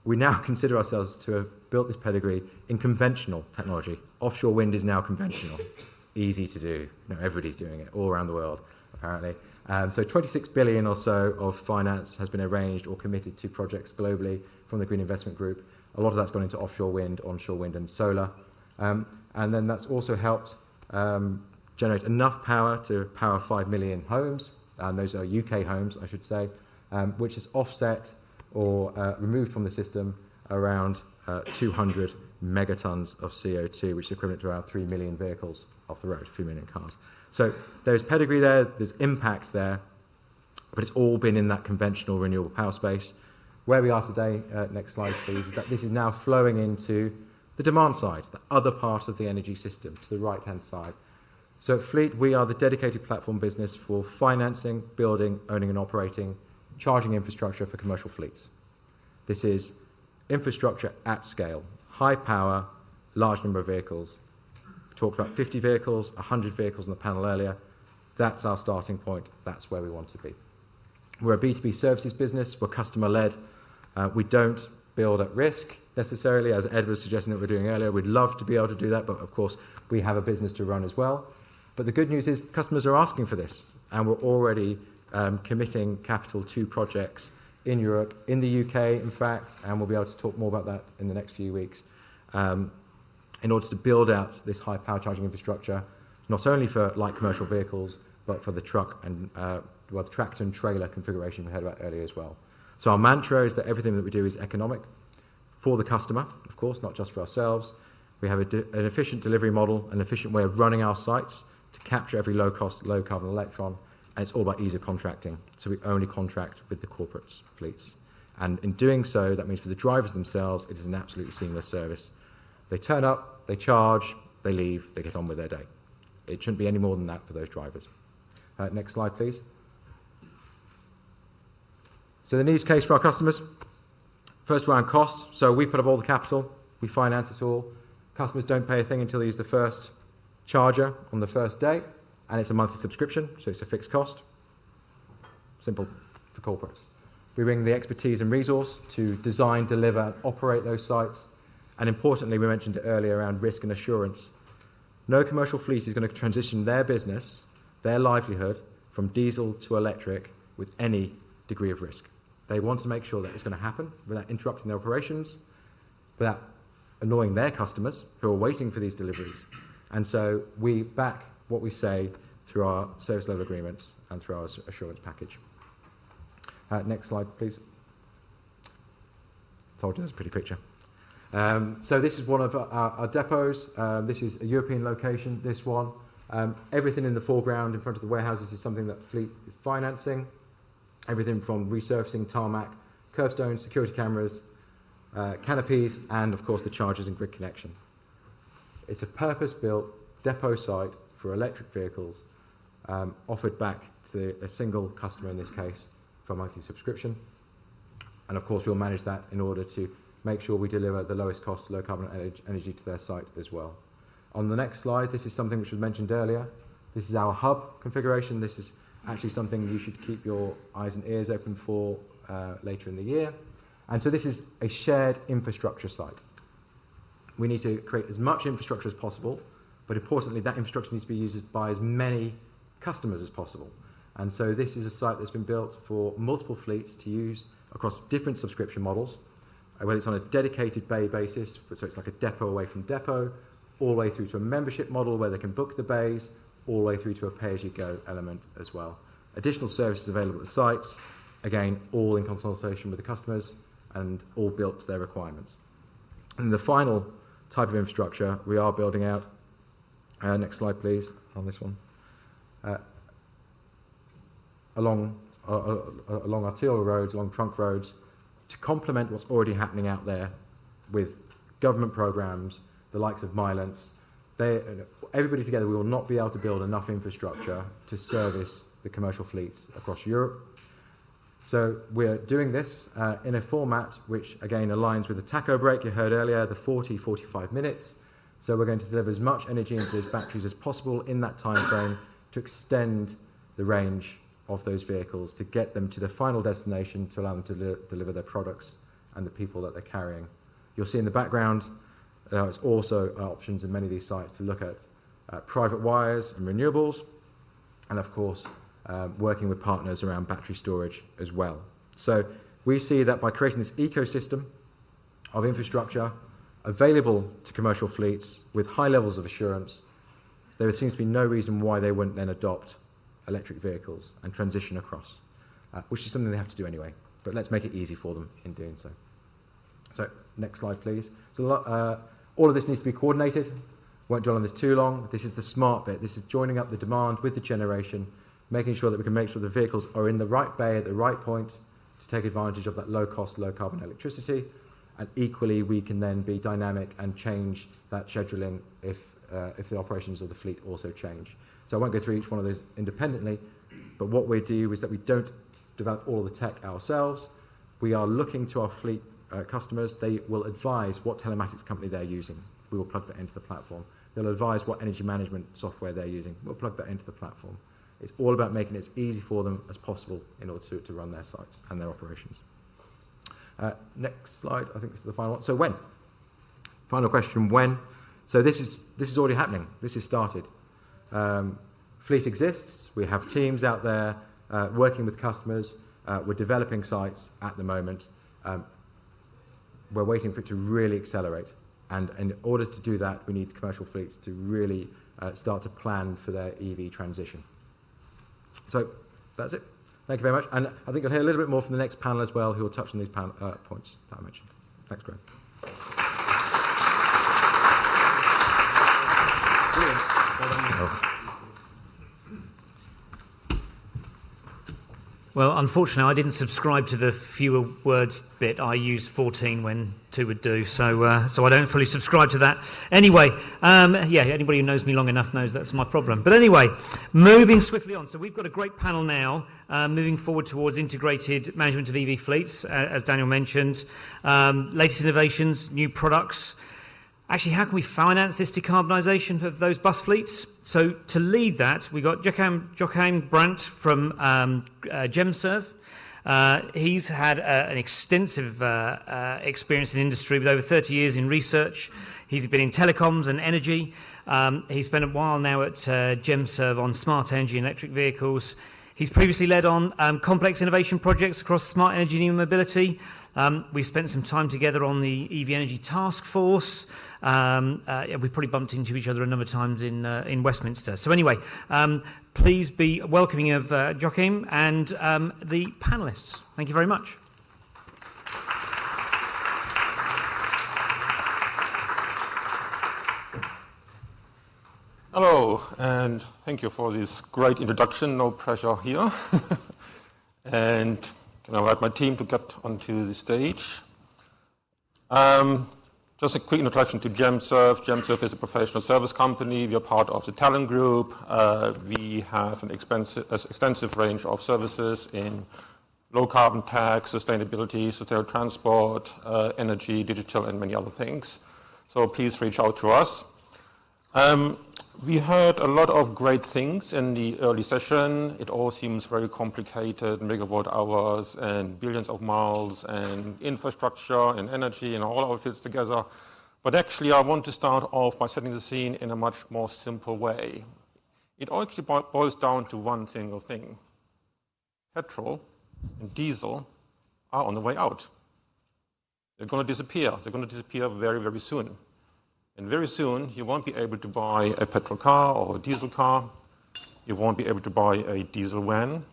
We now consider ourselves to have built this pedigree in conventional technology. Offshore wind is now conventional. Easy to do. Everybody's doing it all around the world, apparently. So 26 billion or so of finance has been arranged or committed to projects globally from the Green Investment Group. A lot of that's gone into offshore wind, onshore wind and solar. And then that's also helped generate enough power to power 5 million homes, and those are UK homes, I should say, which has offset or removed from the system around 200 megatons of CO2, which is equivalent to around 3 million vehicles off the road, 3 million cars. So there's pedigree there, there's impact there, but it's all been in that conventional renewable power space. Where we are today, next slide please, is that this is now flowing into the demand side, the other part of the energy system, to the right-hand side. So at Fleet, we are the dedicated platform business for financing, building, owning and operating charging infrastructure for commercial fleets. This is infrastructure at scale, high power, large number of vehicles. We talked about 50 vehicles, 100 vehicles on the panel earlier. That's our starting point. That's where we want to be. We're a B2B services business. We're customer-led. We don't build at risk necessarily, as Ed was suggesting that we're doing earlier. We'd love to be able to do that, but of course, we have a business to run as well. But the good news is customers are asking for this, and we're already committing capital to projects in Europe, in the UK, in fact, and we'll be able to talk more about that in the next few weeks, in order to build out this high power charging infrastructure not only for light commercial vehicles, but for the truck and the tractor and trailer configuration we heard about earlier as well. So our mantra is that everything that we do is economic for the customer, of course, not just for ourselves. We have an efficient delivery model, an efficient way of running our sites to capture every low-cost, low-carbon electron, and it's all about ease of contracting. So we only contract with the corporate fleets. And in doing so, that means for the drivers themselves, it is an absolutely seamless service. They turn up, they charge, they leave, they get on with their day. It shouldn't be any more than that for those drivers. Next slide, please. So the needs case for our customers. First, around cost. So we put up all the capital, we finance it all. Customers don't pay a thing until they use the first charger on the first day, and it's a monthly subscription, so it's a fixed cost. Simple for corporates. We bring the expertise and resource to design, deliver, and operate those sites. And importantly, we mentioned it earlier around risk and assurance. No commercial fleet is going to transition their business, their livelihood, from diesel to electric with any degree of risk. They want to make sure that it's going to happen without interrupting their operations, without annoying their customers who are waiting for these deliveries. And so we back what we say through our service level agreements and through our assurance package. Next slide, please. Told you there's a pretty picture. So this is one of our depots. This is a European location, this one. Everything in the foreground in front of the warehouses is something that fleet is financing. Everything from resurfacing, tarmac, curbstones, security cameras, canopies, and of course the chargers and grid connection. It's a purpose-built depot site for electric vehicles offered back to a single customer in this case for a monthly subscription. And of course we'll manage that in order to make sure we deliver the lowest cost, low carbon energy to their site as well. On the next slide, this is something which was mentioned earlier. This is our hub configuration. This is actually something you should keep your eyes and ears open for later in the year. And so this is a shared infrastructure site. We need to create as much infrastructure as possible, but importantly, that infrastructure needs to be used by as many customers as possible. And so this is a site that's been built for multiple fleets to use across different subscription models, whether it's on a dedicated bay basis, so it's like a depot away from depot, all the way through to a membership model where they can book the bays, all the way through to a pay-as-you-go element as well. Additional services available at the sites, again, all in consultation with the customers and all built to their requirements. And the final type of infrastructure we are building out, next slide please, on this one, along arterial roads, along trunk roads, to complement what's already happening out there with government programs, the likes of Milence. Everybody together, we will not be able to build enough infrastructure to service the commercial fleets across Europe. So we're doing this in a format which, again, aligns with the tacho break you heard earlier, the 40-45 minutes. So we're going to deliver as much energy into those batteries as possible in that time frame to extend the range of those vehicles, to get them to the final destination, to allow them to deliver their products and the people that they're carrying. You'll see in the background, it's also options in many of these sites to look at private wires and renewables, and of course, working with partners around battery storage as well. So we see that by creating this ecosystem of infrastructure available to commercial fleets with high levels of assurance, there seems to be no reason why they wouldn't then adopt electric vehicles and transition across, which is something they have to do anyway. But let's make it easy for them in doing so. So next slide, please. So all of this needs to be coordinated. Won't dwell on this too long. This is the smart bit. This is joining up the demand with the generation, making sure that we can make sure the vehicles are in the right bay at the right point to take advantage of that low-cost, low-carbon electricity. And equally, we can then be dynamic and change that scheduling if the operations of the fleet also change. So I won't go through each one of those independently, but what we do is that we don't develop all the tech ourselves. We are looking to our fleet customers. They will advise what telematics company they're using. We will plug that into the platform. They'll advise what energy management software they're using. We'll plug that into the platform. It's all about making it as easy for them as possible in order to run their sites and their operations. Next slide, I think this is the final one. So when? Final question, when? So this is already happening. This has started. Fleet exists. We have teams out there working with customers. We're developing sites at the moment. We're waiting for it to really accelerate. And in order to do that, we need commercial fleets to really start to plan for their EV transition. So that's it. Thank you very much. And I think you'll hear a little bit more from the next panel as well, who will touch on these points that I mentioned. Thanks, Graham. Well, unfortunately, I didn't subscribe to the fewer words bit. I used 14 when 2 would do, so I don't fully subscribe to that. Anyway, yeah, anybody who knows me long enough knows that's my problem. But anyway, moving swiftly on. So we've got a great panel now, moving forward towards integrated management of EV fleets, as Daniel mentioned. Latest innovations, new products. Actually, how can we finance this decarbonisation of those bus fleets? So to lead that, we got Joachim Brandt from GemServe. He's had an extensive experience in industry with over 30 years in research. He's been in telecoms and energy. He's spent a while now at GemServe on smart energy and electric vehicles. He's previously led on complex innovation projects across smart energy and mobility. We've spent some time together on the EV Energy Task Force. We've probably bumped into each other a number of times in Westminster. So anyway, please be welcoming of Joachim and the panellists. Thank you very much. Hello, and thank you for this great introduction. No pressure here. And can I invite my team to get onto the stage? Just a quick introduction to GemServe. GemServe is a professional service company. We are part of the Talent Group. We have an extensive range of services in low carbon tax, sustainability, sustainable transport, energy, digital, and many other things. So please reach out to us. We heard a lot of great things in the early session. It all seems very complicated, megawatt hours and billions of miles and infrastructure and energy and all of it fits together. But actually, I want to start off by setting the scene in a much more simple way. It all actually boils down to one single thing. Petrol and diesel are on the way out. They're going to disappear. They're going to disappear very, very soon. And very soon, you won't be able to buy a petrol car or a diesel car. You won't be able to buy a diesel van.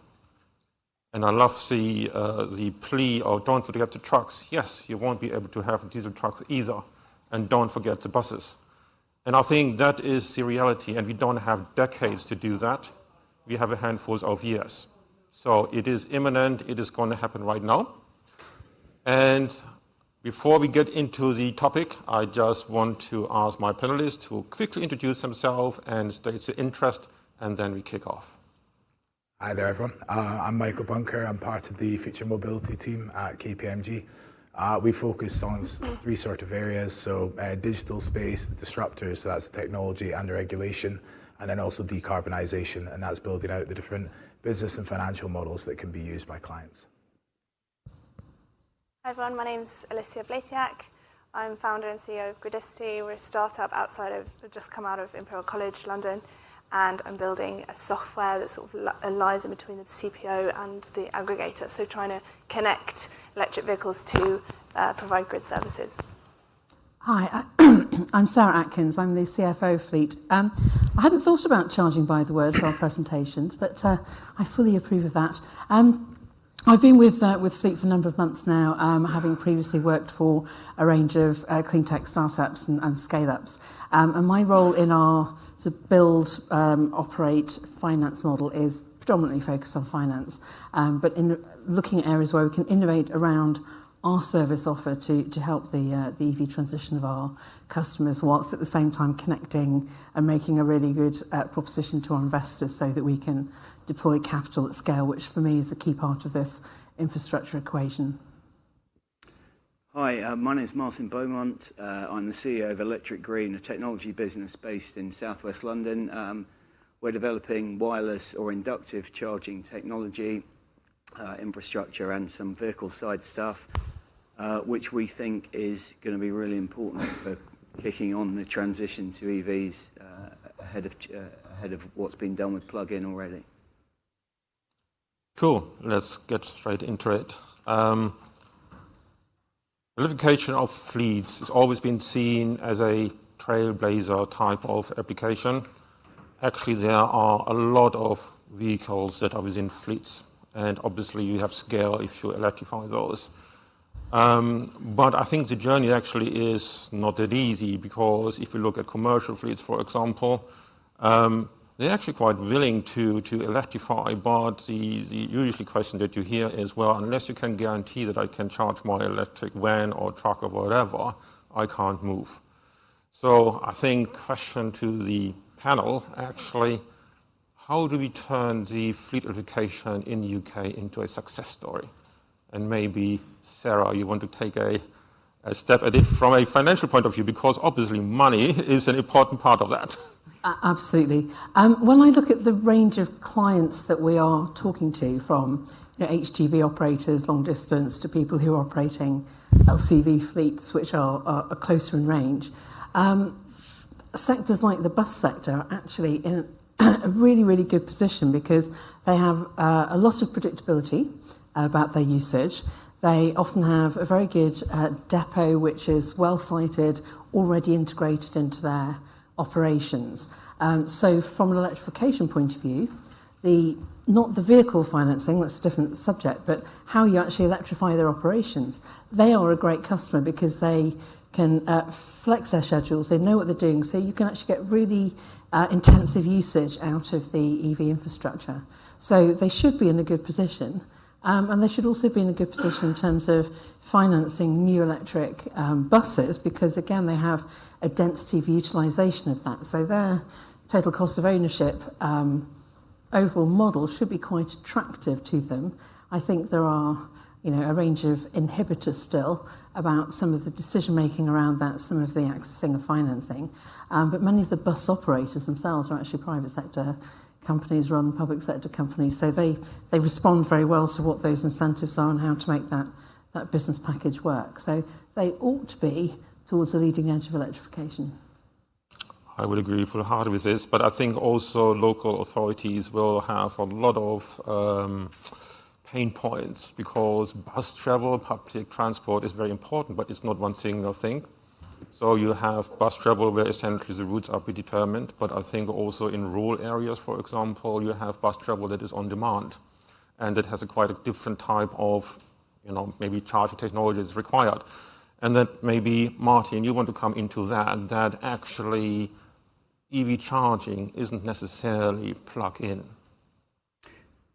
And I love the plea, oh, don't forget the trucks. Yes, you won't be able to have diesel trucks either. And don't forget the buses. And I think that is the reality. And we don't have decades to do that. We have a handful of years. So it is imminent. It is going to happen right now. And before we get into the topic, I just want to ask my panelists to quickly introduce themselves and state their interest, and then we kick off. Hi there, everyone. I'm Michael Bunker. I'm part of the Future Mobility team at KPMG. We focus on 3 sort of areas, so digital space, the disruptors, so that's technology and the regulation, and then also decarbonisation, and that's building out the different business and financial models that can be used by clients. Hi everyone, my name's Alicia Blatiak. I'm founder and CEO of Gridicity. We're a startup we've just come out of Imperial College, London, and I'm building a software that sort of lies in between the CPO and the aggregator, so trying to connect electric vehicles to provide grid services. Hi, I'm Sarah Atkins. I'm the CFO of Fleet. I hadn't thought about charging by the word for our presentations, but I fully approve of that. I've been with Fleet for a number of months now, having previously worked for a range of clean tech startups and scale-ups. And my role in our build, operate, finance model is predominantly focused on finance, but in looking at areas where we can innovate around our service offer to help the EV transition of our customers, whilst at the same time connecting and making a really good proposition to our investors so that we can deploy capital at scale, which for me is a key part of this infrastructure equation. Hi, my name is Martin Beaumont. I'm the CEO of Electric Green, a technology business based in southwest London. We're developing wireless or inductive charging technology, infrastructure and some vehicle side stuff, which we think is going to be really important for kicking on the transition to EVs ahead of what's been done with plug-in already. Cool. Let's get straight into it. Electrification of fleets has always been seen as a trailblazer type of application. actually there are a lot of vehicles that are within fleets, and obviously you have scale if you electrify those. But I think the journey actually is not that easy, because if you look at commercial fleets, for example, they're actually quite willing to electrify, but the usually question that you hear is, well, unless you can guarantee that I can charge my electric van or truck or whatever, I can't move. So I think question to the panel, actually, how do we turn the fleet electrification in the UK into a success story? And maybe, Sarah, you want to take a step at it from a financial point of view, because obviously money is an important part of that. Absolutely. When I look at the range of clients that we are talking to, from HGV operators, long distance, to people who are operating LCV fleets, which are closer in range, sectors like the bus sector are actually in a really, really good position, because they have a lot of predictability about their usage. They often have a very good depot, which is well sited, already integrated into their operations. So from an electrification point of view, not the vehicle financing, that's a different subject, but how you actually electrify their operations, they are a great customer, because they can flex their schedules, they know what they're doing, so you can actually get really intensive usage out of the EV infrastructure. So they should be in a good position. And they should also be in a good position in terms of financing new electric buses, because, again, they have a density of utilisation of that. So their total cost of ownership overall model should be quite attractive to them. I think there are a range of inhibitors still about some of the decision-making around that, some of the accessing of financing. But many of the bus operators themselves are actually private sector companies run public sector companies, so they respond very well to what those incentives are and how to make that business package work. So they ought to be towards the leading edge of electrification. I would agree full-hearted with this, but I think also local authorities will have a lot of pain points, because bus travel, public transport is very important, but it's not one single thing. So you have bus travel where essentially the routes are predetermined, but I think also in rural areas, for example, you have bus travel that is on demand, and that has quite a different type of, maybe charging technology is required. And that maybe, Martin, you want to come into that actually EV charging isn't necessarily plug-in.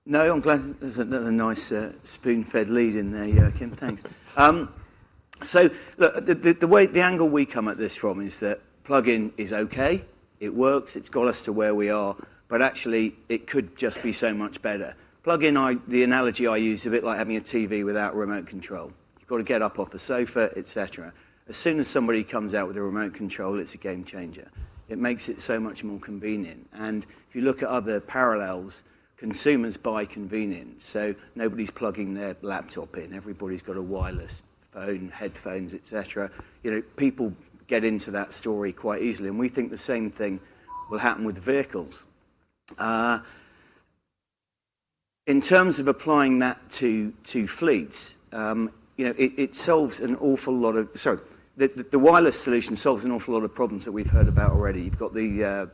No, I'm glad there's another nice spoon-fed lead in there, Joachim, thanks. So, look, the angle we come at this from is that plug-in is okay, it works, it's got us to where we are, but actually it could just be so much better. Plug-in, the analogy I use is a bit like having a TV without remote control. You've got to get up off the sofa, etc. As soon as somebody comes out with a remote control, it's a game changer. It makes it so much more convenient. And if you look at other parallels, consumers buy convenience. So nobody's plugging their laptop in, everybody's got a wireless phone, headphones, etc. People get into that story quite easily, and we think the same thing will happen with vehicles. In terms of applying that to fleets, it solves an awful lot of. Sorry, the wireless solution solves an awful lot of problems that we've heard about already. You've got the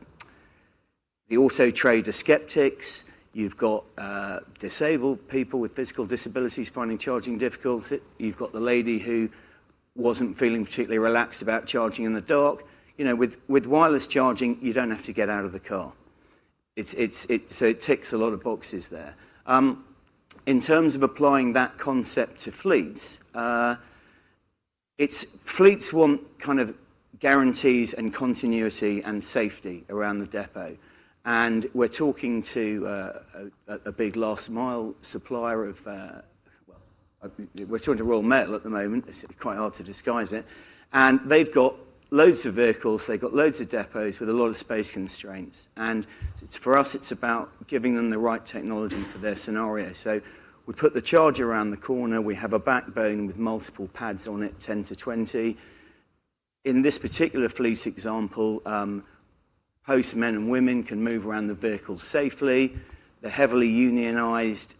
auto trader skeptics. You've got disabled people with physical disabilities finding charging difficult. You've got the lady who wasn't feeling particularly relaxed about charging in the dark. With wireless charging, you don't have to get out of the car. So it ticks a lot of boxes there. In terms of applying that concept to fleets, fleets want kind of guarantees and continuity and safety around the depot. And we're talking to a big last mile supplier of, we're talking to Royal Mail at the moment, it's quite hard to disguise it. And they've got loads of vehicles, they've got loads of depots with a lot of space constraints. And for us, it's about giving them the right technology for their scenario. So we put the charger around the corner, we have a backbone with multiple pads on it, 10 to 20. In this particular fleet example, postmen and women can move around the vehicles safely. They're heavily unionised.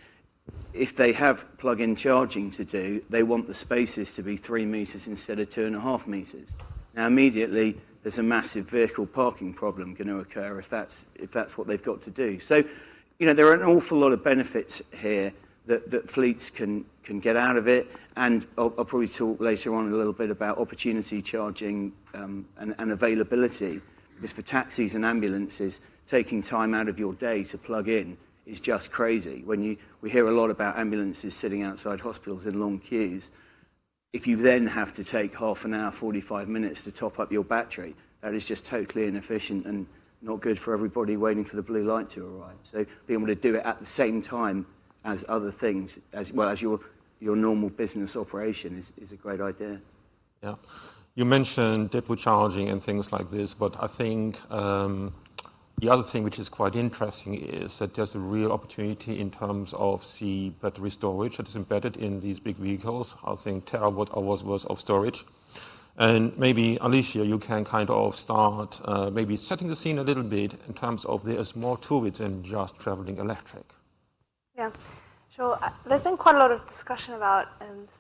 If they have plug-in charging to do, they want the spaces to be 3 metres instead of 2.5 metres. Now, immediately, there's a massive vehicle parking problem going to occur if that's what they've got to do. So, there are an awful lot of benefits here that fleets can get out of it, and I'll probably talk later on a little bit about opportunity charging and availability, because for taxis and ambulances, taking time out of your day to plug in is just crazy. We hear a lot about ambulances sitting outside hospitals in long queues. If you then have to take half an hour, 45 minutes to top up your battery, that is just totally inefficient and not good for everybody waiting for the blue light to arrive. So being able to do it at the same time as other things, as well as your normal business operation is a great idea. Yeah. You mentioned depot charging and things like this, but I think the other thing which is quite interesting is that there's a real opportunity in terms of the battery storage that is embedded in these big vehicles. I think terawatt hours worth of storage. And maybe, Alicia, you can kind of start maybe setting the scene a little bit in terms of there's more to it than just traveling electric. Yeah, sure. There's been quite a lot of discussion about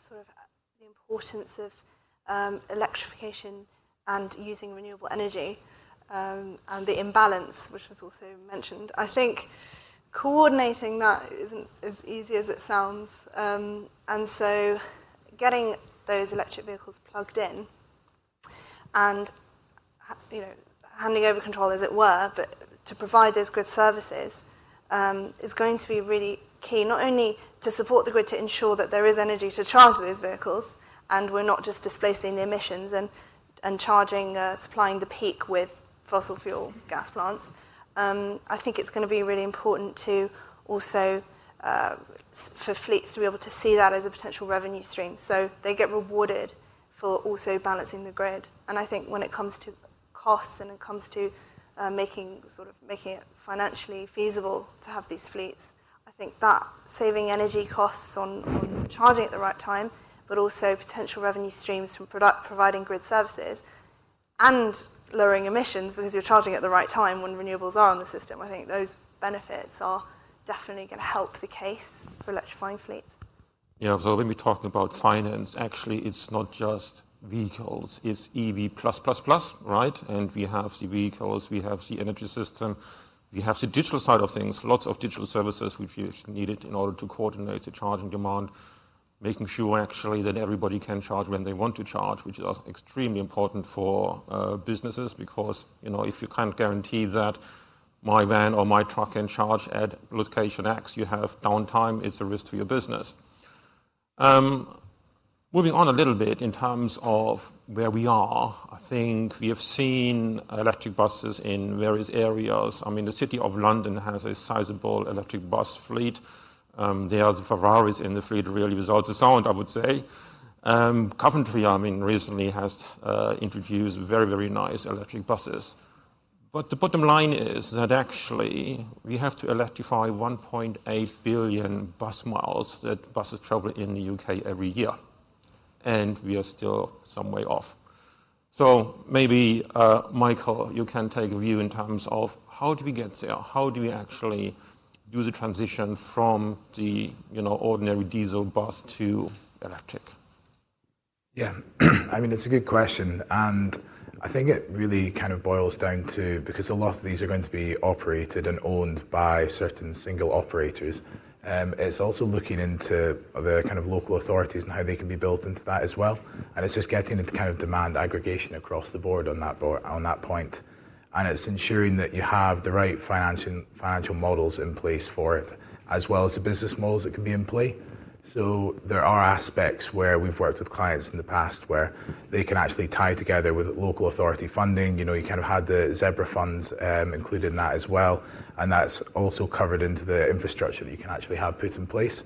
sort of the importance of electrification and using renewable energy. And the imbalance, which was also mentioned. I think coordinating that isn't as easy as it sounds. And so getting those electric vehicles plugged in and handing over control, as it were, but to provide those grid services is going to be really key, not only to support the grid to ensure that there is energy to charge those vehicles and we're not just displacing the emissions and charging, supplying the peak with fossil fuel gas plants. I think it's going to be really important to also, for fleets to be able to see that as a potential revenue stream. So they get rewarded for also balancing the grid. And I think when it comes to costs and it comes to making it financially feasible to have these fleets, I think that saving energy costs on charging at the right time, but also potential revenue streams from providing grid services and lowering emissions because you're charging at the right time when renewables are on the system. I think those benefits are definitely going to help the case for electrifying fleets. Yeah, so when we're talking about finance, actually it's not just vehicles, it's EV++, right? And we have the vehicles, we have the energy system, we have the digital side of things, lots of digital services which we needed in order to coordinate the charging demand, making sure actually that everybody can charge when they want to charge, which is extremely important for businesses, because if you can't guarantee that my van or my truck can charge at location X, you have downtime, it's a risk to your business. Moving on a little bit in terms of where we are, I think we have seen electric buses in various areas. I mean, the City of London has a sizable electric bus fleet. There are the Ferraris in the fleet really without the sound, I would say. Coventry, recently has introduced very, very nice electric buses. But the bottom line is that actually we have to electrify 1.8 billion bus miles that buses travel in the UK every year. And we are still some way off. So maybe, Michael, you can take a view in terms of how do we get there? How do we actually do the transition from the ordinary diesel bus to electric? Yeah, it's a good question, and I think it really kind of boils down to, because a lot of these are going to be operated and owned by certain single operators, it's also looking into the kind of local authorities and how they can be built into that as well, and it's just getting into kind of demand aggregation across the board on that point. And it's ensuring that you have the right financial models in place for it, as well as the business models that can be in play. So there are aspects where we've worked with clients in the past where they can actually tie together with local authority funding. You kind of had the Zebra funds included in that as well, and that's also covered into the infrastructure that you can actually have put in place.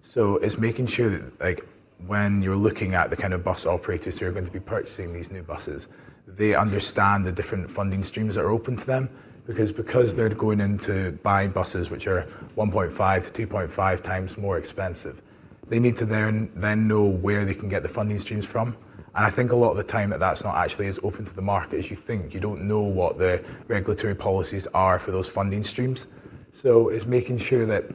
So it's making sure that when you're looking at the kind of bus operators who are going to be purchasing these new buses, they understand the different funding streams that are open to them, because they're going into buying buses which are 1.5 to 2.5 times more expensive. They need to then know where they can get the funding streams from. And I think a lot of the time that's not actually as open to the market as you think. You don't know what the regulatory policies are for those funding streams. So it's making sure that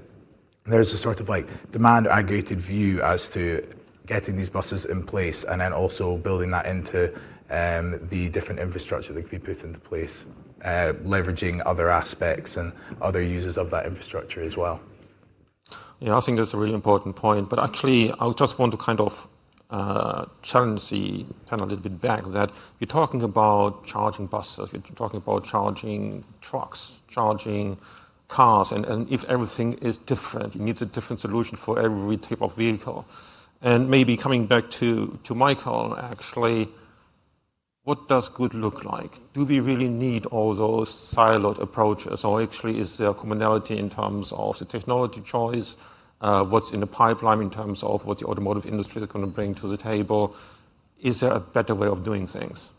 there's a sort of demand aggregated view as to getting these buses in place, and then also building that into the different infrastructure that could be put into place, leveraging other aspects and other users of that infrastructure as well. Yeah, I think that's a really important point. But actually, I just want to kind of challenge the panel a little bit back, that you're talking about charging buses, you're talking about charging trucks, charging cars, and if everything is different, you need a different solution for every type of vehicle. And maybe coming back to Michael, actually, what does good look like? Do we really need all those siloed approaches, or actually is there commonality in terms of the technology choice, what's in the pipeline in terms of what the automotive industry is going to bring to the table? Is there a better way of doing things?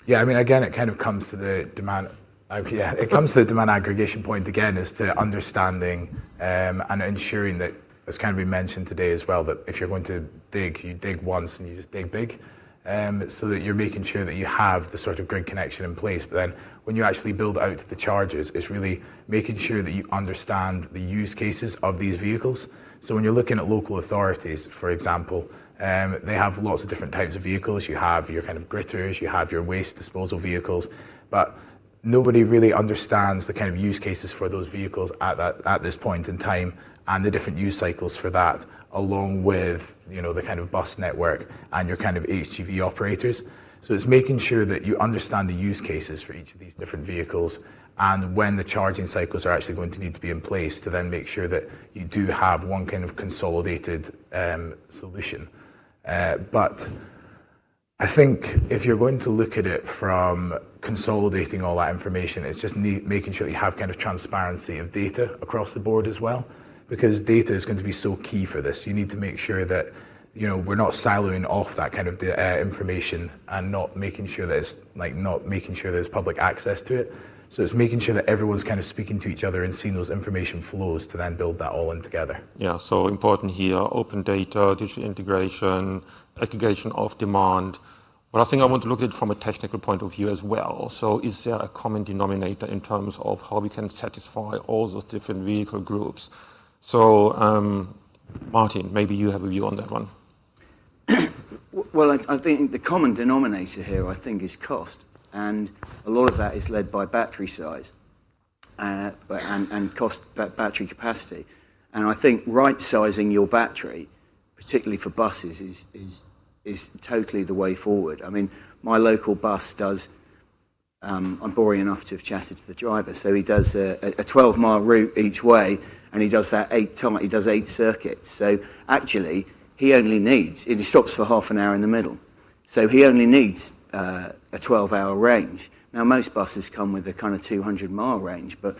Yeah, I mean, again, it kind of comes to the demand. It comes to the demand aggregation point again, as to understanding and ensuring that, as kind of been mentioned today as well, that if you're going to dig, you dig once and you just dig big, so that you're making sure that you have the sort of grid connection in place. But then when you actually build out the chargers, it's really making sure that you understand the use cases of these vehicles. So when you're looking at local authorities, for example, they have lots of different types of vehicles. You have your kind of gritters, you have your waste disposal vehicles, but nobody really understands the kind of use cases for those vehicles at this point in time, and the different use cycles for that, along with, you know, the kind of bus network and your kind of HGV operators. So it's making sure that you understand the use cases for each of these different vehicles, and when the charging cycles are actually going to need to be in place, to then make sure that you do have one kind of consolidated solution. But I think if you're going to look at it from consolidating all that information, it's just making sure that you have kind of transparency of data across the board as well, because data is going to be so key for this. You need to make sure that, you know, we're not siloing off that kind of information and not making sure that it's not making sure there's public access to it. So it's making sure that everyone's kind of speaking to each other and seeing those information flows to then build that all in together. Yeah, so important here, open data, digital integration, aggregation of demand. But I think I want to look at it from a technical point of view as well. So is there a common denominator in terms of how we can satisfy all those different vehicle groups? So, Martin, maybe you have a view on that one. Well, I think the common denominator here, I think, is cost. And a lot of that is led by battery size and cost battery capacity. And I think right-sizing your battery, particularly for buses, is totally the way forward. I mean, my local bus does, I'm boring enough to have chatted to the driver, so he does a 12-mile route each way, and he does that 8 times. He does 8 circuits. So actually, he only needs, he stops for half an hour in the middle. So he only needs a 12-hour range. Now, most buses come with a kind of 200-mile range, but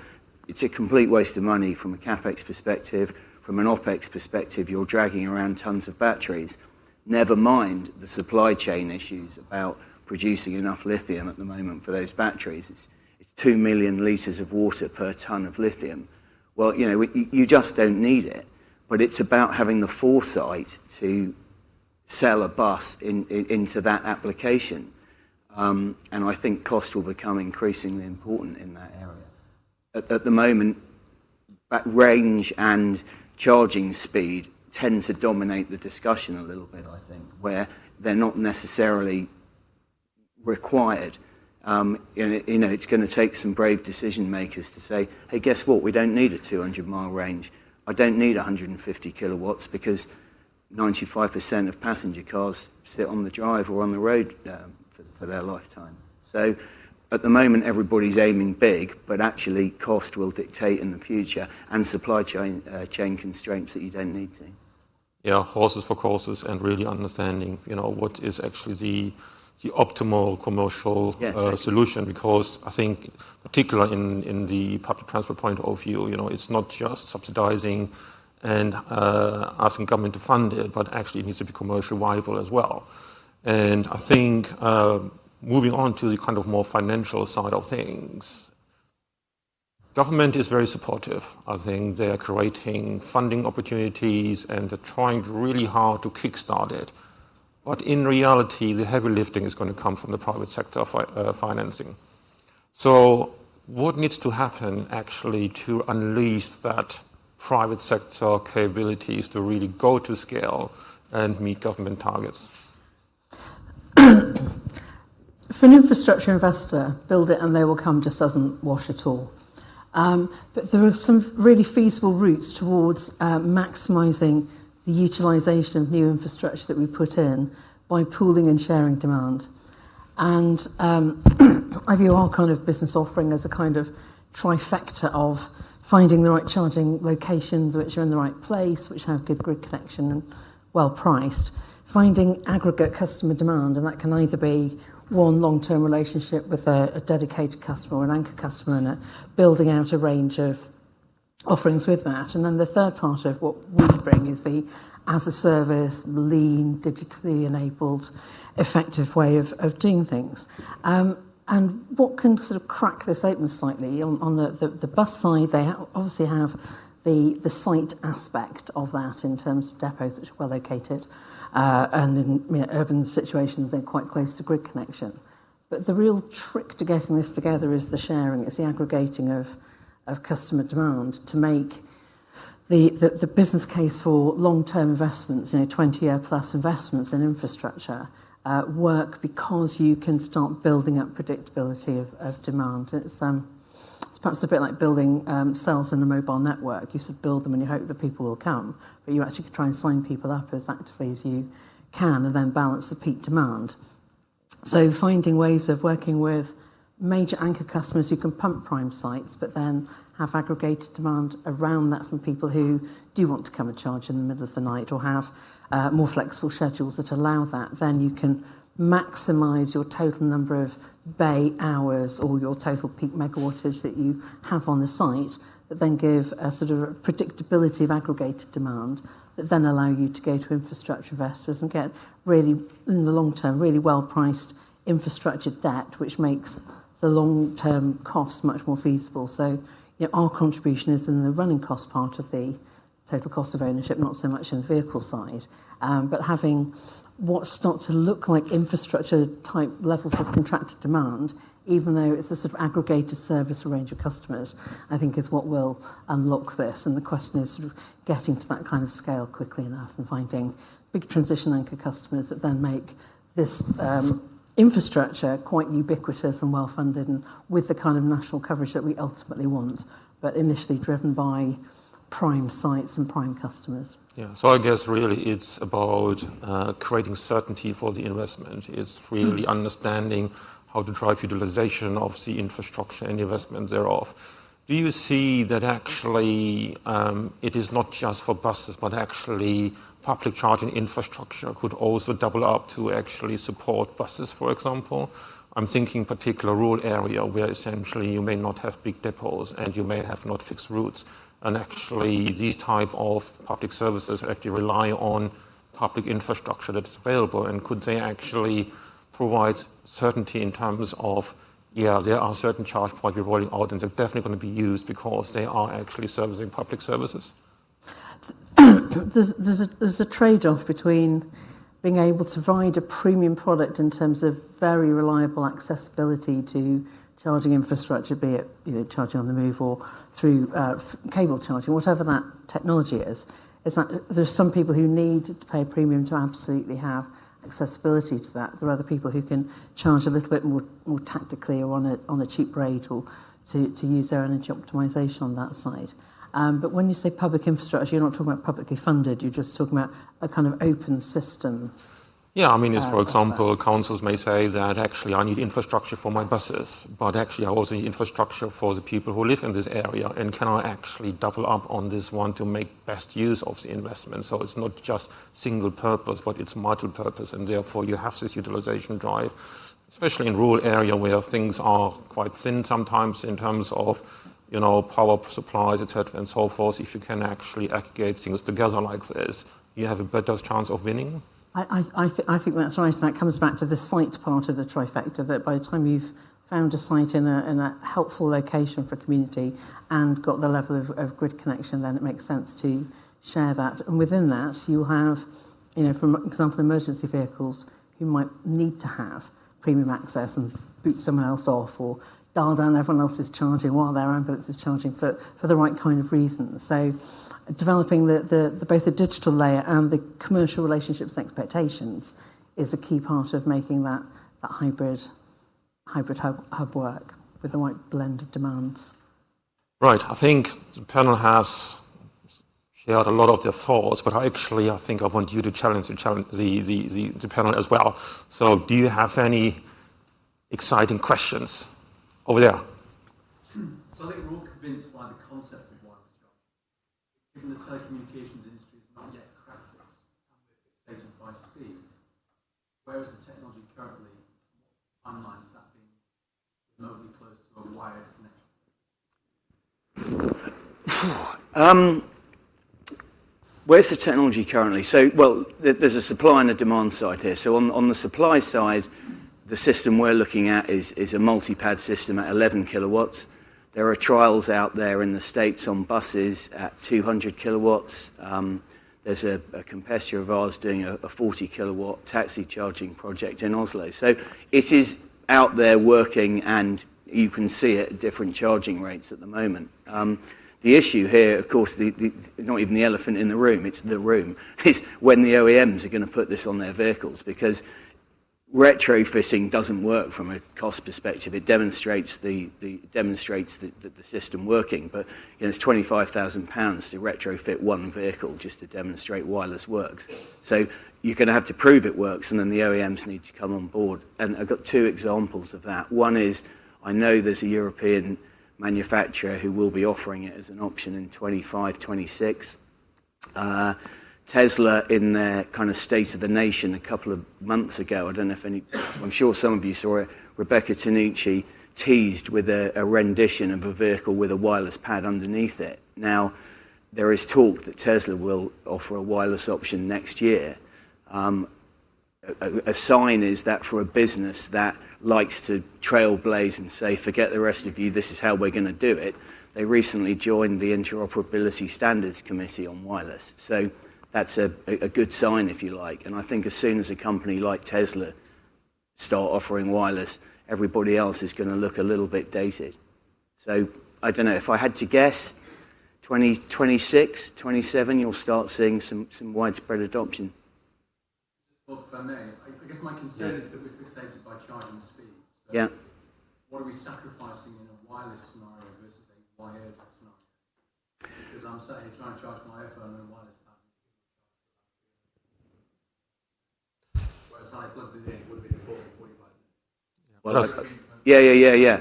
it's a complete waste of money from a CapEx perspective. From an OpEx perspective, you're dragging around tons of batteries. Never mind the supply chain issues about producing enough lithium at the moment for those batteries. It's 2 million litres of water per tonne of lithium. Well, you know, you just don't need it. But it's about having the foresight to sell a bus into that application. And I think cost will become increasingly important in that area. At the moment, range and charging speed tend to dominate the discussion a little bit, I think, where they're not necessarily required. You know, it's going to take some brave decision makers to say, hey, guess what? We don't need a 200-mile range. I don't need 150 kilowatts because 95% of passenger cars sit on the drive or on the road for their lifetime. So at the moment, everybody's aiming big, but actually cost will dictate in the future, and supply chain constraints that you don't need to. Yeah, horses for courses, and really understanding, you know, what is actually the optimal commercial solution, because I think, particularly in the public transport point of view, you know, it's not just subsidizing and asking government to fund it, but actually it needs to be commercially viable as well. And I think moving on to the kind of more financial side of things, government is very supportive. I think they're creating funding opportunities and they're trying really hard to kickstart it. But in reality, the heavy lifting is going to come from the private sector financing. So what needs to happen actually to unleash that private sector capabilities to really go to scale and meet government targets? for an infrastructure investor, build it and they will come just doesn't wash at all. But there are some really feasible routes towards maximising the utilisation of new infrastructure that we put in by pooling and sharing demand. And I view our kind of business offering as a kind of trifecta of finding the right charging locations which are in the right place, which have good grid connection and well priced, finding aggregate customer demand, and that can either be one long-term relationship with a dedicated customer or an anchor customer, and building out a range of offerings with that. And then the third part of what we bring is the as-a-service, lean, digitally enabled, effective way of doing things. And what can sort of crack this open slightly, on the bus side, they obviously have the site aspect of that in terms of depots which are well located, and in urban situations they're quite close to grid connection. But the real trick to getting this together is the sharing, it's the aggregating of customer demand to make the business case for long-term investments, 20-year plus investments in infrastructure, work, because you can start building up predictability of demand. It's perhaps a bit like building cells in a mobile network. You sort of build them and you hope that people will come, but you actually try and sign people up as actively as you can and then balance the peak demand. So finding ways of working with major anchor customers who can pump prime sites, but then have aggregated demand around that from people who do want to come and charge in the middle of the night, or have more flexible schedules that allow that, then you can maximise your total number of bay hours or your total peak megawattage that you have on the site, that then give a sort of predictability of aggregated demand that then allow you to go to infrastructure investors and get really, in the long term, really well-priced infrastructure debt, which makes the long-term cost much more feasible. So, our contribution is in the running cost part of the total cost of ownership, not so much in the vehicle side, but having what start to look like infrastructure type levels of contracted demand, even though it's a sort of aggregated service a range of customers, I think is what will unlock this. And the question is sort of getting to that kind of scale quickly enough and finding big transition anchor customers that then make this infrastructure quite ubiquitous and well-funded and with the kind of national coverage that we ultimately want, but initially driven by prime sites and prime customers. Yeah, so I guess really it's about creating certainty for the investment. It's really understanding how to drive utilization of the infrastructure and investment thereof. Do you see that actually it is not just for buses, but actually public charging infrastructure could also double up to actually support buses, for example? I'm thinking particular rural area where essentially you may not have big depots and you may have not fixed routes. And actually these type of public services actually rely on public infrastructure that's available. And could they actually provide certainty in terms of, yeah, there are certain charge points we're rolling out and they're definitely going to be used because they are actually servicing public services? There's a trade-off between being able to provide a premium product in terms of very reliable accessibility to charging infrastructure, be it charging on the move or through cable charging, whatever that technology is that there's some people who need to pay a premium to absolutely have accessibility to that. There are other people who can charge a little bit more tactically or on a cheap rate, or to use their energy optimization on that side. But when you say public infrastructure, you're not talking about publicly funded, you're just talking about a kind of open system. Yeah, I mean, for example, councils may say that actually I need infrastructure for my buses, but actually I also need infrastructure for the people who live in this area, and can I actually double up on this one to make best use of the investment? So it's not just single purpose, but it's multi-purpose, and therefore you have this utilization drive, especially in rural area where things are quite thin sometimes in terms of power supplies, etc., and so forth. If you can actually aggregate things together like this, you have a better chance of winning. I think that's right, and that comes back to the site part of the trifecta, that by the time you've found a site in a helpful location for a community and got the level of grid connection, then it makes sense to share that. And within that, you'll have, for example, emergency vehicles who might need to have premium access and boot someone else off, or dial down everyone else's charging while their ambulance is charging for the right kind of reasons. So developing the both the digital layer and the commercial relationships and expectations is a key part of making that hybrid hybrid hub work with the right blend of demands? Right. I think the panel has shared a lot of their thoughts, but I think I want you to challenge the panel as well. So do you have any exciting questions over there? So I think we're all convinced by the concept of wireless charging. Given the telecommunications industry has not yet cracked this, and we're fixated by speed, where is the technology currently? What timeline is that being remotely close to a wired connection? Where's the technology currently? So, well, there's a supply and a demand side here. So on the supply side, the system we're looking at is a multi-pad system at 11 kilowatts. There are trials out there in the States on buses at 200 kilowatts. There's a competitor of ours doing a 40 kilowatt taxi charging project in Oslo. So it is out there working, and you can see it at different charging rates at the moment. The issue here, of course, not even the elephant in the room, it's the room, is when the OEMs are going to put this on their vehicles, because retrofitting doesn't work from a cost perspective. It demonstrates the system working, but it's £25,000 to retrofit one vehicle just to demonstrate wireless works. So you're going to have to prove it works, and then the OEMs need to come on board. And I've got two examples of that. One is, I know there's a European manufacturer who will be offering it as an option in 25, 26. Tesla, in their kind of State of the Nation a couple of months ago, I don't know if I'm sure some of you saw it, Rebecca Tanucci teased with a rendition of a vehicle with a wireless pad underneath it. Now, there is talk that Tesla will offer a wireless option next year. A sign is that for a business that likes to trailblaze and say, forget the rest of you, this is how we're going to do it, they recently joined the Interoperability Standards Committee on wireless. So that's a good sign, if you like. And I think as soon as a company like Tesla start offering wireless, everybody else is going to look a little bit dated. So I don't know, if I had to guess, 2026, 27, you'll start seeing some widespread adoption. Well, if I may, I guess my concern is that we're fixated by charging speed. So Yeah. What are we sacrificing in a wireless scenario versus a wired scenario? Because I'm sat here trying to charge my iPhone on a wireless pad. Whereas had I plugged it in, it would have been 45 minutes. Yeah.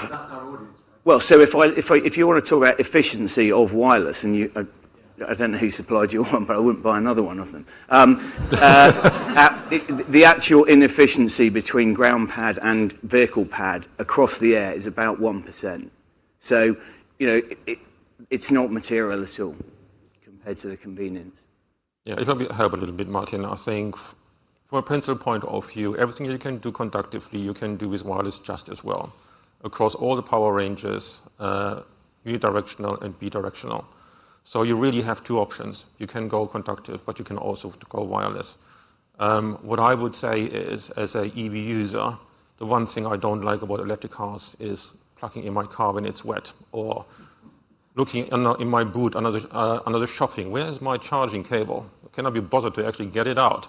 That's our audience, right? Well, so if you want to talk about efficiency of wireless, and I don't know who supplied you one, but I wouldn't buy another one of them. The actual inefficiency between ground pad and vehicle pad across the air is about 1%. So, it's not material at all compared to the convenience. Yeah, if I help a little bit, Martin, I think from a principal point of view, everything you can do conductively, you can do with wireless just as well. Across all the power ranges, unidirectional and bidirectional. So you really have two options. You can go conductive, but you can also go wireless. What I would say is, as an EV user, the one thing I don't like about electric cars is plugging in my car when it's wet, or looking in my boot another shopping. Where is my charging cable? Can I be bothered to actually get it out?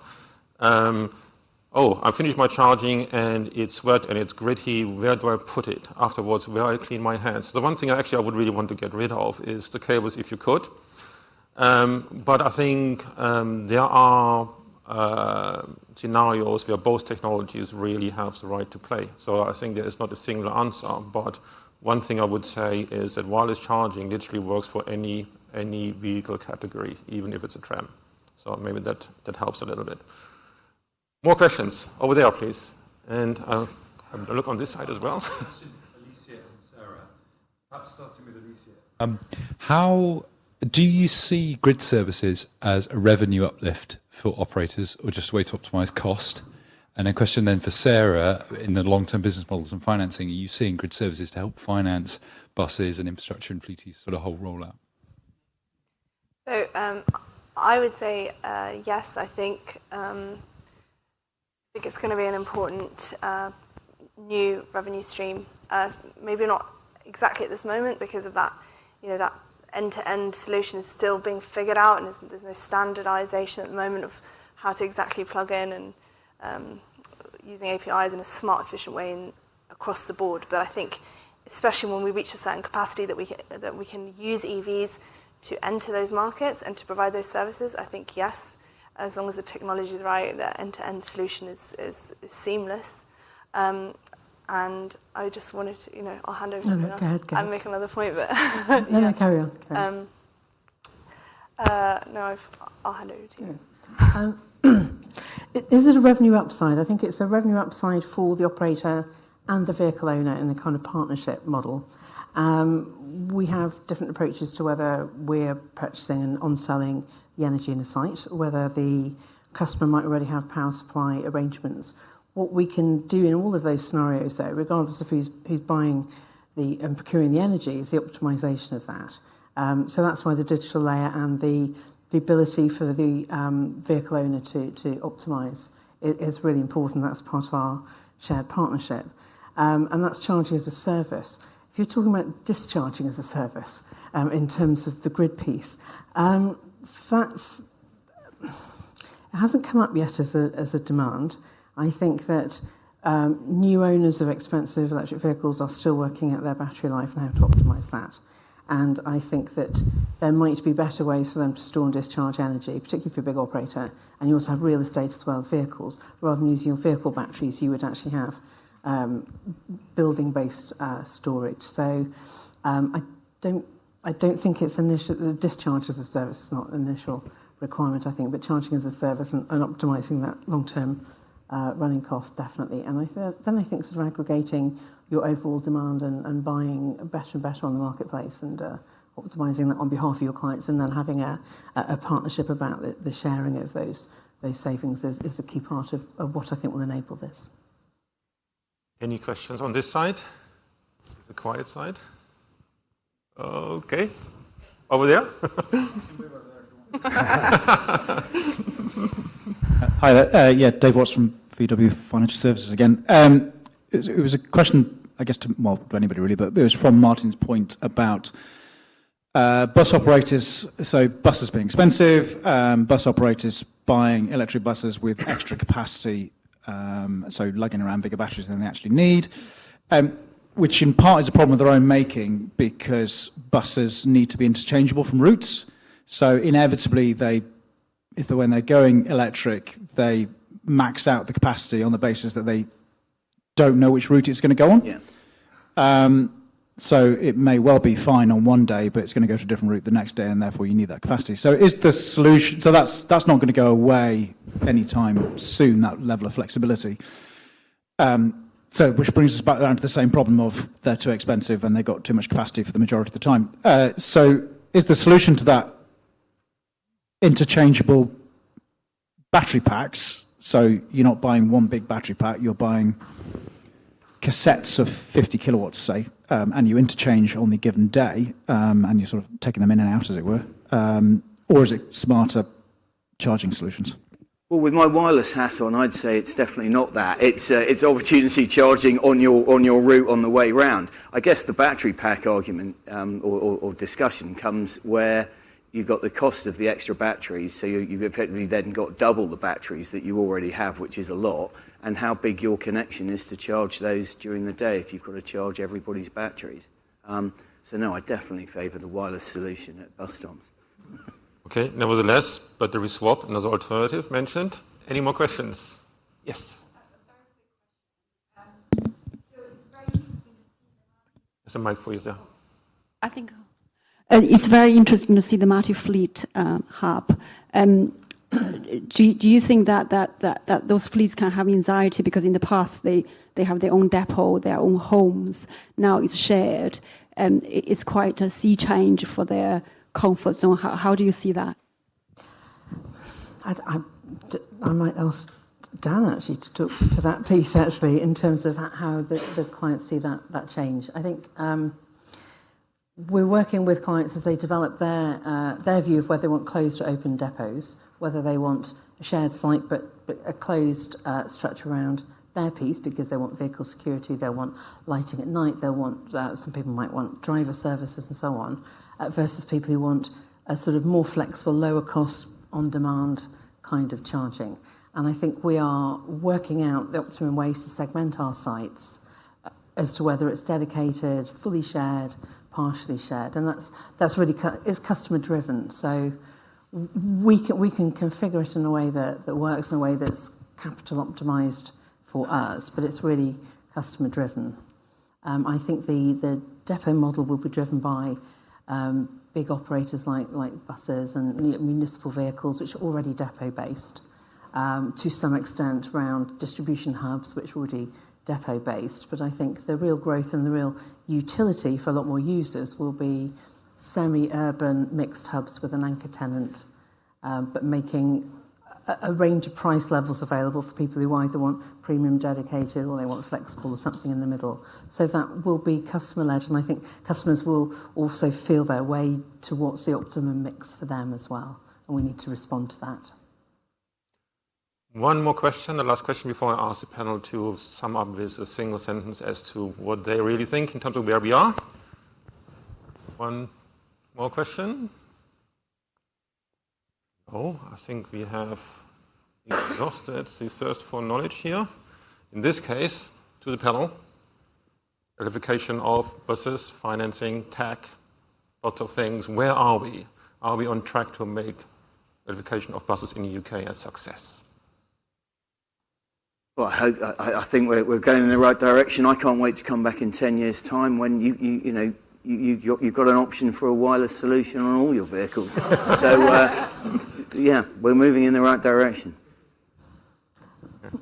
I finished my charging and it's wet and it's gritty. Where do I put it afterwards? Where I clean my hands? The one thing I would really want to get rid of is the cables, if you could. But I think there are scenarios where both technologies really have the right to play. So I think there is not a single answer. But one thing I would say is that wireless charging literally works for any vehicle category, even if it's a tram. So maybe that helps a little bit. More questions over there, please. And I'll have a look on this side as well. Alicia and Sarah. Perhaps starting with Alicia. How do you see grid services as a revenue uplift for operators, or just a way to optimise cost? And a question then for Sarah, in the long-term business models and financing, are you seeing grid services to help finance buses and infrastructure and fleeties sort of whole rollout? So I would say yes. I think it's going to be an important new revenue stream. Maybe not exactly at this moment because of that, that end-to-end solution is still being figured out, and there's no standardization at the moment of how to exactly plug in and using APIs in a smart, efficient way across the board. But I think, especially when we reach a certain capacity that we can use EVs to enter those markets and to provide those services, I think yes, as long as the technology is right, the end-to-end solution is seamless. And I just wanted to, I'll hand over to you. Go ahead. I'll make another point, but... No, carry on. I'll hand over to you. Is it a revenue upside? I think it's a revenue upside for the operator and the vehicle owner in a kind of partnership model. We have different approaches to whether we're purchasing and on-selling the energy in a site, whether the customer might already have power supply arrangements. What we can do in all of those scenarios, though, regardless of who's buying and procuring the energy, is the optimization of that. So that's why the digital layer and the ability for the vehicle owner to optimize is really important. That's part of our shared partnership. And that's charging as a service. If you're talking about discharging as a service in terms of the grid piece, it hasn't come up yet as a demand. I think that new owners of expensive electric vehicles are still working out their battery life and how to optimise that. And I think that there might be better ways for them to store and discharge energy, particularly for a big operator. And you also have real estate as well as vehicles. Rather than using your vehicle batteries, you would actually have building-based storage. So I don't think it's initial. Discharge as a service is not an initial requirement, I think, but charging as a service and optimising that long-term running cost, definitely. And then I think sort of aggregating your overall demand and buying better and better on the marketplace and optimising that on behalf of your clients, and then having a partnership about the sharing of those savings is a key part of what I think will enable this. Any questions on this side? The quiet side? Okay. Over there? Hi there. Dave Watts from VW Financial Services again. It was a question, I guess, to anybody really, but it was from Martin's point about bus operators. So buses being expensive, bus operators buying electric buses with extra capacity, so lugging around bigger batteries than they actually need, which in part is a problem of their own making because buses need to be interchangeable from routes. So inevitably, when they're going electric, they max out the capacity on the basis that they don't know which route it's going to go on. Yeah. So it may well be fine on one day, but it's going to go to a different route the next day, and therefore you need that capacity. So is the solution? So that's not going to go away anytime soon. That level of flexibility. So which brings us back down to the same problem of they're too expensive and they've got too much capacity for the majority of the time. So is the solution to that interchangeable battery packs? So you're not buying one big battery pack, you're buying cassettes of 50 kilowatts, say, and you interchange on the given day, and you're sort of taking them in and out, as it were. Or is it smarter charging solutions? Well, with my wireless hat on, I'd say it's definitely not that. It's opportunity charging on your route on the way round. I guess the battery pack argument or discussion comes where you've got the cost of the extra batteries, so you've effectively then got double the batteries that you already have, which is a lot, and how big your connection is to charge those during the day if you've got to charge everybody's batteries. So no, I definitely favour the wireless solution at bus stops. Okay, nevertheless, battery swap, another alternative mentioned. Any more questions? Yes. There's a mic for you there. I think it's very interesting to see the multi-fleet hub. Do you think that those fleets can have anxiety because in the past they have their own depot, their own homes. Now it's shared. It's quite a sea change for their comfort zone. How do you see that? I might ask Dan actually to talk to that piece actually in terms of how the clients see that change. I think we're working with clients as they develop their view of whether they want closed or open depots, whether they want a shared site but a closed structure around their piece because they want vehicle security, they'll want lighting at night, they'll want, some people might want driver services and so on, versus people who want a sort of more flexible, lower cost, on-demand kind of charging. And I think we are working out the optimum ways to segment our sites as to whether it's dedicated, fully shared, partially shared, and that's really is customer driven. So we can configure it in a way that works in a way that's capital optimized for us, but it's really customer driven. I think the depot model will be driven by big operators like buses and municipal vehicles, which are already depot based, to some extent around distribution hubs, which are already depot based. But I think the real growth and the real utility for a lot more users will be semi-urban mixed hubs with an anchor tenant, but making a range of price levels available for people who either want premium dedicated or they want flexible or something in the middle. So that will be customer-led, and I think customers will also feel their way to what's the optimum mix for them as well, and we need to respond to that. One more question, the last question before I ask the panel to sum up with a single sentence as to what they really think in terms of where we are. One more question? Oh, I think we have exhausted the thirst for knowledge here. In this case, to the panel, electrification of buses, financing, tech, lots of things. Where are we? Are we on track to make electrification of buses in the UK a success? Well, I think we're going in the right direction. I can't wait to come back in 10 years' time when you've got an option for a wireless solution on all your vehicles. So, yeah, we're moving in the right direction.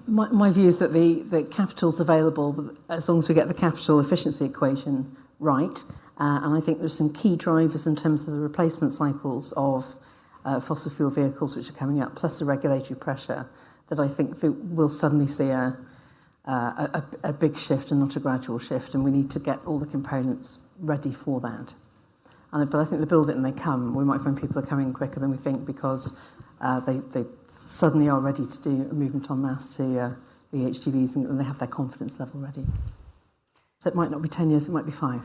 My view is that the capital's available as long as we get the capital efficiency equation right. And I think there's some key drivers in terms of the replacement cycles of fossil fuel vehicles which are coming up, plus the regulatory pressure, that I think that we'll suddenly see a big shift and not a gradual shift, and we need to get all the components ready for that. But I think they build it and they come. We might find people are coming quicker than we think because they suddenly are ready to do a movement en masse to VHGVs and they have their confidence level ready. So it might not be 10 years, it might be 5.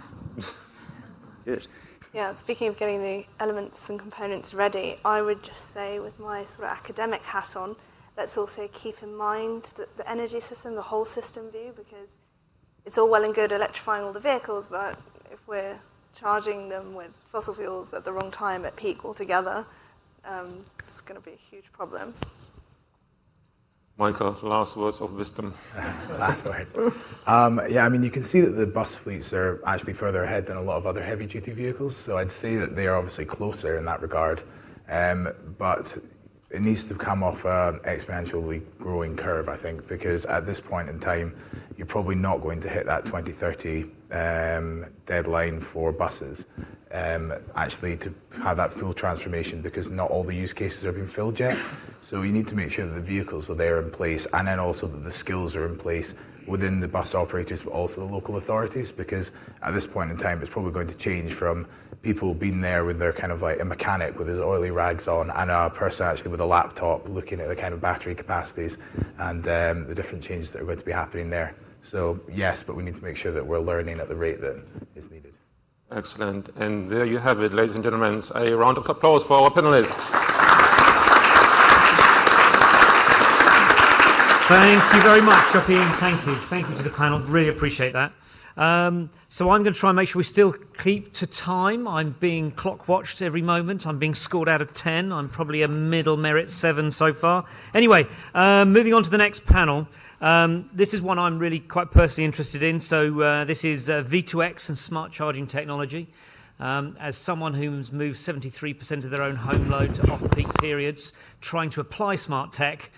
Good. Yeah, speaking of getting the elements and components ready, I would just say with my sort of academic hat on, let's also keep in mind the energy system, the whole system view, because it's all well and good electrifying all the vehicles, but if we're charging them with fossil fuels at the wrong time at peak altogether, it's going to be a huge problem. Michael, last words of wisdom. Last words. Yeah, I mean, you can see that the bus fleets are actually further ahead than a lot of other heavy-duty vehicles, so I'd say that they are obviously closer in that regard, but it needs to come off an exponentially growing curve, I think, because at this point in time, you're probably not going to hit that 2030 deadline for buses, actually to have that full transformation, because not all the use cases are being filled yet. So you need to make sure that the vehicles are there in place, and then also that the skills are in place within the bus operators, but also the local authorities, because at this point in time, it's probably going to change from people being there with their kind of like a mechanic with his oily rags on and a person actually with a laptop looking at the kind of battery capacities and the different changes that are going to be happening there. So yes, but we need to make sure that we're learning at the rate that is needed. Excellent. And there you have it, ladies and gentlemen. A round of applause for our panelists. Thank you very much, Joaquin. Thank you. Thank you to the panel. Really appreciate that. So I'm going to try and make sure we still keep to time. I'm being clock watched every moment. I'm being scored out of 10. I'm probably a middle merit 7 so far. Anyway, moving on to the next panel. This is one I'm really quite personally interested in. So this is V2X and smart charging technology. As someone who's moved 73% of their own home load to off-peak periods, trying to apply smart tech,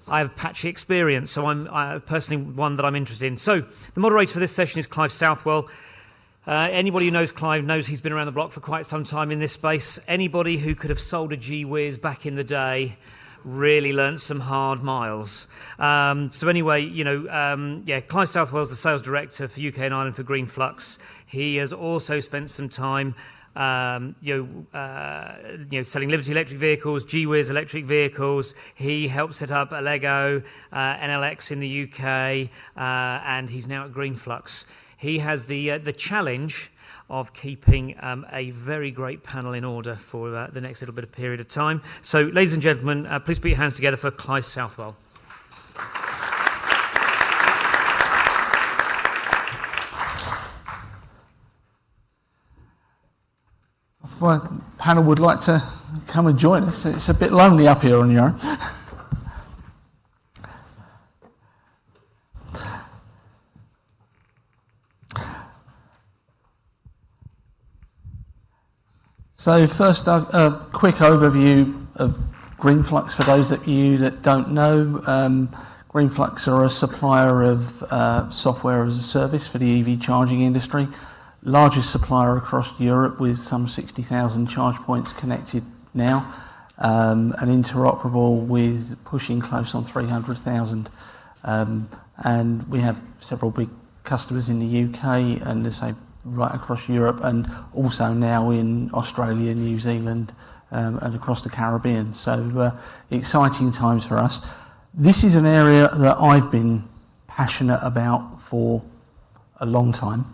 I have patchy experience, so I'm personally one that I'm interested in. So the moderator for this session is Clive Southwell. Anybody who knows Clive knows he's been around the block for quite some time in this space. Anybody who could have sold a G-Whiz back in the day really learnt some hard miles. So anyway, Clive Southwell's the sales director for UK and Ireland for Green Flux. He has also spent some time selling Liberty electric vehicles, G-Whiz electric vehicles. He helped set up Allego, NLX in the UK, and he's now at Green Flux. He has the challenge of keeping a very great panel in order for the next little bit of period of time. So, ladies and gentlemen, please put your hands together for Clive Southwell. If my panel would like to come and join us, it's a bit lonely up here on your own. So first, a quick overview of Greenflux for those of you that don't know. Greenflux are a supplier of software as a service for the EV charging industry. Largest supplier across Europe with some 60,000 charge points connected now, and interoperable with pushing close on 300,000. And we have several big customers in the UK and as I say, right across Europe, and also now in Australia, New Zealand, and across the Caribbean. So exciting times for us. This is an area that I've been passionate about for a long time.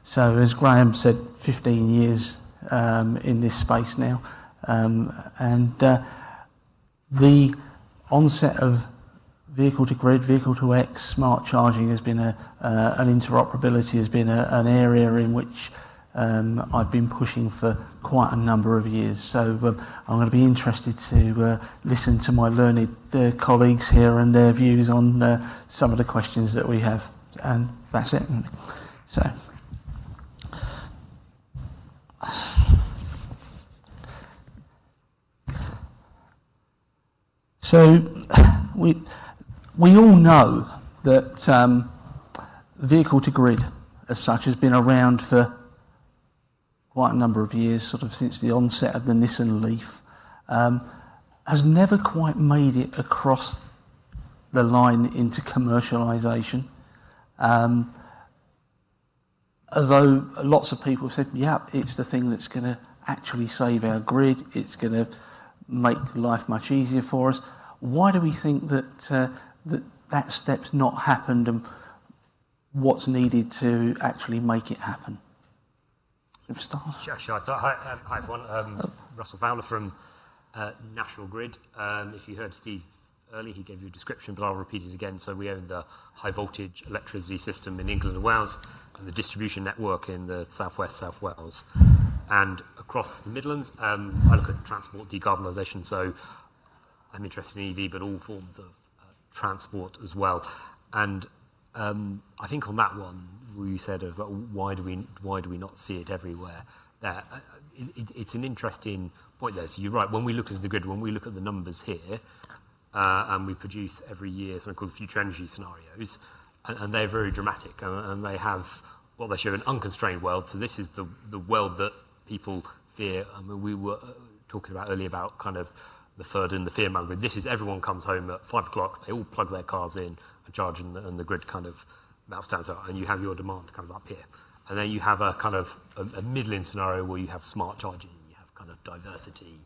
So as Graham said, 15 years in this space now. And the onset of vehicle-to-grid, vehicle-to-X, smart charging has been an interoperability has been an area in which I've been pushing for quite a number of years. So I'm going to be interested to listen to my learned colleagues here and their views on some of the questions that we have. And that's it. So we all know that vehicle-to-grid as such has been around for quite a number of years, sort of since the onset of the Nissan Leaf, has never quite made it across the line into commercialisation. Although lots of people said, yeah, it's the thing that's going to actually save our grid, it's going to make life much easier for us. Why do we think that that step's not happened, and what's needed to actually make it happen? Sure. Hi everyone. Russell Fowler from National Grid. If you heard Steve earlier, he gave you a description, but I'll repeat it again. So we own the high voltage electricity system in England and Wales, and the distribution network in the southwest, South Wales, and across the Midlands. I look at transport decarbonisation, so I'm interested in EV, but all forms of transport as well. And I think on that one, you said, why do we not see it everywhere? There, it's an interesting point there. So you're right. When we look at the grid, when we look at the numbers here, and we produce every year something called future energy scenarios, and they're very dramatic, and they have what they show an unconstrained world. So this is the world that people fear. I mean, we were talking about earlier about kind of the FERD and the fear-mongering. This is everyone comes home at 5 o'clock, they all plug their cars in and charge, and the grid kind of melts down, and you have your demand kind of up here. And then you have a kind of a middling scenario where you have smart charging, you have kind of diversity,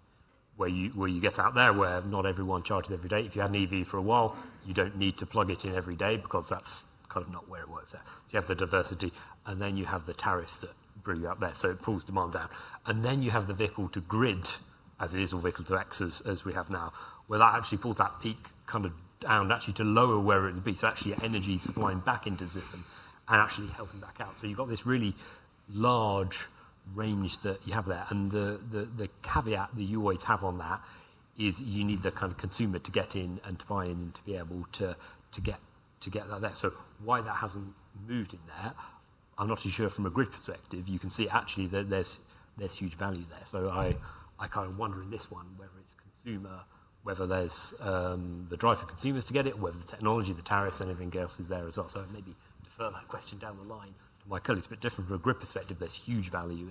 where you get out there where not everyone charges every day. If you had an EV for a while, you don't need to plug it in every day because that's kind of not where it works there. So you have the diversity, and then you have the tariffs that bring you up there, so it pulls demand down. And then you have the vehicle-to-grid, as it is, or vehicle-to-X as we have now, where that actually pulls that peak kind of down actually to lower where it would be. So actually energy supplying back into the system and actually helping back out. So you've got this really large range that you have there. And the caveat that you always have on that is you need the kind of consumer to get in and to buy in and to be able to get that there. So why that hasn't moved in there, I'm not too sure from a grid perspective. You can see actually that there's huge value there. So I kind of wonder in this one whether it's consumer, whether there's the drive for consumers to get it, whether the technology, the tariffs, and everything else is there as well. So maybe defer that question down the line to my colleagues. But different from a grid perspective, there's huge value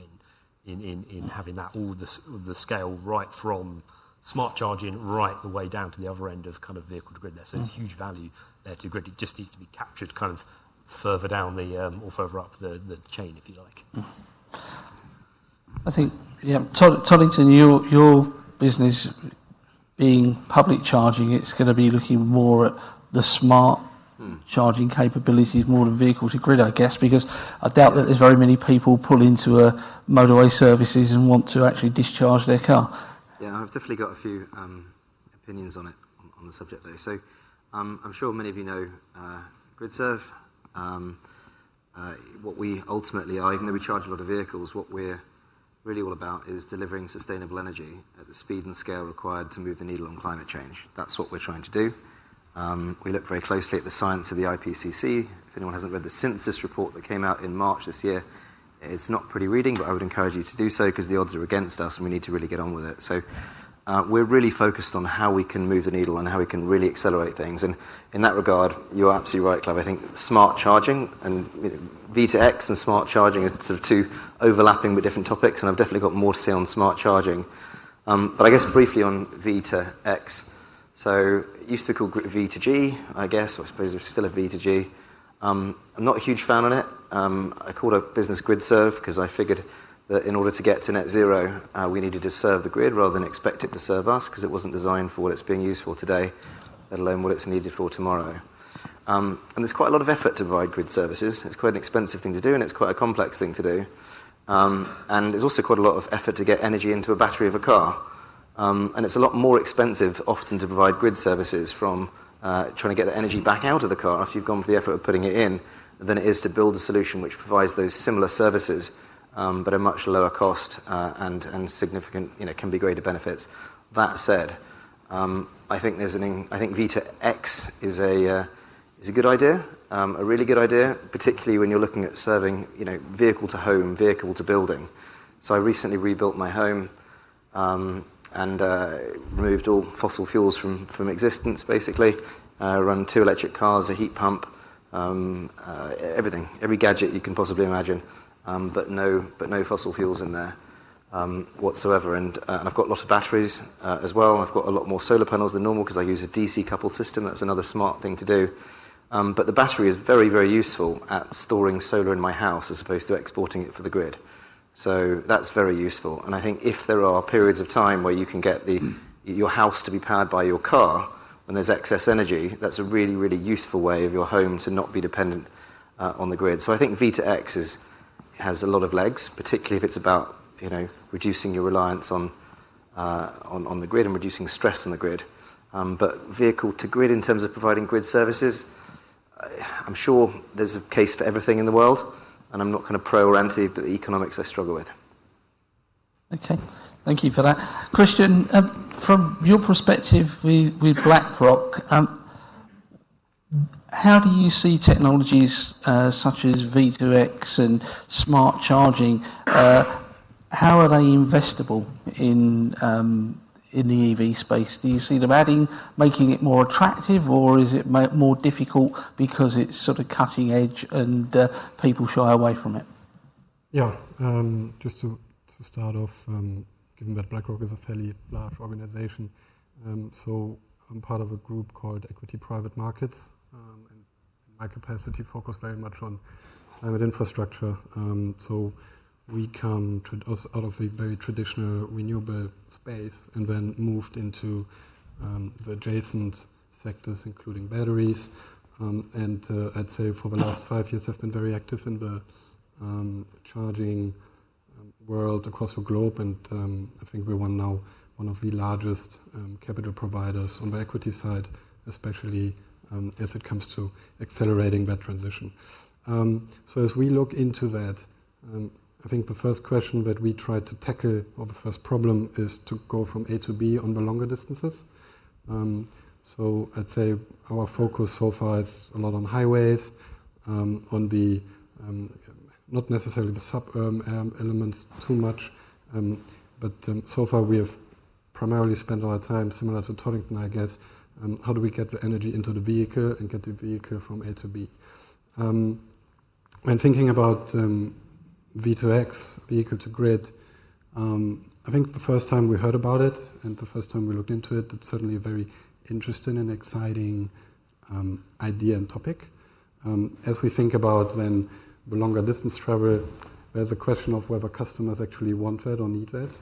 in having that all the scale right from smart charging right the way down to the other end of kind of vehicle to grid there. So there's huge value there to grid. It just needs to be captured kind of further down or further up the chain, if you like. I think, yeah, Toddington, your business being public charging, it's going to be looking more at the smart charging capabilities more than vehicle to grid, I guess, because I doubt that there's very many people pull into motorway services and want to actually discharge their car. Yeah, I've definitely got a few opinions on it, on the subject though. So I'm sure many of you know GridServe. What we ultimately are, even though we charge a lot of vehicles, what we're really all about is delivering sustainable energy at the speed and scale required to move the needle on climate change. That's what we're trying to do. We look very closely at the science of the IPCC. If anyone hasn't read the synthesis report that came out in March this year, it's not pretty reading, but I would encourage you to do so because the odds are against us and we need to really get on with it. So we're really focused on how we can move the needle and how we can really accelerate things. And in that regard, you're absolutely right, Clive. I think smart charging and V2X and smart charging are sort of two overlapping but different topics, and I've definitely got more to say on smart charging. But I guess briefly on V2X. So it used to be called V2G, I guess, or I suppose it's still a V2G. I'm not a huge fan on it. I called it business GridServe because I figured that in order to get to net zero, we needed to serve the grid rather than expect it to serve us, because it wasn't designed for what it's being used for today, let alone what it's needed for tomorrow. And there's quite a lot of effort to provide grid services. It's quite an expensive thing to do, and it's quite a complex thing to do. And there's also quite a lot of effort to get energy into a battery of a car. And it's a lot more expensive often to provide grid services from trying to get the energy back out of the car after you've gone through the effort of putting it in than it is to build a solution which provides those similar services but at a much lower cost and significant, can be greater benefits. That said, I think V2X is a good idea, a really good idea, particularly when you're looking at serving, vehicle to home, vehicle to building. So I recently rebuilt my home and removed all fossil fuels from existence, basically. Run 2 electric cars, a heat pump, everything, every gadget you can possibly imagine, but no fossil fuels in there whatsoever. And I've got lots of batteries as well. I've got a lot more solar panels than normal because I use a DC coupled system. That's another smart thing to do. But the battery is very, very useful at storing solar in my house as opposed to exporting it for the grid. So that's very useful. And I think if there are periods of time where you can get your house to be powered by your car when there's excess energy, that's a really, really useful way of your home to not be dependent on the grid. So I think V2X has a lot of legs, particularly if it's about reducing your reliance on the grid and reducing stress on the grid. But vehicle to grid in terms of providing grid services, I'm sure there's a case for everything in the world, and I'm not kind of pro or anti, but the economics I struggle with. Okay, thank you for that. Christian, from your perspective with BlackRock, how do you see technologies such as V2X and smart charging, how are they investable in the EV space? Do you see them making it more attractive, or is it more difficult because it's sort of cutting edge and people shy away from it? Yeah, just to start off, given that BlackRock is a fairly large organization, so I'm part of a group called Equity Private Markets, and my capacity focused very much on climate infrastructure. So we come out of a very traditional renewable space and then moved into the adjacent sectors, including batteries. And I'd say for the last 5 years I've been very active in the charging world across the globe, and I think we're one of the largest capital providers on the equity side, especially as it comes to accelerating that transition. So as we look into that, I think the first question that we try to tackle, or the first problem, is to go from A to B on the longer distances. So I'd say our focus so far is a lot on highways, on the not necessarily the sub-urban elements too much, but so far we have primarily spent our time, similar to Toddington, I guess, how do we get the energy into the vehicle and get the vehicle from A to B. When thinking about V2X, vehicle to grid, I think the first time we heard about it and the first time we looked into it, it's certainly a very interesting and exciting idea and topic. As we think about then the longer distance travel, there's a question of whether customers actually want that or need that.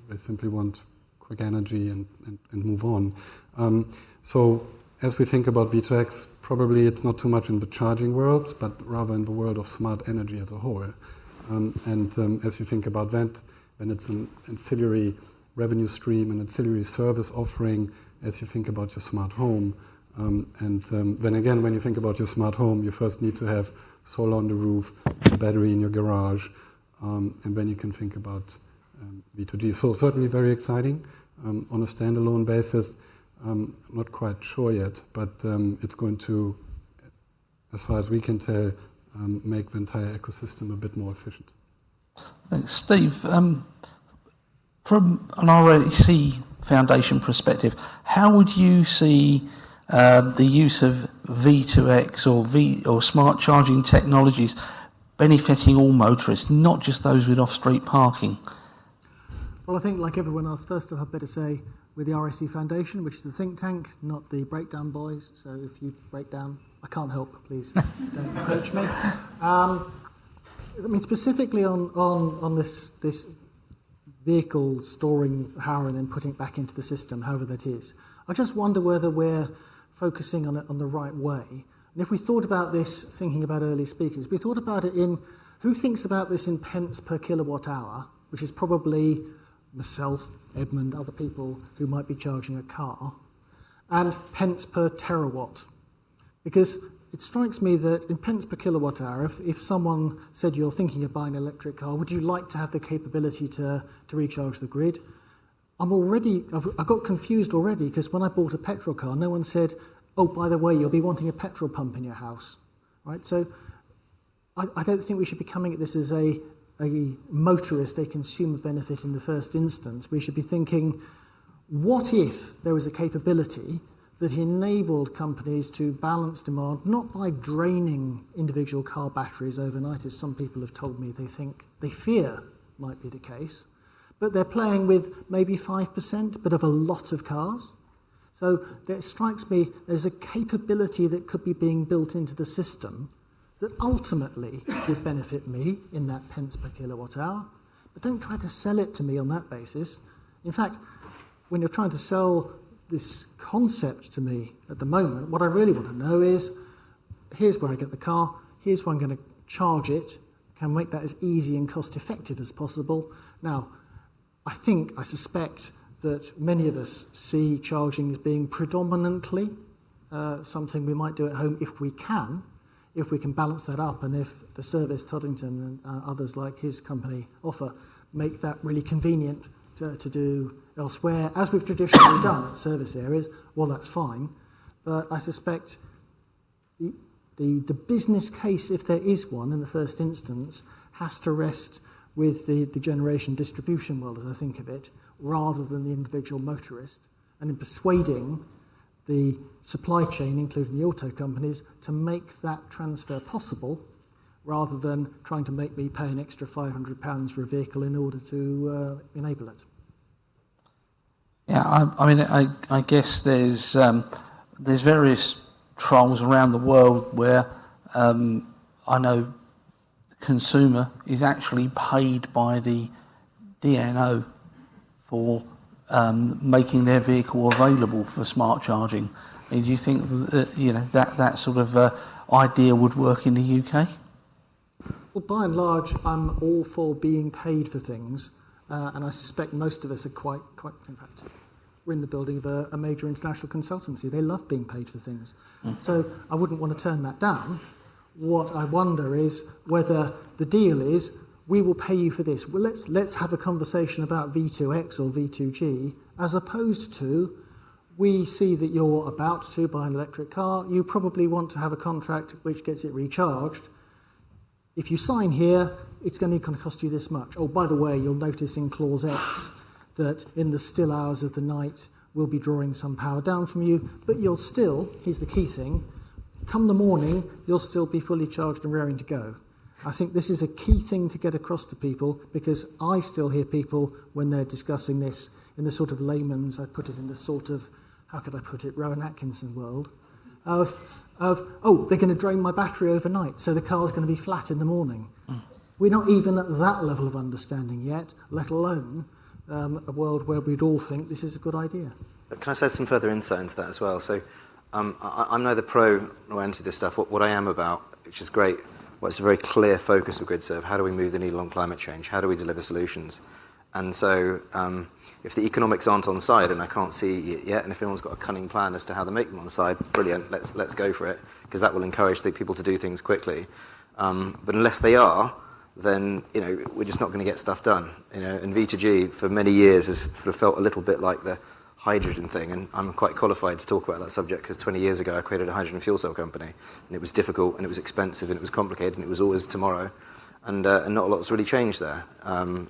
They simply want quick energy and move on. So as we think about V2X, probably it's not too much in the charging world, but rather in the world of smart energy as a whole. As you think about that, then it's an ancillary revenue stream, an ancillary service offering as you think about your smart home. Then again, when you think about your smart home, you first need to have solar on the roof, a battery in your garage, and then you can think about V2G. So certainly very exciting. On a standalone basis, I'm not quite sure yet, but it's going to, as far as we can tell, make the entire ecosystem a bit more efficient. Thanks. Steve, from an RAC Foundation perspective, how would you see the use of V2X or smart charging technologies benefiting all motorists, not just those with off-street parking? Well, I think, like everyone else, first I'd better say with the RAC Foundation, which is the think tank, not the breakdown boys. So if you break down, I can't help, please don't approach me. I mean, specifically on this vehicle storing power and then putting it back into the system, however that is, I just wonder whether we're focusing on it on the right way. And if we thought about this, thinking about early speakers, we thought about it in, who thinks about this in pence per kilowatt hour, which is probably myself, Edmund, other people who might be charging a car, and pence per terawatt. Because it strikes me that in pence per kilowatt hour, if someone said you're thinking of buying an electric car, would you like to have the capability to recharge the grid? I got confused already, because when I bought a petrol car, no one said, oh, by the way, you'll be wanting a petrol pump in your house, right? So I don't think we should be coming at this as a motorist, a consumer benefit in the first instance. We should be thinking, what if there was a capability that enabled companies to balance demand, not by draining individual car batteries overnight, as some people have told me they fear might be the case, but they're playing with maybe 5%, but of a lot of cars. So it strikes me there's a capability that could be being built into the system that ultimately would benefit me in that pence per kilowatt hour. But don't try to sell it to me on that basis. In fact, when you're trying to sell this concept to me at the moment, what I really want to know is, here's where I get the car, here's where I'm going to charge it, can make that as easy and cost effective as possible. Now, I suspect that many of us see charging as being predominantly something we might do at home if we can balance that up, and if the service Toddington and others like his company offer make that really convenient to do elsewhere, as we've traditionally done at service areas, well, that's fine. But I suspect the business case, if there is one in the first instance, has to rest with the generation distribution world, as I think of it, rather than the individual motorist, and in persuading the supply chain, including the auto companies, to make that transfer possible, rather than trying to make me pay an extra £500 for a vehicle in order to enable it. Yeah, I guess there's various trials around the world where I know the consumer is actually paid by the DNO for making their vehicle available for smart charging. Do you think that that sort of idea would work in the UK? Well, by and large, I'm all for being paid for things, and I suspect most of us are quite. In fact, we're in the building of a major international consultancy. They love being paid for things, so I wouldn't want to turn that down. What I wonder is whether the deal is, we will pay you for this. Well, let's have a conversation about V2X or V2G, as opposed to, we see that you're about to buy an electric car. You probably want to have a contract which gets it recharged. If you sign here, it's going to cost you this much. Oh, by the way, you'll notice in Clause X that in the still hours of the night, we'll be drawing some power down from you, but you'll still, here's the key thing, come the morning, you'll still be fully charged and raring to go. I think this is a key thing to get across to people, because I still hear people, when they're discussing this in the sort of layman's, I put it in the sort of, how could I put it, Rowan Atkinson world, of oh, they're going to drain my battery overnight, so the car's going to be flat in the morning. We're not even at that level of understanding yet, let alone a world where we'd all think this is a good idea. Can I say some further insight into that as well? So I'm neither pro nor anti this stuff. What I am about, which is great, it's a very clear focus of GridServe. How do we move the needle on climate change? How do we deliver solutions? And so if the economics aren't on side, and I can't see it yet, and if anyone's got a cunning plan as to how to make them on side, brilliant, let's go for it, because that will encourage the people to do things quickly. But unless they are, then we're just not going to get stuff done. And V2G for many years has sort of felt a little bit like the hydrogen thing, and I'm quite qualified to talk about that subject because 20 years ago I created a hydrogen fuel cell company, and it was difficult, and it was expensive, and it was complicated, and it was always tomorrow, and not a lot's really changed there,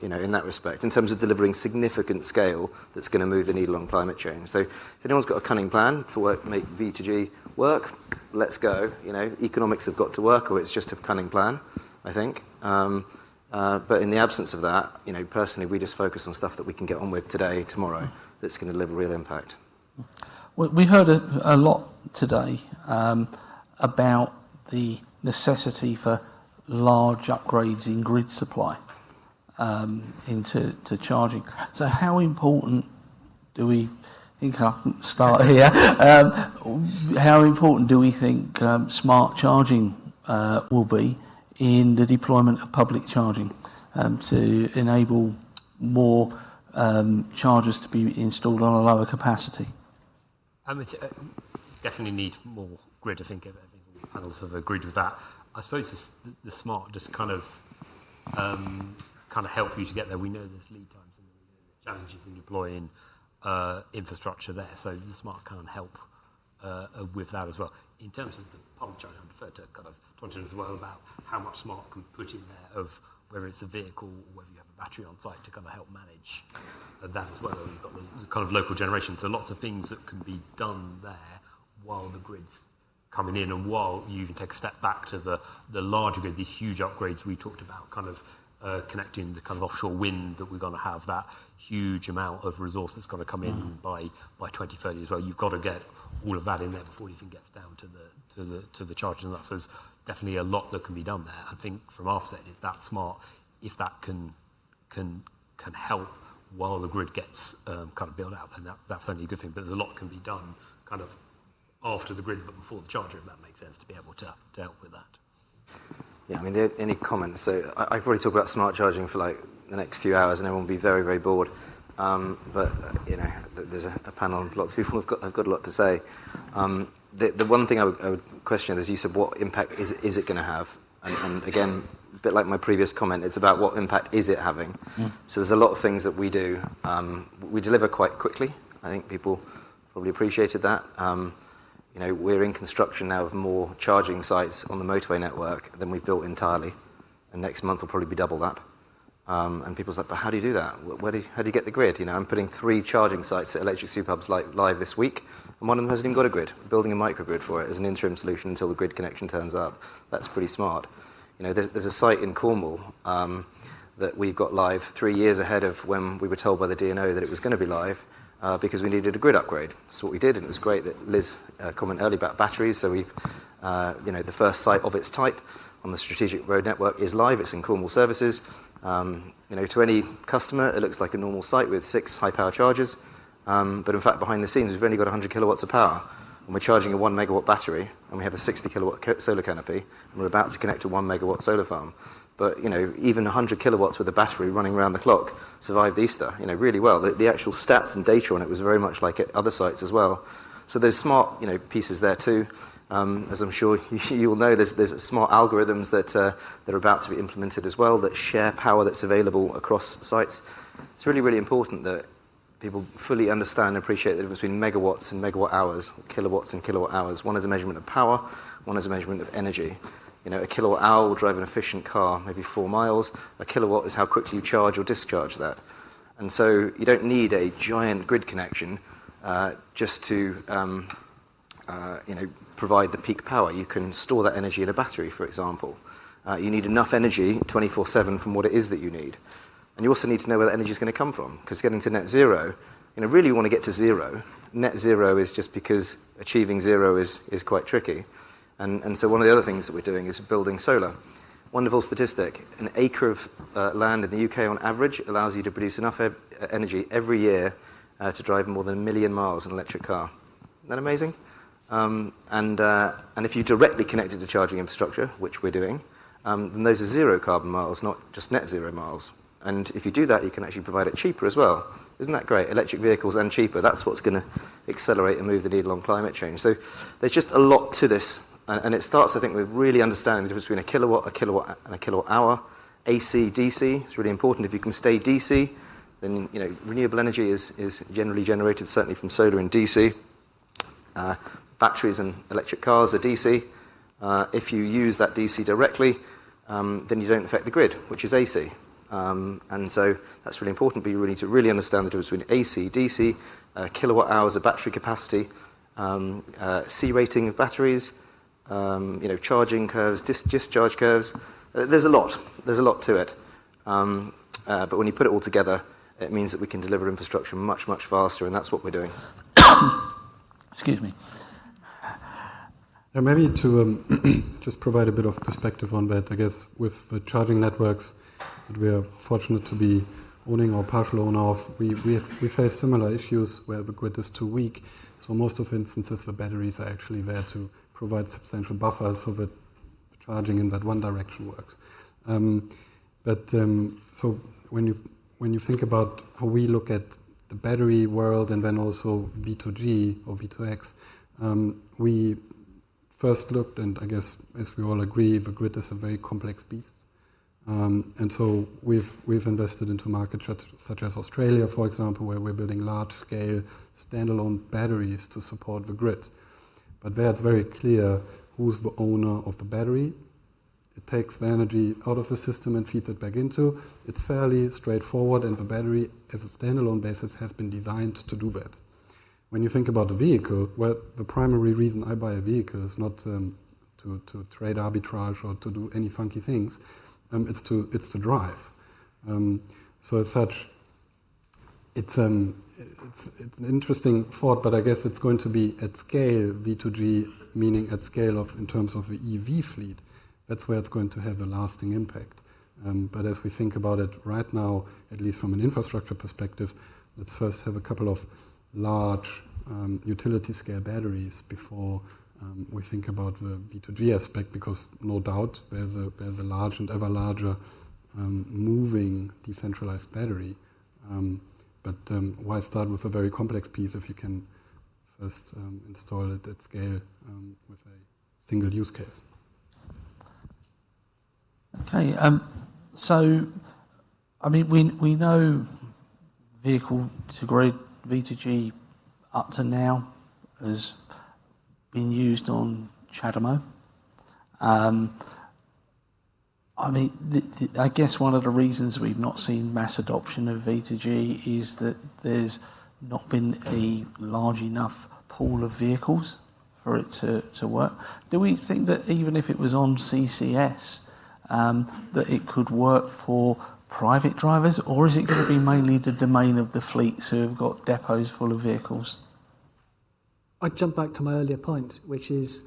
in that respect, in terms of delivering significant scale that's going to move the needle on climate change. So if anyone's got a cunning plan to make V2G work, let's go. Economics have got to work, or it's just a cunning plan, I think. But in the absence of that, personally, we just focus on stuff that we can get on with today, tomorrow, that's going to deliver real impact. We heard a lot today about the necessity for large upgrades in grid supply into charging. So how important do we think, I can start here, how important do we think smart charging will be in the deployment of public charging to enable more chargers to be installed on a lower capacity? Definitely need more grid. I think panels have agreed with that. I suppose the smart just kind of help you to get there. We know there's lead times and there's challenges in deploying infrastructure there, so the smart can help with that as well. In terms of the public charging, I prefer to kind of talk to as well about how much smart can put in there of whether it's a vehicle or whether you have a battery on site to kind of help manage that as well. You've got the kind of local generation, so lots of things that can be done there while the grid's coming in, and while you even take a step back to the larger grid, these huge upgrades we talked about, kind of connecting the kind of offshore wind that we're going to have, that huge amount of resource that's going to come in by 2030 as well. You've got to get all of that in there before it even gets down to the charging. And there's definitely a lot that can be done there. I think from our perspective, that's smart. If that can help while the grid gets kind of built out, then that's only a good thing. But there's a lot can be done kind of after the grid but before the charger, if that makes sense, to be able to help with that. Yeah, I mean, any comments? So I probably talk about smart charging for like the next few hours, and everyone will be very, very bored. But there's a panel, lots of people have got a lot to say. The one thing I would question is, you said, what impact is it going to have? And again, a bit like my previous comment, it's about what impact is it having. So there's a lot of things that we do. We deliver quite quickly. I think people probably appreciated that. We're in construction now of more charging sites on the motorway network than we've built entirely. And next month will probably be double that. And people's like, but how do you do that? How do you get the grid? I'm putting 3 charging sites at Electric Superhubs live this week, and one of them hasn't even got a grid. We're building a microgrid for it as an interim solution until the grid connection turns up. That's pretty smart. There's a site in Cornwall that we've got live 3 years ahead of when we were told by the DNO that it was going to be live, because we needed a grid upgrade. So what we did, and it was great that Liz commented earlier about batteries. So we've, the first site of its type on the strategic road network is live. It's in Cornwall Services. To any customer, it looks like a normal site with 6 high-power chargers. But in fact, behind the scenes, we've only got 100 kilowatts of power. And we're charging a 1 megawatt battery, and we have a 60 kilowatt solar canopy, and we're about to connect a 1 megawatt solar farm. But, even 100 kilowatts with a battery running around the clock survived Easter, really well. The actual stats and data on it was very much like at other sites as well. So there's smart, pieces there too. As I'm sure you all know, there's smart algorithms that are about to be implemented as well that share power that's available across sites. It's really, really important that people fully understand and appreciate the difference between megawatts and megawatt hours, kilowatts and kilowatt hours. One is a measurement of power, one is a measurement of energy. A kilowatt hour will drive an efficient car, maybe 4 miles. A kilowatt is how quickly you charge or discharge that. And so you don't need a giant grid connection just to provide the peak power. You can store that energy in a battery, for example. You need enough energy 24/7 from what it is that you need. And you also need to know where that energy is going to come from, because getting to net zero, really you want to get to zero. Net zero is just because achieving zero is quite tricky. And so one of the other things that we're doing is building solar. Wonderful statistic. An acre of land in the UK on average allows you to produce enough energy every year to drive more than 1 million miles in an electric car. Isn't that amazing? And if you directly connect it to charging infrastructure, which we're doing, then those are zero carbon miles, not just net zero miles. And if you do that, you can actually provide it cheaper as well. Isn't that great? Electric vehicles and cheaper. That's what's going to accelerate and move the needle on climate change. So there's just a lot to this. And it starts, I think, with really understanding the difference between a kilowatt, and a kilowatt hour. AC, DC. It's really important. If you can stay DC, then renewable energy is generally generated, certainly from solar in DC. Batteries and electric cars are DC. If you use that DC directly, then you don't affect the grid, which is AC. And so that's really important, but you really need to really understand the difference between AC, DC, kilowatt hours of battery capacity, C rating of batteries, charging curves, discharge curves. There's a lot to it. But when you put it all together, it means that we can deliver infrastructure much, much faster, and that's what we're doing. Excuse me. Yeah, maybe to just provide a bit of perspective on that, I guess with the charging networks that we are fortunate to be owning or partial owner of, we face similar issues where the grid is too weak. So most of the instances, the batteries are actually there to provide substantial buffers so that charging in that one direction works. So when you think about how we look at the battery world and then also V2G or V2X, we first looked, and I guess as we all agree, the grid is a very complex beast. And so we've invested into markets such as Australia, for example, where we're building large-scale standalone batteries to support the grid. But there it's very clear who's the owner of the battery. It takes the energy out of the system and feeds it back into. It's fairly straightforward, and the battery, as a standalone basis, has been designed to do that. When you think about a vehicle, well, the primary reason I buy a vehicle is not to trade arbitrage or to do any funky things. It's to drive. So as such, it's an interesting thought, but I guess it's going to be at scale V2G, meaning at scale in terms of the EV fleet. That's where it's going to have a lasting impact. But as we think about it right now, at least from an infrastructure perspective, let's first have a couple of large utility scale batteries before we think about the V2G aspect, because no doubt there's a large and ever larger moving decentralized battery. But why start with a very complex piece if you can first install it at scale with a single use case? Okay, so I mean we know vehicle to grid V2G up to now has been used on CHAdeMO. I mean, I guess one of the reasons we've not seen mass adoption of V2G is that there's not been a large enough pool of vehicles for it to work. Do we think that even if it was on CCS, that it could work for private drivers, or is it going to be mainly the domain of the fleets who have got depots full of vehicles? I'd jump back to my earlier point, which is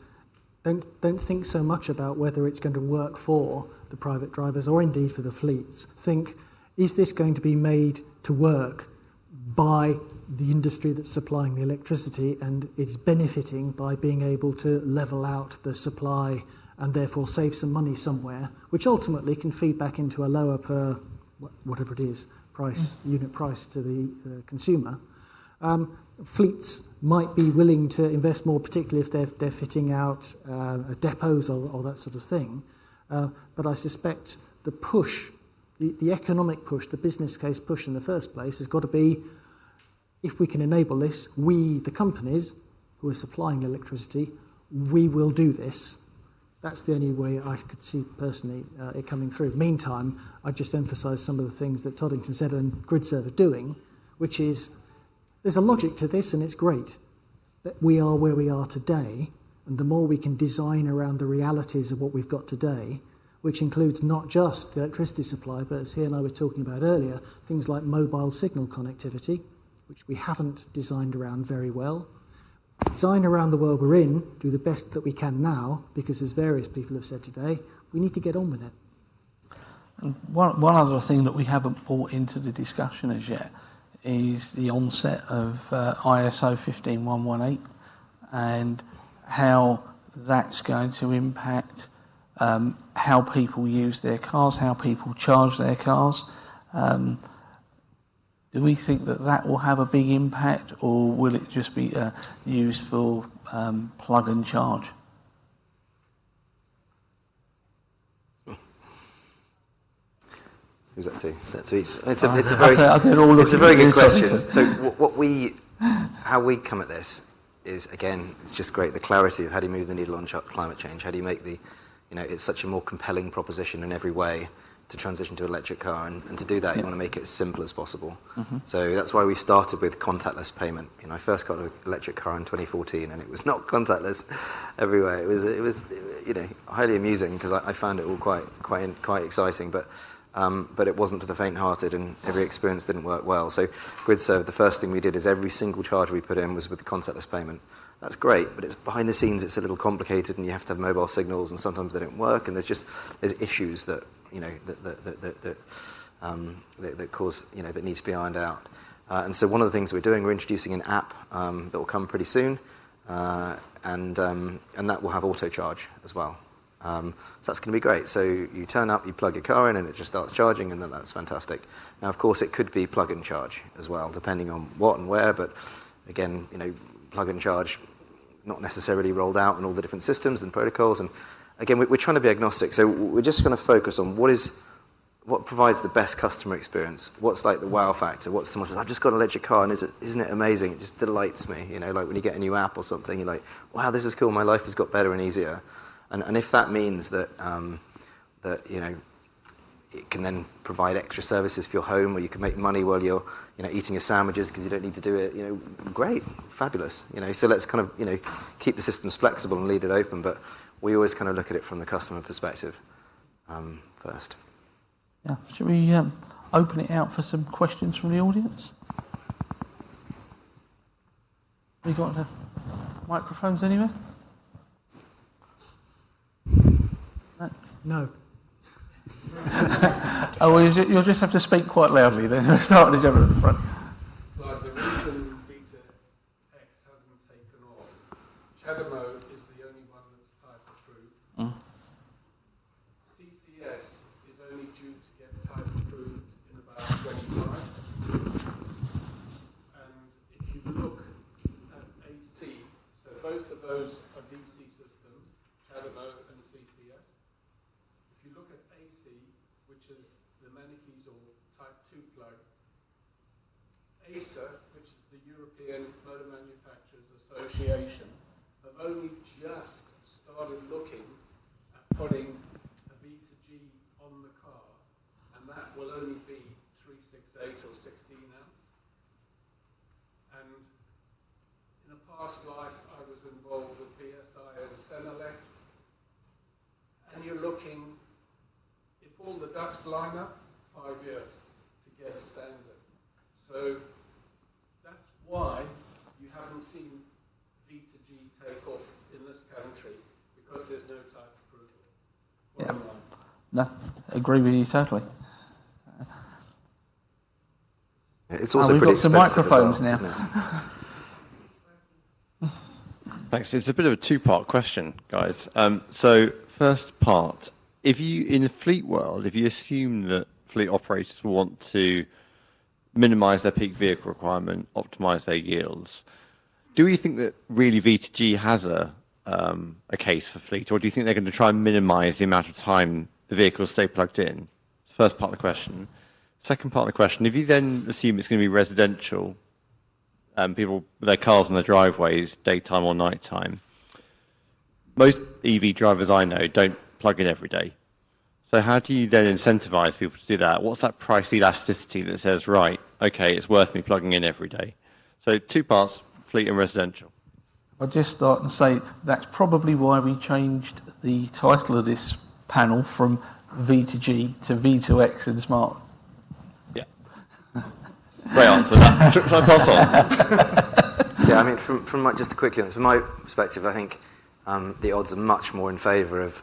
don't think so much about whether it's going to work for the private drivers or indeed for the fleets. Think, is this going to be made to work by the industry that's supplying the electricity and is benefiting by being able to level out the supply and therefore save some money somewhere, which ultimately can feed back into a lower per whatever it is unit price to the consumer. Fleets might be willing to invest more, particularly if they're fitting out depots or that sort of thing. But I suspect the push, the economic push, the business case push in the first place has got to be, if we can enable this, we, the companies who are supplying electricity, we will do this. That's the only way I could see personally it coming through. Meantime, I just emphasise some of the things that Toddington said and GridServe are doing, which is there's a logic to this and it's great, but we are where we are today, and the more we can design around the realities of what we've got today, which includes not just the electricity supply, but as he and I were talking about earlier, things like mobile signal connectivity, which we haven't designed around very well. Design around the world we're in, do the best that we can now, because as various people have said today, we need to get on with it. And one other thing that we haven't brought into the discussion as yet is the onset of ISO 15118 and how that's going to impact how people use their cars, how people charge their cars. Do we think that will have a big impact, or will it just be used for plug and charge? Who's that to? It's a very good question. So how we come at this is, again, it's just great, the clarity of how do you move the needle on climate change, how do you make it's such a more compelling proposition in every way to transition to an electric car, and to do that you want to make it as simple as possible. So that's why we started with contactless payment. I first got an electric car in 2014 and it was not contactless everywhere. It was highly amusing because I found it all quite exciting, but it wasn't for the faint-hearted, and every experience didn't work well. So GridServe, the first thing we did is every single charge we put in was with contactless payment. That's great, but it's behind the scenes, it's a little complicated, and you have to have mobile signals, and sometimes they don't work, and there's issues that that cause that need to be ironed out. And so one of the things we're doing, we're introducing an app that will come pretty soon, and that will have auto charge as well. So that's going to be great. So you turn up, you plug your car in, and it just starts charging, and then that's fantastic. Now, of course, it could be plug and charge as well, depending on what and where. But again, plug and charge not necessarily rolled out in all the different systems and protocols. And again, we're trying to be agnostic. So we're just going to focus on what provides the best customer experience. What's like the wow factor? What someone says, I've just got an electric car, and isn't it amazing? It just delights me. Like when you get a new app or something, you're like, wow, this is cool. My life has got better and easier. And if that means that it can then provide extra services for your home, or you can make money while you're eating your sandwiches because you don't need to do it, great, fabulous. So let's kind of keep the systems flexible and leave it open, but we always kind of look at it from the customer perspective first. Yeah. Should we open it out for some questions from the audience? We got the microphones anywhere? No. Well, you'll just have to speak quite loudly then. We'll start with the gentleman at the front. Like the reason Vita X hasn't taken off, CHAdeMO is the only one that's type approved. CCS is only due to get type approved in about 25. And if you look at AC, so both of those are DC systems, CHAdeMO and CCS. If you look at AC, which is the Mennekes or Type 2 plug, ACER, which is the European Motor Manufacturers Association, have only just started looking at putting a V2G on the car, and that will only be 368 or 16 ounce. And in a past life, I was involved with BSI and Senelec, and you're looking, if all the ducks line up, 5 years to get a standard. So that's why you haven't seen V2G take off in this country, because there's no type approval. No, agree with you totally. It's also we've pretty got some expensive microphones as well, now. isn't it? Thanks. It's a bit of a two-part question, guys. So first part, if you, in the fleet world, if you assume that fleet operators will want to minimise their peak vehicle requirement, optimise their yields, do you think that really V2G has a case for fleet, or do you think they're going to try and minimise the amount of time the vehicles stay plugged in? First part of the question. Second part of the question, if you then assume it's going to be residential, people with their cars on their driveways, daytime or nighttime, most EV drivers I know don't plug in every day. So how do you then incentivize people to do that? What's that price elasticity that says, right, okay, it's worth me plugging in every day? So two parts, fleet and residential. I'll just start and say that's probably why we changed the title of this panel from V2G to V2X and Smart. Yeah. Great answer. Should I pass on? Yeah, I mean, just quickly, from my perspective, I think the odds are much more in favour of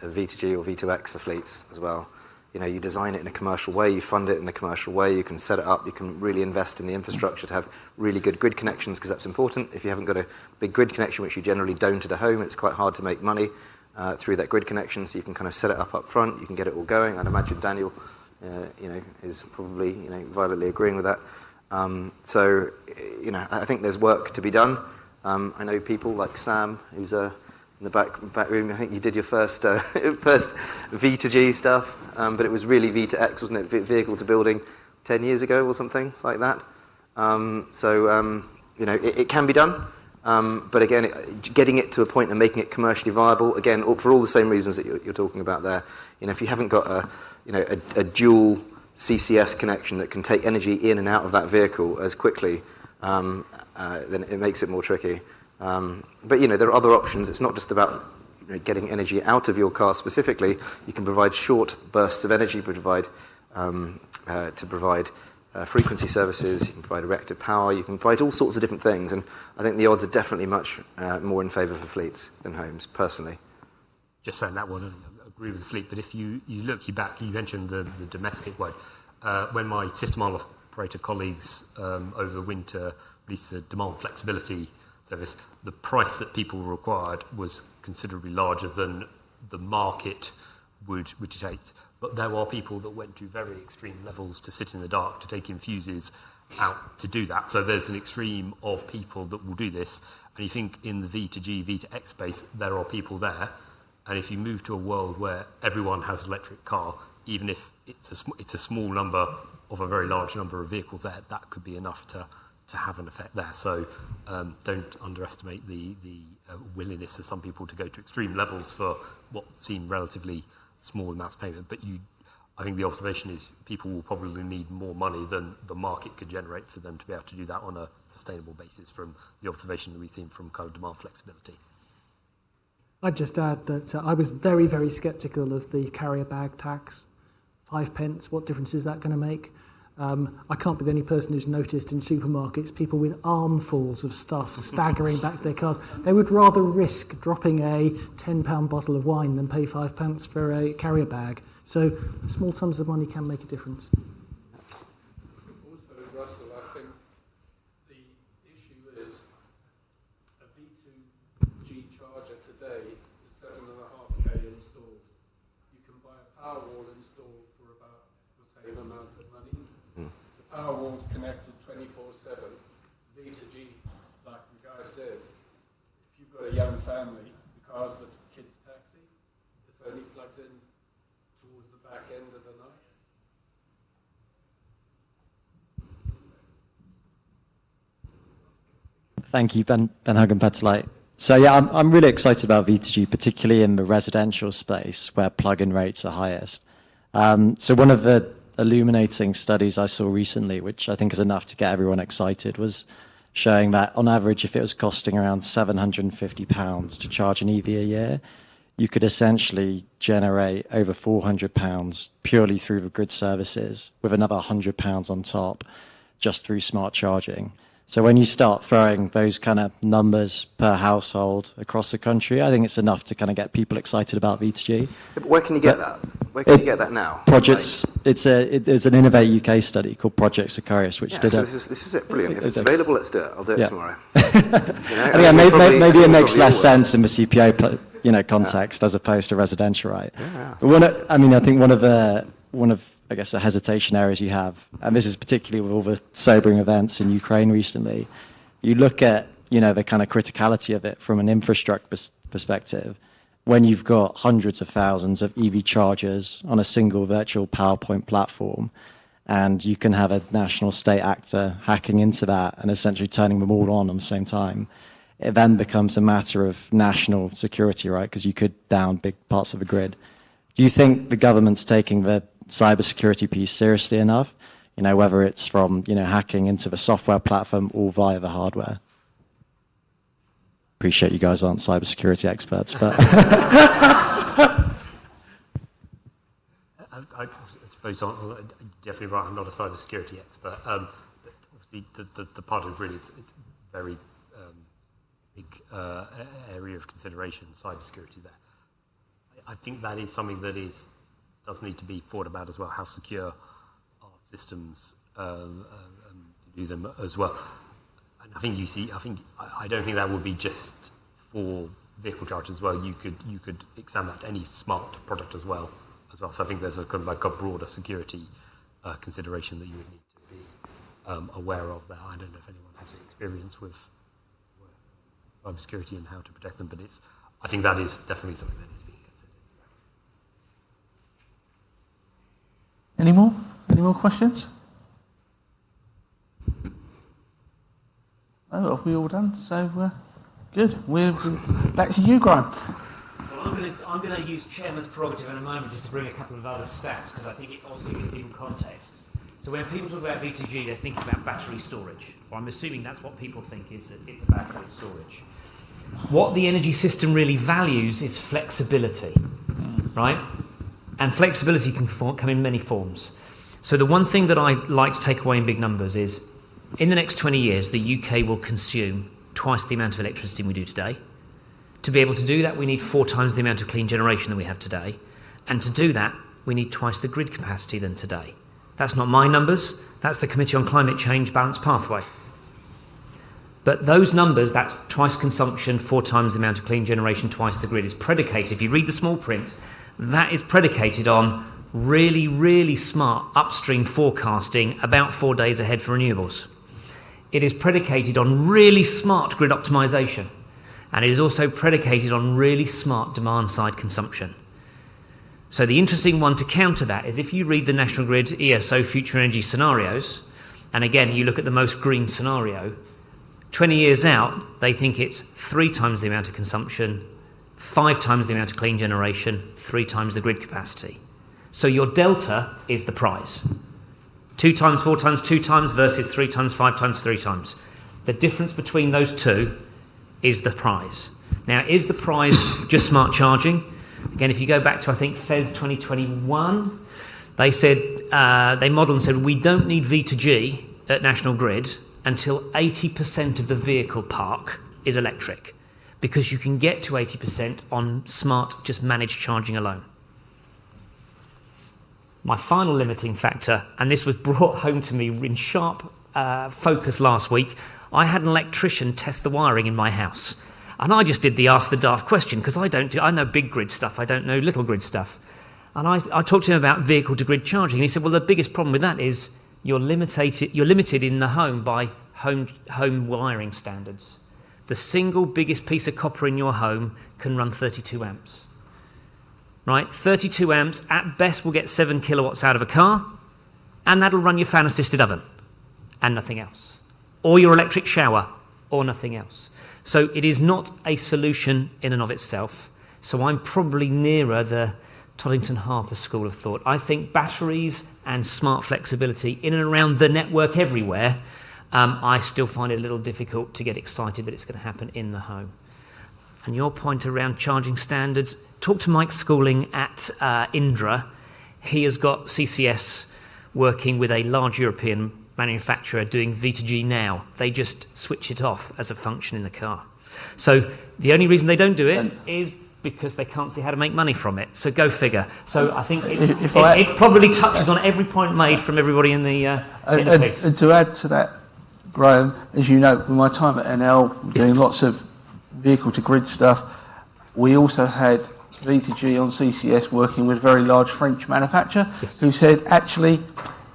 V2G or V2X for fleets as well. you design it in a commercial way, you fund it in a commercial way, you can set it up, you can really invest in the infrastructure to have really good grid connections, because that's important. If you haven't got a big grid connection, which you generally don't at a home, it's quite hard to make money through that grid connection, so you can kind of set it up front, you can get it all going. I'd imagine Daniel is probably violently agreeing with that. So I think there's work to be done. I know people like Sam, who's in the back room. I think you did your first V2G stuff, but it was really V2X, wasn't it? Vehicle to building 10 years ago or something like that. It can be done, but again, getting it to a point and making it commercially viable, again, for all the same reasons that you're talking about there. If you haven't got a dual CCS connection that can take energy in and out of that vehicle as quickly, then it makes it more tricky. But there are other options. It's not just about getting energy out of your car specifically. You can provide short bursts of energy, provide frequency services. You can provide reactive power. You can provide all sorts of different things. And I think the odds are definitely much more in favour for fleets than homes, personally. Just saying that one, I agree with the fleet. But if you look back, you mentioned the domestic one. When my system operator colleagues over the winter released the demand flexibility service, the price that people required was considerably larger than the market would dictate. But there are people that went to very extreme levels to sit in the dark, to take in fuses out to do that. So there's an extreme of people that will do this. And you think in the V2G, V2X space, there are people there. And if you move to a world where everyone has an electric car, even if it's a small number of a very large number of vehicles there, that could be enough to have an effect there. So don't underestimate the willingness of some people to go to extreme levels for what seem relatively small amounts of payment. But I think the observation is people will probably need more money than the market could generate for them to be able to do that on a sustainable basis, from the observation that we've seen from kind of demand flexibility. I'd just add that I was very, very sceptical of the carrier bag tax. 5 pence, what difference is that going to make? I can't be the only person who's noticed in supermarkets people with armfuls of stuff staggering back to their cars. They would rather risk dropping a £10 bottle of wine than pay 5 pence for a carrier bag. So small sums of money can make a difference. Also, Russell, I think the issue is a V2G charger today is 7.5k installed. You can buy a Powerwall installed for about the same amount of money. The Powerwall's connected 24/7. V2G, like the guy says, if you've got a young family, the car's the kid's taxi, it's only plugged in towards the back end of the night. Thank you, Ben Hogan, Petrolite. So yeah, I'm really excited about V2G, particularly in the residential space where plug-in rates are highest. So one of the illuminating studies I saw recently, which I think is enough to get everyone excited, was showing that on average, if it was costing around £750 to charge an EV a year, you could essentially generate over £400 purely through the grid services, with another £100 on top just through smart charging. So when you start throwing those kind of numbers per household across the country, I think it's enough to kind of get people excited about V2G. But where can you get that? Where can you get that now? Projects. It's an Innovate UK study called Project Sicarius, which did so a... this is it. Brilliant. If it's available, let's do it. I'll do it tomorrow. Maybe it makes less sense in the CPO context as opposed to residential, right? Yeah. But I think one of I guess the hesitation areas you have, and this is particularly with all the sobering events in Ukraine recently, you look at the kind of criticality of it from an infrastructure perspective. When you've got hundreds of thousands of EV chargers on a single virtual PowerPoint platform, and you can have a national state actor hacking into that and essentially turning them all on the same time, it then becomes a matter of national security, right? Because you could down big parts of the grid. Do you think the government's taking the cybersecurity piece seriously enough, whether it's from hacking into the software platform or via the hardware? Appreciate you guys aren't cybersecurity experts, but I suppose I'm definitely right. I'm not a cybersecurity expert. Obviously, the part of the grid, it's a very big area of consideration. Cybersecurity there. I think that is something that does need to be thought about as well. How secure are systems to do them as well? And I don't think that would be just for vehicle chargers as well. You could extend that to any smart product as well. So I think there's a kind of like a broader security consideration that you would need to be aware of there. I don't know if anyone has experience with cybersecurity and how to protect them, but I think that is definitely something that is being considered. Any more? Any more questions? Oh, are we all done? So, good. We're back to you, Graham. Well, I'm going to use Chairman's prerogative in a moment just to bring a couple of other stats, because I think it also gives people context. So when people talk about V2G, they're thinking about battery storage. Well, I'm assuming that's what people think is that it's a battery storage. What the energy system really values is flexibility, right? And flexibility can come in many forms. So the one thing that I like to take away in big numbers is, in the next 20 years, the UK will consume twice the amount of electricity we do today. To be able to do that, we need 4 times the amount of clean generation that we have today. And to do that, we need twice the grid capacity than today. That's not my numbers. That's the Committee on Climate Change Balanced Pathway. But those numbers, that's twice consumption, 4 times the amount of clean generation, twice the grid, is predicated. If you read the small print, that is predicated on really, really smart upstream forecasting about 4 days ahead for renewables. It is predicated on really smart grid optimization. And it is also predicated on really smart demand-side consumption. So the interesting one to counter that is if you read the National Grid ESO future energy scenarios, and again, you look at the most green scenario, 20 years out, they think it's 3 times the amount of consumption, 5 times the amount of clean generation, 3 times the grid capacity. So your delta is the prize. 2 times, 4 times, 2 times versus 3 times, 5 times, 3 times. The difference between those two is the prize. Now, is the prize just smart charging? Again, if you go back to, I think, FES 2021, they said, they modelled and said, we don't need V2G at National Grid until 80% of the vehicle park is electric, because you can get to 80% on smart, just managed charging alone. My final limiting factor, and this was brought home to me in sharp focus last week, I had an electrician test the wiring in my house. And I just did the ask the daft question, because I know big grid stuff, I don't know little grid stuff. And I talked to him about vehicle to grid charging, and he said, well, the biggest problem with that is you're limited in the home by home wiring standards. The single biggest piece of copper in your home can run 32 amps. Right? 32 amps at best will get 7 kilowatts out of a car, and that'll run your fan assisted oven and nothing else, or your electric shower or nothing else. So it is not a solution in and of itself. So I'm probably nearer the Toddington Harper school of thought. I think batteries and smart flexibility in and around the network everywhere, I still find it a little difficult to get excited that it's going to happen in the home. And your point around charging standards, talk to Mike Schooling at Indra. He has got CCS working with a large European manufacturer doing V2G now. They just switch it off as a function in the car. So the only reason they don't do it is because they can't see how to make money from it. So go figure. So I think it probably touches on every point made from everybody in the piece. And to add to that, Graham, as you know, with my time at NL, doing lots of vehicle to grid stuff, we also had V2G on CCS working with a very large French manufacturer who said, actually,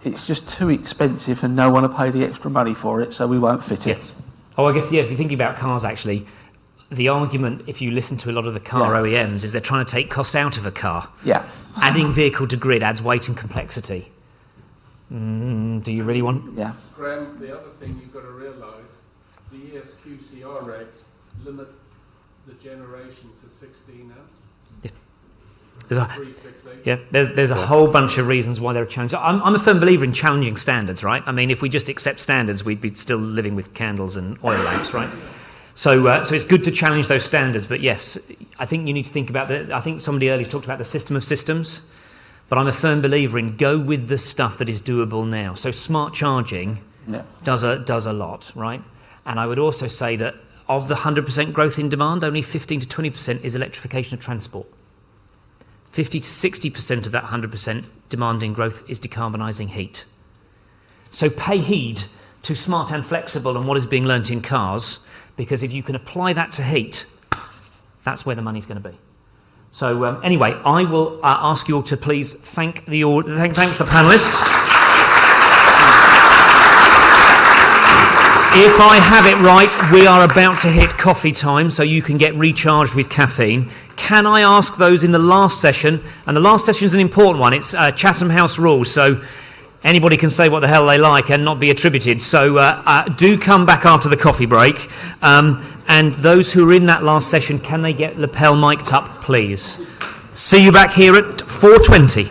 it's just too expensive and no one will pay the extra money for it, so we won't fit it. Yes. Oh, I guess, yeah, if you're thinking about cars, actually, the argument, if you listen to a lot of the car OEMs, is they're trying to take cost out of a car. Yeah. Adding vehicle to grid adds weight and complexity. Do you really want... Yeah. Graham, the other thing you've got to realise, the ESQCR regs limit the generation to 16 amps. There's a whole bunch of reasons why they're challenging. I'm a firm believer in challenging standards, right? I mean, if we just accept standards, we'd be still living with candles and oil lamps, right? So it's good to challenge those standards. But yes, I think you need to think about I think somebody earlier talked about the system of systems, but I'm a firm believer in go with the stuff that is doable now. So smart charging does a lot, right? And I would also say that of the 100% growth in demand, only 15 to 20% is electrification of transport. 50 to 60% of that 100% demanding growth is decarbonising heat. So pay heed to smart and flexible and what is being learnt in cars, because if you can apply that to heat, that's where the money's going to be. So anyway, I will ask you all to please thanks the panellists. If I have it right, we are about to hit coffee time, so you can get recharged with caffeine. Can I ask those in the last session, and the last session is an important one, it's Chatham House rules, so anybody can say what the hell they like and not be attributed. So do come back after the coffee break. And those who are in that last session, can they get lapel mic'd up, please? See you back here at 4:20.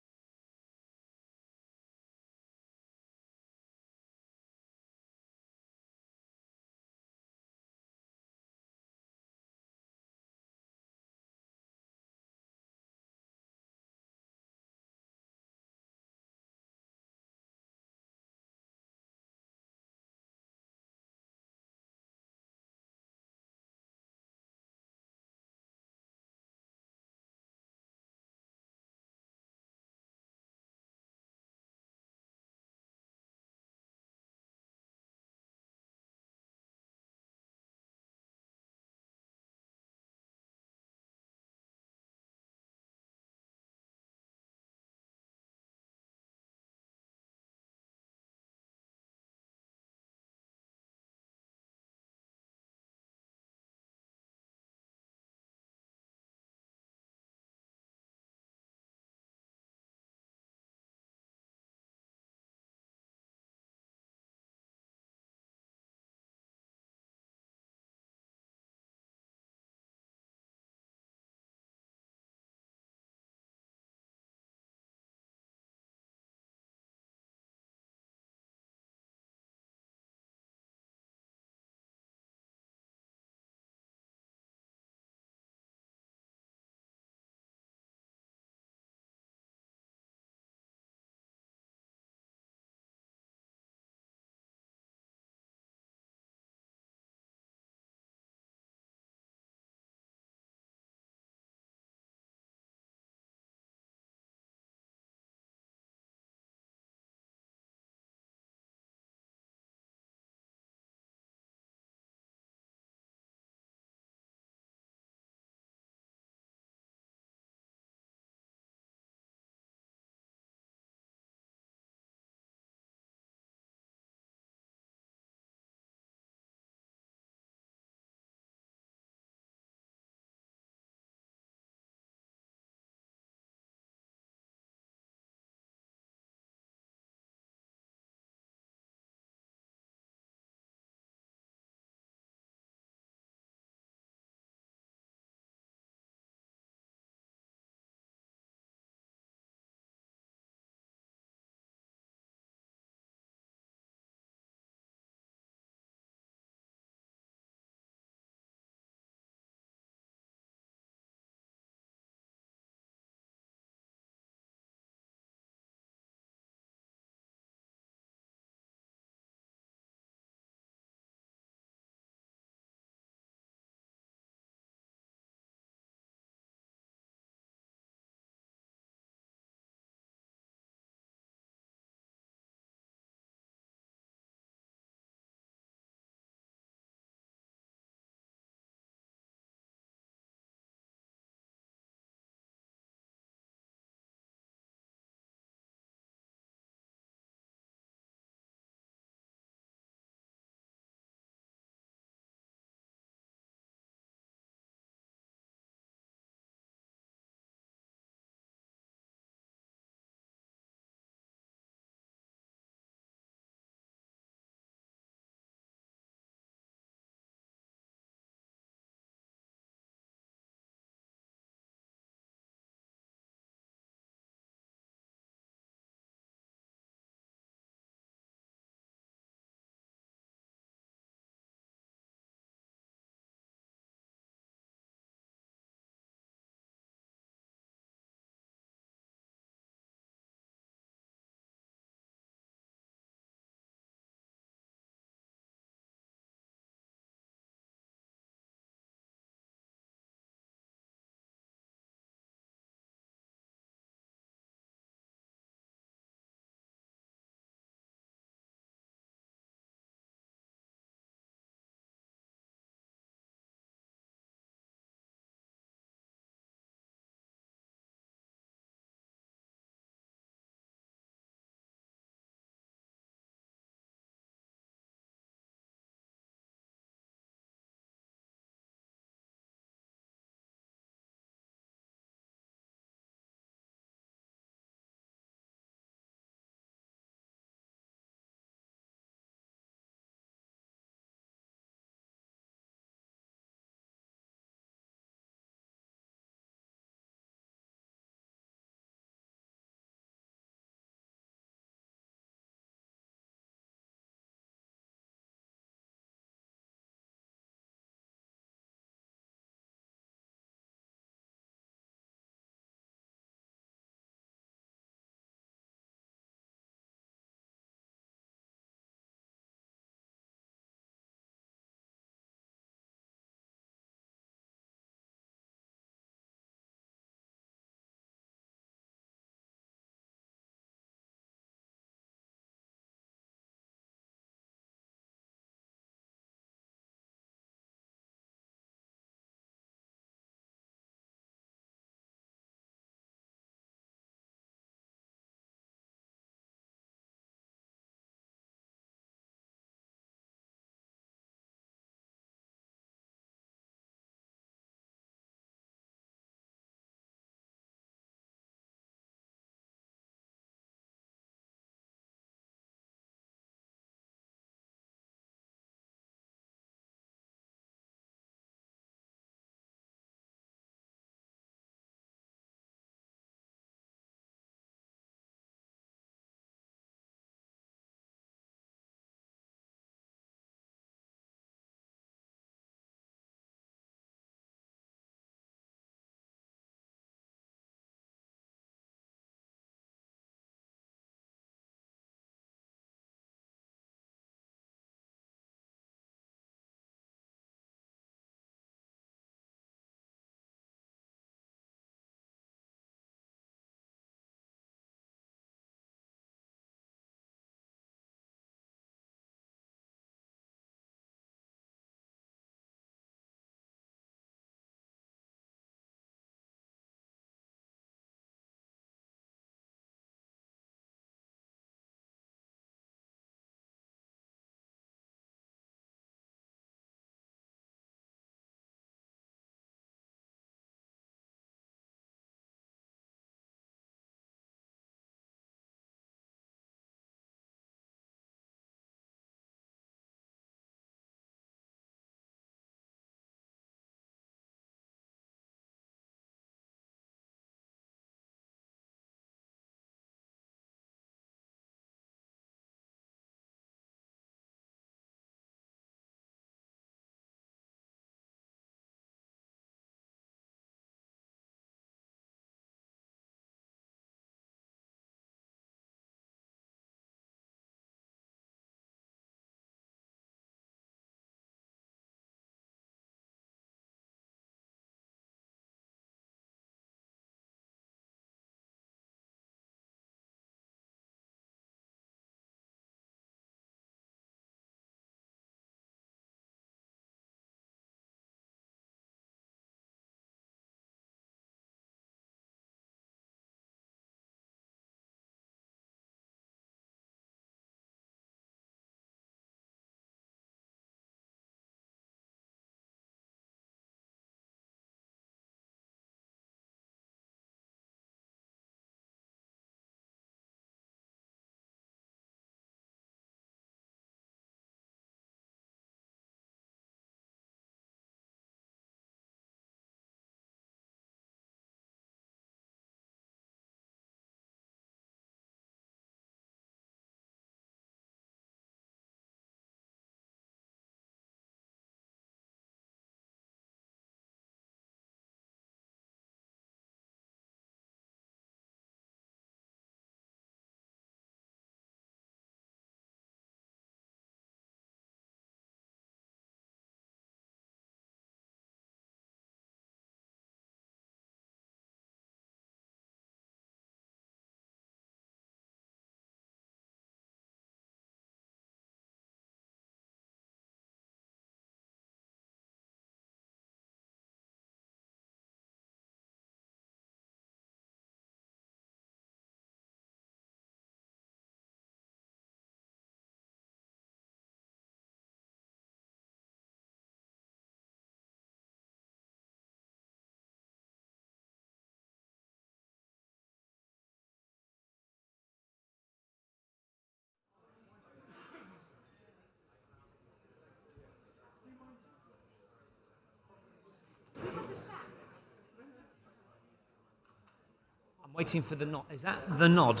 I'm waiting for the nod. Is that the nod?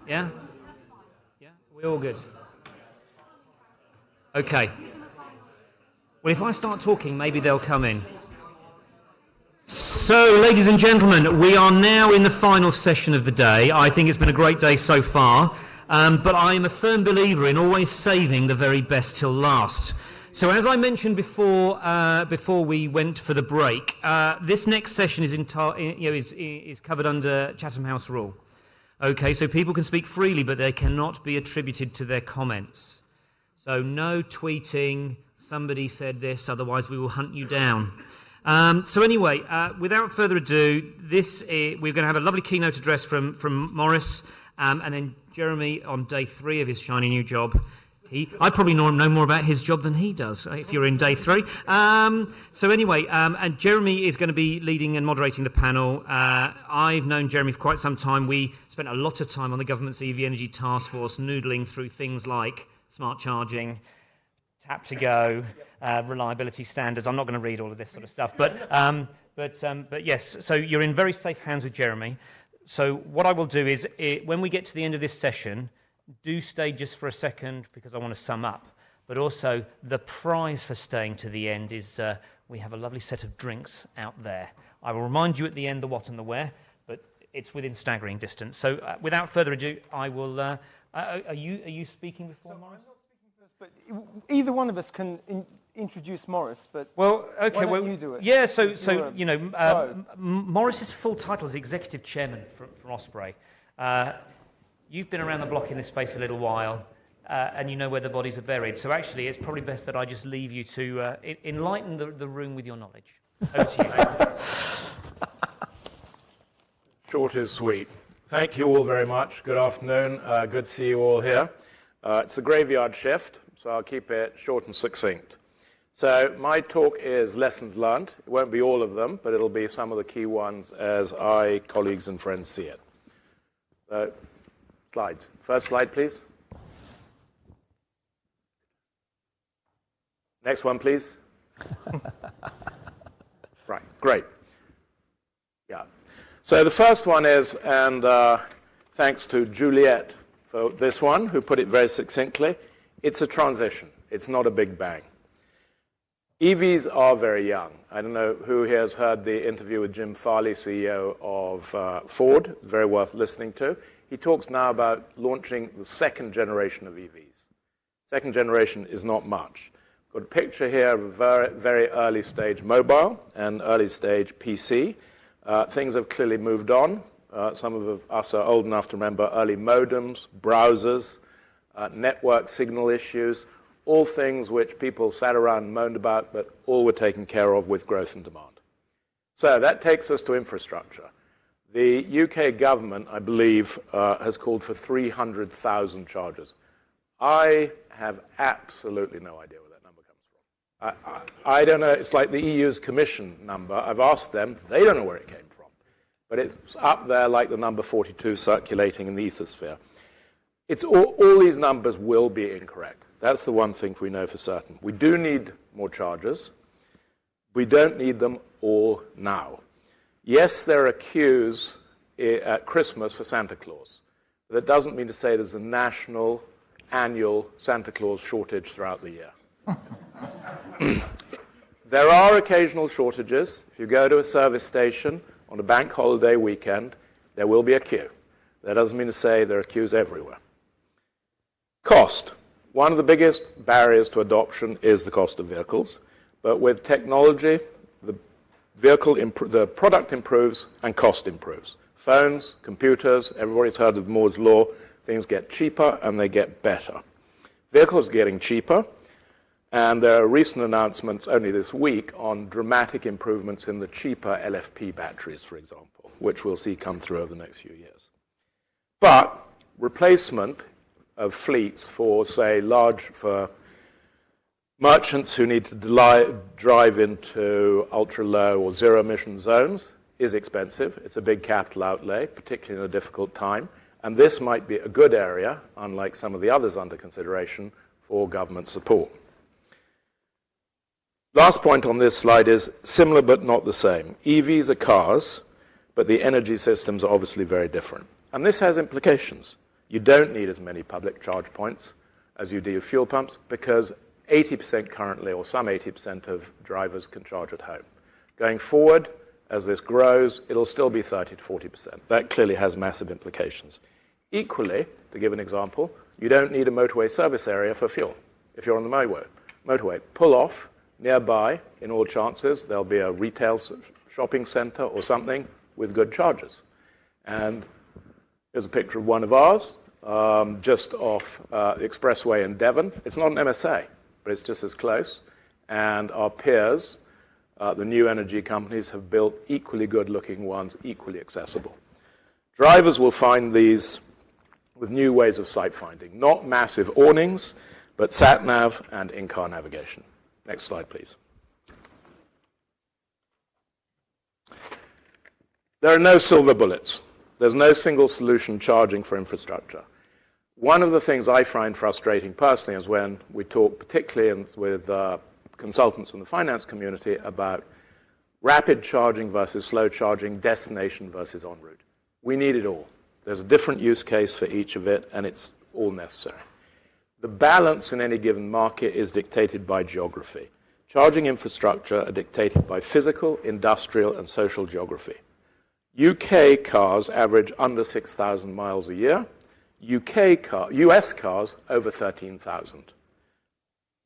Yeah? Yeah? We're all good. Okay. Well, if I start talking, maybe they'll come in. So, ladies and gentlemen, we are now in the final session of the day. I think it's been a great day so far, but I am a firm believer in always saving the very best till last. So, as I mentioned before we went for the break, this next session is covered under Chatham House rule. Okay, so people can speak freely, but they cannot be attributed to their comments. So, no tweeting. Somebody said this, otherwise we will hunt you down. So anyway, without further ado, we're going to have a lovely keynote address from Maurice, and then Jeremy on day 3 of his shiny new job. I probably know more about his job than he does, if you're in day 3. So anyway, and Jeremy is going to be leading and moderating the panel. I've known Jeremy for quite some time. We spent a lot of time on the government's EV Energy Task Force, noodling through things like smart charging, tap to go, reliability standards. I'm not going to read all of this sort of stuff, but yes. So you're in very safe hands with Jeremy. So what I will do is, when we get to the end of this session, do stay just for a second because I want to sum up. But also, the prize for staying to the end is we have a lovely set of drinks out there. I will remind you at the end the what and the where, but it's within staggering distance. So without further ado, I will. Are you speaking before, Maurice? But either one of us can introduce Maurice, but well, okay, why don't you do it? Yeah, so you know, Maurice's full title is Executive Chairman from Osprey. You've been around the block in this space a little while, and you know where the bodies are buried. So actually, it's probably best that I just leave you to enlighten the room with your knowledge. Over to you. Short is sweet. Thank you all very much. Good afternoon. Good to see you all here. It's the graveyard shift, so I'll keep it short and succinct. So my talk is lessons learned. It won't be all of them, but it'll be some of the key ones as I, colleagues and friends see it. So, slides. First slide, please. Next one, please. Right, great. Yeah. So the first one is, and thanks to Juliet for this one, who put it very succinctly, it's a transition. It's not a big bang. EVs are very young. I don't know who here has heard the interview with Jim Farley, CEO of Ford. Very worth listening to. He talks now about launching the second generation of EVs. Second generation is not much. Got a picture here of a very, very early stage mobile and early stage PC. Things have clearly moved on. Some of us are old enough to remember early modems, browsers, network signal issues, all things which people sat around and moaned about, but all were taken care of with growth and demand. So that takes us to infrastructure. The UK government, I believe, has called for 300,000 chargers. I have absolutely no idea where that number comes from. I don't know. It's like the EU's commission number. I've asked them. They don't know where it came from. But it's up there like the number 42 circulating in the ethosphere. It's all these numbers will be incorrect. That's the one thing we know for certain. We do need more chargers. We don't need them all now. Yes, there are queues at Christmas for Santa Claus. But that doesn't mean to say there's a national, annual Santa Claus shortage throughout the year. There are occasional shortages. If you go to a service station on a bank holiday weekend, there will be a queue. That doesn't mean to say there are queues everywhere. Cost. One of the biggest barriers to adoption is the cost of vehicles. But with technology, the product improves and cost improves. Phones, computers, everybody's heard of Moore's Law. Things get cheaper and they get better. Vehicles are getting cheaper. And there are recent announcements only this week on dramatic improvements in the cheaper LFP batteries, for example, which we'll see come through over the next few years. But replacement of fleets for, say, for merchants who need to drive into ultra-low or zero-emission zones is expensive. It's a big capital outlay, particularly in a difficult time. And this might be a good area, unlike some of the others under consideration, for government support. Last point on this slide is similar but not the same. EVs are cars, but the energy systems are obviously very different. And this has implications. You don't need as many public charge points as you do fuel pumps because 80% currently, or some 80% of drivers can charge at home. Going forward, as this grows, it'll still be 30 to 40%. That clearly has massive implications. Equally, to give an example, you don't need a motorway service area for fuel. If you're on the motorway, pull off nearby, in all chances, there'll be a retail shopping center or something with good chargers. And here's a picture of one of ours, just off the expressway in Devon. It's not an MSA, but it's just as close. And our peers, the new energy companies, have built equally good-looking ones, equally accessible. Drivers will find these with new ways of sight finding, not massive awnings, but sat-nav and in-car navigation. Next slide, please. There are no silver bullets. There's no single solution charging for infrastructure. One of the things I find frustrating personally is when we talk, particularly with consultants in the finance community, about rapid charging versus slow charging, destination versus en route. We need it all. There's a different use case for each of it, and it's all necessary. The balance in any given market is dictated by geography. Charging infrastructure are dictated by physical, industrial, and social geography. UK cars average under 6,000 miles a year. US cars over 13,000.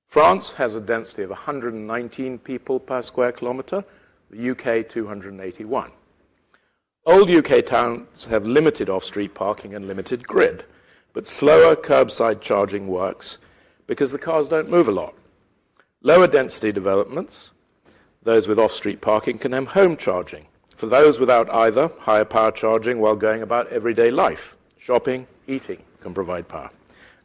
France has a density of 119 people per square kilometre, the UK 281. Old UK towns have limited off-street parking and limited grid, but slower curbside charging works because the cars don't move a lot. Lower density developments, those with off-street parking, can have home charging. For those without either, higher power charging while going about everyday life. Shopping, eating can provide power.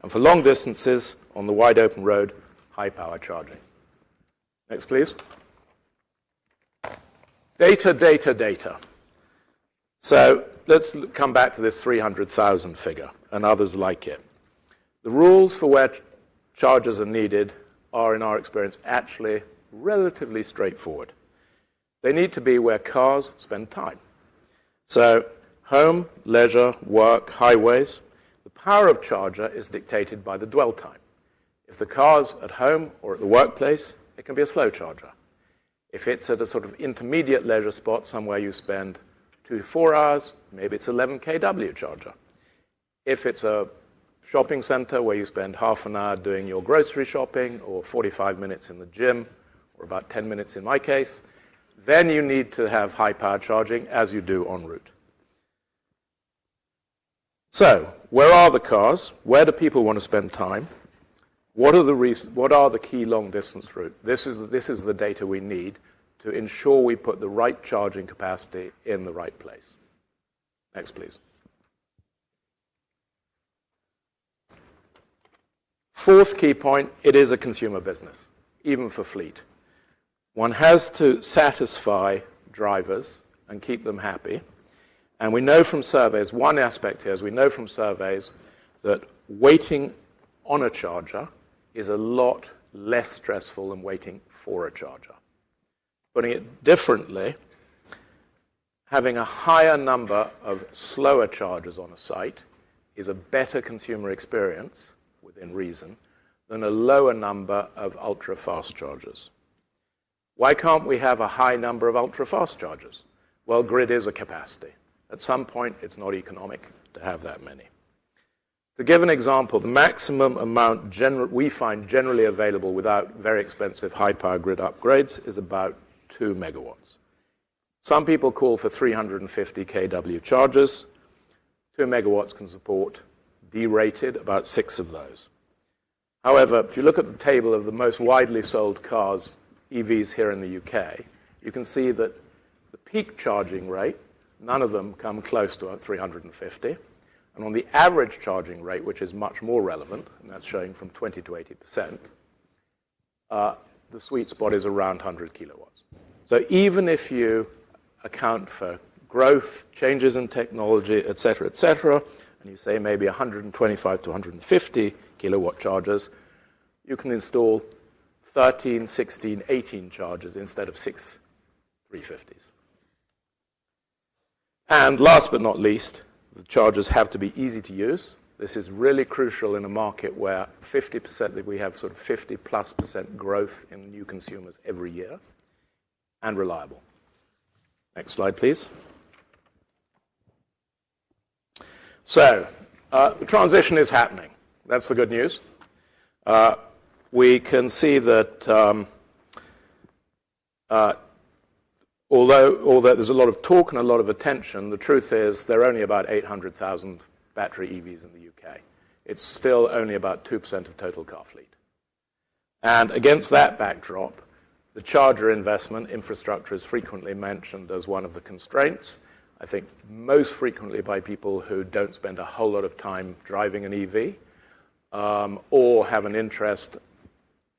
And for long distances on the wide open road, high power charging. Next, please. Data, data, data. So let's come back to this 300,000 figure and others like it. The rules for where chargers are needed are, in our experience, actually relatively straightforward. They need to be where cars spend time. So home, leisure, work, highways. The power of charger is dictated by the dwell time. If the car's at home or at the workplace, it can be a slow charger. If it's at a sort of intermediate leisure spot, somewhere you spend 2 to 4 hours, maybe it's 11 kW charger. If it's a shopping center where you spend half an hour doing your grocery shopping or 45 minutes in the gym, or about 10 minutes in my case, then you need to have high power charging as you do en route. So, where are the cars? Where do people want to spend time? What are the key long distance routes? This is the data we need to ensure we put the right charging capacity in the right place. Next, please. Fourth key point, it is a consumer business, even for fleet. One has to satisfy drivers and keep them happy. And we know from surveys, one aspect here is we know from surveys that waiting on a charger is a lot less stressful than waiting for a charger. Putting it differently, having a higher number of slower chargers on a site is a better consumer experience, within reason, than a lower number of ultra-fast chargers. Why can't we have a high number of ultra-fast chargers? Well, grid is a capacity. At some point, it's not economic to have that many. To give an example, the maximum amount we find generally available without very expensive high-power grid upgrades is about 2 megawatts. Some people call for 350 kW chargers. 2 megawatts can support, derated, about 6 of those. However, if you look at the table of the most widely sold cars, EVs here in the UK, you can see that the peak charging rate, none of them come close to 350. And on the average charging rate, which is much more relevant, and that's showing from 20 to 80%, the sweet spot is around 100 kilowatts. So even if you account for growth, changes in technology, et cetera, and you say maybe 125 to 150 kilowatt chargers, you can install 13, 16, 18 chargers instead of 6 350s. And last but not least, the chargers have to be easy to use. This is really crucial in a market where 50%, that we have sort of 50+% growth in new consumers every year, and reliable. Next slide, please. So, the transition is happening. That's the good news. We can see that although there's a lot of talk and a lot of attention, the truth is there are only about 800,000 battery EVs in the UK. It's still only about 2% of total car fleet. And against that backdrop, the charger investment infrastructure is frequently mentioned as one of the constraints. I think most frequently by people who don't spend a whole lot of time driving an EV or have an interest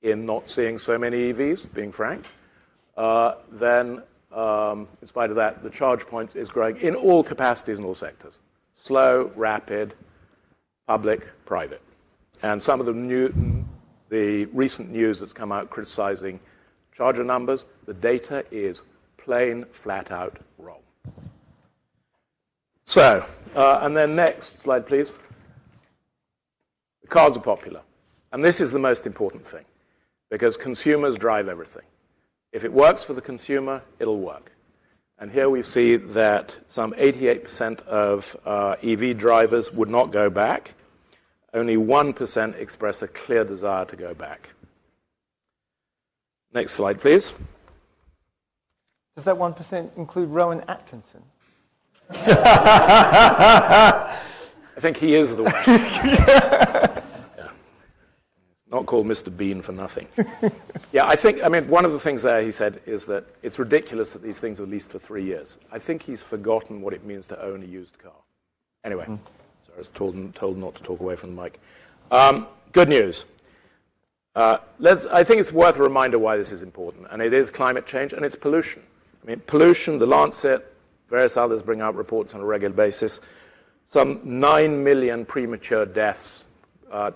in not seeing so many EVs, being frank. Then, in spite of that, the charge points is growing in all capacities and all sectors. Slow, rapid, public, private. And some of the recent news that's come out criticizing charger numbers, the data is plain, flat out wrong. So, and then next slide, please. The cars are popular. And this is the most important thing, because consumers drive everything. If it works for the consumer, it'll work. And here we see that some 88% of EV drivers would not go back. Only 1% express a clear desire to go back. Next slide, please. Does that 1% include Rowan Atkinson? I think he is the one. Yeah. It's not called Mr. Bean for nothing. Yeah, I mean, one of the things there he said is that it's ridiculous that these things are leased for 3 years. I think he's forgotten what it means to own a used car. Anyway, so I was told not to talk away from the mic. Good news. I think it's worth a reminder why this is important, and it is climate change and it's pollution. I mean, pollution, the Lancet, various others bring out reports on a regular basis. Some 9 million premature deaths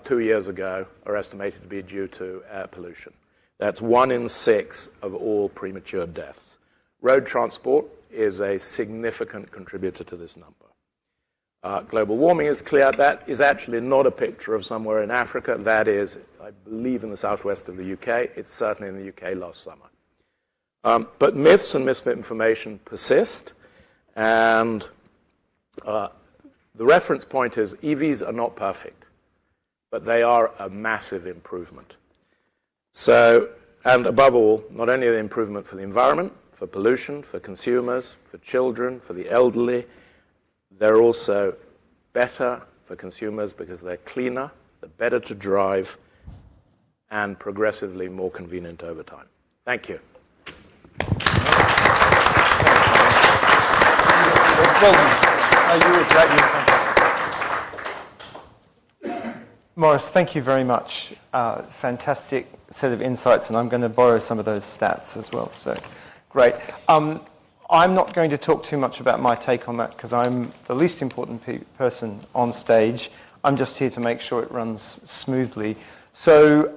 2 years ago are estimated to be due to air pollution. That's 1 in 6 of all premature deaths. Road transport is a significant contributor to this number. Global warming is clear. That is actually not a picture of somewhere in Africa. That is, I believe, in the southwest of the UK. It's certainly in the UK last summer. But myths and misinformation persist. And the reference point is EVs are not perfect, but they are a massive improvement. So, and above all, not only are they improvement for the environment, for pollution, for consumers, for children, for the elderly, they're also better for consumers because they're cleaner, they're better to drive, and progressively more convenient over time. Thank you. Maurice, thank you very much. Fantastic set of insights, and I'm going to borrow some of those stats as well. So, great. I'm not going to talk too much about my take on that because I'm the least important person on stage. I'm just here to make sure it runs smoothly. So,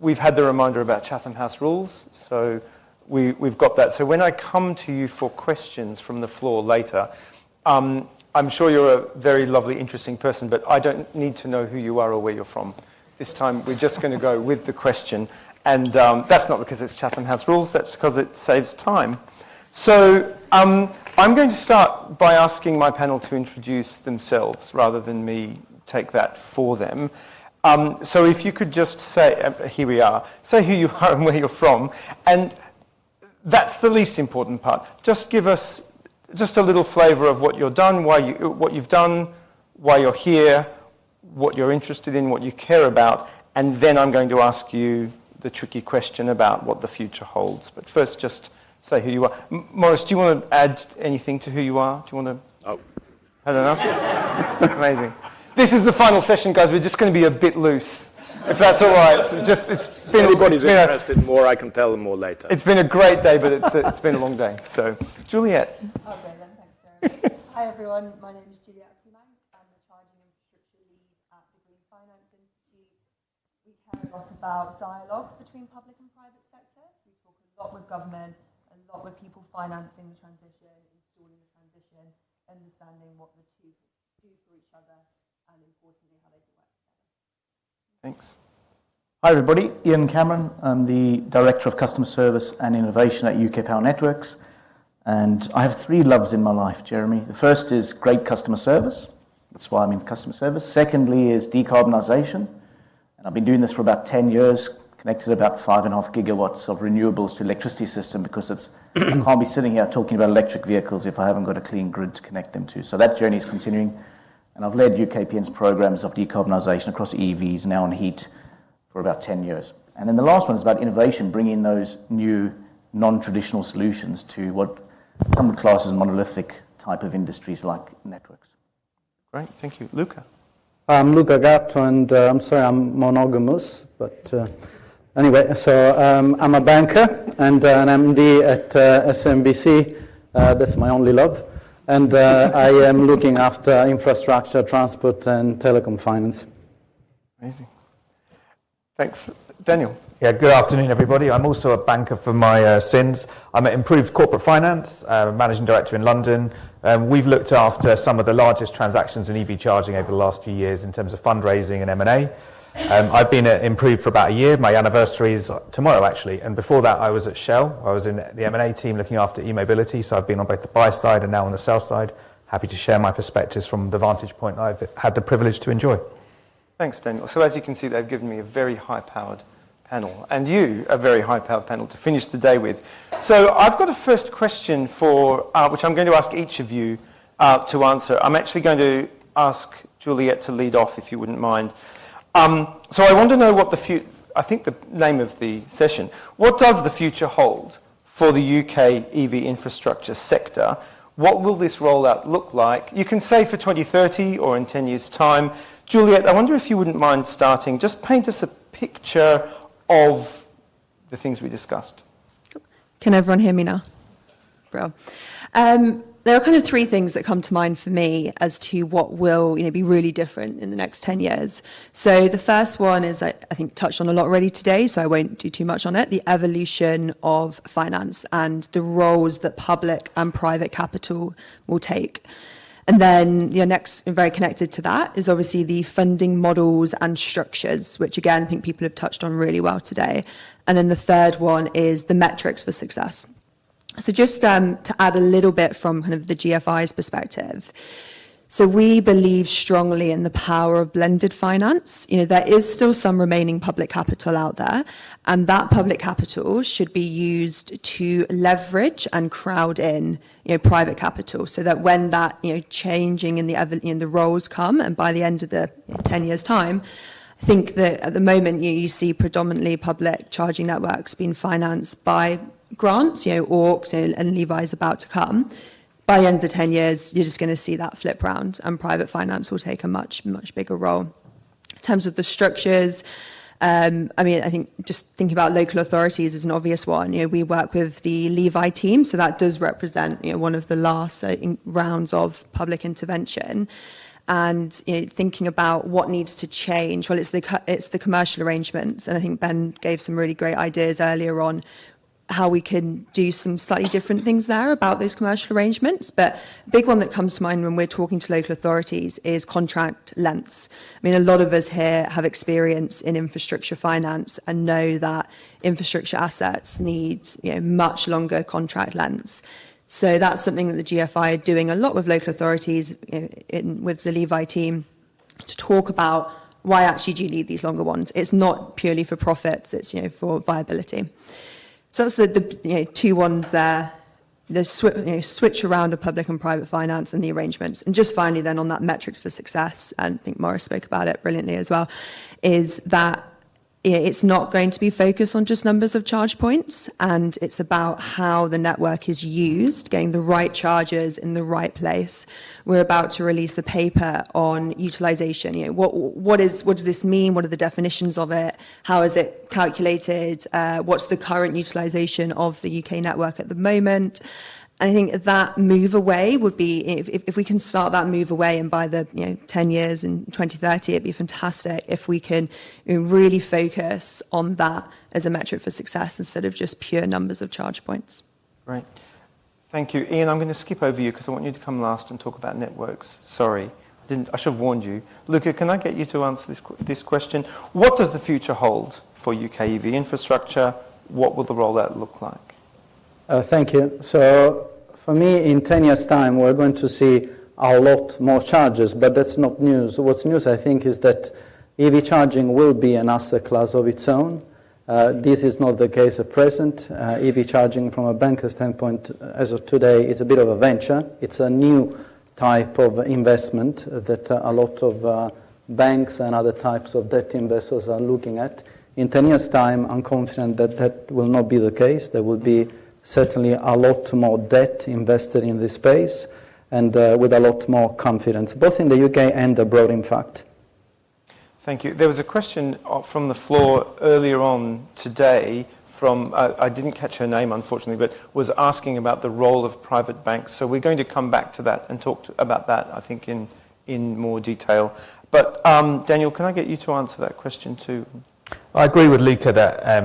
we've had the reminder about Chatham House rules. So, we've got that. So when I come to you for questions from the floor later, I'm sure you're a very lovely, interesting person, but I don't need to know who you are or where you're from. This time, we're just going to go with the question. And that's not because it's Chatham House rules, that's because it saves time. So I'm going to start by asking my panel to introduce themselves rather than me take that for them. So if you could just say, here we are, say who you are and where you're from. And that's the least important part. Just give us just a little flavor of what you've done, what you've done, why you're here, what you're interested in, what you care about, and then I'm going to ask you the tricky question about what the future holds. But first, just say who you are. Maurice, do you want to add anything to who you are? Do you want to? Oh. Had enough? Amazing. This is the final session, guys. We're just going to be a bit loose, if that's all right. So it's been. If anybody's interested in more, I can tell them more later. It's been a great day, but it's been a long day. So, Juliet. Oh, brilliant. Thanks, Sharon. Hi, everyone. My name is Juliet Fumang. I'm the Charging Infrastructure Lead at the Green Finance Institute. We care a lot about dialogue between public and private sector. We talk a lot with government, a lot with people financing the transition, installing the transition, integration, understanding what the two do for each other, and importantly, how they can work together. Thanks. Hi everybody, Ian Cameron. I'm the Director of Customer Service and Innovation at UK Power Networks. And I have 3 loves in my life, Jeremy. The first is great customer service. That's why I'm in customer service. Secondly is decarbonisation. And I've been doing this for about 10 years, connected about 5.5 gigawatts of renewables to electricity system because I can't be sitting here talking about electric vehicles if I haven't got a clean grid to connect them to. So that journey is continuing. And I've led UKPN's programs of decarbonisation across EVs, now on heat, for about 10 years. And then the last one is about innovation, bringing those new non-traditional solutions to what some would class as monolithic type of industries like networks. Great, thank you. Luca. I'm Luca Gatto, and I'm sorry, I'm monogamous, but anyway, so I'm a banker and an MD at SMBC. That's my only love. And I am looking after infrastructure, transport, and telecom finance. Amazing. Thanks. Daniel. Yeah, good afternoon, everybody. I'm also a banker for my sins. I'm at Improved Corporate Finance, Managing Director in London. We've looked after some of the largest transactions in EV charging over the last few years in terms of fundraising and M&A. I've been at Improved for about a year. My anniversary is tomorrow, actually. And before that, I was at Shell. I was in the M&A team looking after e-mobility. So I've been on both the buy side and now on the sell side. Happy to share my perspectives from the vantage point I've had the privilege to enjoy. Thanks, Daniel. So as you can see, they've given me a very high-powered panel, and you a very high-powered panel to finish the day with. So I've got a first question for, which I'm going to ask each of you to answer. I'm actually going to ask Juliette to lead off, if you wouldn't mind. So I want to know what I think the name of the session, what does the future hold for the UK EV infrastructure sector? What will this rollout look like? You can say for 2030 or in 10 years' time. Juliette, I wonder if you wouldn't mind starting. Just paint us a picture of the things we discussed. Can everyone hear me now? Bro. There are kind of 3 things that come to mind for me as to what will be really different in the next 10 years. So the first one is, I think, touched on a lot already today, so I won't do too much on it, the evolution of finance and the roles that public and private capital will take. And then next, very connected to that, is obviously the funding models and structures, which again, I think people have touched on really well today. And then the third one is the metrics for success. So just to add a little bit from kind of the GFI's perspective. So we believe strongly in the power of blended finance. There is still some remaining public capital out there, and that public capital should be used to leverage and crowd in, private capital, so that when that, changing in the roles come, and by the end of the 10 years' time, I think that at the moment you see predominantly public charging networks being financed by grants, AUKs, and Levi's about to come. By the end of the 10 years, you're just going to see that flip round, and private finance will take a much, much bigger role. In terms of the structures, I think just thinking about local authorities is an obvious one. We work with the Levi team, so that does represent one of the last rounds of public intervention. And thinking about what needs to change, well, it's the commercial arrangements, and I think Ben gave some really great ideas earlier on how we can do some slightly different things there about those commercial arrangements. But a big one that comes to mind when we're talking to local authorities is contract lengths. A lot of us here have experience in infrastructure finance and know that infrastructure assets need much longer contract lengths. So that's something that the GFI are doing a lot with local authorities, with the Levi team, to talk about why actually do you need these longer ones. It's not purely for profits, it's for viability. So that's the 2 ones there, the switch around of public and private finance and the arrangements. And just finally then on that metrics for success, and I think Morris spoke about it brilliantly as well, is that it's not going to be focused on just numbers of charge points, and it's about how the network is used, getting the right chargers in the right place. We're about to release a paper on utilization. What does this mean? What are the definitions of it? How is it calculated? What's the current utilization of the UK network at the moment? And I think that move away would be, if we can start that move away, and by the 10 years in 2030, it'd be fantastic if we can really focus on that as a metric for success instead of just pure numbers of charge points. Right. Thank you. Ian, I'm going to skip over you because I want you to come last and talk about networks. Sorry, I should have warned you. Luca, can I get you to answer this question? What does the future hold for UK EV infrastructure? What will the rollout look like? Thank you. So for me, in 10 years' time, we're going to see a lot more chargers, but that's not news. What's news, I think, is that EV charging will be an asset class of its own. This is not the case at present. EV charging from a banker standpoint as of today is a bit of a venture. It's a new type of investment that a lot of banks and other types of debt investors are looking at. In 10 years' time, I'm confident that that will not be the case. There will be certainly a lot more debt invested in this space and with a lot more confidence, both in the UK and abroad, in fact. Thank you. There was a question from the floor earlier on today from, I didn't catch her name, unfortunately, but was asking about the role of private banks. So we're going to come back to that and talk about that, I think, in more detail. But Daniel, can I get you to answer that question too? I agree with Luca that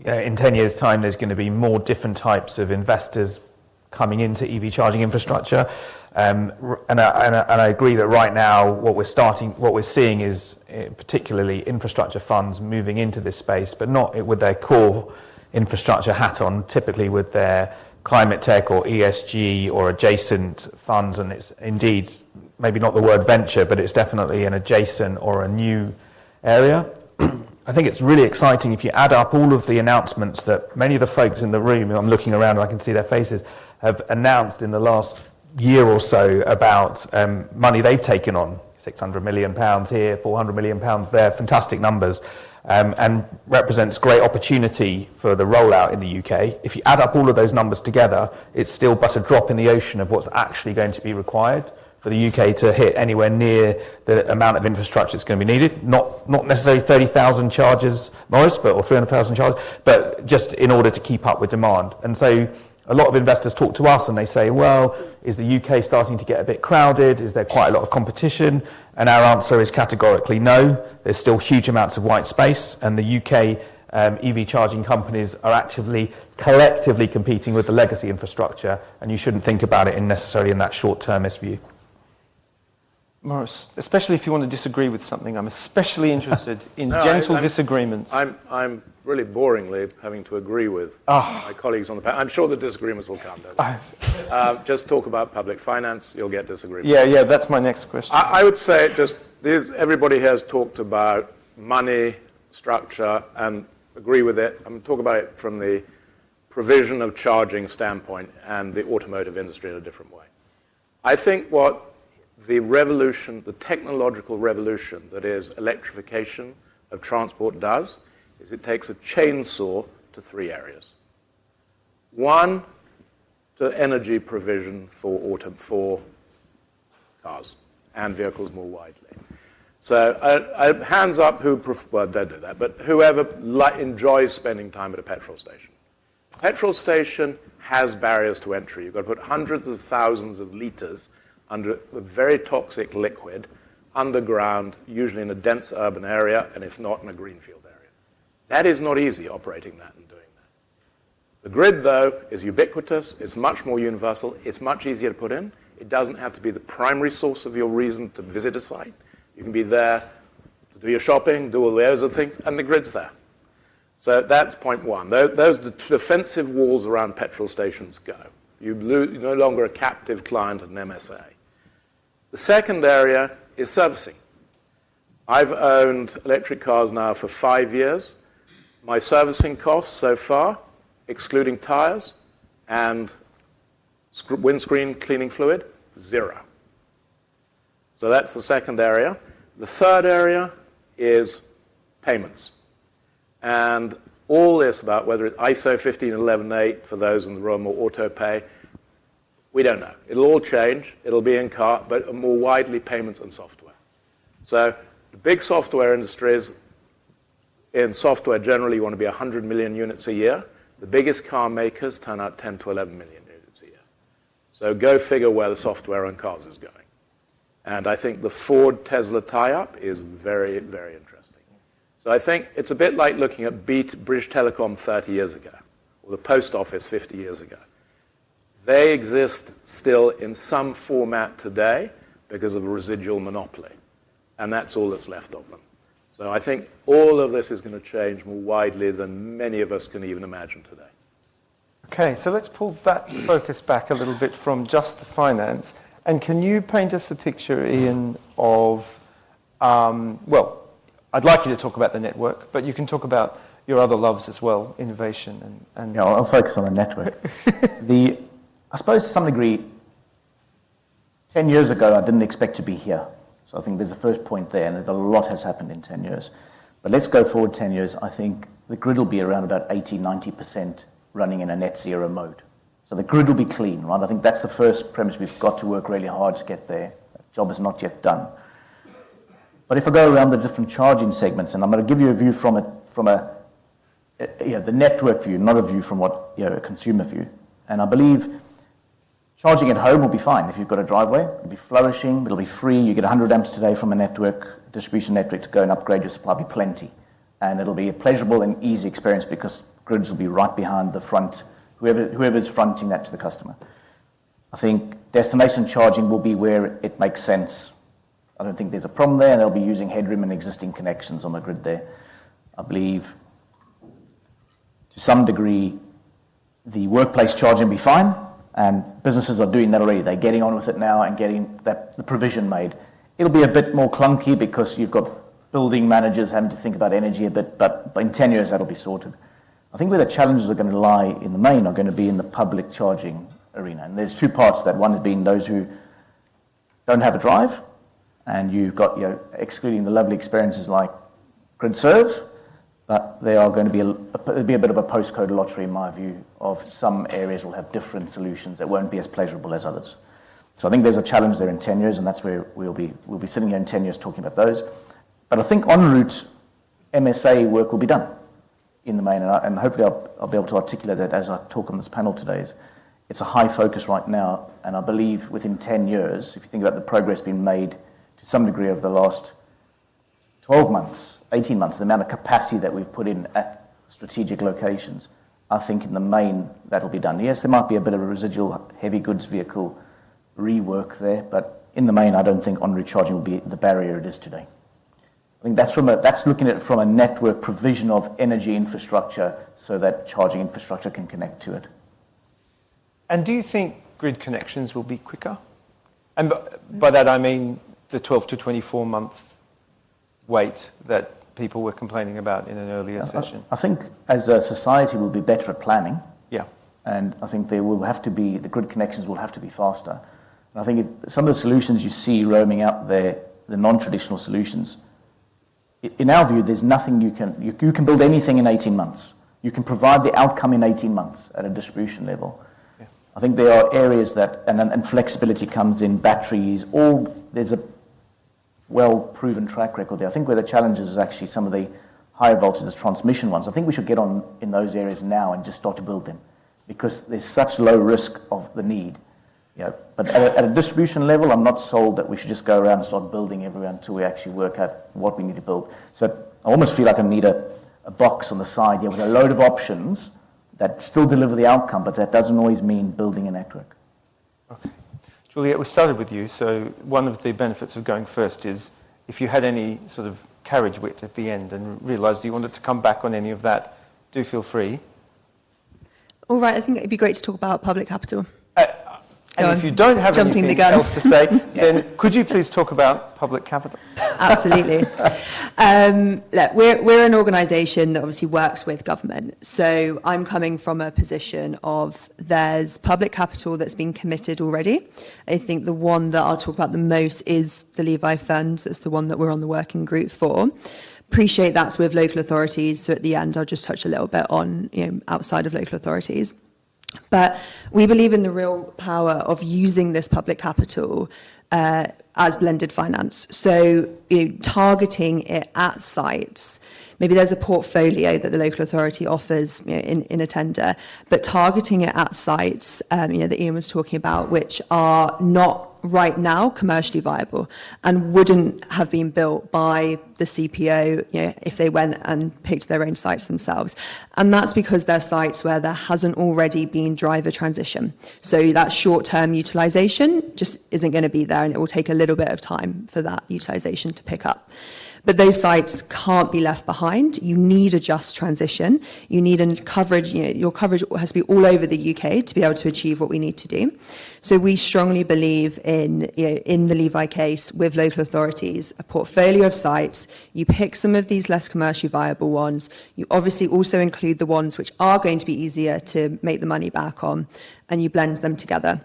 in 10 years' time, there's going to be more different types of investors coming into EV charging infrastructure. And I agree that right now what we're seeing is particularly infrastructure funds moving into this space, but not with their core infrastructure hat on, typically with their climate tech or ESG or adjacent funds. And it's indeed maybe not the word venture, but it's definitely an adjacent or a new area. I think it's really exciting if you add up all of the announcements that many of the folks in the room, I'm looking around and I can see their faces, have announced in the last year or so about money they've taken on. £600 million here, £400 million there, fantastic numbers, and represents great opportunity for the rollout in the UK. If you add up all of those numbers together, it's still but a drop in the ocean of what's actually going to be required for the UK to hit anywhere near the amount of infrastructure that's going to be needed. Not necessarily 30,000 chargers, Morris, or 300,000 chargers, but just in order to keep up with demand. And so a lot of investors talk to us and they say, well, is the UK starting to get a bit crowded? Is there quite a lot of competition? And our answer is categorically no. There's still huge amounts of white space, and the UK EV charging companies are actively, collectively competing with the legacy infrastructure, and you shouldn't think about it necessarily in that short-termist view. Morris, especially if you want to disagree with something, I'm especially interested in gentle disagreements. I'm really boringly having to agree with my colleagues on the panel. I'm sure the disagreements will come, though. Just talk about public finance, you'll get disagreements. Yeah, that's my next question. I would say everybody has talked about money, structure, and agree with it. I'm talking about it from the provision of charging standpoint and the automotive industry in a different way. I think what the revolution, the technological revolution that is electrification of transport does is it takes a chainsaw to three areas. One, to energy provision for cars and vehicles more widely. So hands up who, well, don't do that, but whoever enjoys spending time at a petrol station. Petrol station has barriers to entry. You've got to put hundreds of thousands of liters under a very toxic liquid underground, usually in a dense urban area, and if not, in a greenfield area. That is not easy, operating that and doing that. The grid, though, is ubiquitous. It's much more universal. It's much easier to put in. It doesn't have to be the primary source of your reason to visit a site. You can be there to do your shopping, do all those other things, and the grid's there. So that's point one. Those defensive walls around petrol stations go. You're no longer a captive client of an MSA. The second area is servicing. I've owned electric cars now for 5 years. My servicing costs so far, excluding tires and windscreen cleaning fluid, 0. So that's the second area. The third area is payments. And all this about whether it's ISO 15118 for those in the room or auto pay, we don't know. It'll all change. It'll be in car, but more widely payments and software. So the big software industries, in software generally you want to be 100 million units a year. The biggest car makers turn out 10 to 11 million units a year. So go figure where the software on cars is going. And I think the Ford-Tesla tie-up is very, very interesting. So I think it's a bit like looking at British Telecom 30 years ago, or the post office 50 years ago. They exist still in some format today because of a residual monopoly, and that's all that's left of them. So I think all of this is going to change more widely than many of us can even imagine today. Okay, so let's pull that focus back a little bit from just the finance. And can you paint us a picture, Ian, of, well, I'd like you to talk about the network, but you can talk about your other loves as well, innovation and Yeah, I'll focus on the network. I suppose to some degree, 10 years ago, I didn't expect to be here. So I think there's a first point there, and there's a lot has happened in 10 years. But let's go forward 10 years. I think the grid will be around about 80, 90% running in a net zero mode. So the grid will be clean, right? I think that's the first premise. We've got to work really hard to get there. That job is not yet done. But if I go around the different charging segments, and I'm going to give you a view from the network view, not a view from a consumer view. And I believe charging at home will be fine if you've got a driveway. It'll be flourishing. It'll be free. You get 100 amps today from a distribution network to go and upgrade your supply. Will be plenty. And it'll be a pleasurable and easy experience because grids will be right behind the front, whoever's fronting that to the customer. I think destination charging will be where it makes sense. I don't think there's a problem there, and they'll be using headroom and existing connections on the grid there. I believe to some degree the workplace charging will be fine, and businesses are doing that already. They're getting on with it now and getting the provision made. It'll be a bit more clunky because you've got building managers having to think about energy a bit, but in 10 years that'll be sorted. I think where the challenges are going to lie in the main are going to be in the public charging arena. And there's two parts to that. One has been those who don't have a drive, and you've got, excluding the lovely experiences like GridServe, but they are going to be it'll be a bit of a postcode lottery, in my view, of some areas will have different solutions that won't be as pleasurable as others. So I think there's a challenge there in 10 years, and that's where we'll be sitting here in 10 years talking about those. But I think en route, MSA work will be done in the main, and hopefully I'll be able to articulate that as I talk on this panel today. It's a high focus right now, and I believe within 10 years, if you think about the progress being made to some degree over the last 12 months, 18 months, the amount of capacity that we've put in at strategic locations, I think in the main that'll be done. Yes, there might be a bit of a residual heavy goods vehicle rework there, but in the main I don't think en route charging will be the barrier it is today. I think that's looking at it from a network provision of energy infrastructure so that charging infrastructure can connect to it. And do you think grid connections will be quicker? And by that I mean the 12 to 24 month wait that people were complaining about in an earlier session. I think as a society we'll be better at planning. Yeah. And I think there will have to be, the grid connections will have to be faster. And I think if some of the solutions you see roaming out there, the non-traditional solutions, in our view, there's nothing you can build anything in 18 months. You can provide the outcome in 18 months at a distribution level. Yeah. I think there are areas that, and flexibility comes in, batteries, there's a well-proven track record there. I think where the challenge is actually some of the higher voltage transmission ones. I think we should get on in those areas now and just start to build them because there's such low risk of the need. But at a distribution level, I'm not sold that we should just go around and start building everywhere until we actually work out what we need to build. So I almost feel like I need a box on the side with a load of options that still deliver the outcome, but that doesn't always mean building a network. Okay. Juliet, we started with you. So one of the benefits of going first is if you had any sort of carriage wit at the end and realised you wanted to come back on any of that, do feel free. All right, I think it'd be great to talk about public capital. And if you don't have anything else to say, then could you please talk about public capital? Absolutely. Look, we're an organisation that obviously works with government. So I'm coming from a position of there's public capital that's been committed already. I think the one that I'll talk about the most is the Levi Fund. That's the one that we're on the working group for. Appreciate that's with local authorities. So at the end, I'll just touch a little bit on outside of local authorities. But we believe in the real power of using this public capital as blended finance. So targeting it at sites. Maybe there's a portfolio that the local authority offers in a tender, but targeting it at sites that Ian was talking about, which are not right now commercially viable and wouldn't have been built by the CPO if they went and picked their own sites themselves. And that's because they're sites where there hasn't already been driver transition. So that short-term utilisation just isn't going to be there, and it will take a little bit of time for that utilisation to pick up. But those sites can't be left behind. You need a just transition. You need a coverage, your coverage has to be all over the UK to be able to achieve what we need to do. So we strongly believe in the Levi case with local authorities, a portfolio of sites. You pick some of these less commercially viable ones. You obviously also include the ones which are going to be easier to make the money back on, and you blend them together.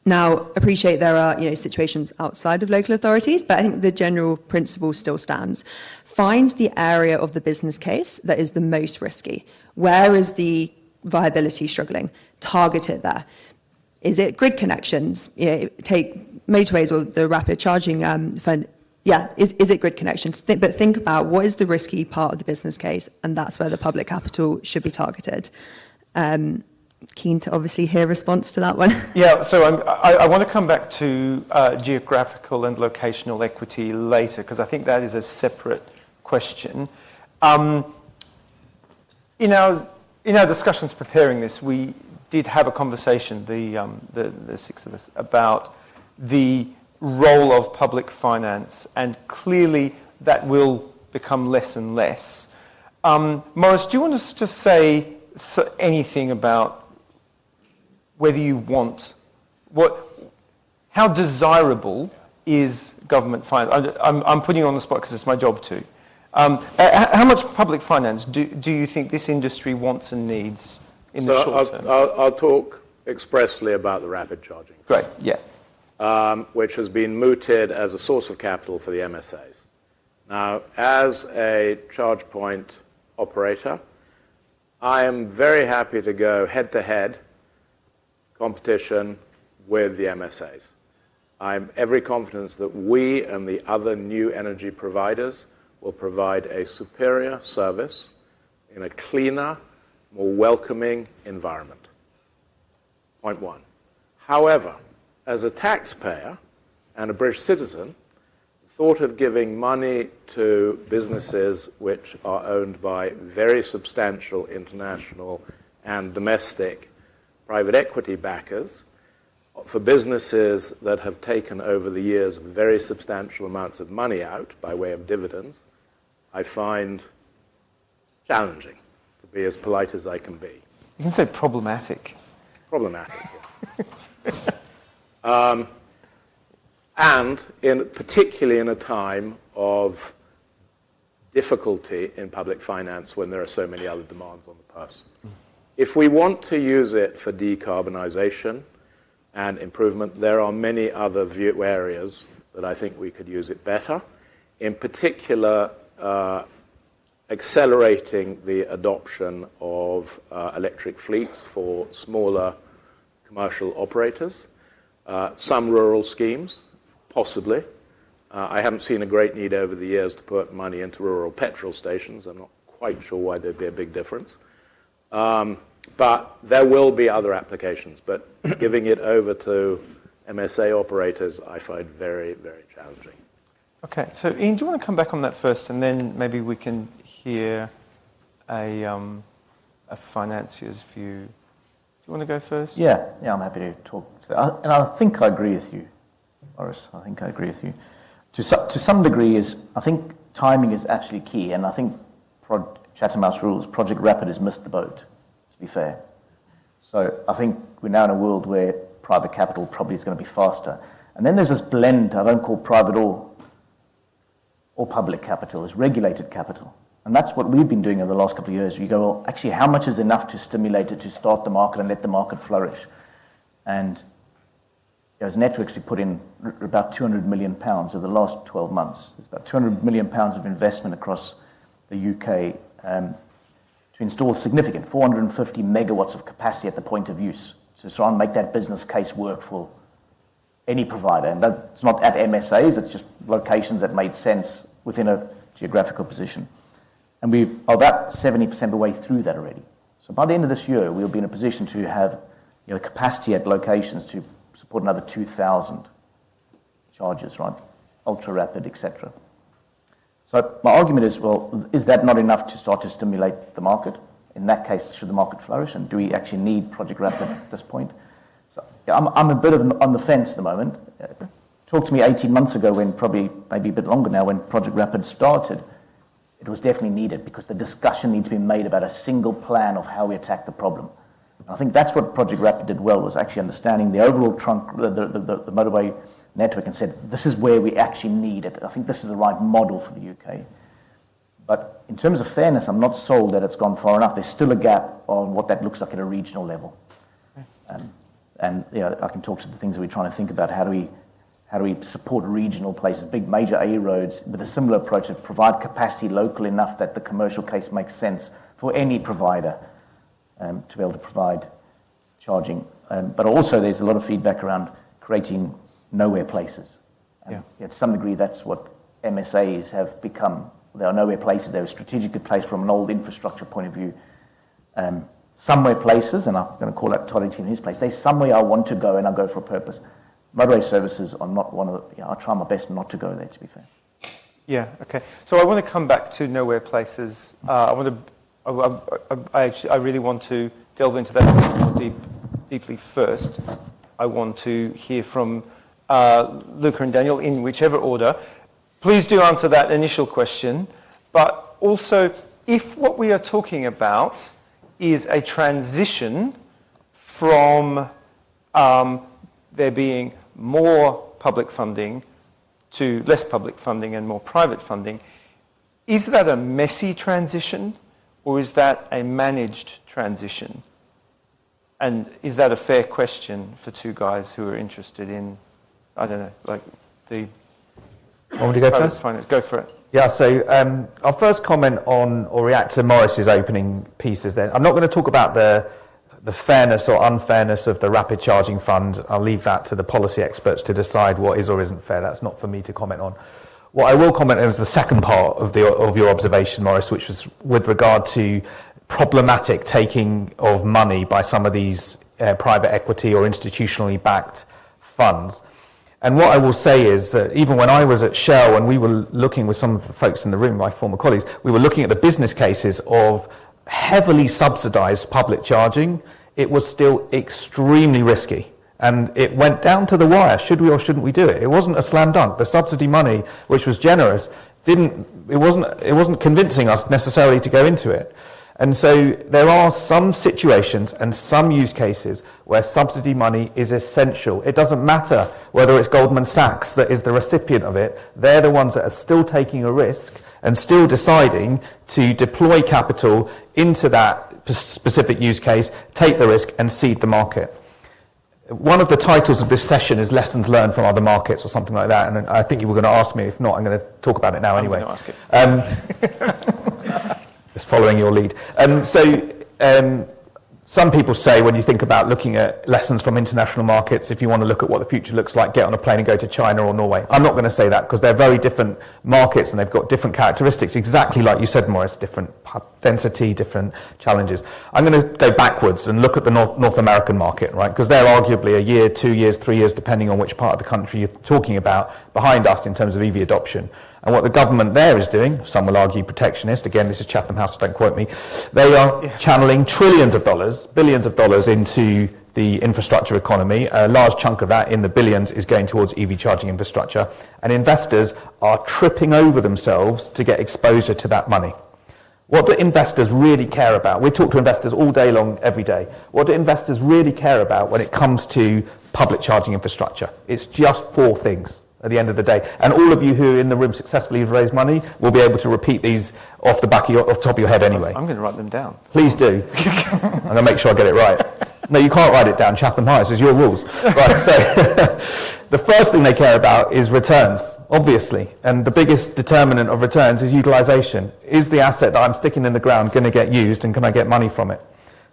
Now, appreciate there are situations outside of local authorities, but I think the general principle still stands. Find the area of the business case that is the most risky. Where is the viability struggling? Target it there. Is it grid connections? Take motorways or the rapid charging fund. Yeah, is it grid connections? But think about what is the risky part of the business case, and that's where the public capital should be targeted. Keen to obviously hear a response to that one. Yeah, so I want to come back to geographical and locational equity later, because I think that is a separate question. In our discussions preparing this, we did have a conversation, the six of us, about the role of public finance, and clearly that will become less and less. Maurice, do you want to just say anything about whether you want, how desirable is government finance? I'm putting you on the spot because it's my job too. How much public finance do you think this industry wants and needs in the short term? I'll talk expressly about the rapid charging. Great, yeah. Which has been mooted as a source of capital for the MSAs. Now, as a charge point operator, I am very happy to go head-to-head competition with the MSAs. I have every confidence that we and the other new energy providers will provide a superior service in a cleaner, more welcoming environment. Point one. However, as a taxpayer and a British citizen, the thought of giving money to businesses which are owned by very substantial international and domestic private equity backers, for businesses that have taken over the years very substantial amounts of money out by way of dividends, I find challenging, to be as polite as I can be. You can say problematic. Problematic, yeah. And particularly in a time of difficulty in public finance when there are so many other demands on the person. If we want to use it for decarbonisation and improvement, there are many other areas that I think we could use it better. In particular, accelerating the adoption of electric fleets for smaller commercial operators. Some rural schemes, possibly. I haven't seen a great need over the years to put money into rural petrol stations. I'm not quite sure why there'd be a big difference. But there will be other applications. But giving it over to MSA operators, I find very, very challenging. Okay, so Ian, do you want to come back on that first, and then maybe we can hear a financier's view? Do you want to go first? Yeah, I'm happy to talk. And I think I agree with you, Maurice. I think I agree with you. To some degree, I think timing is absolutely key, and I think Chatham House rules, Project Rapid has missed the boat, to be fair. So I think we're now in a world where private capital probably is going to be faster. And then there's this blend, I don't call private or public capital, is regulated capital. And that's what we've been doing over the last couple of years. We go, well, actually, how much is enough to stimulate it, to start the market and let the market flourish? And as networks, we put in about £200 million over the last 12 months. There's about £200 million of investment across the UK to install significant 450 megawatts of capacity at the point of use to try and make that business case work for any provider. And that's not at MSAs, it's just locations that made sense within a geographical position. And we're about 70% of the way through that already. So by the end of this year, we'll be in a position to have capacity at locations to support another 2,000 charges, right? Ultra rapid, etc. So my argument is, well, is that not enough to start to stimulate the market? In that case, should the market flourish? And do we actually need Project Rapid at this point? So I'm a bit on the fence at the moment. Talk to me 18 months ago, when probably maybe a bit longer now, when Project Rapid started. It was definitely needed because the discussion needs to be made about a single plan of how we attack the problem. And I think that's what Project Rapid did well, was actually understanding the overall trunk, the motorway network, and said, this is where we actually need it. I think this is the right model for the UK. But in terms of fairness, I'm not sold that it's gone far enough. There's still a gap on what that looks like at a regional level. And I can talk to the things that we're trying to think about. How do we support regional places, big major A roads, with a similar approach to provide capacity local enough that the commercial case makes sense for any provider to be able to provide charging. But also there's a lot of feedback around creating nowhere places. And to some degree, that's what MSAs have become. They are nowhere places. They're strategically placed from an old infrastructure point of view. Somewhere places, and I'm going to call out Todd in his place, there's somewhere I want to go and I go for a purpose. Motorway services are not one of the, I try my best not to go there, to be fair. Yeah, okay. So I want to come back to nowhere places. I really want to delve into that more deeply first. I want to hear from Luca and Daniel in whichever order. Please do answer that initial question, but also if what we are talking about is a transition from there being more public funding to less public funding and more private funding, is that a messy transition or is that a managed transition? And is that a fair question for two guys who are interested in, I don't know, like the... Want me to go first? Finance? Go for it. Yeah, so I'll first comment on or react to Maurice's opening pieces then. I'm not going to talk about the fairness or unfairness of the rapid charging fund. I'll leave that to the policy experts to decide what is or isn't fair. That's not for me to comment on. What I will comment on is the second part of your observation, Maurice, which was with regard to problematic taking of money by some of these private equity or institutionally backed funds. And what I will say is that even when I was at Shell and we were looking with some of the folks in the room, my former colleagues, we were looking at the business cases of heavily subsidized public charging. It was still extremely risky. And it went down to the wire. Should we or shouldn't we do it? It wasn't a slam dunk. The subsidy money, which was generous, it wasn't convincing us necessarily to go into it. And so there are some situations and some use cases where subsidy money is essential. It doesn't matter whether it's Goldman Sachs that is the recipient of it. They're the ones that are still taking a risk and still deciding to deploy capital into that specific use case, take the risk and seed the market. One of the titles of this session is Lessons Learned from Other Markets or something like that. And I think you were going to ask me. If not, I'm going to talk about it now anyway. I'm going to ask it. Just following your lead. Some people say when you think about looking at lessons from international markets, if you want to look at what the future looks like, get on a plane and go to China or Norway. I'm not going to say that because they're very different markets and they've got different characteristics, exactly like you said, Maurice, different density, different challenges. I'm going to go backwards and look at the North American market, right? Because they're arguably a year, 2 years, 3 years, depending on which part of the country you're talking about, behind us in terms of EV adoption. And what the government there is doing, some will argue protectionist, again, this is Chatham House, don't quote me, they are channeling trillions of dollars, billions of dollars into the infrastructure economy. A large chunk of that, in the billions, is going towards EV charging infrastructure. And investors are tripping over themselves to get exposure to that money. What do investors really care about? We talk to investors all day long, every day. What do investors really care about when it comes to public charging infrastructure? It's just 4 things at the end of the day. And all of you who are in the room successfully have raised money will be able to repeat these off the top of your head anyway. I'm going to write them down. Please do. I'm going to make sure I get it right. No, you can't write it down, Chatham House, it's your rules. Right, so the first thing they care about is returns, obviously. And the biggest determinant of returns is utilization. Is the asset that I'm sticking in the ground going to get used and can I get money from it?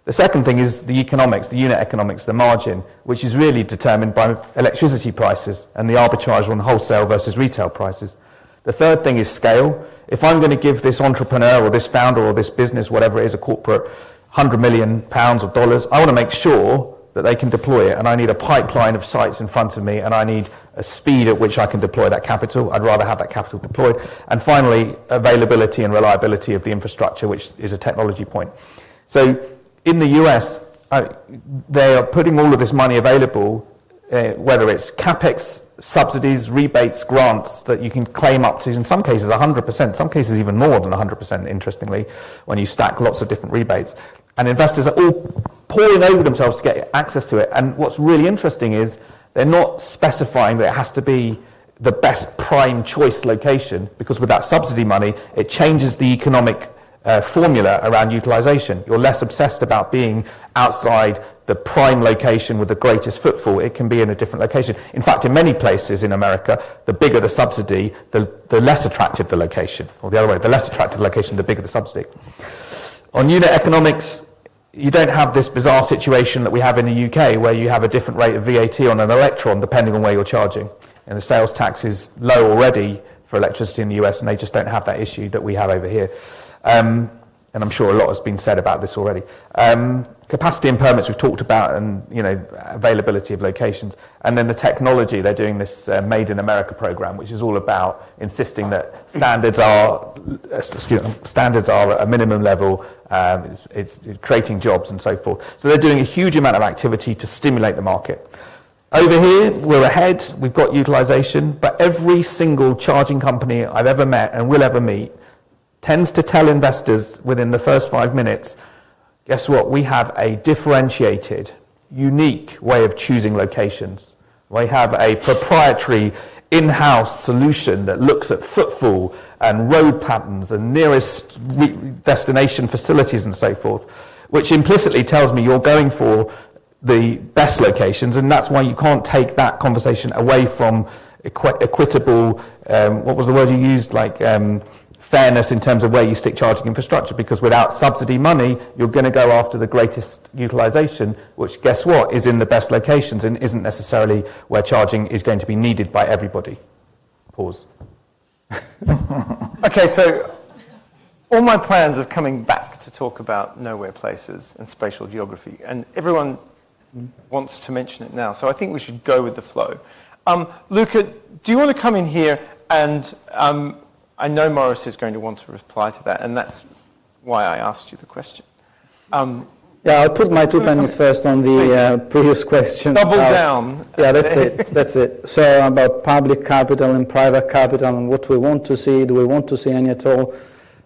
The second thing is the economics, the unit economics, the margin, which is really determined by electricity prices and the arbitrage on wholesale versus retail prices. The third thing is scale. If I'm going to give this entrepreneur or this founder or this business, whatever it is, a corporate, £100 million or dollars, I want to make sure that they can deploy it, and I need a pipeline of sites in front of me, and I need a speed at which I can deploy that capital. I'd rather have that capital deployed. And finally, availability and reliability of the infrastructure, which is a technology point. So in the US, they are putting all of this money available, whether it's CapEx, subsidies, rebates, grants that you can claim up to, in some cases 100%, some cases even more than 100%, interestingly, when you stack lots of different rebates. And investors are all pouring over themselves to get access to it. And what's really interesting is they're not specifying that it has to be the best prime choice location, because with that subsidy money, it changes the economic formula around utilization. You're less obsessed about being outside the prime location with the greatest footfall. It can be in a different location. In fact, in many places in America, the bigger the subsidy, the less attractive the location. Or the other way, the less attractive location, the bigger the subsidy. On unit economics, you don't have this bizarre situation that we have in the UK, where you have a different rate of VAT on an electron depending on where you're charging. And the sales tax is low already for electricity in the US, and they just don't have that issue that we have over here. And I'm sure a lot has been said about this already. Capacity and permits we've talked about, and availability of locations, and then the technology. They're doing this Made in America program, which is all about insisting that standards are at a minimum level. It's creating jobs and so forth. So they're doing a huge amount of activity to stimulate the market. Over here, we're ahead. We've got utilization, but every single charging company I've ever met and will ever meet tends to tell investors within the first 5 minutes, guess what? We have a differentiated, unique way of choosing locations. We have a proprietary in-house solution that looks at footfall and road patterns and nearest destination facilities and so forth, which implicitly tells me you're going for the best locations, and that's why you can't take that conversation away from equitable, what was the word you used, fairness in terms of where you stick charging infrastructure, because without subsidy money, you're going to go after the greatest utilization, which, guess what, is in the best locations and isn't necessarily where charging is going to be needed by everybody. Pause. Okay, so all my plans of coming back to talk about nowhere places and spatial geography, and everyone wants to mention it now, so I think we should go with the flow. Luca, do you want to come in here and... I know Maurice is going to want to reply to that, and that's why I asked you the question. Yeah, I'll put my 2 pennies first on the previous question. Double down. Yeah, that's it. That's it. So about public capital and private capital and what we want to see. Do we want to see any at all?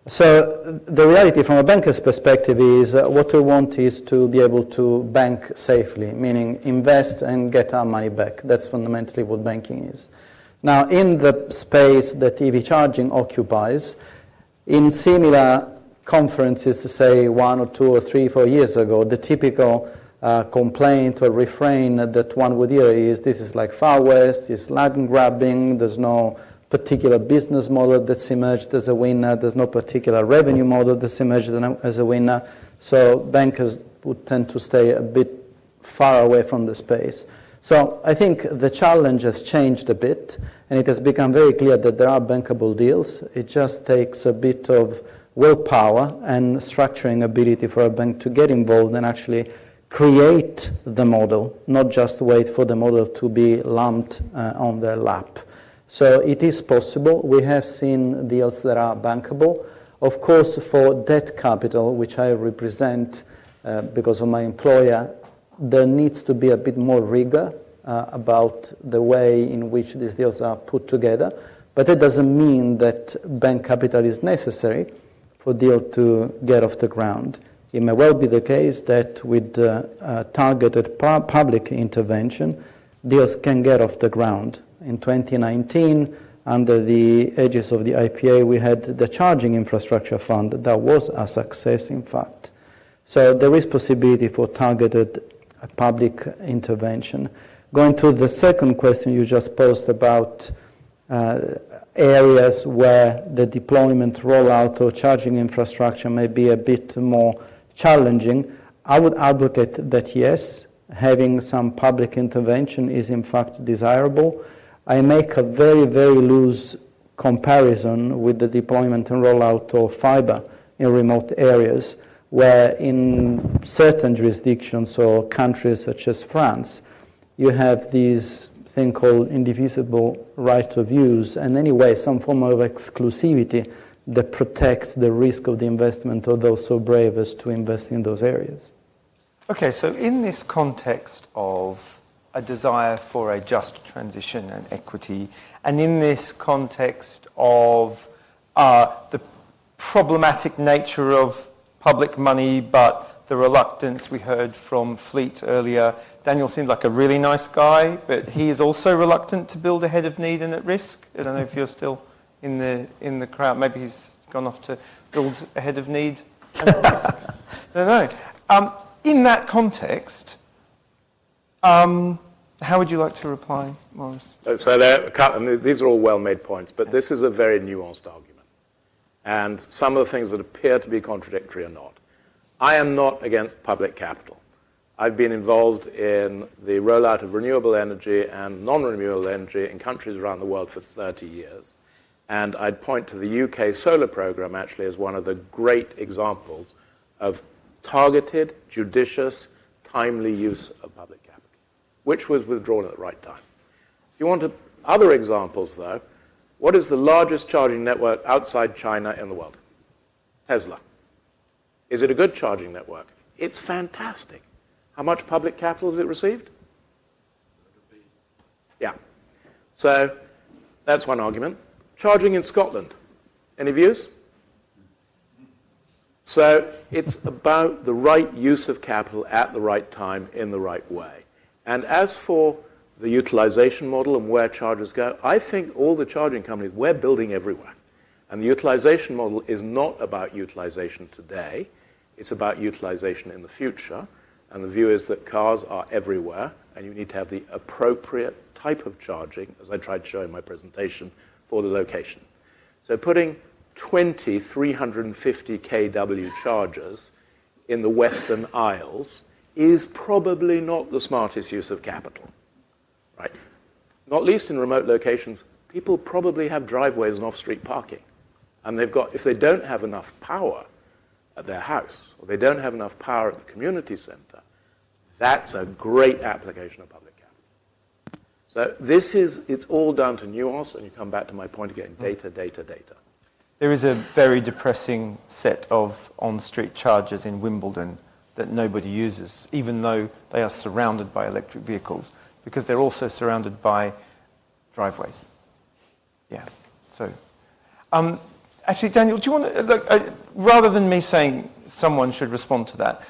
So the reality from a banker's perspective is what we want is to be able to bank safely, meaning invest and get our money back. That's fundamentally what banking is. Now, in the space that EV charging occupies, in similar conferences, say 1 or 2 or 3, 4 years ago, the typical complaint or refrain that one would hear is, this is like Far West, it's land grabbing, there's no particular business model that's emerged as a winner, there's no particular revenue model that's emerged as a winner, so bankers would tend to stay a bit far away from the space. So I think the challenge has changed a bit, and it has become very clear that there are bankable deals. It just takes a bit of willpower and structuring ability for a bank to get involved and actually create the model, not just wait for the model to be lumped on their lap. So it is possible. We have seen deals that are bankable. Of course, for debt capital, which I represent because of my employer, there needs to be a bit more rigor about the way in which these deals are put together. But that doesn't mean that bank capital is necessary for a deal to get off the ground. It may well be the case that with targeted public intervention, deals can get off the ground. In 2019, under the aegis of the IPA, we had the Charging Infrastructure Fund. That was a success, in fact. So there is possibility for targeted public intervention. Going to the second question you just posed about areas where the deployment, rollout of charging infrastructure may be a bit more challenging, I would advocate that yes, having some public intervention is in fact desirable. I make a very, very loose comparison with the deployment and rollout of fiber in remote areas, where in certain jurisdictions or countries such as France, you have this thing called indivisible right of use, and anyway, some form of exclusivity that protects the risk of the investment of those so brave as to invest in those areas. Okay, so in this context of a desire for a just transition and equity, and in this context of the problematic nature of public money, but the reluctance we heard from Fleet earlier. Daniel seemed like a really nice guy, but he is also reluctant to build ahead of need and at risk. I don't know if you're still in the crowd. Maybe he's gone off to build ahead of need and at risk. I don't know. In that context, how would you like to reply, Maurice? So these are all well-made points, but this is a very nuanced argument. And some of the things that appear to be contradictory are not. I am not against public capital. I've been involved in the rollout of renewable energy and non-renewable energy in countries around the world for 30 years. And I'd point to the UK solar program actually as one of the great examples of targeted, judicious, timely use of public capital, which was withdrawn at the right time. If you want other examples, though, what is the largest charging network outside China in the world? Tesla. Is it a good charging network? It's fantastic. How much public capital has it received? Yeah. So that's one argument. Charging in Scotland. Any views? So it's about the right use of capital at the right time in the right way. And as for the utilization model and where chargers go, I think all the charging companies, we're building everywhere. And the utilization model is not about utilization today. It's about utilization in the future. And the view is that cars are everywhere, and you need to have the appropriate type of charging, as I tried to show in my presentation, for the location. So putting 20 350 kW chargers in the Western Isles is probably not the smartest use of capital. Right? Not least in remote locations, people probably have driveways and off-street parking. And if they don't have enough power at their house, or they don't have enough power at the community center, that's a great application of public capital. So it's all down to nuance, and you come back to my point again, data, data, data. There is a very depressing set of on-street chargers in Wimbledon that nobody uses, even though they are surrounded by electric vehicles, because they're also surrounded by driveways. Yeah. So, actually, Daniel, do you want to, rather than me saying someone should respond to that,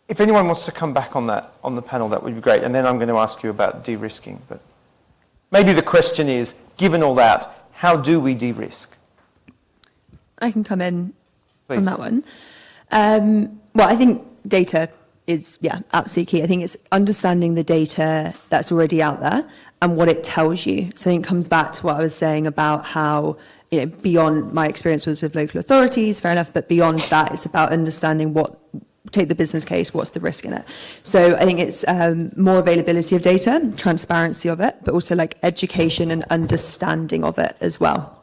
if anyone wants to come back on that on the panel, that would be great. And then I'm going to ask you about de-risking. But maybe the question is, given all that, how do we de-risk? I can come in on that one. Well, I think data is, absolutely key. I think it's understanding the data that's already out there and what it tells you. So I think it comes back to what I was saying about how, beyond my experience was with local authorities, fair enough, but beyond that, it's about understanding take the business case, what's the risk in it. So I think it's more availability of data, transparency of it, but also like education and understanding of it as well.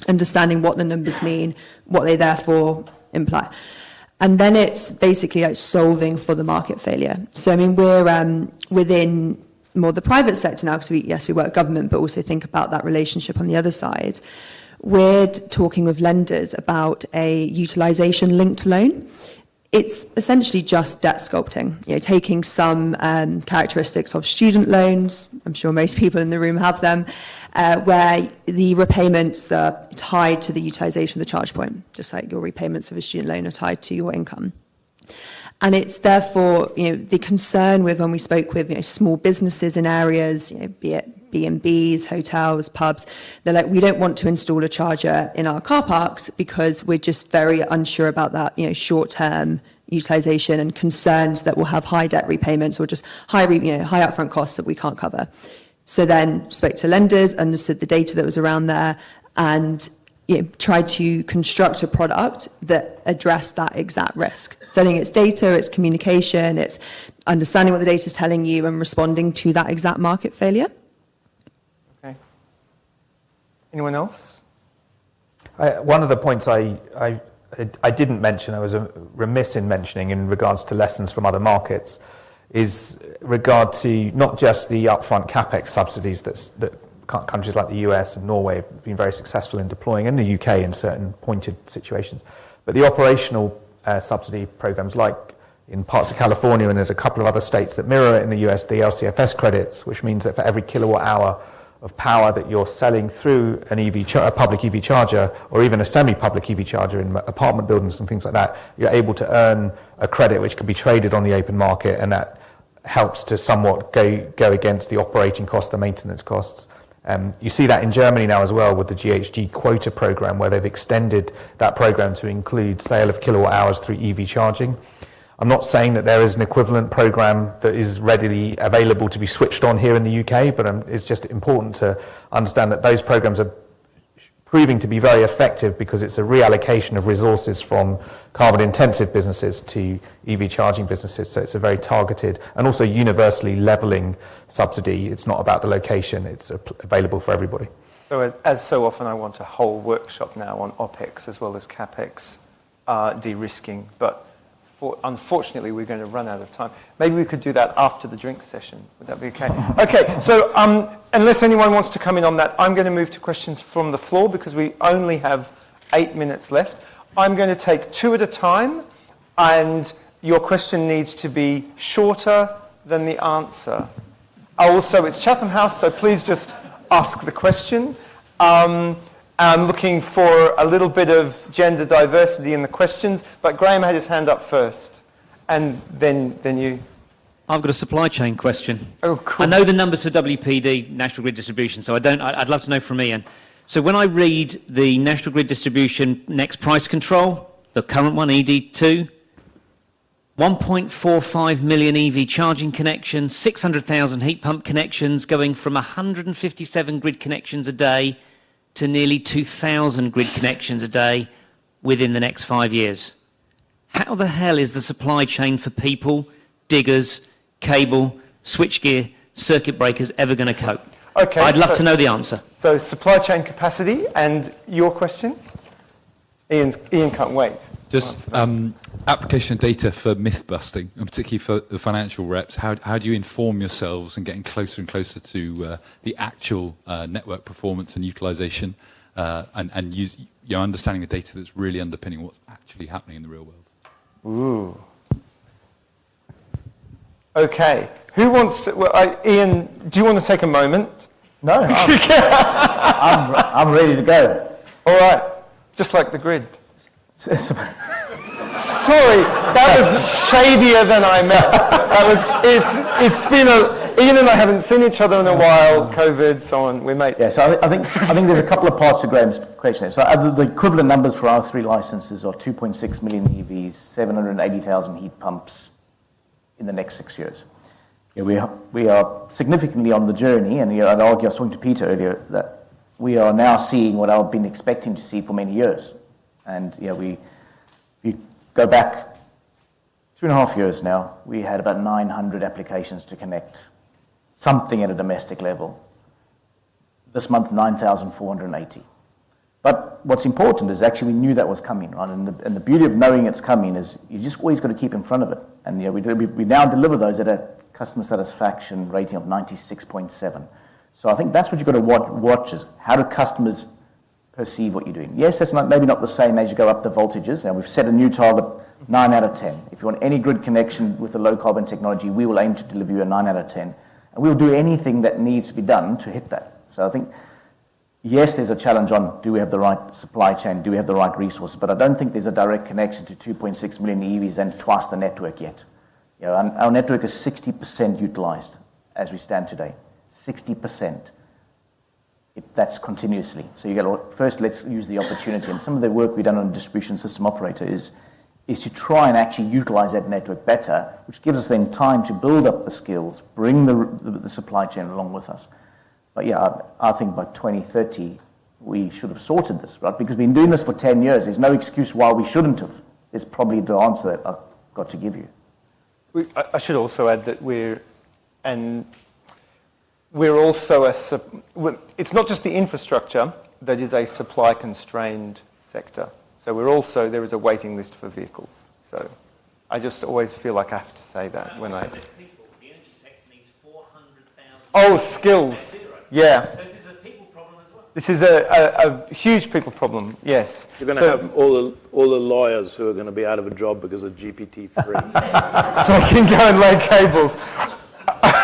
Understanding what the numbers mean, what they therefore imply. And then it's basically like solving for the market failure. So, I mean, we're within more the private sector now, because we work with government, but also think about that relationship on the other side. We're talking with lenders about a utilisation linked loan. It's essentially just debt sculpting, taking some characteristics of student loans. I'm sure most people in the room have them, where the repayments are tied to the utilisation of the charge point, just like your repayments of a student loan are tied to your income. And it's therefore, the concern with when we spoke with small businesses in areas, be it B&Bs, hotels, pubs, they're like, we don't want to install a charger in our car parks because we're just very unsure about that, short-term utilisation and concerns that we'll have high debt repayments or just high upfront costs that we can't cover. So then spoke to lenders, understood the data that was around there, and try to construct a product that addressed that exact risk. So I think it's data, it's communication, it's understanding what the data is telling you and responding to that exact market failure. Okay. Anyone else? One of the points I didn't mention, I was remiss in mentioning in regards to lessons from other markets, is regard to not just the upfront capex subsidies that countries like the US and Norway have been very successful in deploying, and the UK in certain pointed situations, but the operational subsidy programs like in parts of California, and there's a couple of other states that mirror it in the US, the LCFS credits, which means that for every kilowatt hour of power that you're selling through an a public EV charger, or even a semi-public EV charger in apartment buildings and things like that, you're able to earn a credit which can be traded on the open market, and that helps to somewhat go against the operating costs, the maintenance costs. You see that in Germany now as well with the GHG quota program, where they've extended that program to include sale of kilowatt hours through EV charging. I'm not saying that there is an equivalent program that is readily available to be switched on here in the UK, but it's just important to understand that those programs are proving to be very effective because it's a reallocation of resources from carbon-intensive businesses to EV charging businesses. So it's a very targeted and also universally levelling subsidy. It's not about the location. It's available for everybody. So as so often, I want a whole workshop now on OPEX as well as CAPEX de-risking, but unfortunately, we're going to run out of time. Maybe we could do that after the drink session. Would that be okay? Okay, so unless anyone wants to come in on that, I'm going to move to questions from the floor because we only have 8 minutes left. I'm going to take 2 at a time, and your question needs to be shorter than the answer. Also, it's Chatham House, so please just ask the question. I'm looking for a little bit of gender diversity in the questions, but Graham had his hand up first, and then you. I've got a supply chain question. Oh, cool. I know the numbers for WPD, National Grid Distribution, so I'd love to know from Ian. So when I read the National Grid Distribution next price control, the current one, ED2, 1.45 million EV charging connections, 600,000 heat pump connections, going from 157 grid connections a day to nearly 2,000 grid connections a day within the next 5 years. How the hell is the supply chain for people, diggers, cable, switchgear, circuit breakers ever going to cope? Okay, I'd love to know the answer. So supply chain capacity, and your question? Ian can't wait. Just application of data for myth busting, and particularly for the financial reps. How do you inform yourselves and getting closer and closer to the actual network performance and utilization, and use your understanding the data that's really underpinning what's actually happening in the real world? Ooh. Okay. Who wants to? Well, Ian, do you want to take a moment? No, I'm ready to go. All right. Just like the grid. Sorry, that was shadier than I meant. It's been Ian and I haven't seen each other in a while, COVID, so on, we're mates. Yeah, so I think there's a couple of parts to Graham's question. So the equivalent numbers for our 3 licenses are 2.6 million EVs, 780,000 heat pumps in the next 6 years. Yeah, we are significantly on the journey, and I'd argue, I was talking to Peter earlier, that we are now seeing what I've been expecting to see for many years. And we go back 2.5 years now, we had about 900 applications to connect something at a domestic level. This month, 9,480. But what's important is actually we knew that was coming, right? And the beauty of knowing it's coming is you just always got to keep in front of it. And we now deliver those at a customer satisfaction rating of 96.7. So I think that's what you've got to watch is how do customers perceive what you're doing. Yes, that's maybe not the same as you go up the voltages. Now we've set a new target, 9 out of 10. If you want any grid connection with the low carbon technology, we will aim to deliver you a 9 out of 10. And we'll do anything that needs to be done to hit that. So I think, yes, there's a challenge on do we have the right supply chain, do we have the right resources, but I don't think there's a direct connection to 2.6 million EVs and twice the network yet. Our network is 60% utilized as we stand today. 60%. That's continuously. So first, let's use the opportunity. And some of the work we've done on distribution system operator is to try and actually utilize that network better, which gives us then time to build up the skills, bring the supply chain along with us. But yeah, I think by 2030, we should have sorted this, right? Because we've been doing this for 10 years. There's no excuse why we shouldn't have. It's probably the answer that I've got to give you. I should also add that we're also it's not just the infrastructure that is a supply-constrained sector. So there is a waiting list for vehicles. So I just always feel like I have to say that when I... The energy sector needs 400,000... Oh, skills. Yeah. So this is a people problem as well. This is a huge people problem, yes. You're going to have all the lawyers who are going to be out of a job because of GPT-3. So I can go and lay cables.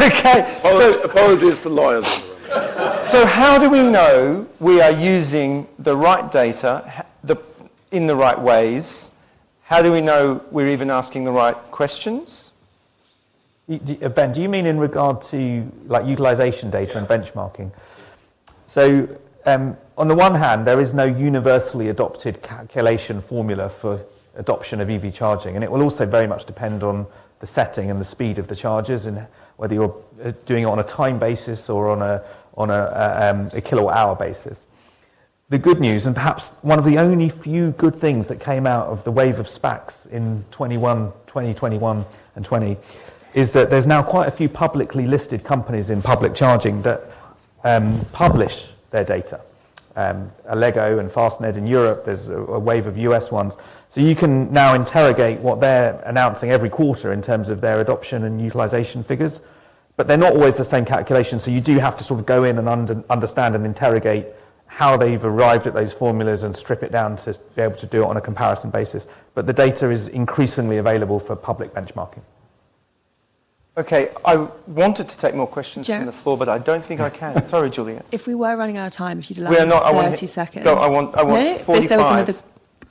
Okay. Apologies to lawyers. So how do we know we are using the right data in the right ways? How do we know we're even asking the right questions? Ben, do you mean in regard to like utilization data and benchmarking? So on the one hand, there is no universally adopted calculation formula for adoption of EV charging, and it will also very much depend on the setting and the speed of the chargers, and whether you're doing it on a time basis or on a kilowatt hour basis. The good news, and perhaps one of the only few good things that came out of the wave of SPACs in 2021 and 20, is that there's now quite a few publicly listed companies in public charging that publish their data. Allego and Fastned in Europe, there's a wave of US ones. So you can now interrogate what they're announcing every quarter in terms of their adoption and utilization figures, but they're not always the same calculation, so you do have to sort of go in and understand and interrogate how they've arrived at those formulas and strip it down to be able to do it on a comparison basis. But the data is increasingly available for public benchmarking. Okay, I wanted to take more questions from the floor, but I don't think I can. Sorry, Juliet. If we were running out of time, if you'd allow We are me not, 30 seconds. Go, I want No? 45. If there was another,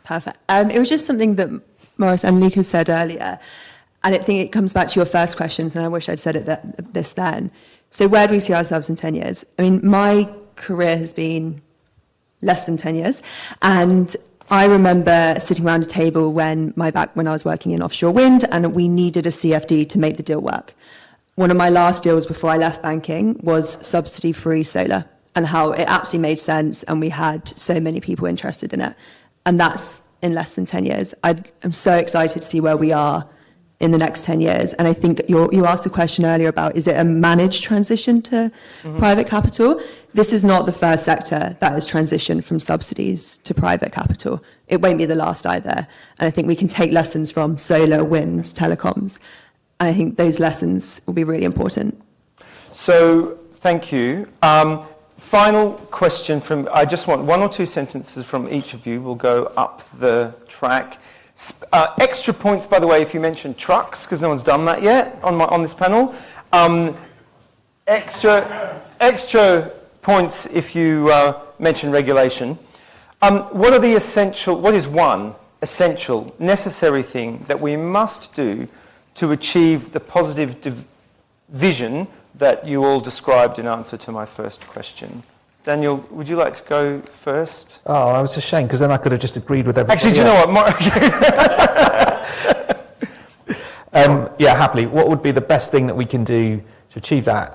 perfect. It was just something that Maurice and Luca said earlier, and I think it comes back to your first questions, and I wish I'd said it this then. So where do we see ourselves in 10 years? I mean, my career has been less than 10 years, and I remember sitting around a table when I was working in offshore wind, and we needed a CFD to make the deal work. One of my last deals before I left banking was subsidy-free solar, and how it absolutely made sense, and we had so many people interested in it. And that's in less than 10 years. I'm so excited to see where we are in the next 10 years. And I think you asked a question earlier about, is it a managed transition to private capital? This is not the first sector that has transitioned from subsidies to private capital. It won't be the last either. And I think we can take lessons from solar, wind, telecoms. And I think those lessons will be really important. So, thank you. Final question I just want one or two sentences from each of you. We'll go up the track. Extra points, by the way, if you mention trucks, because no one's done that yet on this panel. Extra points if you mention regulation. What is one essential, necessary thing that we must do to achieve the positive vision that you all described in answer to my first question? Daniel, would you like to go first? Oh, I was ashamed, because then I could have just agreed with everybody. Actually, do you know what? Yeah, happily. What would be the best thing that we can do to achieve that?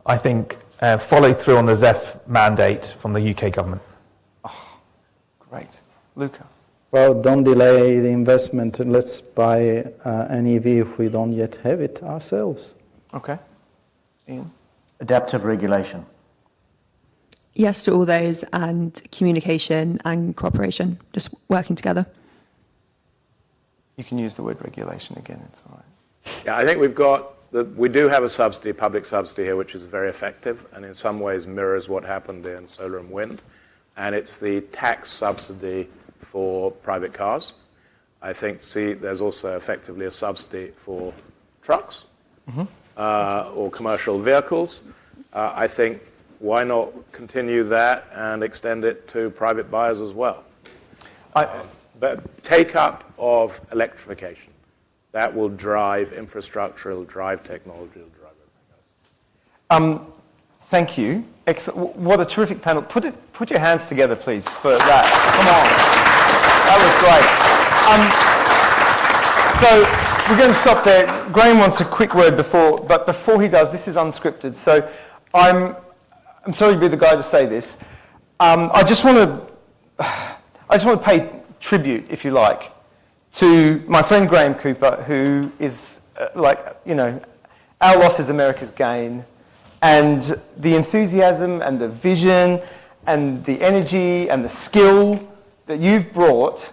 I think follow through on the ZEF mandate from the UK government. Oh, great. Luca? Well, don't delay the investment, and let's buy an EV if we don't yet have it ourselves. Okay. Ian? Adaptive regulation. Yes to all those, and communication and cooperation, just working together. You can use the word regulation again, it's all right. Yeah, I think we do have a subsidy, public subsidy here, which is very effective and in some ways mirrors what happened in solar and wind. And it's the tax subsidy for private cars. I think, there's also effectively a subsidy for trucks or commercial vehicles. I think, why not continue that and extend it to private buyers as well? But take up of electrification, that will drive infrastructure, it'll drive technology, it'll drive everything else. Thank you. Excellent. What a terrific panel. Put your hands together, please, for that. Come on. That was great. So we're going to stop there. Graham wants a quick word before he does, this is unscripted. So I'm sorry to be the guy to say this. I just want to pay tribute, if you like, to my friend Graham Cooper, who is our loss is America's gain, and the enthusiasm and the vision and the energy and the skill that you've brought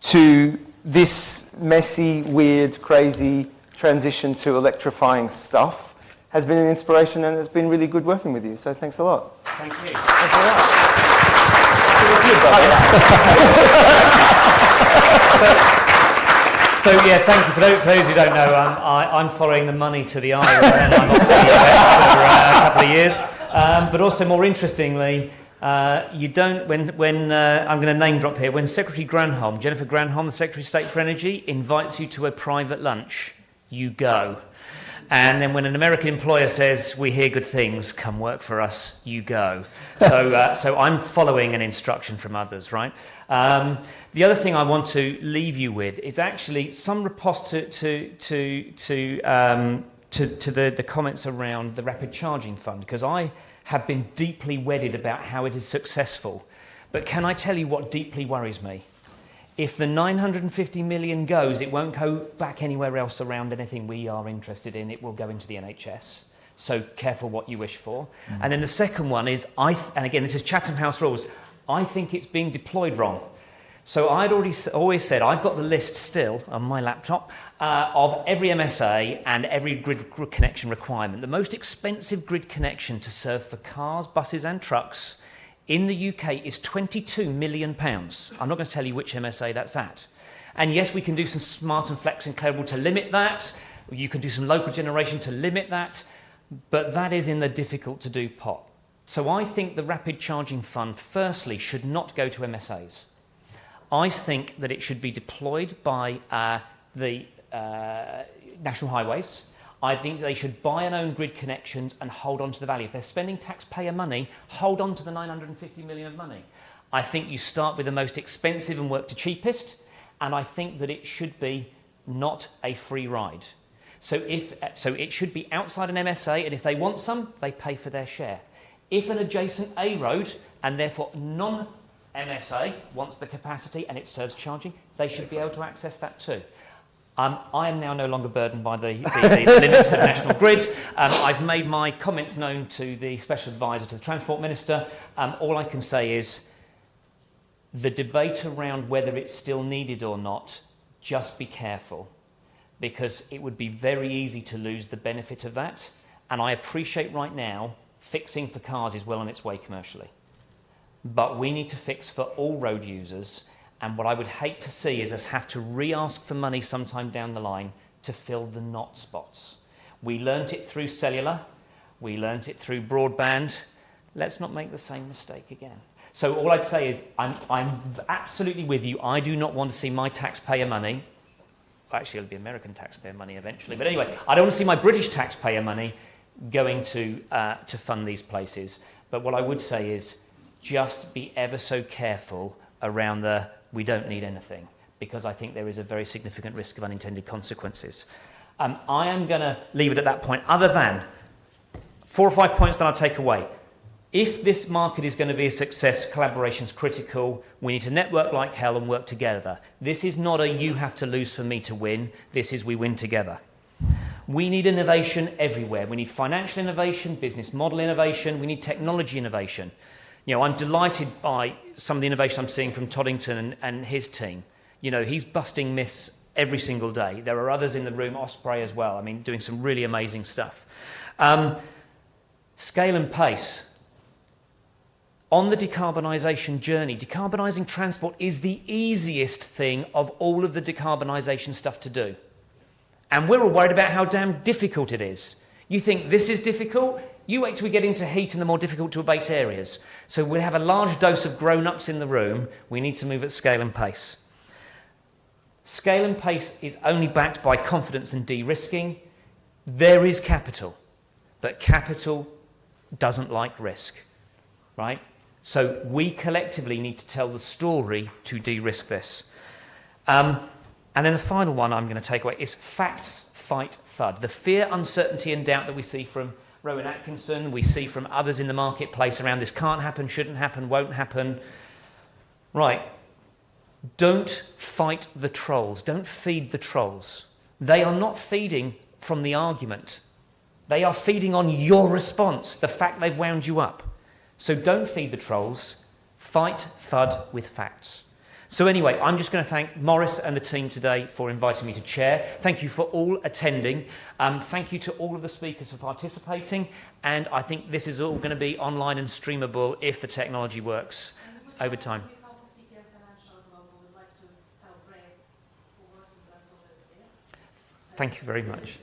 to this messy, weird, crazy transition to electrifying stuff has been an inspiration, and it's been really good working with you. So thanks a lot. Thank you. Thanks a lot. So yeah, thank you. For those who don't know, I'm following the money to the IRA, and I'm off to the US for a couple of years. But also, more interestingly, you don't. When I'm going to name drop here, when Secretary Granholm, Jennifer Granholm, the Secretary of State for Energy, invites you to a private lunch, you go. And then when an American employer says, "We hear good things, come work for us," you go. So I'm following an instruction from others, right? The other thing I want to leave you with is actually some riposte to the comments around the Rapid Charging Fund, because I have been deeply wedded about how it is successful. But can I tell you what deeply worries me? If the 950 million goes, it won't go back anywhere else around anything we are interested in. It will go into the NHS. So careful what you wish for. And then the second one is, and again, this is Chatham House rules, I think it's being deployed wrong. So I'd always said, I've got the list still on my laptop of every MSA and every grid connection requirement. The most expensive grid connection to serve for cars, buses and trucks in the UK is £22 million. I'm not going to tell you which MSA that's at. And yes, we can do some smart and flex and cleverable to limit that. You can do some local generation to limit that. But that is in the difficult to do pot. So I think the Rapid Charging Fund, firstly, should not go to MSAs. I think that it should be deployed by the National Highways. I think they should buy and own grid connections and hold on to the value. If they're spending taxpayer money, hold on to the 950 million of money. I think you start with the most expensive and work to cheapest, and I think that it should be not a free ride. So it should be outside an MSA, and if they want some, they pay for their share. If an adjacent A road, and therefore non-MSA, wants the capacity and it serves charging, they should be able to access that too. I am now no longer burdened by the limits of National Grid. I've made my comments known to the Special Advisor to the Transport Minister. All I can say is the debate around whether it's still needed or not, just be careful, because it would be very easy to lose the benefit of that. And I appreciate right now fixing for cars is well on its way commercially. But we need to fix for all road users. And what I would hate to see is us have to re-ask for money sometime down the line to fill the not spots. We learnt it through cellular. We learnt it through broadband. Let's not make the same mistake again. So all I'd say is I'm absolutely with you. I do not want to see my taxpayer money. Actually, it'll be American taxpayer money eventually. But anyway, I don't want to see my British taxpayer money going to fund these places. But what I would say is just be ever so careful around the we don't need anything, because I think there is a very significant risk of unintended consequences. I am going to leave it at that point, other than 4 or 5 points that I'll take away. If this market is going to be a success, collaboration is critical. We need to network like hell and work together. This is not a you have to lose for me to win. This is we win together. We need innovation everywhere. We need financial innovation, business model innovation. We need technology innovation. You know, I'm delighted by some of the innovation I'm seeing from Toddington and his team. You know, he's busting myths every single day. There are others in the room, Osprey as well. I mean, doing some really amazing stuff. Scale and pace. On the decarbonisation journey, decarbonising transport is the easiest thing of all of the decarbonisation stuff to do. And we're all worried about how damn difficult it is. You think this is difficult? You wait till we get into heat and the more difficult to abate areas. So we'll have a large dose of grown-ups in the room. We need to move at scale and pace. Scale and pace is only backed by confidence and de-risking. There is capital, but capital doesn't like risk, right? So we collectively need to tell the story to de-risk this. And then the final one I'm going to take away is facts fight FUD. The fear, uncertainty and doubt that we see from Rowan Atkinson, we see from others in the marketplace around this can't happen, shouldn't happen, won't happen. Right. Don't fight the trolls. Don't feed the trolls. They are not feeding from the argument. They are feeding on your response, the fact they've wound you up. So don't feed the trolls. Fight FUD with facts. So anyway, I'm just going to thank Maurice and the team today for inviting me to chair. Thank you for all attending. Thank you to all of the speakers for participating. And I think this is all going to be online and streamable if the technology works over time. Thank you very much.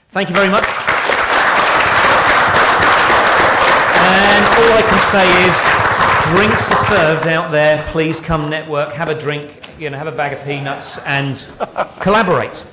Thank you very much. And all I can say is drinks are served out there. Please come network, have a drink, have a bag of peanuts and collaborate.